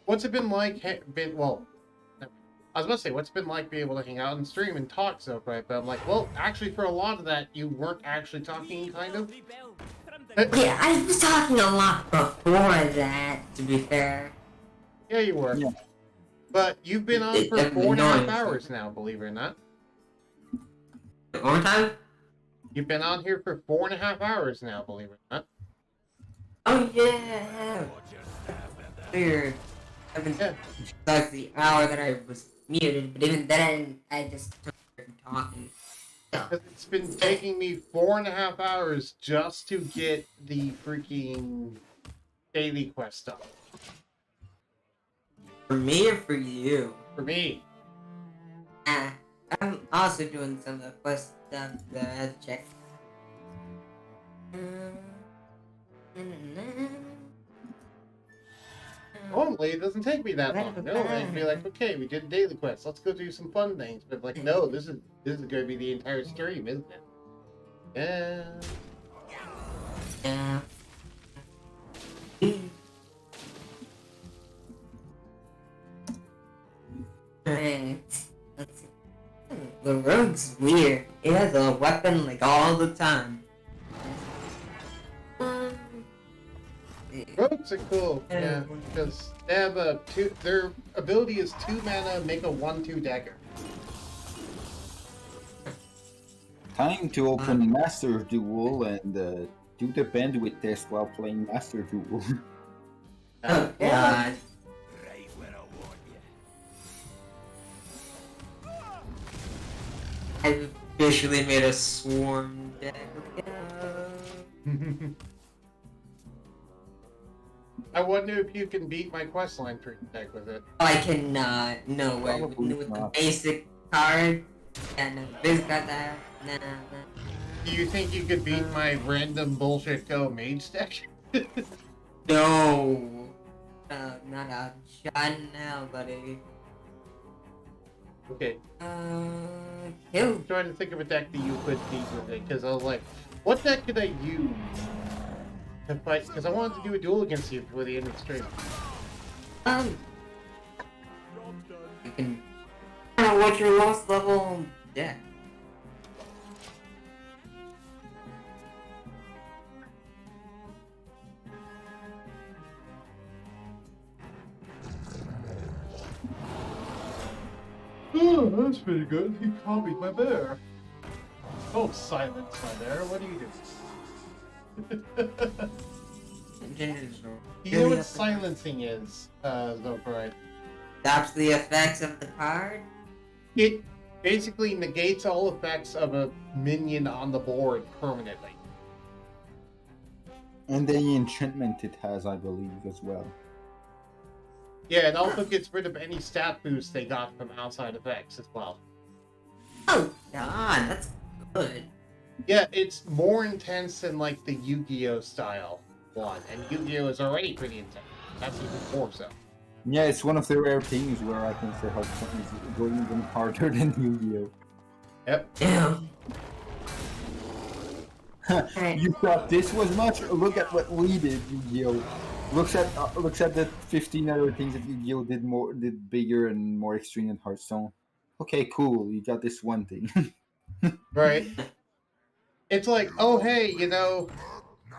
What's it been like? Well, I was about to say, what's it been like being able to hang out and stream and talk so quick? But I'm like, well, actually, for a lot of that, you weren't actually talking, kind of. Yeah, I was talking a lot before that, to be fair. Yeah, you were. Yeah. But you've been on for 4.5 hours now, believe it or not. One more time? You've been on here for 4.5 hours now, believe it or not. Oh yeah. Weird. I've been like the hour that I was muted, but even then I just started talking. Because it's been taking me 4.5 hours just to get the freaking daily quest stuff. For me or for you? For me. I'm also doing some of the quest stuff that I have to check. Normally, it doesn't take me that long. No, I'd be like, okay, we did daily quests. Let's go do some fun things. But like, no, this is going to be the entire stream, isn't it? Yeah. Yeah. Right. Let's see. The rogue's weird. It has a weapon like all the time. Rogues are cool, yeah, because they have their ability is 2 mana, make a 1/2 dagger. Time to open Master Duel and do the bandwidth test while playing Master Duel. Oh god. Right when I want you. I've officially made a swarm deck. I wonder if you can beat my questline tree deck with it. I cannot. No way. Probably With the not. basic card. Yeah, no. Basic card that. Nah. Do you think you could beat my random bullshit go mage deck? No. Not a shot now, buddy. Okay, Kill. I'm trying to think of a deck that you could beat with it, because I was like, what deck could I use to fight? Because I wanted to do a duel against you before the end of the stream. You can. What's your lowest level deck? Oh, that's pretty good. He copied my bear. Oh, silence my bear. What are you doing? You know what silencing is, Zokrite? Stops the effects of the card? It basically negates all effects of a minion on the board permanently. And the enchantment it has, I believe, as well. Yeah, it also gets rid of any stat boost they got from outside effects as well. Oh god, that's good. Yeah, it's more intense than like the Yu-Gi-Oh style one, and Yu-Gi-Oh is already pretty intense. That's even more so. Yeah, it's one of the rare things where I can say Hearthstone is going even harder than Yu-Gi-Oh. Yep. Damn. You thought this was much? Look at what we did, Yu-Gi-Oh. Looks at the 15 other things that Yu-Gi-Oh did bigger and more extreme than Hearthstone. Okay, cool. You got this one thing. Right. It's like, oh hey,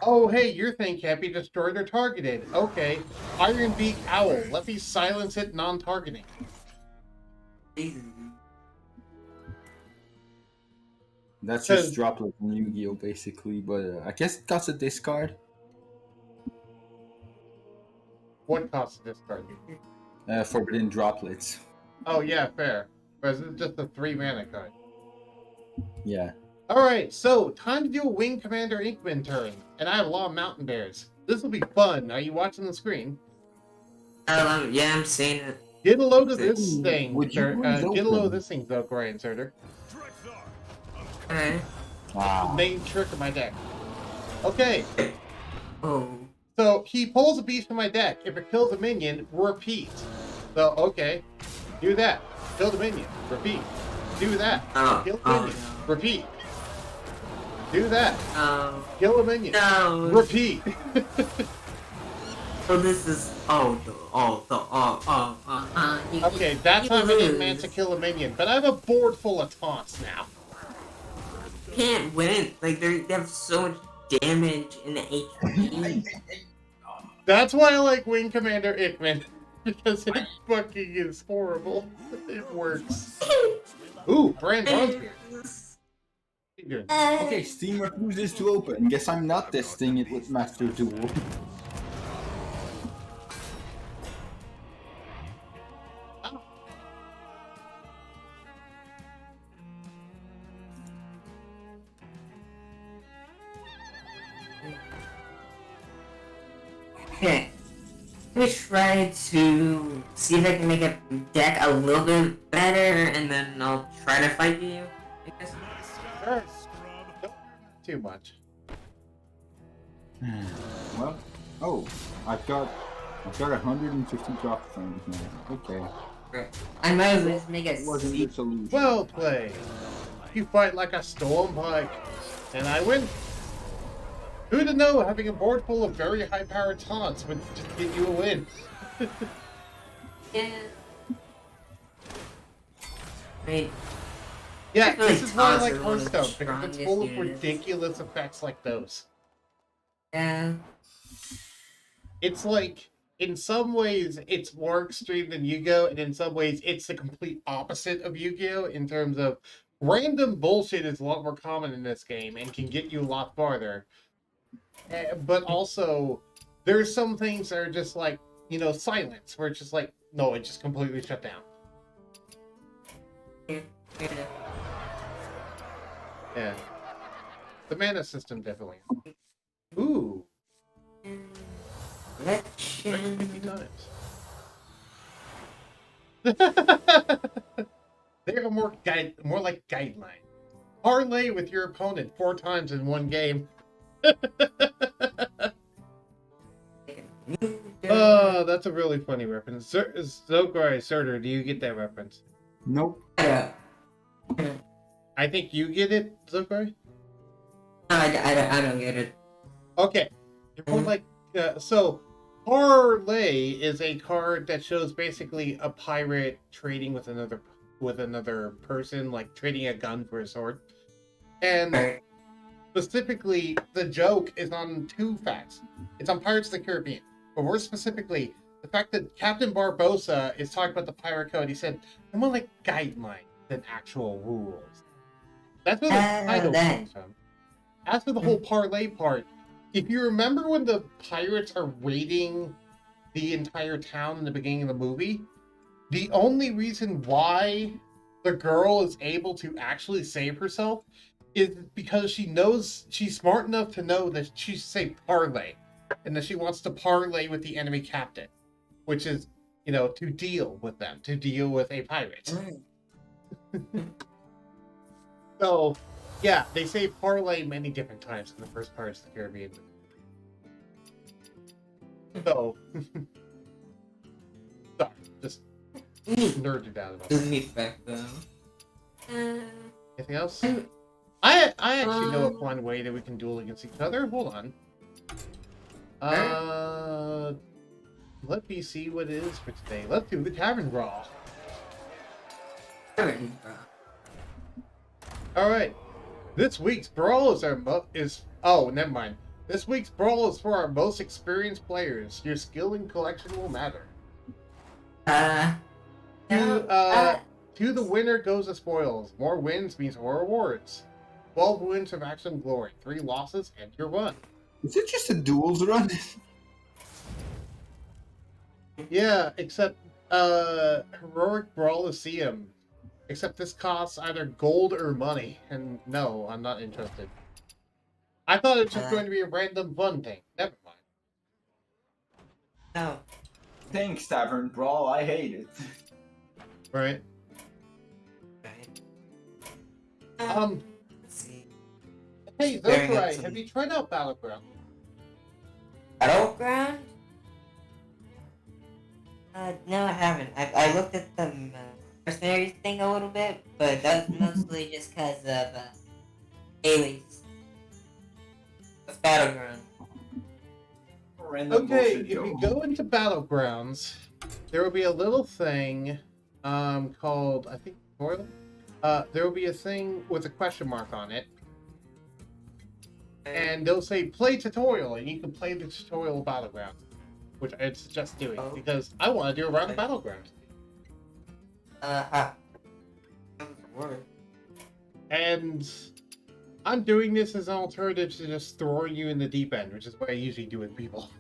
oh hey, your thing can't be destroyed or targeted. Okay, Iron Beak Owl. Let me silence it non-targeting. That's just droplet from Yu-Gi-Oh basically, but I guess it costs a discard. What costs a discard? Forbidden droplets. Oh yeah, fair. But it's just a 3 mana card. Yeah. Alright, so time to do a Wing Commander Inkman turn. And I have a lot of Mountain Bears. This will be fun. Are you watching the screen? Yeah, I'm seeing it. Get a load of this thing. Would you Get please a load of open? this thing, Zokrite Inserter. Okay. Wow. Main trick of my deck. Okay, Oh. so he pulls a beast from my deck. If it kills a minion, repeat. So, okay, do that. Kill the minion. Repeat. Do that. Oh. Kill the minion. Repeat. Do that. Oh. Kill a minion. No. Repeat. So this is Okay, that's how many man to kill a minion. But I have a board full of taunts now. You can't win. Like they have so much damage in the HP. That's why I like Wing Commander Ickman. Because it fucking is horrible. It works. Ooh, Brand Bronzebeard. What are you doing? Okay, Steam refuses to open. Guess I'm not testing it with Master Duel. Okay. Let me try to see if I can make a deck a little bit better, and then I'll try to fight you. I guess. Sure. Don't too much. Well, oh, I've got I've got 150 drop frames now. Okay. I might as well just make a It wasn't the solution. Well played. You fight like a storm pike, and I win. Who'd have known having a board full of very high-powered taunts would just get you a win? Yeah. I mean, Yeah, Definitely this is why I like taunts are one of the Hearthstone, because it's full of strongest units. ridiculous effects like those. yeah. It's like, in some ways, it's more extreme than Yu-Gi-Oh!, and in some ways, it's the complete opposite of Yu-Gi-Oh! In terms of random bullshit is a lot more common in this game and can get you a lot farther. But also, there's some things that are just like, you know, silence, where it's just like, no, it just completely shut down. Yeah. Fair enough. Yeah. The mana system definitely. Ooh. Election. 50 times. They are more like guideline. Parlay with your opponent 4 times in one game. Oh, that's a really funny reference. Zokai Surtur, do you get that reference? Nope. Yeah. I think you get it, Zokai? I don't get it. Okay. You're more like so Parlay is a card that shows basically a pirate trading with another person, like trading a gun for a sword. And specifically, the joke is on 2 facts. It's on Pirates of the Caribbean. But more specifically, the fact that Captain Barbossa is talking about the pirate code, he said, I'm more like guidelines than actual rules. That's where the title comes from. As for the whole parlay part, if you remember when the pirates are raiding the entire town in the beginning of the movie, the only reason why the girl is able to actually save herself is because she's smart enough to know that she should say parlay, and that she wants to parlay with the enemy captain, which is, you know, to deal with them, to deal with a pirate. So, yeah, they say parlay many different times in the first Pirates of the Caribbean. So, sorry, just nerded out about that. Anything else? I actually know a fun way that we can duel against each other. Hold on. Let me see what it is for today. Let's do the Tavern Brawl. Alright. This week's Brawl is oh, never mind. This week's Brawl is for our most experienced players. Your skill and collection will matter. To the winner goes the spoils. More wins means more rewards. 12 wins of action glory. 3 losses and you're one. Is it just a duels run? Yeah, except Heroic Brawliseum. Except this costs either gold or money. And no, I'm not interested. I thought it was just going to be a random fun thing. Never mind. No. Thanks, Tavern Brawl. I hate it. Right? Let's see. Hey, Staring at Zokai, some- have you tried out Battleground? Battleground? No, I haven't. I looked at the mercenaries thing a little bit, but that's mostly just because of Haley's. What's Battleground? Random Okay, bullshit if you joke. go into Battlegrounds, there will be a little thing called, I think, tutorial? There will be a thing with a question mark on it. And they'll say, play tutorial, and you can play the tutorial Battlegrounds. Which I'd suggest doing, because I want to do a round of Battlegrounds. How does it work? And I'm doing this as an alternative to just throwing you in the deep end, which is what I usually do with people.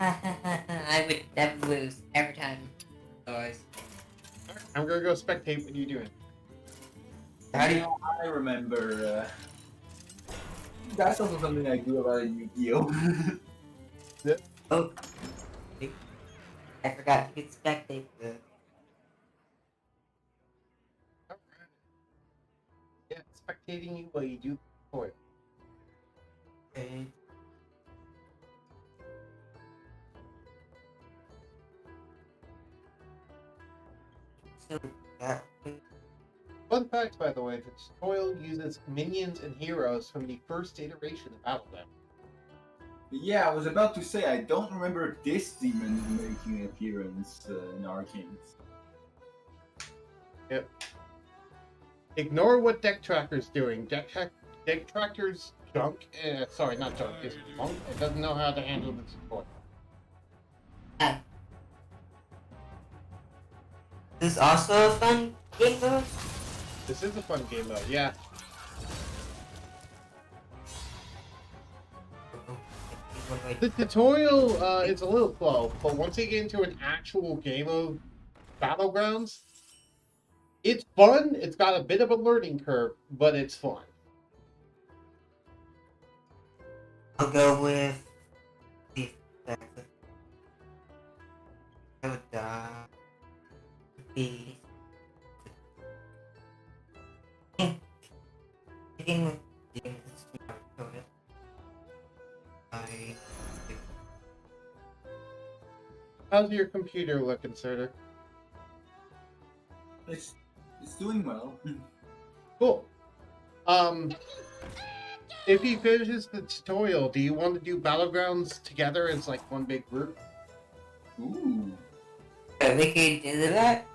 I would never lose every time. Otherwise. I'm gonna go spectate what you're doing. How do you... I remember. That's also something I do about Yugioh. Oh. I forgot you could spectate the... Yeah, spectating you while you do the tutorial. Okay. Fun fact, by the way, the tutorial uses minions and heroes from the first iteration of Battleground. Yeah, I was about to say, I don't remember this demon making an appearance in Arcanes. Yep. Ignore what Deck Tracker's doing. Deck Tracker's junk. Sorry, not junk. It's junk. It doesn't know how to handle the support. This is also a fun game mode. This is a fun game mode, yeah. The tutorial is a little slow, but once you get into an actual game of Battlegrounds, it's fun. It's got a bit of a learning curve, but it's fun. I'll go with the Sticking with the How's your computer looking, Serter? It's doing well. Cool. If he finishes the tutorial, do you want to do Battlegrounds together as like one big group? Ooh. we could do that.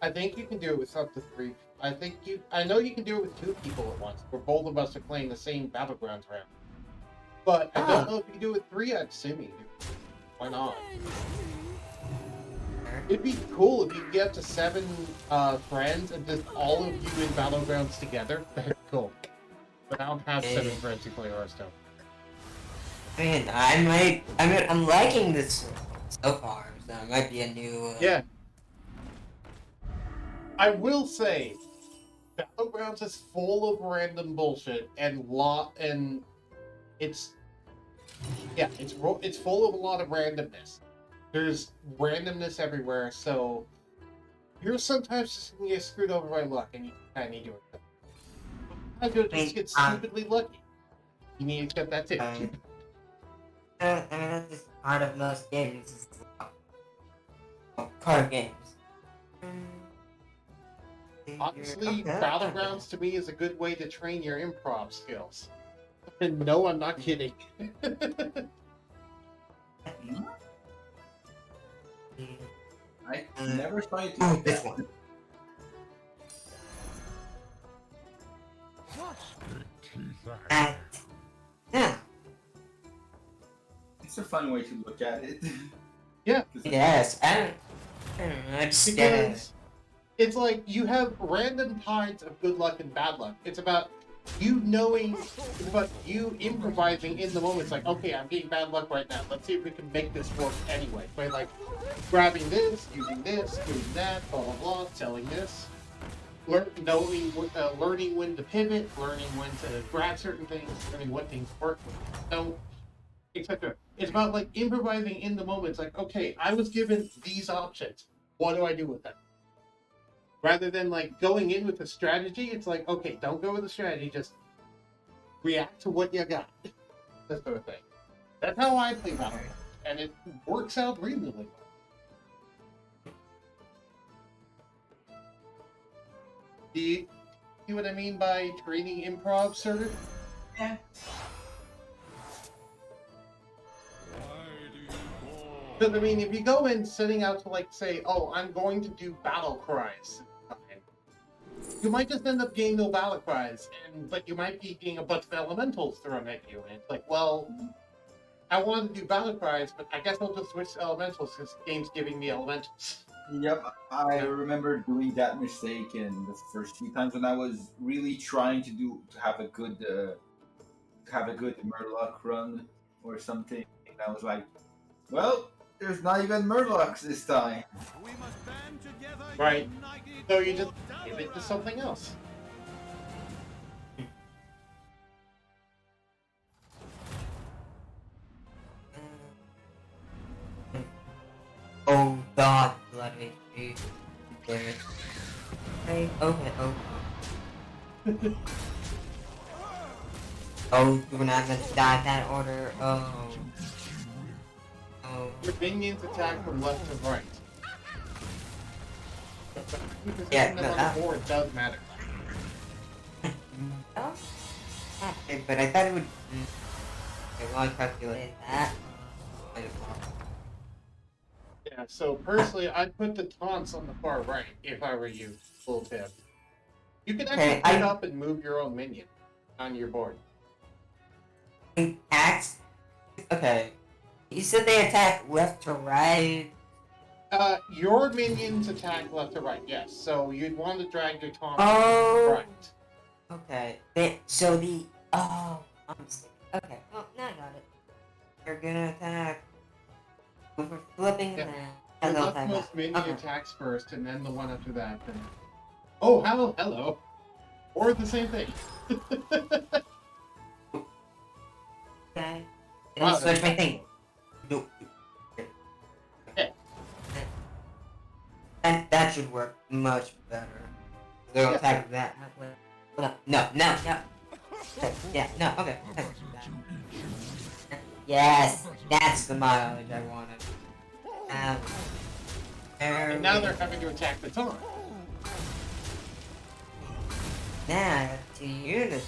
I think you can do it with up to 3. I know you can do it with 2 people at once, where both of us are playing the same Battlegrounds round. But I don't know if you can do it with 3, I'd assume you do. Why not? It'd be cool if you could get up to 7 friends and just all of you in Battlegrounds together. That'd be cool. But I don't have 7 friends who play Hearthstone. I'm liking this so far, so it might be a new... Yeah. I will say, Battlegrounds is full of random bullshit and it's full of a lot of randomness. There's randomness everywhere, so you're sometimes just gonna get screwed over by luck, and you kind of need to accept it. I just get stupidly lucky. You need to accept that too. that's just part of most games. Card games. Honestly, Battlegrounds to me is a good way to train your improv skills. And no, I'm not kidding. I never tried to do this that. one. Yeah. It's a fun way to look at it. Yeah. Yes. I don't know. Because it's like you have random tides of good luck and bad luck. It's about you knowing, it's about you improvising in the moment. It's like, okay, I'm getting bad luck right now. Let's see if we can make this work anyway. By like grabbing this, using this, doing that, blah blah blah, selling this, learning when to pivot, learning when to grab certain things, learning what things work, don't, etc. It's about like improvising in the moment. It's like, okay, I was given these options. What do I do with them? Rather than like going in with a strategy, it's like, okay, don't go with a strategy, just react to what you got. That sort of thing. That's how I play Valorant, and it works out reasonably well. Do you see what I mean by training improv, sir? Yeah. Because, I mean, if you go in setting out to, like, say, oh, I'm going to do battle cries, you might just end up getting no battle cries, but you might be getting a bunch of elementals thrown at you, and it's like, well, I wanted to do battle cries, but I guess I'll just switch to elementals because the game's giving me elementals. Yep, I remember doing that mistake in the first few times when I was really trying to have a good Murloc run or something. And I was like, well, there's not even Murlocs this time. Right. So you just give it to something else. Oh God, blood HP. There. Hey, okay, oh, we're not meant to die that order. Oh. Your minions attack from left to right. Yeah, Positioning them no, on the board does matter. Oh, okay, but I thought it would. Okay, well, I calculated that. Yeah, so personally, I'd put the taunts on the far right if I were you. Little tip. You can actually Okay, pick up and move your own minion on your board. Attacks. Okay. You said they attack left to right. Your minions attack left to right, yes. So you'd want to drag your taunt Oh. right. Okay. Oh, I'm mistaken. Okay. Oh, now I got it. They're gonna attack. We're flipping Yeah. them. The They'll attack leftmost that. minion Okay. attacks first, and then the one after that. Then... Oh, hello. Or the same thing. Okay. Wow, Switch my thing. No. Yeah. That should work much better. They'll attack that. No. Yeah, no, okay. Yes, that's the mileage I wanted. And now they're having to attack the taunt. Now I have 2 units.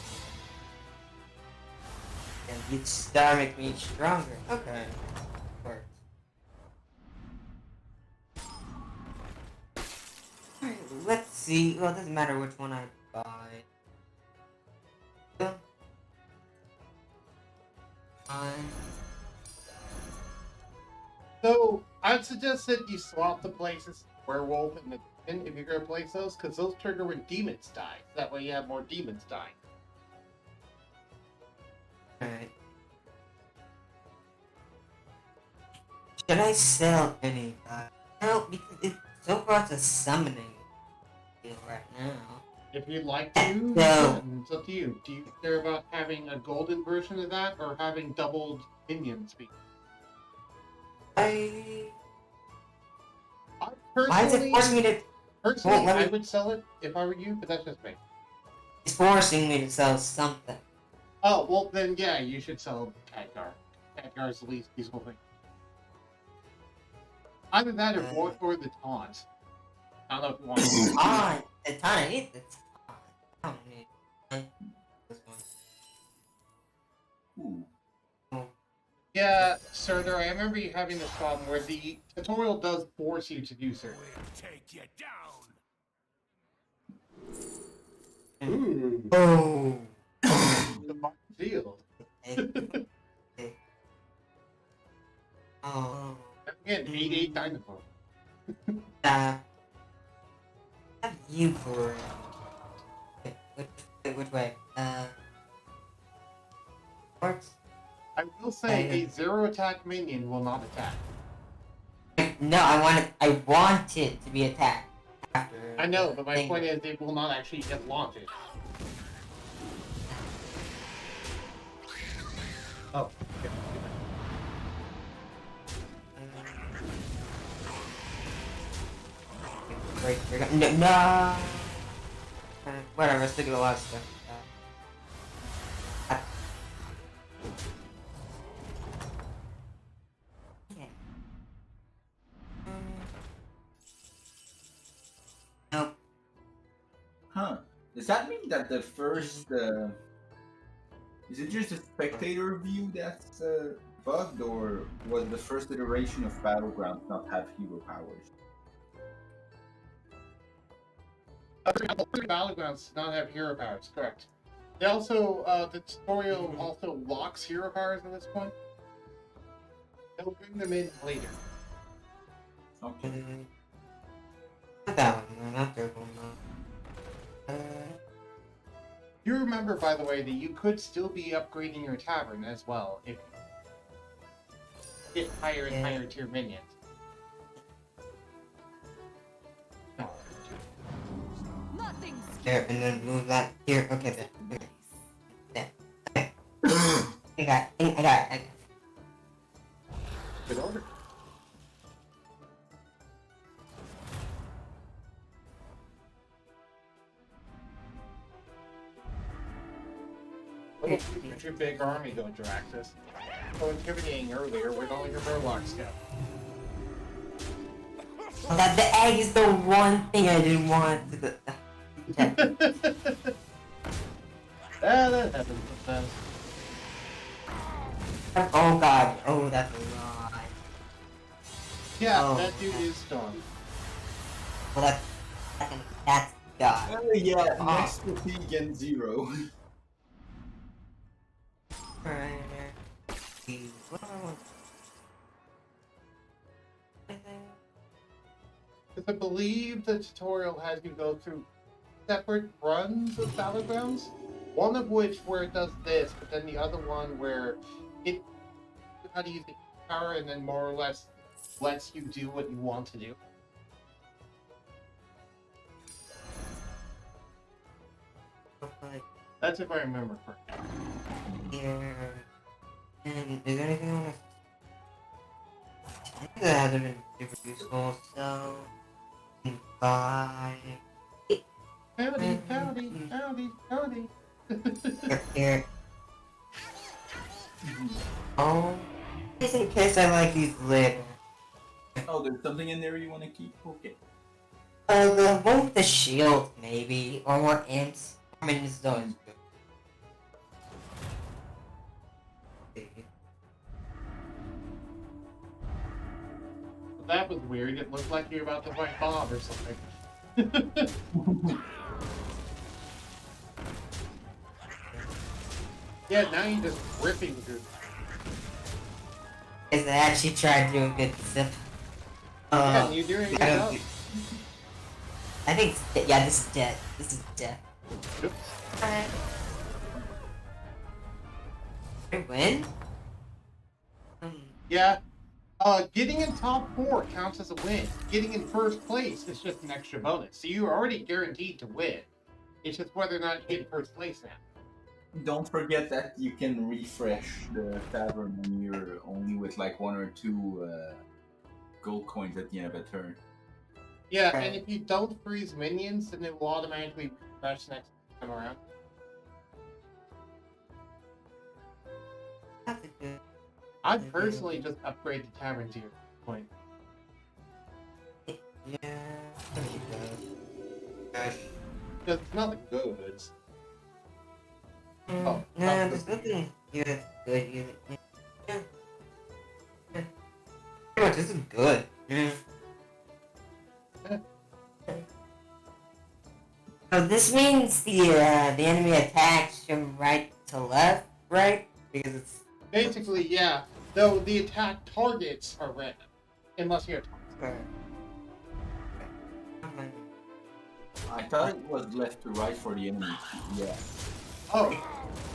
And each star makes me stronger. Okay. Works. Alright, let's see. Well, it doesn't matter which one I buy. So I'd suggest that you swap the places werewolf and the demon if you're gonna place those, because those trigger when demons die. That way you have more demons dying. Alright. Should I sell any? No, because so far it's a summoning deal right now. If you'd like to, No. it's up to you. Do you care about having a golden version of that or having doubled minion speed? Why is Personally, it forcing me to? personally let me- I would sell it if I were you, but that's just me. It's forcing me to sell something. Oh, well then yeah, you should sell Khadgar. Khadgar is the least useful thing. Either that or the taunt. I don't know if you want to. The ton I need the ton. I don't need this one. Ooh. Yeah, Serdar, I remember you having this problem where the tutorial does force you to do certain. Take you down. Ooh, Oh. the Mark Field. Oh. Again, 8-8 Dynamo. Have you for which way? Works. I will say a 0 attack minion will not attack. No, I want it to be attacked after. I know, but my point is it will not actually get launched. Oh, okay. Wait, no. Whatever, stick to a lot of stuff. Okay. Nope. Huh. Does that mean that the first is it just a spectator view that's bugged, or was the first iteration of Battlegrounds not have hero powers? Battlegrounds do not have hero powers, correct. They also, the tutorial also locks hero powers at this point. They'll bring them in later. Okay. Not that one, not that one. You remember, by the way, that you could still be upgrading your tavern as well if you get higher and higher tier minions. No. Nothing's There, and then move that here. Okay, there. There. Okay. I got it. Good order. Look at your big army go, Draxus. So intimidating earlier with all your Murloc stuff. That the egg is the one thing I didn't want to the. Yeah, that happens sometimes. Oh god. Oh, that's a lot. Yeah, Oh, that dude okay. is strong. Well, that's god. Yeah, Ah. next to P and 0. Alright. What do I want? Anything? Because I believe the tutorial has you go through separate runs of Battlegrounds. One of which where it does this, but then the other one where it how to use the power and then more or less lets you do what you want to do. Like That's if I remember correctly. here. And is there anything I want to? I think that hasn't been super useful. So bye. Howdy, howdy, howdy, howdy. Here. Oh, just in case I like these later. Oh, there's something in there you want to keep? Okay. The one with the shield, maybe, or more imps. I mean, it's always good. That was weird. It looked like you were about to fight Bob or something. Yeah, now you're just ripping through. Is I actually tried to do a good zip. Yeah, you're doing a good job. I think it's yeah, this is dead. This is dead. Oops. Alright. I win? Yeah. Getting in top 4 counts as a win. Getting in first place is just an extra bonus. So you're already guaranteed to win. It's just whether or not you get in first place now. Don't forget that you can refresh the tavern when you're only with like 1 or 2 gold coins at the end of a turn. Yeah, and if you don't freeze minions, then it will automatically refresh next time around. That's a good. I personally just upgrade the tavern to your point. Yeah. There you go. Gosh. Because it's not the goods. Oh, No, there's nothing here that's good either. Yeah. Yeah. Pretty much, this is good. Yeah. So this means the enemy attacks from right to left, right? Because it's Basically, yeah. Though the attack targets are random. Unless you're I thought it was left to right for the enemy. Yeah. Oh.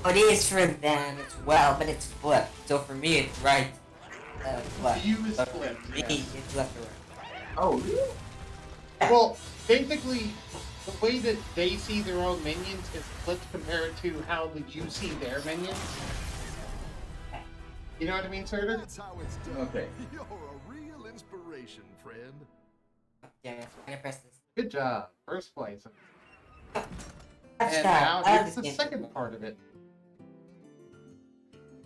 Oh, it is for them as well, but it's flipped. So for me, it's right, left. You is But flipped, for me, yes. it's left or right. Oh, really? Well, basically, the way that they see their own minions is flipped compared to how you see their minions. You know what I mean, Serter? That's how it's done. Okay. You're a real inspiration, friend. Yeah, I'm gonna press this. Good job. First place. That's And now here's the second part of it.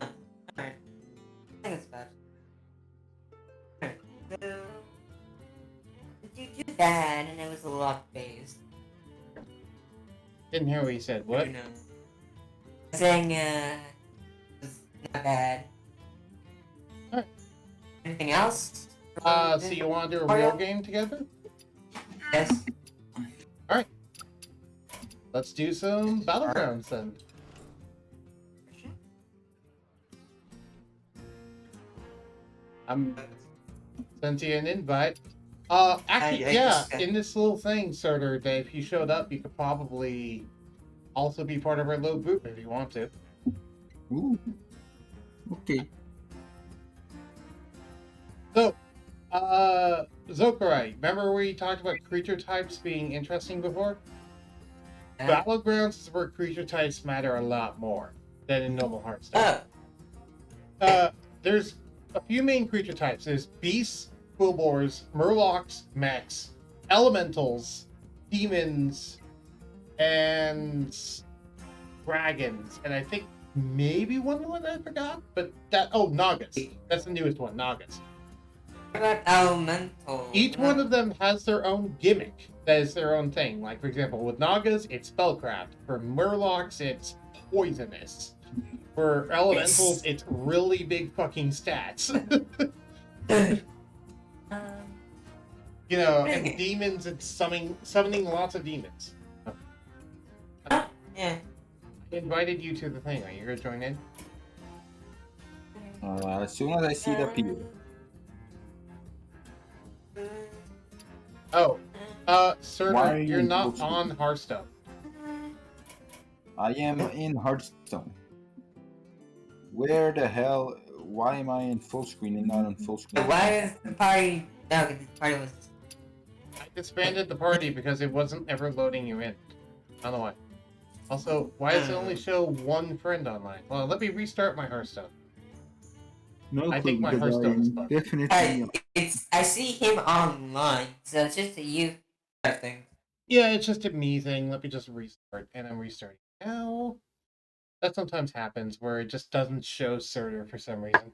Alright. I think it's bad. Alright. So, you do that, and it was a luck based. Didn't hear what you said. What? You know. Saying, it's not bad. Alright. Anything else? So you want to do a real game together? Yes. Alright. Let's do some Battlegrounds then. I'm sent you an invite. Actually, yeah, in this little thing, Serter, that if you showed up, you could probably also be part of our little group if you want to. Ooh. Okay. So, Zokarai, remember we talked about creature types being interesting before? Battlegrounds is where creature types matter a lot more than in normal Hearthstone. There's a few main creature types. There's beasts, quillbores, murlocs, mechs, elementals, demons, and dragons. And I think maybe one I forgot, but Nagas. That's the newest one, Nagas. What about elemental? Each one of them has their own gimmick. That is their own thing. Like, for example, with Nagas, it's spellcraft. For Murlocs, it's poisonous. For Elementals, it's really big fucking stats. You know, and demons, it's summoning lots of demons. Yeah. I invited you to the thing. Are you gonna join in? As soon as I see it appear. Oh, Why Server, are you're you not supposed to on be? Hearthstone. I am in Hearthstone. Where the hell? Why am I in full screen and not on full screen? Why is the party? No, 'cause the party was. I disbanded the party because it wasn't ever loading you in. I don't know why. Also, why does it only show one friend online? Well, let me restart my Hearthstone. No I clue, think my because Hearthstone is I'm bugged. definitely. I see him online, so it's just a you thing. Yeah, it's just a me thing. Let me just restart, and I'm restarting now. That sometimes happens where it just doesn't show Surtur for some reason.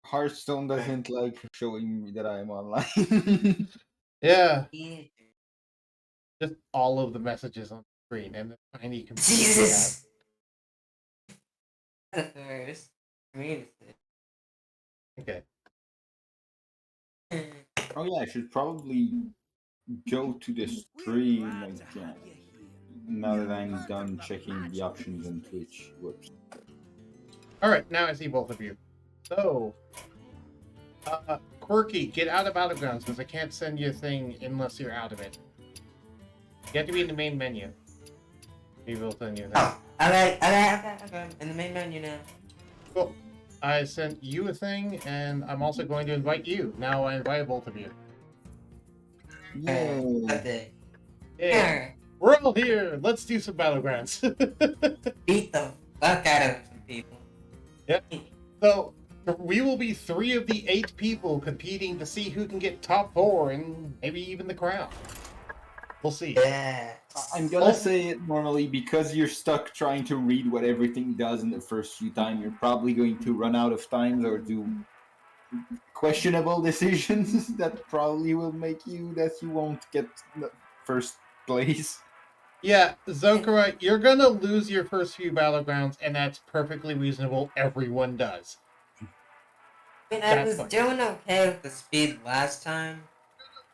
Hearthstone doesn't like showing me that I'm online. Yeah, Yeah. just all of the messages on the screen and the tiny computer. Jesus. The first. I mean, Okay. Oh yeah, I should probably go to the stream again. Now that I'm done checking the options on Twitch. Whoops. All right, now I see both of you. So, Quirky, get out of Battlegrounds because I can't send you a thing unless you're out of it. You have to be in the main menu. Maybe we'll send you a thing. Oh, okay. In the main menu now. Cool. I sent you a thing, and I'm also going to invite you. Now I invite both of you. Yay. Okay. Yeah. We're all here. Let's do some Battlegrounds. Beat the fuck out of some people. Yep. So, we will be 3 of the 8 people competing to see who can get top 4 and maybe even the crown. We'll see. Yeah. I'm gonna say it normally because you're stuck trying to read what everything does in the first few times. You're probably going to run out of times or do questionable decisions that probably will make you that you won't get the first place. Yeah, Zokara, you're gonna lose your first few Battlegrounds, and that's perfectly reasonable. Everyone does. I mean, I That's was fine. doing okay with the speed last time.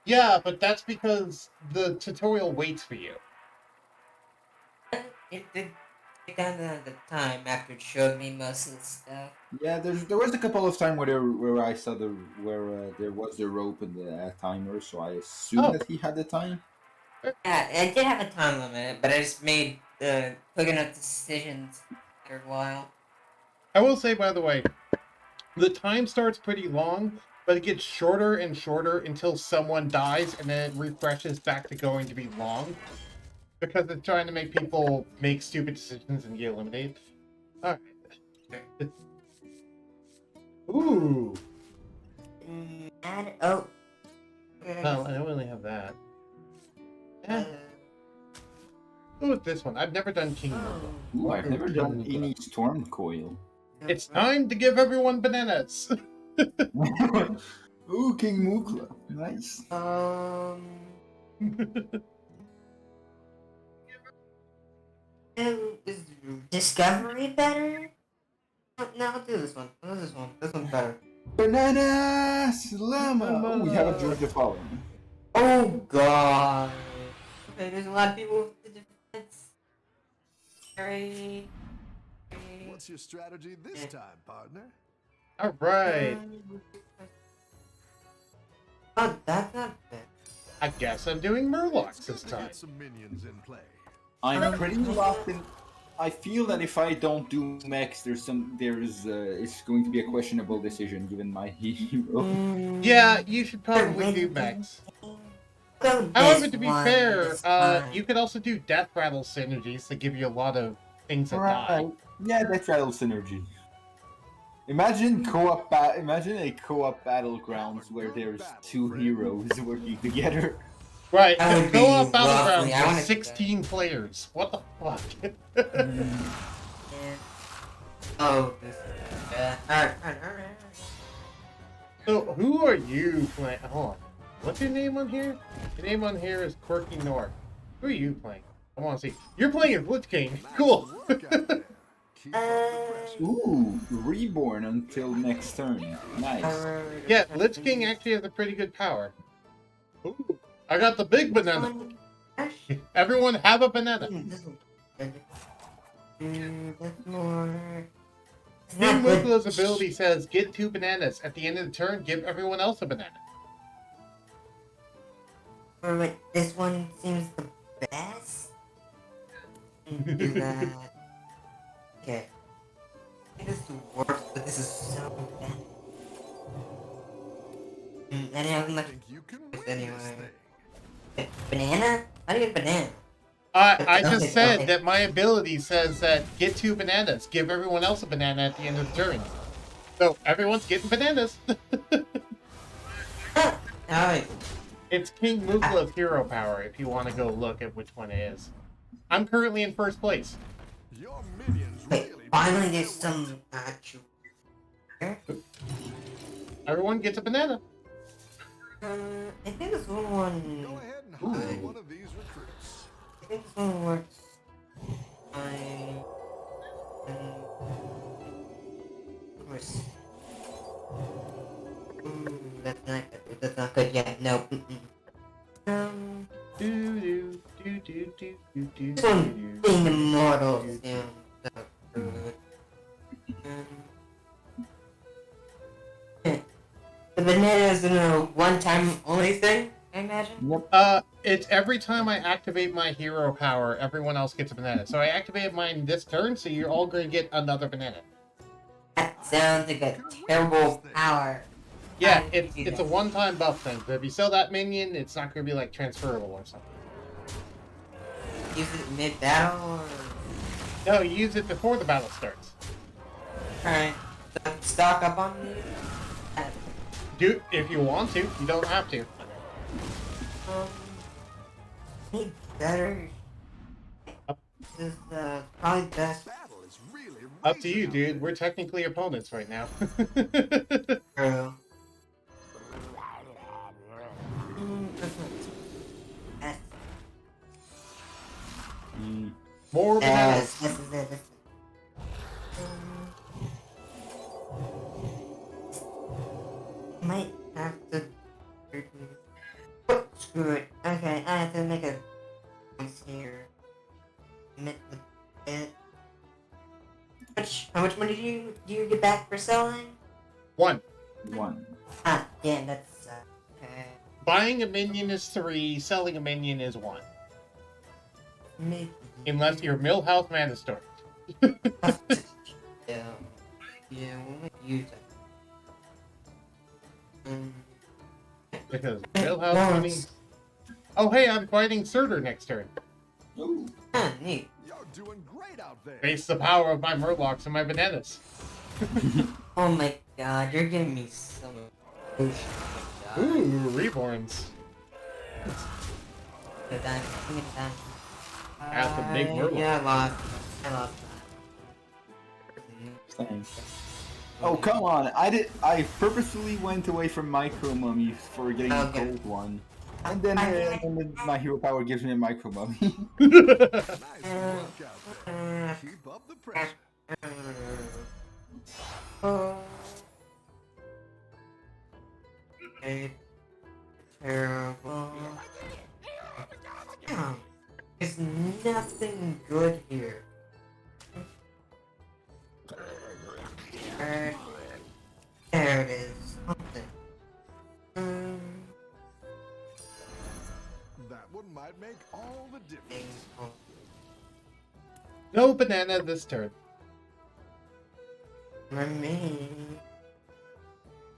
Yeah, but that's because the tutorial waits for you. It did take down the time after it showed me most of the stuff. Yeah, there was a couple of times where I saw there was the rope and the timer, so I assumed that he had the time. Yeah, I did have a time limit, but I just made quick enough decisions after a while. I will say, by the way, the time starts pretty long, but it gets shorter and shorter until someone dies, and then it refreshes back to going to be long. Because it's trying to make people make stupid decisions and get eliminated. Alright. Ooh. Oh. Well, I don't really have that. Ooh, this one. I've never done King Mugla. Ooh, I've never done any storm coil. It's time to give everyone bananas. Ooh, King Mugla. Nice. Is Discovery better? No, I'll do this one. I'll do this one. This one's better. Bananas! Llama! Oh, we haven't joined the following. Oh god. Okay, there's a lot of people with the defense. Very. What's your strategy this time, partner? Alright. Oh, that's not bad. I guess I'm doing Murlocs this To time. get some minions in play. I'm pretty locked in. I feel that if I don't do mechs, it's going to be a questionable decision given my hero. Yeah, you should probably do mechs. However, to be fair, you could also do death rattle synergies that give you a lot of things that die. Yeah, that's rattle synergy. Imagine a co-op battlegrounds where there's 2 heroes working together. Right, That the would be co-op lovely. I battlegrounds wanna with see 16 players. What the fuck? Oh, this. Alright. So who are you playing? Hold on. What's your name on here? Your name on here is Quirky North. Who are you playing? I want to see. You're playing as Lich King. Cool. Ooh, reborn until next turn. Nice. Yeah, Lich King actually has a pretty good power. Ooh, I got the big banana. Everyone have a banana. That's more. It's King not good. Mukula's ability says, get 2 bananas. At the end of the turn, give everyone else a banana. But this one seems the best. Do that. Okay. I think this works, but this is so bad. I didn't have much anyway. Banana? How do you get banana? I just said that my ability says that get 2 bananas. Give everyone else a banana at the end of the turn. So everyone's getting bananas. Alright. It's King Mukula's hero power if you want to go look at which one it is. I'm currently in first place. Your minions Wait, really finally there's some actual. Everyone gets a banana. I think this one. go ahead and hire one of these recruits. I think this one works. Fine. Of course. That's not good. That's not good yet. No. Do do do do do do do This one do. being immortal sounds so good. The banana is a one-time only thing, I imagine. It's every time I activate my hero power, everyone else gets a banana. So I activated mine this turn, so you're all going to get another banana. That sounds like a terrible power. Yeah, How did you do it's a that? one-time buff thing. But if you sell that minion, it's not going to be like transferable or something. Use it mid-battle or... No, you use it before the battle starts. Alright. So stock up on these? Do if you want to. You don't have to. Need better. This is probably best. Battle is really Up to you, dude. We're technically opponents right now. True. Yes. More bananas. Yes, this is it. Might have to. Oh, screw it. Okay, I have to make a choice here. Admit the bit. How much money do you get back for selling? 1. Ah, damn, that's okay. Buying a minion is 3. Selling a minion is 1. Maybe. Unless you're Millhouse Mandastor. Yeah, we'll make use of it. Because Millhouse money. Oh, hey, I'm fighting Surtur next turn. Ooh. Ah, neat. You're doing great out there. Face the power of my Murlocs and my bananas. Oh my god, you're giving me so much. Ooh, Reborns. Good time. Good time. That's a big Murloc. Yeah, I lost Thanks. Oh come on! I purposefully went away from Micro Mummy for getting the Okay. gold one, and then my hero power gives me a Micro Mummy. Nice work out there. Keep up the pressure. Terrible. There's nothing good here. There it is. Something. That one might make all the difference. No banana this turn. For me.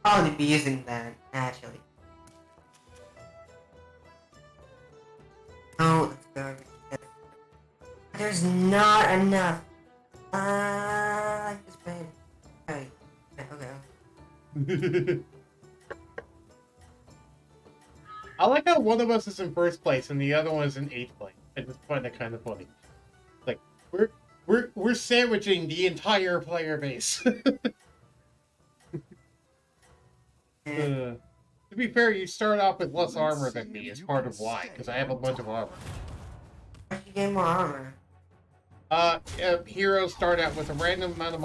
I'll be using that, actually. Oh, let's go. There's not enough. I like this bed. Okay. Okay. I like how one of us is in first place and the other one is in 8th place. I just find that kind of funny. Like we're sandwiching the entire player base. To be fair, you start off with less armor than me as part of why, because I have a bunch of armor. Why should you get more armor? Heroes start out with a random amount of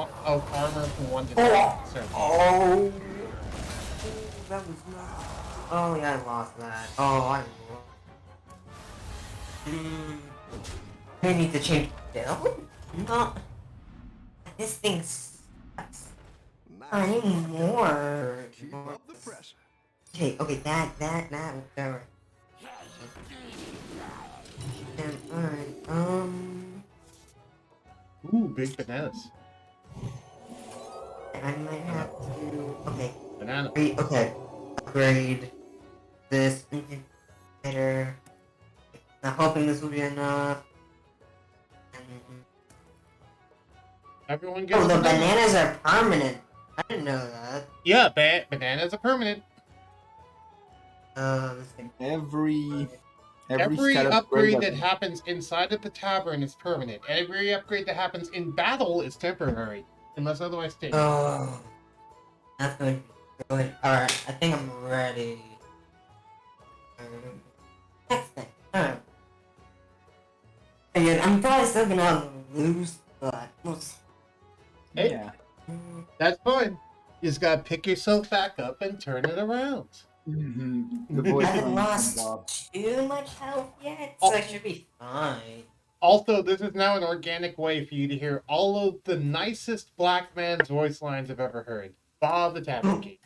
armor from 1 to 10. So. Oh, that was not. Oh yeah, I lost that. Oh, I lost. I need to change build? No. This thing sucks. I need more. Keep up the pressure. Okay, that, whatever. Alright, Ooh, big bananas. I might have to, okay. Banana. Okay, upgrade this better. I'm hoping this will be enough. Everyone gets Oh, a the banana. bananas are permanent. I didn't know that. Yeah, bananas are permanent. This thing. Every Every stat upgrade that happens inside of the tavern is permanent. Every upgrade that happens in battle is temporary, unless otherwise stated. Oh, that's going to be good. Alright, I think I'm ready. Next thing. Alright. Again, I'm probably still gonna lose, but we'll see. Hey, Yeah. that's fine. You just gotta pick yourself back up and turn it around. The I voice haven't line lost comes up. too much health yet, so I should be fine. Also, this is now an organic way for you to hear all of the nicest black man's voice lines I've ever heard. Bob the Tavern King.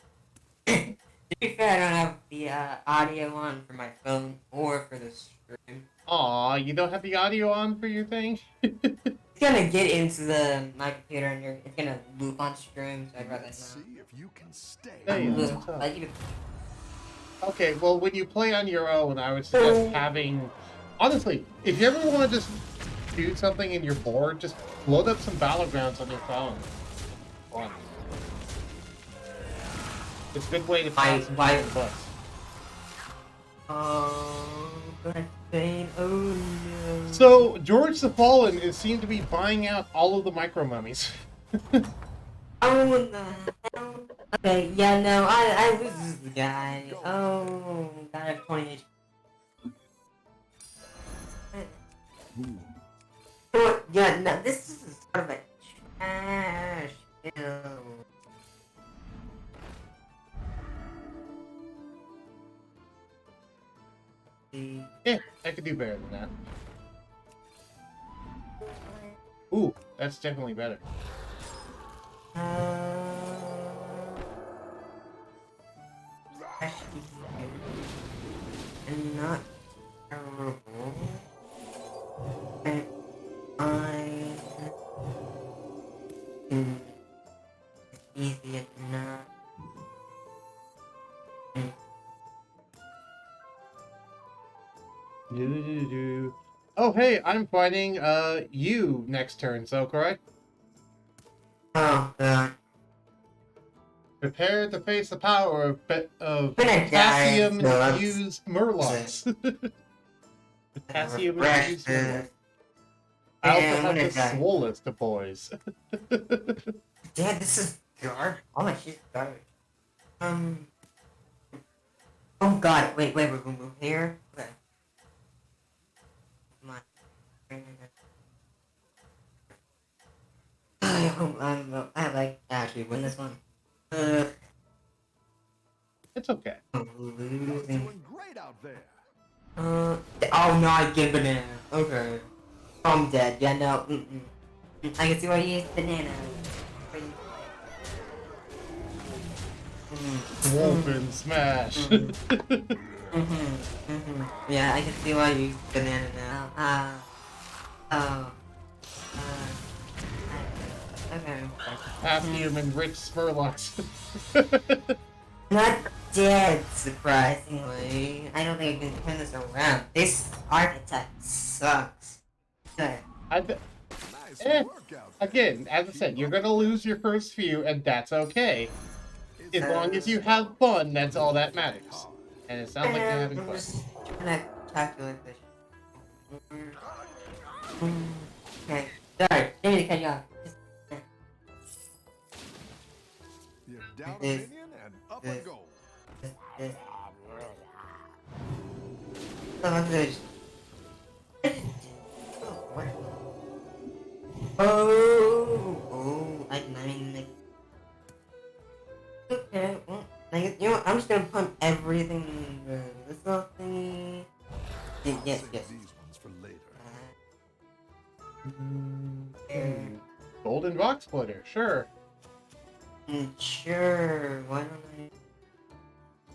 To be fair, I don't have the audio on for my phone or for the stream. Aw, you don't have the audio on for your thing? It's gonna get into my computer and it's gonna loop on stream, so I'd rather not. See if you can stay. Hey, Loop. that's tough. Like, Okay, well, when you play on your own, I would suggest having... Honestly, if you ever want to just do something and you're bored, just load up some Battlegrounds on your phone. Fun. It's a good way to pass some why- books. Black Bane, oh no. So, George the Fallen is seen to be buying out all of the micro mummies. Oh, what the hell? Okay, yeah, no, I lose this guy. Oh, God, I have 20 HP. Oh, yeah, no, this is sort of a trash build. Yeah, I could do better than that. Ooh, that's definitely better. And not terrible. And I easy enough. Oh, hey, I'm fighting you next turn, so correct? Oh, God. Prepare to face the power of Gonna die, potassium so that's- infused Murlocs. Potassium Refresh infused this. Murlocs. I also And I'm have gonna the die. swollest of boys. Dad, this is garbage. All my shit's garbage. Oh God! Wait, we're gonna move here. Okay. Come on. I like actually win this one. It's okay. You're Losing. doing great out there. Oh no! I get banana. Okay. I'm dead. Yeah, no. I can see why you use banana. Wolfen smash. Yeah, I can see why you use banana now. Okay. Potassium enriched Murlocs. Not dead, surprisingly. I don't think I can turn this around. This architect sucks. Okay. Nice Eh. work out there. Again, as I said, you're gonna lose your first few, and that's okay. As long as you have fun, that's all that matters. And it sounds like you're having I'm fun. just trying to calculate this. Okay. Sorry, didn't mean to cut you off. You're down a This- minion and up a goal. this. So I'm gonna just. Oh, I mean, okay, well, you know what, I'm just gonna pump everything in this little thingy. I'll Yes, save yes. these ones for later. There. Golden rock splitter, sure. Sure, why don't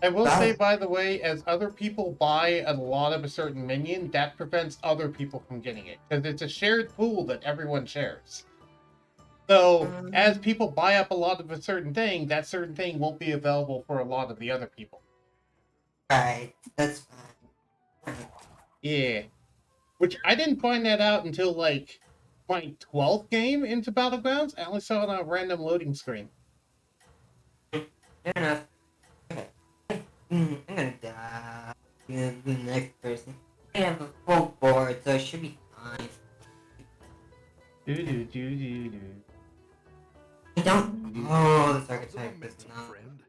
I will Got say, it. by the way, as other people buy a lot of a certain minion, that prevents other people from getting it. Because it's a shared pool that everyone shares. So, as people buy up a lot of a certain thing, that certain thing won't be available for a lot of the other people. Right, that's fine. Yeah. Which I didn't find that out until, like, my 12th game into Battlegrounds. I only saw it on a random loading screen. Fair enough. Okay. I'm gonna die. The next person. I have a full board, so it should be fine. Do-do-do-do-do. I don't. Oh, this How's archetype is momentum, not. friend?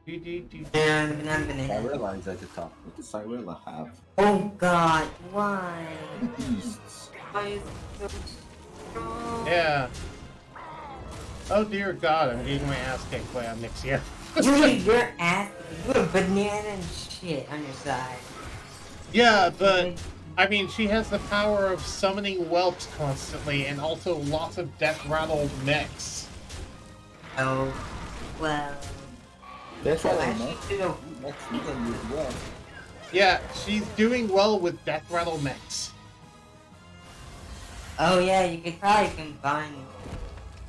Do-do-do-do. And I'm gonna hit. Cyrilla is at the top. What does Cyrilla have? Oh god, why? Beasts. Why is it so strong? Yeah. Oh dear God, I'm getting my ass kicked by Onyxia. Your ass, you have banana and shit on your side. Yeah, but I mean, she has the power of summoning whelps constantly, and also lots of death rattled mechs. Oh, well. That's Oh, what I actually, meant. you know, That's even as well. Yeah, she's doing well with death rattled mechs. oh yeah, you could probably combine.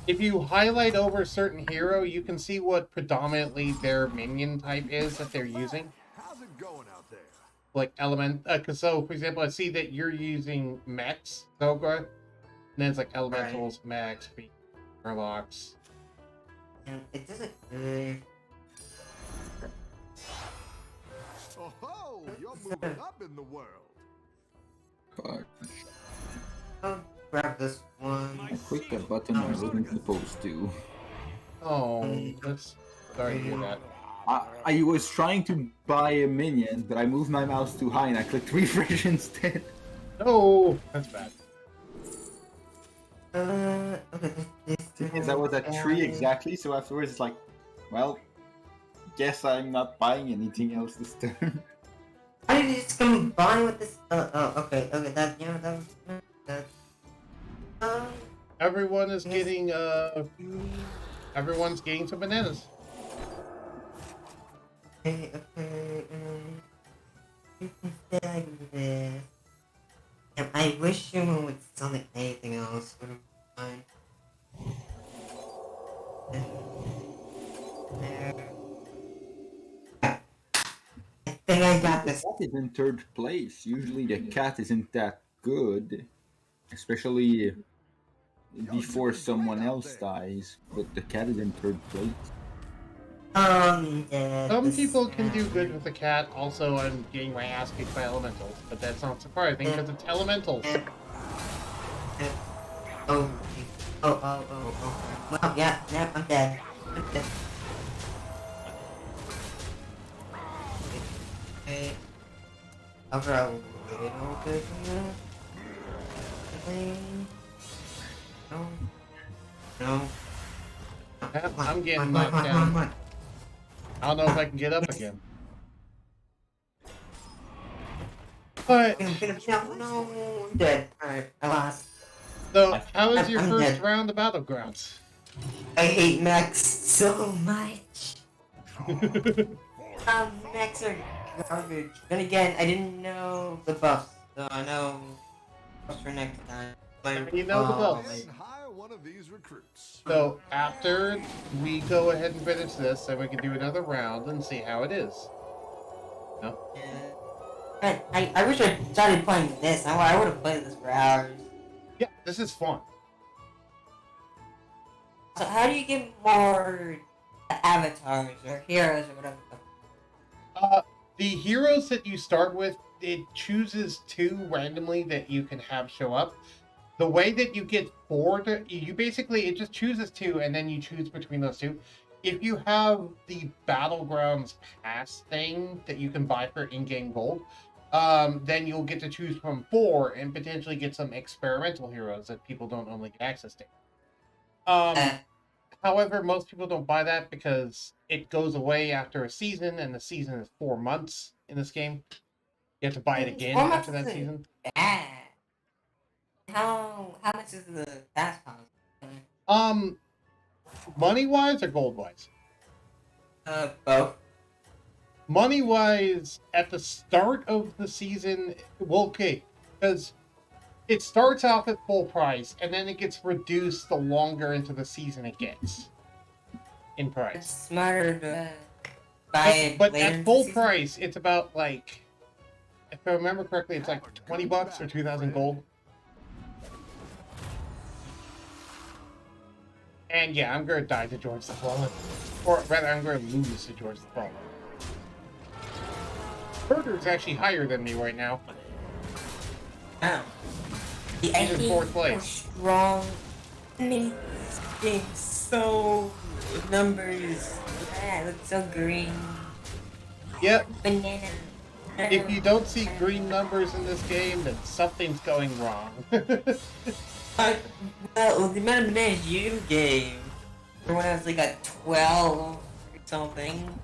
If you highlight over a certain hero, you can see what predominantly their minion type is that they're using. How's it going out there? Like element, so for example, I see that you're using mechs, Zogra, and then it's like elementals, mechs, warlocks. And it doesn't. Oh ho! You're moving up in the world. Fuck. I'll grab this one. I clicked that button I wasn't supposed to. Oh, that's sorry to hear that. I was trying to buy a minion, but I moved my mouse too high and I clicked refresh instead. No, that's bad. Okay, Because I was at 3 exactly, so afterwards it's like, well, guess I'm not buying anything else this turn. Why did you just combine with this? Okay, that, you know, that was. Everyone is getting everyone's getting some bananas. Okay, you can stay like this. And I wish you would sell like anything else would have been fine. There. I think I got The this. cat is in 3rd place. Usually the cat isn't that good. Especially before someone else dies. But the cat is in 3rd place. Some people can do good with the cat. Also, I'm getting my ass kicked by elementals, but that's not surprising because it's elementals. Oh. Well, yeah, I'm dead. Okay. I'll grow a little bit from that. No. Yeah, I'm getting knocked down. Come on. I don't know if I can get up again. But No, I'm dead. Alright, I lost. so, how was your I'm first dead. round of Battlegrounds? I hate mechs so much. Mechs are garbage. Then again, I didn't know the buffs, so I know buffs for next time. You know the buffs. And hire one of these recruits. So after we go ahead and finish this, then we can do another round and see how it is. No? Yeah. I wish I started playing this. I would have played this for hours. Yeah, this is fun. So how do you get more avatars or heroes or whatever? The heroes that you start with, it chooses 2 randomly that you can have show up. The way that you get 4, you basically, it just chooses 2 and then you choose between those 2. if you have the Battlegrounds Pass thing that you can buy for in-game gold, then you'll get to choose from 4 and potentially get some experimental heroes that people don't normally get access to. However, most people don't buy that because it goes away after a season, and the season is 4 months in this game. You have to buy it again after that season. Bad. How much is the fast pass? Money-wise or gold-wise? Both. Money-wise, at the start of the season, well, okay, because it starts off at full price, and then it gets reduced the longer into the season it gets in It's price. smarter to buy it But later at in the full season. price, it's about like, if I remember correctly, it's like $20 or 2,000 gold. And yeah, I'm gonna die to George the Fallen, or rather, I'm gonna lose to George the Fallen. Burger's actually higher than me right now. Wow. He's in 4th place. Strong. I mean, it's so numbers. Yeah, it looks so green. Yep. Banana. If you don't see green numbers in this game, then something's going wrong. Well, the amount of bananas you gave for when I was like at 12 or something.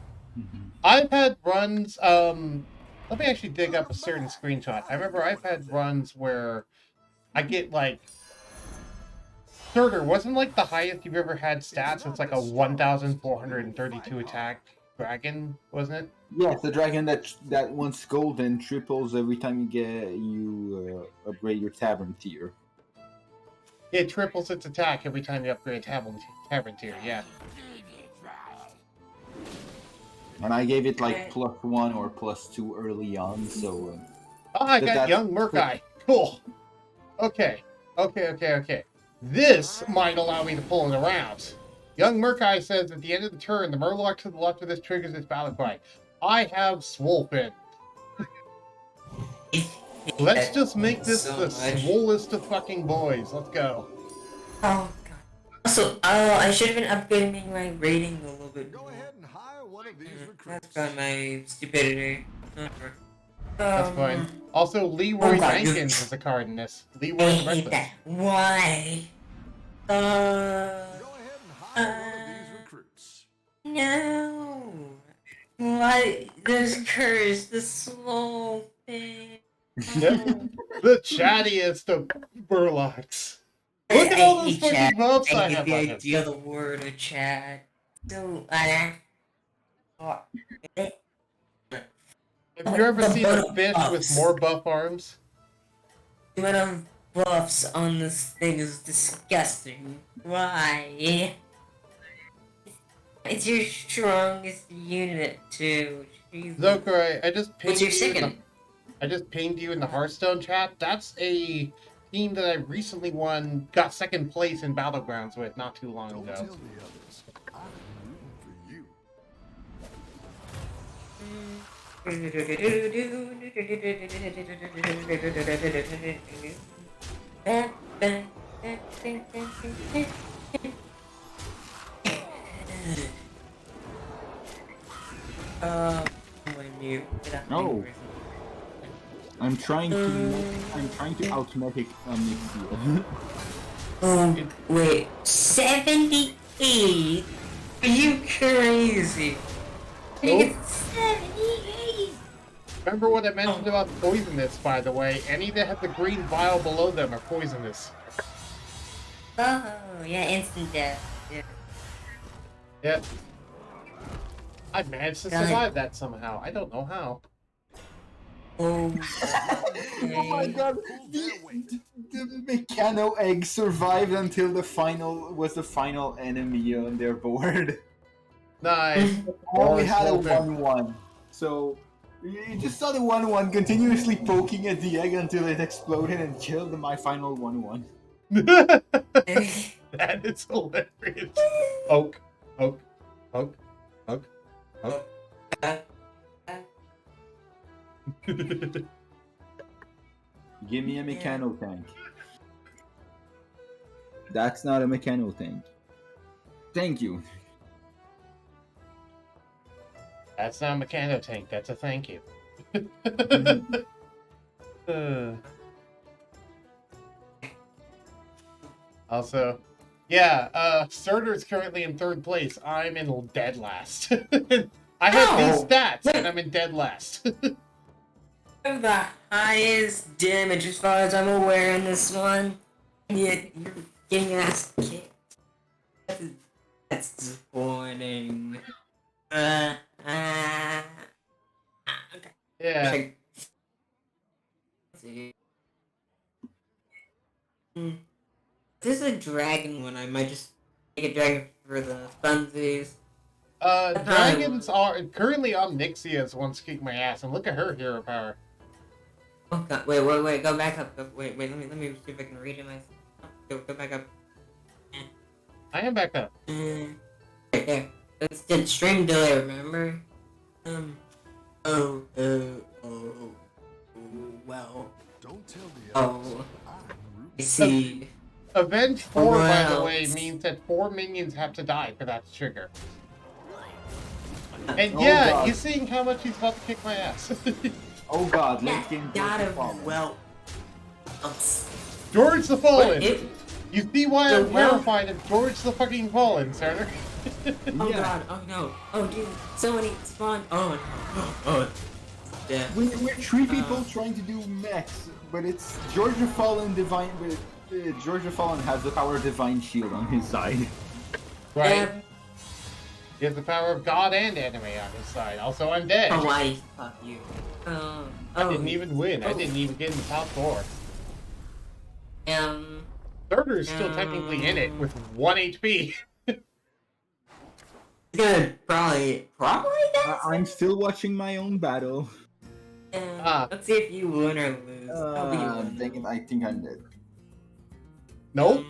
I've had runs, let me actually dig up a certain screenshot. I remember I've had runs where I get like, Surtur wasn't like the highest you've ever had stats. It's like a 1,432 attack dragon, wasn't it? Yes, the dragon that once golden triples every time you upgrade your tavern tier. It triples its attack every time you upgrade tavern tier, yeah. And I gave it like +1 or +2 early on, so. Oh, I got Young Murkai. Cool. Okay. This might allow me to pull it around. Young Murkai says at the end of the turn, the Murloc to the left of this triggers its battle cry. I have Swolefin. Let's just make this the swollest of fucking boys. Let's go. Oh god. Also, I should have been upgrading my rating a little bit. Go ahead and hire one of these recruits. That's got my stupidity. That's fine. Also, Leroy Jenkins is a card in this. Leroy the Reckless. Why? Go ahead and hire one of these recruits. No. Why? This curse, the slow thing. Yep. The chattiest of Burlocks. Look at all those fucking buffs I have the on him. idea of the word of chat. So, Have you ever seen a fish with more buff arms? The amount of buffs on this thing is disgusting. Why? It's your strongest unit too. Jesus. Zokurai, I just pinged What's your you. second? I just pinged you in the Hearthstone chat. That's a team that I recently got 2nd place in Battlegrounds with not too long Don't ago. tell the others. I'm rooting No. I'm trying to automatic mix you. Wait, 78? Are you crazy? Nope. 78? Remember what I mentioned about poisonous, by the way. Any that have the green vial below them are poisonous. Oh, yeah, instant death. Yeah. Yep. I managed to survive that somehow. I don't know how. Oh, Oh my god, the Mechano egg survived until the final enemy on their board. Nice. Only had a 1-1. So you just saw the 1-1 continuously poking at the egg until it exploded and killed my final 1-1. That is hilarious. Oak. Give me a Mechano tank. That's not a Mechano tank. Thank you. That's not a mechano tank. That's a thank you. Also, yeah, Surtur's currently in 3rd place. I'm in dead last. I have these Ow! stats, and I'm in dead last. You're the highest damage as far as I'm aware in this one. And yet you're getting your ass kicked. That's disappointing. Okay. Yeah. Let's see. This is a dragon one. I might just make a dragon for the funsies. Dragons are currently Omnixia's wants to kick my ass, and look at her hero power. Oh god, wait, go back up. Wait, let me see if I can read it myself. Go back up. I am back up. Right there. It's the stream delay, remember? Well. Don't tell the Oh. others. I see. Avenge 4, by the Well. way, means that 4 minions have to die for that to trigger. And Oh, yeah, God. you seeing how much he's about to kick my ass. Oh god, Yeah, late game. gotta problem. well. George the Fallen! What? You see why So I'm well- terrified of George the fucking Fallen, Sartor? Oh Yeah. god, oh no. Oh dude, so many spawn. Oh no. Oh. Yeah. We're 3 people trying to do mechs, but it's Georgia Fallen Divine. But Georgia Fallen has the power of Divine Shield on his side. Right? Yeah. He has the power of God and anime on his side. Also, I'm dead. Oh, why? Fuck you. I didn't even win. I didn't even get in the top 4. Surtur is still technically in it with 1 HP. It's gonna probably die. I'm still watching my own battle. Let's see if you win or lose. Probably you win. Dang it, I think I'm dead. Nope.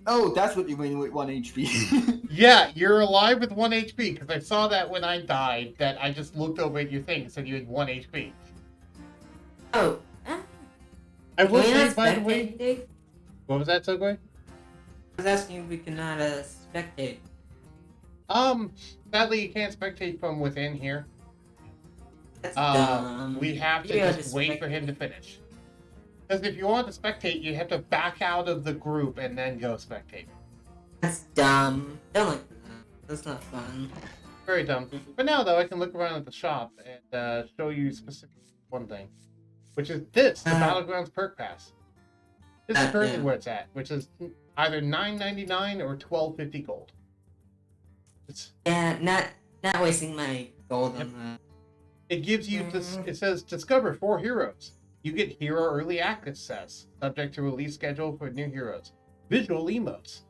Oh, that's what you mean with 1 HP. Yeah, you're alive with 1 HP, because I saw that when I died, that I just looked over at your thing and said you had 1 HP. Oh. I will Can we say, not by the way... spectate? What was that, Segway? I was asking if we cannot spectate. Sadly, you can't spectate from within here. That's dumb. We have to You gotta just wait for him to spectate. finish. Because if you want to spectate, you have to back out of the group and then go spectate. That's dumb. Don't like that. That's not fun. Very dumb. But now, though, I can look around at the shop and show you specifically one thing. Which is this, the Battlegrounds Perk Pass. This is currently yeah. where it's at, which is either $9.99 or $12.50 gold. It's, Yeah, not wasting my gold on that. it gives you this, it says, discover 4 heroes. You get hero early access, subject to release schedule for new heroes. Visual emotes.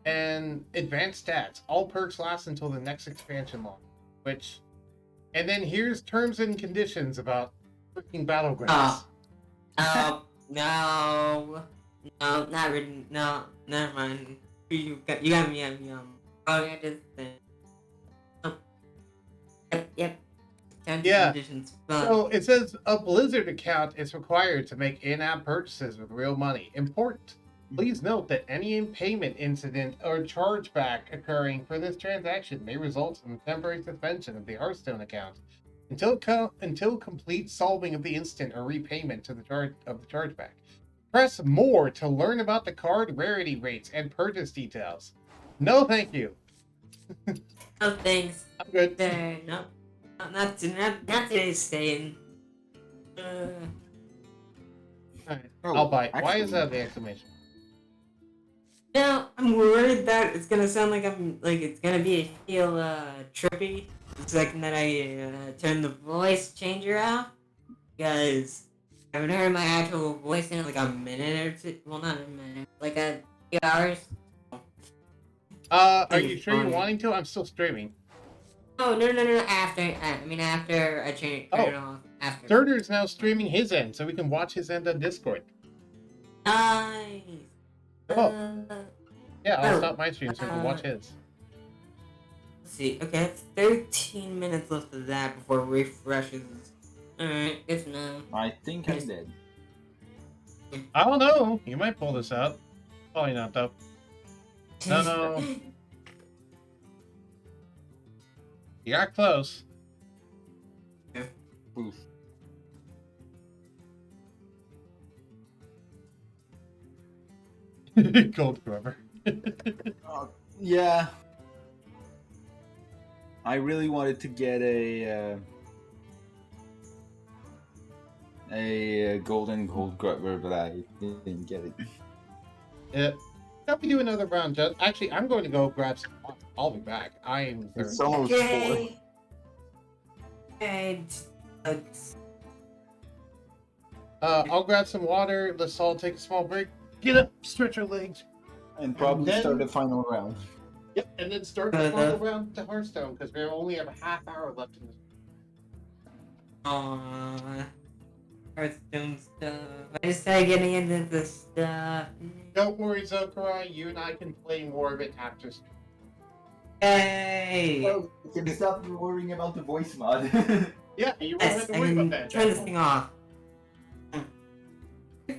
And advanced stats. All perks last until the next expansion launch. And then here's terms and conditions about freaking Battlegrounds. No, not really. No, never mind. You got me. Oh, yeah, just Yep. Terms and Yeah. conditions. Fun. So it says a Blizzard account is required to make in-app purchases with real money. Important. Please note that any payment incident or chargeback occurring for this transaction may result in temporary suspension of the Hearthstone account until complete solving of the instant or repayment to the chargeback. Press more to learn about the card rarity rates and purchase details. No, thank you. No thanks. I'm good. No, not today's saying. Alright, Oh, I'll buy it. Why actually- is that the exclamation? Now I'm worried that it's gonna sound like it's gonna feel trippy the second that I turn the voice changer off, because I haven't heard my actual voice in like a minute or two. Well, not a minute, like a few hours. Are It's you sure you're funny. wanting to? I'm still streaming. Oh no! After I turn it off. After. Surtur is now streaming his end, so we can watch his end on Discord. Nice. Oh. Yeah, I'll Oh, stop my stream so we can watch his. Let's see. Okay, it's 13 minutes left of that before it refreshes. Alright, good to know. I think I'm dead. I don't know. You might pull this out. Probably not, though. No. You got close. Oof. Gold Grubber. Yeah. I really wanted to get a golden gold grubber, but I didn't get it. Yeah. Now we do another round. Just actually, I'm going to go grab some water. I'll be back. I am It's thirsty. almost 4. Okay. And I'll grab some water. Let's all take a small break. Get up, stretch our legs. And probably then- start the final round. Yep, and then start the final round to Hearthstone because we only have a half hour left in this. Hearthstone stuff. I just started getting into this stuff. Don't worry, Zokurai. You and I can play more of it after. Hey! Well, you can stop worrying about the voice mod. Yeah, you won't have Yes, to I worry about can that. turn this thing off.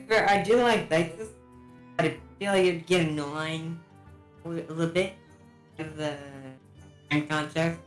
I do like this, but I feel like it'd get annoying a little bit of the time contract.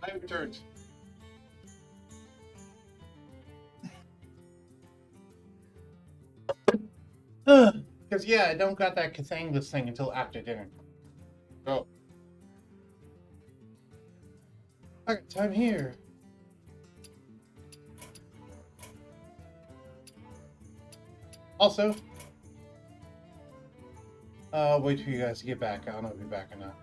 I have returned. Because, yeah, I don't got that Kathangus thing until after dinner. So. I got time here. Also, wait for you guys to get back. I don't know if you're back or not.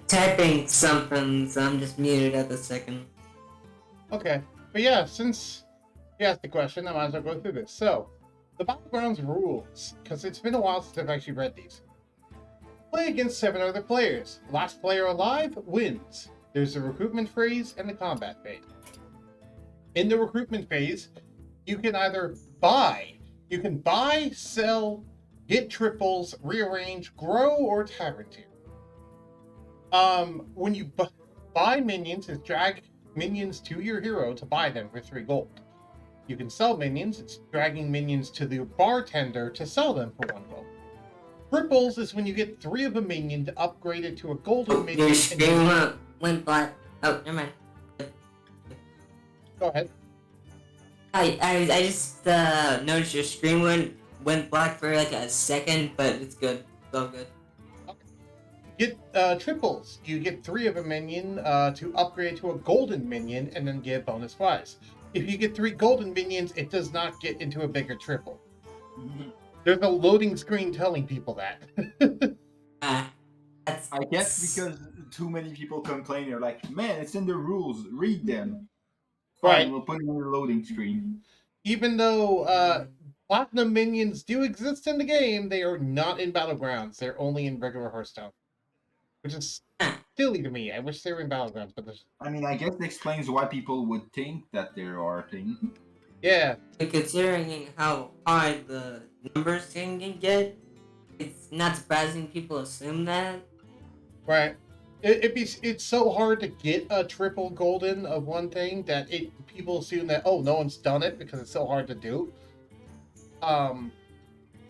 Typing something, so I'm just muted at the second. Okay. But yeah, since you asked the question, I might as well go through this. So, the Battlegrounds rules, because it's been a while since I've actually read these. Play against 7 other players. Last player alive wins. There's the recruitment phase and the combat phase. In the recruitment phase, you can either buy, sell, get triples, rearrange, grow, or tavern tier. When you buy minions, it's drag minions to your hero to buy them for 3 gold. You can sell minions, it's dragging minions to the bartender to sell them for 1 gold. Triples is when you get 3 of a minion to upgrade it to a golden minion. Your screen went black. Oh, never mind. Go ahead. I just noticed your screen went black for like a second, but it's good. It's all good. Get triples. You get 3 of a minion to upgrade to a golden minion and then get bonus prize. If you get 3 golden minions, it does not get into a bigger triple. There's a loading screen telling people that. That's I guess because too many people complain. They're like, man, it's in the rules. Read them. Fine, Right. we'll put it on the loading screen. Even though platinum minions do exist in the game, they are not in Battlegrounds. They're only in regular Hearthstone. Which is silly to me. I wish they were in Battlegrounds, but there's... I mean, I guess it explains why people would think that there are things. Yeah. Considering how hard the numbers can get, it's not surprising people assume that. Right. It's so hard to get a triple golden of one thing that people assume that, oh, no one's done it because it's so hard to do.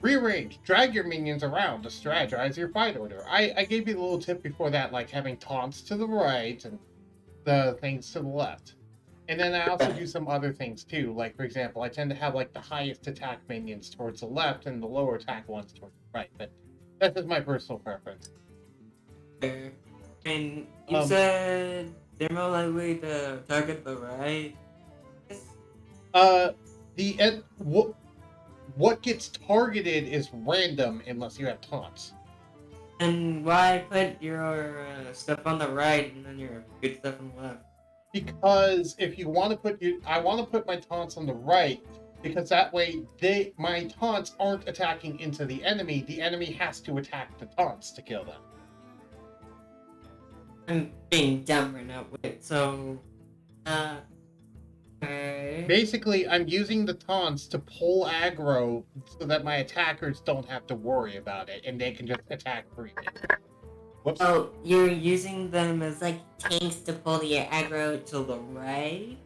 Rearrange. Drag your minions around to strategize your fight order. I gave you the little tip before that, like having taunts to the right and the things to the left. And then I also do some other things too. Like, for example, I tend to have like the highest attack minions towards the left and the lower attack ones towards the right. But that's just my personal preference. fair. And you Um, said they're more likely to target the right. What gets targeted is random unless you have taunts. And why put your stuff on the right and then your good stuff on the left? Because if you want to I want to put my taunts on the right because that way my taunts aren't attacking into the enemy. The enemy has to attack the taunts to kill them. I'm being dumb right now. Wait, so, okay. Basically, I'm using the taunts to pull aggro so that my attackers don't have to worry about it and they can just attack freely. Whoops. Oh, you're using them as like tanks to pull the aggro to the right?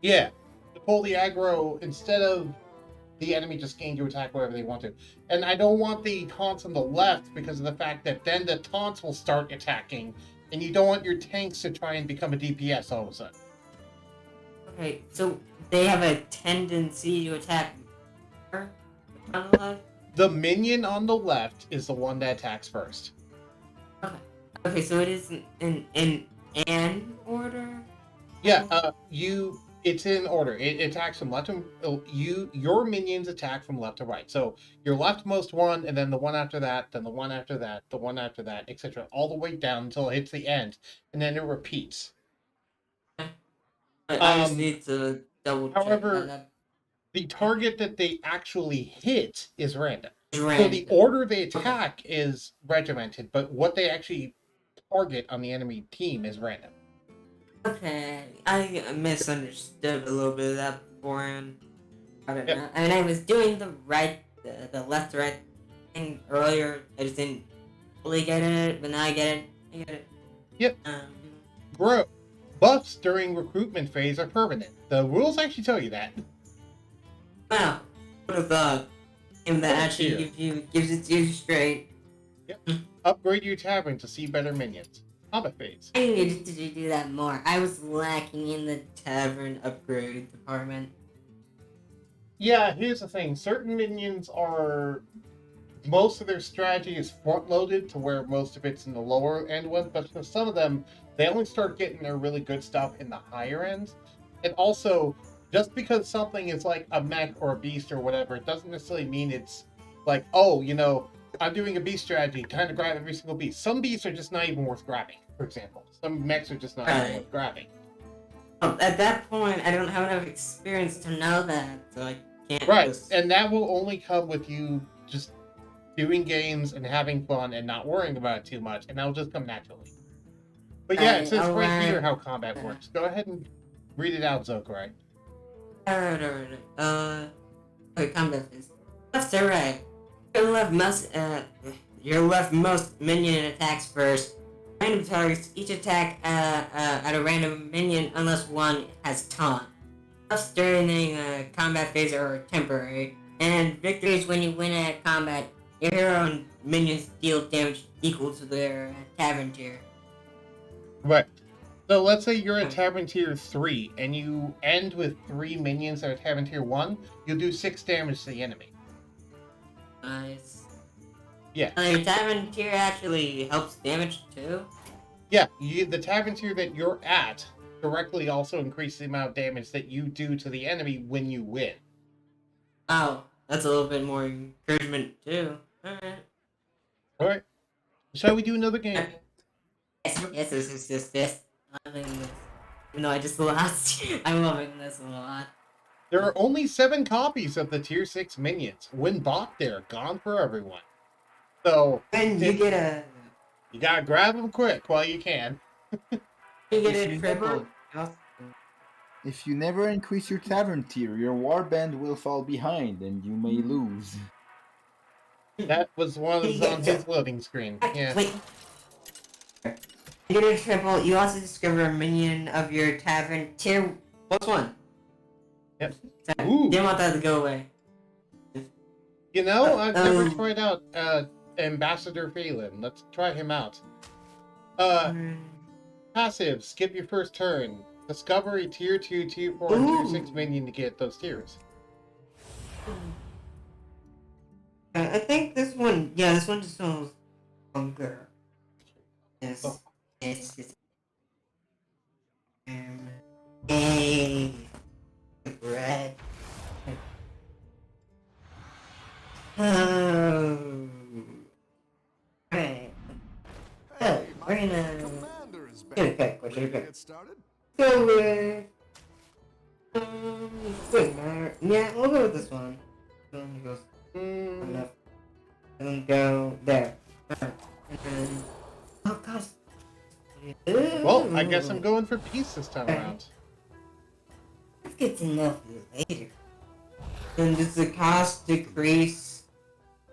Yeah, to pull the aggro instead of the enemy just getting to attack wherever they want to. And I don't want the taunts on the left because of the fact that then the taunts will start attacking, and you don't want your tanks to try and become a DPS all of a sudden. Okay, so they have a tendency to attack more on the left? The minion on the left is the one that attacks first. Okay. Okay, so it is in an order? Yeah, it's in order. It attacks from left to your minions attack from left to right. So your leftmost one, and then the one after that, then the one after that, the one after that, etc., all the way down until it hits the end, and then it repeats. I just need to double check. However, the target that they actually hit is random. Random. So the order they attack is regimented, but what they actually target on the enemy team is random. Okay, I misunderstood a little bit of that beforehand. I don't know. I mean, I was doing the left to right thing earlier. I just didn't fully get it, but now I get it. I get it. Yep. Bro, buffs during recruitment phase are permanent. The rules actually tell you that. Wow. Would have thought. And that actually gives it to you straight. Yep. Upgrade your tavern to see better minions. Combat phase. I needed to do that more. I was lacking in the Tavern upgrade department. Yeah, here's the thing. Certain minions are... Most of their strategy is front-loaded to where most of it's in the lower end ones, but for some of them, they only start getting their really good stuff in the higher ends. And also, just because something is like a mech or a beast or whatever, it doesn't necessarily mean it's like, oh, you know, I'm doing a beast strategy, time to grab every single beast. Some beasts are just not even worth grabbing, for example. Some mechs are just not even worth grabbing. Well, at that point, I don't have enough experience to know that, so I can't. Right, just... and that will only come with you just doing games and having fun and not worrying about it too much, and that'll just come naturally. But yeah, it says right here how combat works. Go ahead and read it out, Zokurai. Alright. Okay, combat phase. Left to right. Your leftmost minion attacks first. Random targets each attack at a random minion unless one has taunt. Buffs during combat phase are temporary, and victories when you win at combat. Your hero and minions deal damage equal to their tavern tier. Right. So let's say you're at Tavern Tier 3, and you end with 3 minions that are Tavern Tier 1, you'll do 6 damage to the enemy. Nice. Yeah. Your tavern tier actually helps damage too? Yeah, the Tavern Tier that you're at directly also increases the amount of damage that you do to the enemy when you win. Oh, that's a little bit more encouragement too. Alright. Shall we do another game? Yes. I'm loving this. Even though I just lost, I'm loving this a lot. There are only 7 copies of the Tier 6 minions. When bought, they're gone for everyone. So... And you get a... You gotta grab them quick while you can. You get a triple. If you never increase your tavern tier, your warband will fall behind and you may lose. That was one that was on his loading screen. Yeah. Wait. You get a triple. You also discover a minion of your tavern tier +1. Yep. So, Ooh. didn't want that to go away. You know, I've never tried out Ambassador Phelan. Let's try him out. Passive, skip your first turn. Discover a tier 2, tier 4, and tier 6 minion to get those tiers. I think this one, this one just smells longer. Yes. Oh. Yes. Hey. Red. Oh. Right. So, we're gonna Commander is back. get a quick Ready question. to get started? Go with quick matter. Yeah, we'll go with this one. Then goes enough. And then go there. And then oh gosh. Well, I guess I'm going for peace this time around. Let's get to know you later. Then does the cost decrease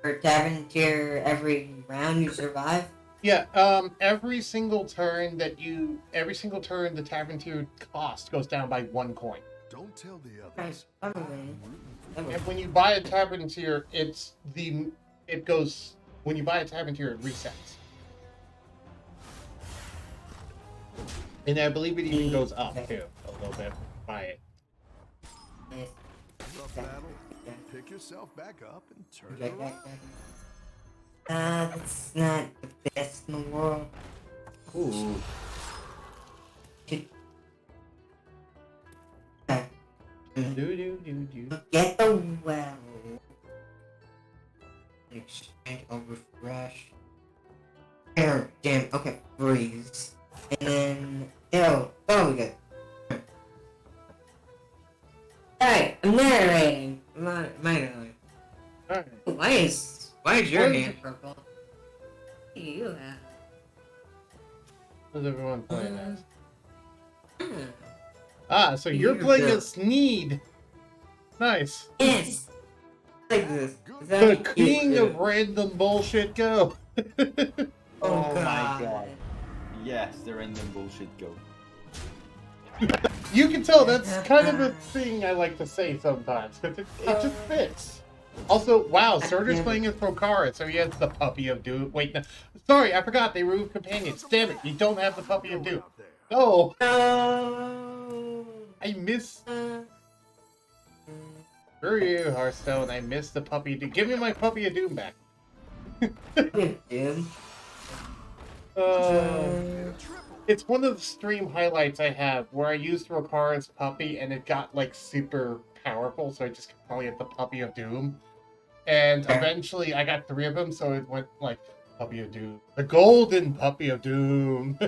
for tavern tier every round you survive? Yeah, every single turn the tavern tier cost goes down by 1 coin. Don't tell the Right, others. probably. And when you buy a tavern tier, when you buy a tavern tier, it resets. And I believe it even goes up too, a little bit. Buy it. Nice. Rough battle. Pick yourself back up and turn Back, around. back, back. That's not the best in the world. Ooh. Get the well. Exchange or refresh. There, damn, okay, freeze. And then, we good. Alright, I'm narrating. My Alright. Why is your What is hand it? purple? What do you have? Who's everyone playing as? Ah, So you're You're playing good. as Sneed. Nice. yes! Like this. Is The that king of random bullshit go. Oh, my God. God. Yes, the random bullshit go. You can tell that's kind of a thing I like to say sometimes, because it just fits. Also, wow, Surtur's playing as Prokara, so he has the Puppy of Doom. Wait, no. Sorry, I forgot they removed companions. Damn it, you don't have the Puppy of Doom. No, No! I miss. Screw you, Hearthstone. I miss the Puppy of Doom. Give me my Puppy of Doom back. Dude. It's one of the stream highlights I have where I used Rokara's puppy and it got like super powerful, so I just kept calling it the Puppy of Doom. And eventually I got 3 of them, so it went like Puppy of Doom. The golden Puppy of Doom.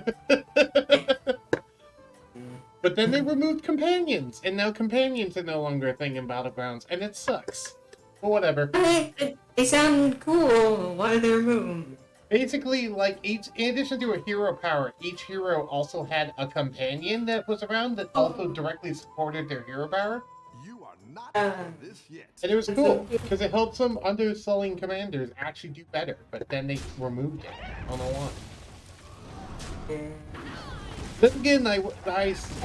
But then they removed companions, and now companions are no longer a thing in Battlegrounds, and it sucks. But whatever. They sound cool. Why are they removed? Basically, like, in addition to a hero power, each hero also had a companion that was around that also directly supported their hero power. You are not out of this yet. And it was cool, because it helped some underselling commanders actually do better, but then they removed it. I don't know why. Then again, I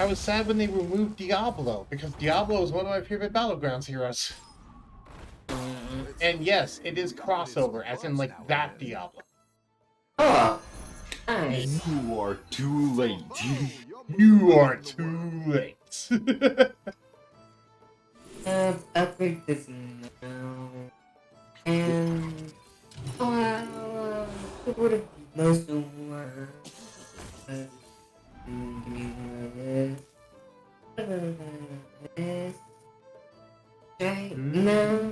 was sad when they removed Diablo, because Diablo is one of my favorite Battlegrounds heroes. And yes, it is crossover, as in, like, that Diablo. Oh, nice. You are too late. You are too late. Upgrade this now. And it would have most of more. Give me this. Right now.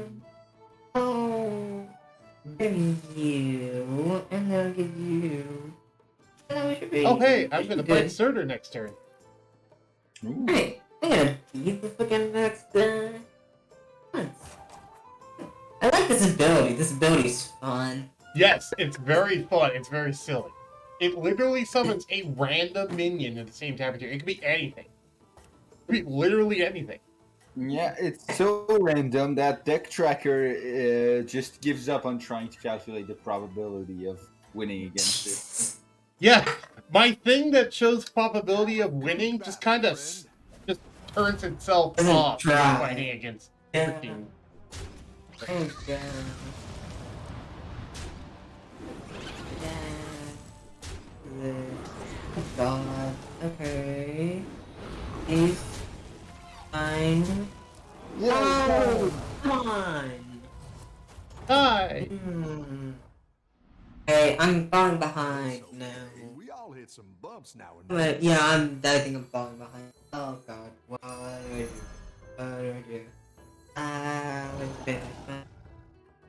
Oh, give you, and then I'll give you. And then we should be. Oh hey, I'm gonna play Surtur next turn. Ooh. Hey, I'm gonna beat the fucking next once. I like this ability. This ability's fun. Yes, it's very fun. It's very silly. It literally summons a random minion at the same time. It could be anything. It could be literally anything. Yeah, it's so random that Deck Tracker just gives up on trying to calculate the probability of winning against it. Yeah, my thing that shows probability of winning just kind of just turns itself Doesn't off when try. fighting against Yeah. freaking. Oh god. Oh god. Okay. He's fine. No! Come on! Hi. Hey, I'm falling behind now. all hit some bumps now and But yeah, I think I'm falling behind. Oh god, what do I do? What do I do?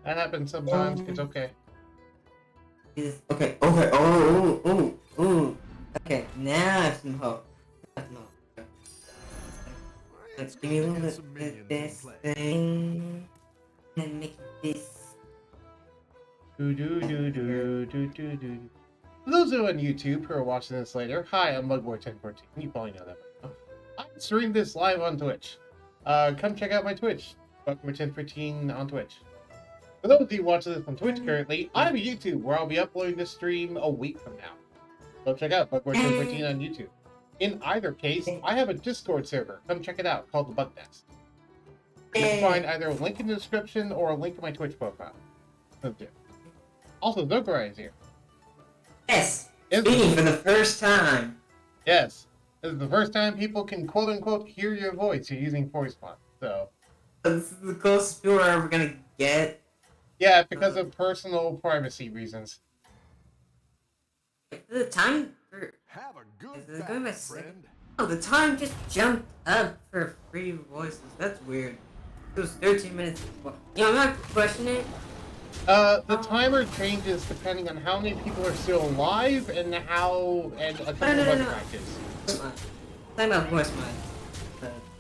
That happens sometimes. It's okay. Okay, oh. Okay, now I have some hope. Let's give me a little bit of this thing. And make this. Do do do do do do do. For those who are on YouTube who are watching this later, hi, I'm Mugboy1014. You probably know that by now. I stream this live on Twitch. Come check out my Twitch, Mugboy1014 on Twitch. For those of you watching this on Twitch currently, I have a YouTube where I'll be uploading this stream a week from now. So check out Mugboy1014 on YouTube. In either case, I have a Discord server. Come check it out, called the Bug Nest. You can find either a link in the description or a link to my Twitch profile. Okay. Also, Zokurai is here. Yes! Speaking for the first time. Yes. This is the first time people can quote-unquote hear your voice. You're using voice box, so... This is the closest we're ever gonna get. Yeah, because of personal privacy reasons. The time for... have a good Is it going by battle, second? friend. Oh, the time just jumped up for free voices. That's weird. It was 13 minutes before. You know, I'm not questioning it. The timer changes depending on how many people are still alive and how... and a couple of other factors. Voice line. Talking about voice line.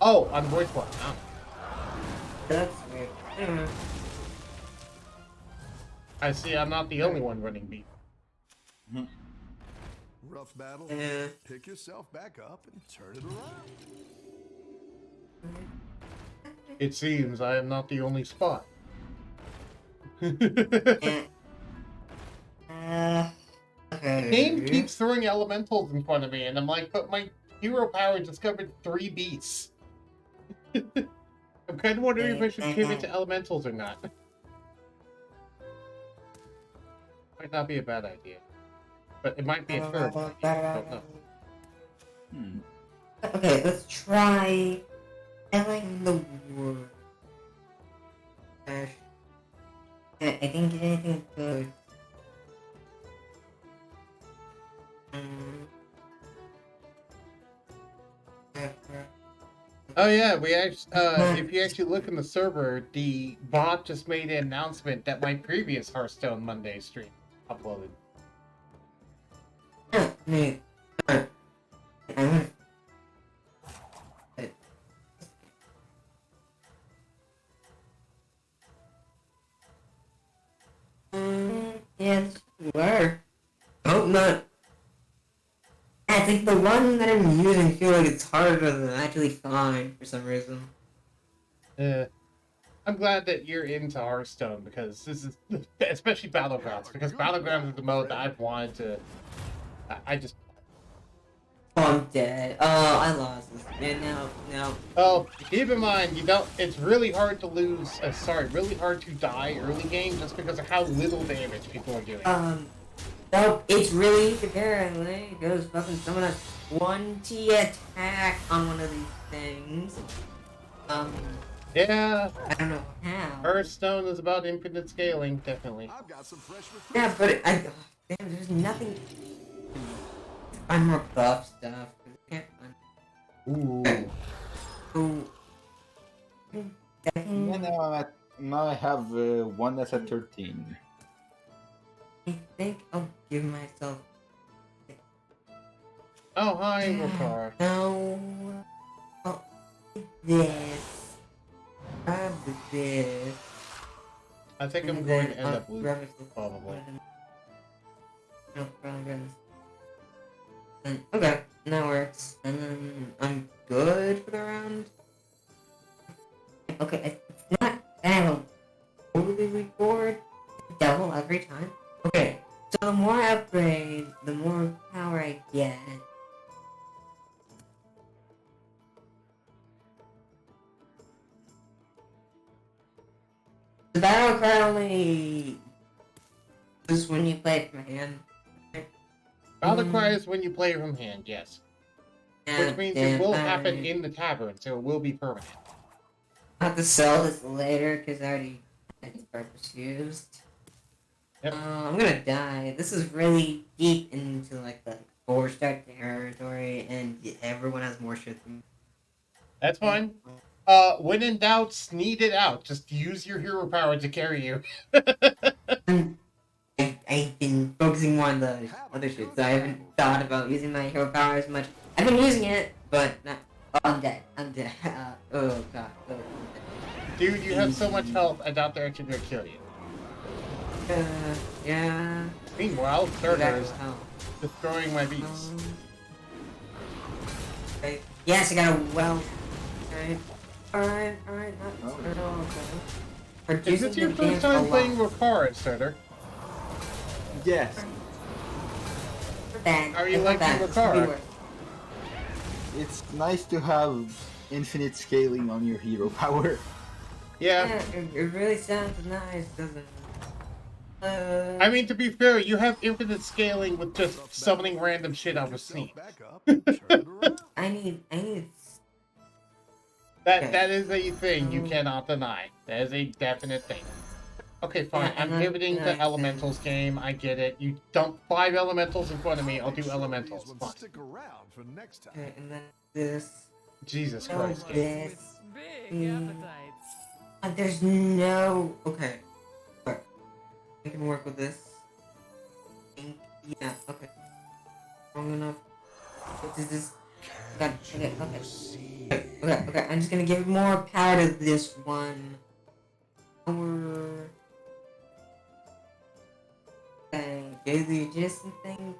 Oh, on voice box. Oh. That's weird. Anyway. I see I'm not the only one running beat. Rough battle. Yeah. Pick yourself back up and turn it around. It seems I am not the only spot. Okay. The game keeps throwing elementals in front of me, and I'm like, but my hero power discovered 3 beasts. I'm kind of wondering if I should pivot to elementals or not. Might not be a bad idea. But it might be a terrible idea. I don't know. Okay, let's try telling the word. I didn't get anything good. Oh yeah, we actually, if you actually look in the server, the bot just made an announcement that my previous Hearthstone Monday stream uploaded. Yeah, where? Oh, not. I think the one that I'm using feel like it's harder than actually fine for some reason. I'm glad that you're into Hearthstone because this is, especially Battlegrounds, because Battlegrounds is the mode that I've wanted to. I just. Oh, I'm dead. Oh, I lost this. Yeah, no. Well, keep in mind, you don't. It's really hard to lose. Really hard to die early game just because of how little damage people are doing. No, it's really apparently it goes fucking someone has 20 attack on one of these things. Yeah. I don't know how. Hearthstone is about infinite scaling, definitely. I've got some fresh Yeah, but damn, there's nothing. I'm more buff stuff. I can't find. Ooh. Yeah, now I have one that's at 13. I think I'll give myself. Oh, hi, Rokar. No. Oh, this. This. I think I'm going to end up losing, probably. No, probably okay, that works. And then I'm good for the round. Okay, it's not that I have a totally record double every time. Okay, so the more I upgrade, the more power I get. The battle cry only is when you play it from hand. Battle cry is when you play from hand, yes. Which means it will happen in the tavern, so it will be permanent. I have to sell this later because I already had its purpose used. Yep. I'm gonna die. This is really deep into like the 4-star territory, and everyone has more shit than me. That's fine. When in doubt, sneed it out. Just use your hero power to carry you. I've been focusing more on the other shit, so I haven't thought about using my hero power as much. I've been using it, but not. Oh, I'm dead. I'm dead. Oh god. Oh, I'm dead. Dude, you have so much health, I doubt they're actually gonna kill you. Yeah. Meanwhile, Surtur's Oh. destroying my beats. Okay. Yes, I got a well. Alright, not Turtle, okay. Is this your first time playing with Forest, Surtur? Yes. Bad. How are you It's not liking bad. the It's gonna be car? worse. It's nice to have infinite scaling on your hero power. Yeah. It really sounds nice, doesn't it? I mean, to be fair, you have infinite scaling with just summoning random shit out of sneak. I need. That is a thing you cannot deny. That is a definite thing. Okay, fine. Yeah, I'm and pivoting then- to elementals game. I get it. You dump 5 elementals in front of me. I'll do elementals. Fine. Stick around for next time. Okay, and then this. Jesus Oh, Christ. Game. this. There's no. Okay. Alright. I can work with this. Yeah. Okay. Strong enough. What is this? God. Okay. Okay. I'm just gonna give more power to this one. Power. Okay. Do the adjacent thing.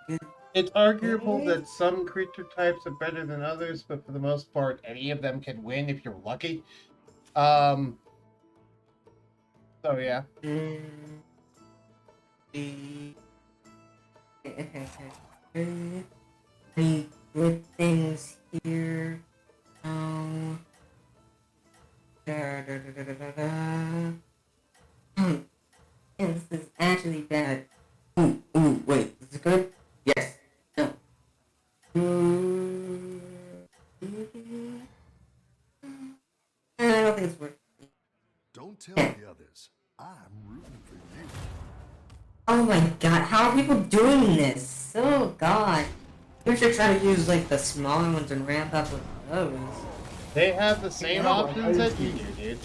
Good. It's arguable that some creature types are better than others, but for the most part, any of them can win if you're lucky. So yeah. Okay. Any good things here? No. This is actually bad. Ooh, wait, is it good? Yes. No. I don't think it's worth it. Don't tell the others. I'm rooting for you. Oh my god, how are people doing this? Oh god. We should try to use like the smaller ones and ramp up with those. They have the same options that you do, dude.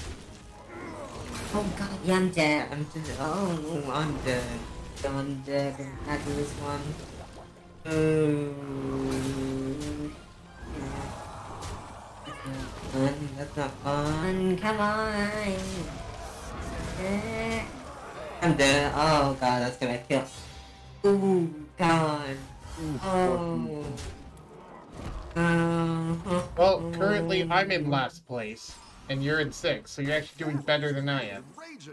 Oh god, yeah, I'm dead. I'm dead. Oh, I'm dead. I'm dead. After this one. That's not fun. Come on. I'm dead. Oh god, that's gonna kill. Ooh, god. Oh. Well, currently I'm in last place, and you're in 6th, so you're actually doing better than I am.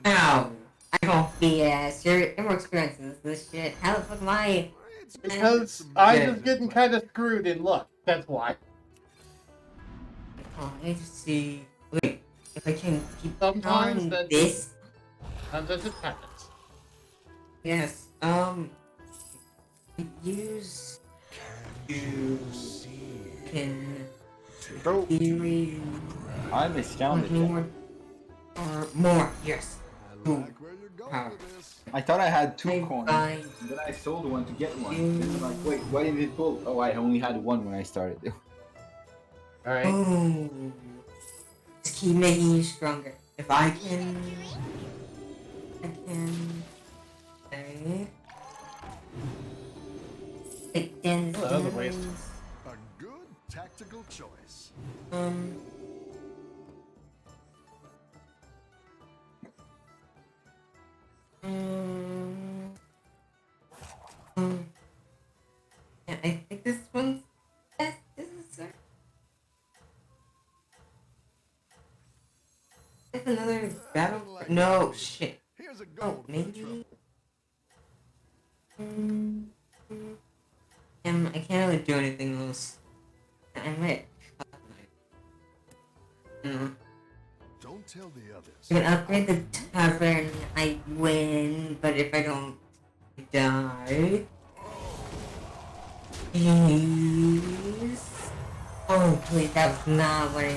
Ow. I don't BS. You're more experienced in this shit. How the fuck am I? Because I'm just getting kind of screwed in luck. That's why. Oh, I need to see. Wait, if I can keep Sometimes on that- this. Sometimes it happens. Yes. Use. Can. Bro, Theory. I'm astounded. More. Or more. Yes. I like where you're going Power. with this. I thought I had 2 coins. I- And then I sold one to get one. And then I'm like, wait, why did it pull? Oh, I only had 1 when I started. Alright. Oh. Just keep making you stronger. If I can. Okay. Then. Oh, that was a waste. A good tactical choice. Yeah, I think this one's. This is. There's another battle. No shit. Here's a Oh, gold for the trouble. maybe. I can't really do anything else. I might. Don't tell the others. I can upgrade the tavern, I win, but if I don't die. Please. Oh, please, that was not what I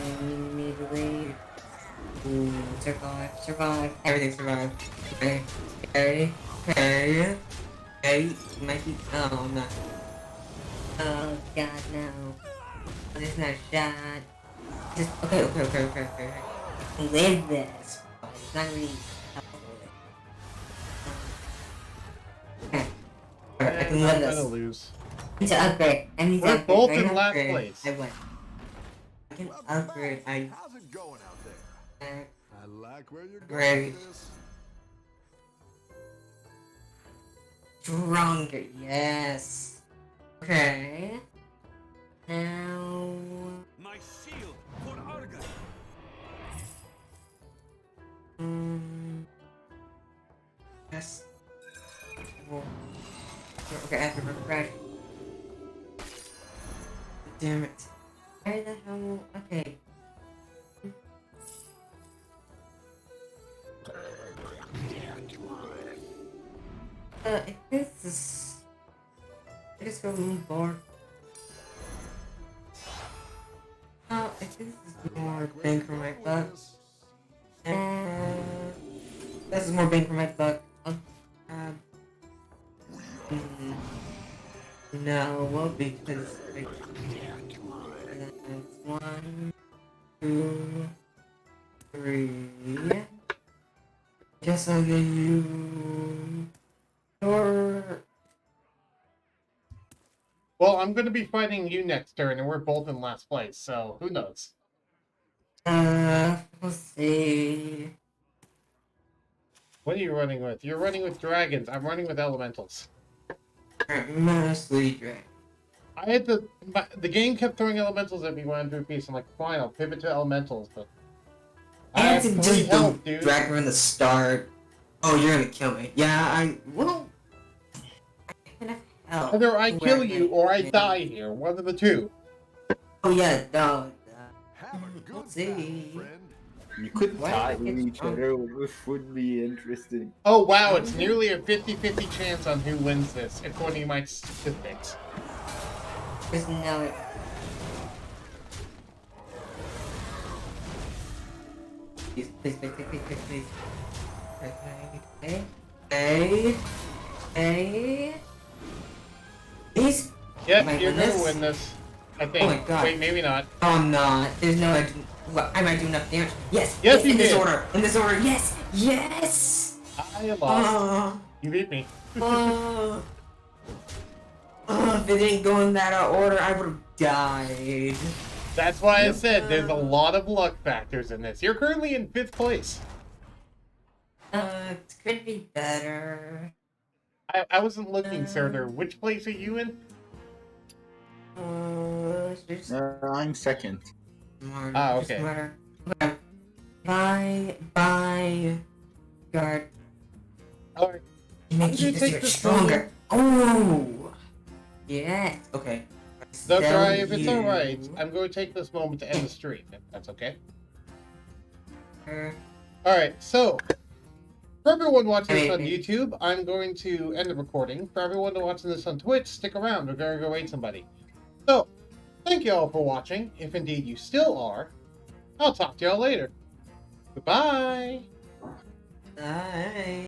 needed. Ooh, survive. Everything survived. Okay. Hey, Mikey. Oh, no. Oh god, no. There's no shot. Just okay. Live this, but it's not really helpful. Okay. Alright, I can And live I'm gonna this. lose. I need to upgrade. I need to We're upgrade. both Right in now, last upgrade. place. I win. I can upgrade. How's it going out there? I like where you're going Great. with this. Stronger, yes. Okay. Now. My shield for Arga. Yes. Okay, I have to refresh. Damn it. Where the hell? Okay. I think this is. I just got a little bored. Oh, I think this is more bang for my buck. This is more bang for my buck. No, because it's 1, 2, 3. Guess I'll give you your. Well, I'm gonna be fighting you next turn, and we're both in last place, so who knows? We'll see. What are you running with? You're running with dragons. I'm running with elementals. Mostly drag. I had the game kept throwing elementals at me when I drew peace. I'm like, fine, I'll pivot to elementals, but I have And 3 just health, don't dude. drag her in the start. Oh, you're gonna kill me. Yeah, well. Oh, Either I kill you or I die here. One of the two. Oh yeah, no. Have a good Let's see. battle, friend. You could Why tie did it with get each strong? other, which would be interesting. Oh wow, it's nearly a 50-50 chance on who wins this, according to my statistics. There's no. Please. Okay. These. Yep, Am I you're win gonna this? win this. I think. Oh my God. Wait, maybe not. Oh, I'm not. There's no. I might do enough damage. Yes. Yes, you in this did. order. In this order. Yes. Yes. I lost. You beat me. If it didn't go in that order, I would have died. That's why I said there's a lot of luck factors in this. You're currently in 5th place. It could be better. I wasn't looking, Surtur. Which place are you in? I'm second. Ah, okay. Smarter. Okay. Bye. Guard. Alright. Make you you take you're this stronger. Oh. Yes. Okay. That's Sell right. If it's you. alright, I'm going to take this moment to end the stream, if that's okay. Alright, so for everyone watching this on YouTube, I'm going to end the recording. For everyone watching this on Twitch, stick around. We're going to go raid somebody. So, thank you all for watching. If indeed you still are, I'll talk to y'all later. Goodbye. Bye.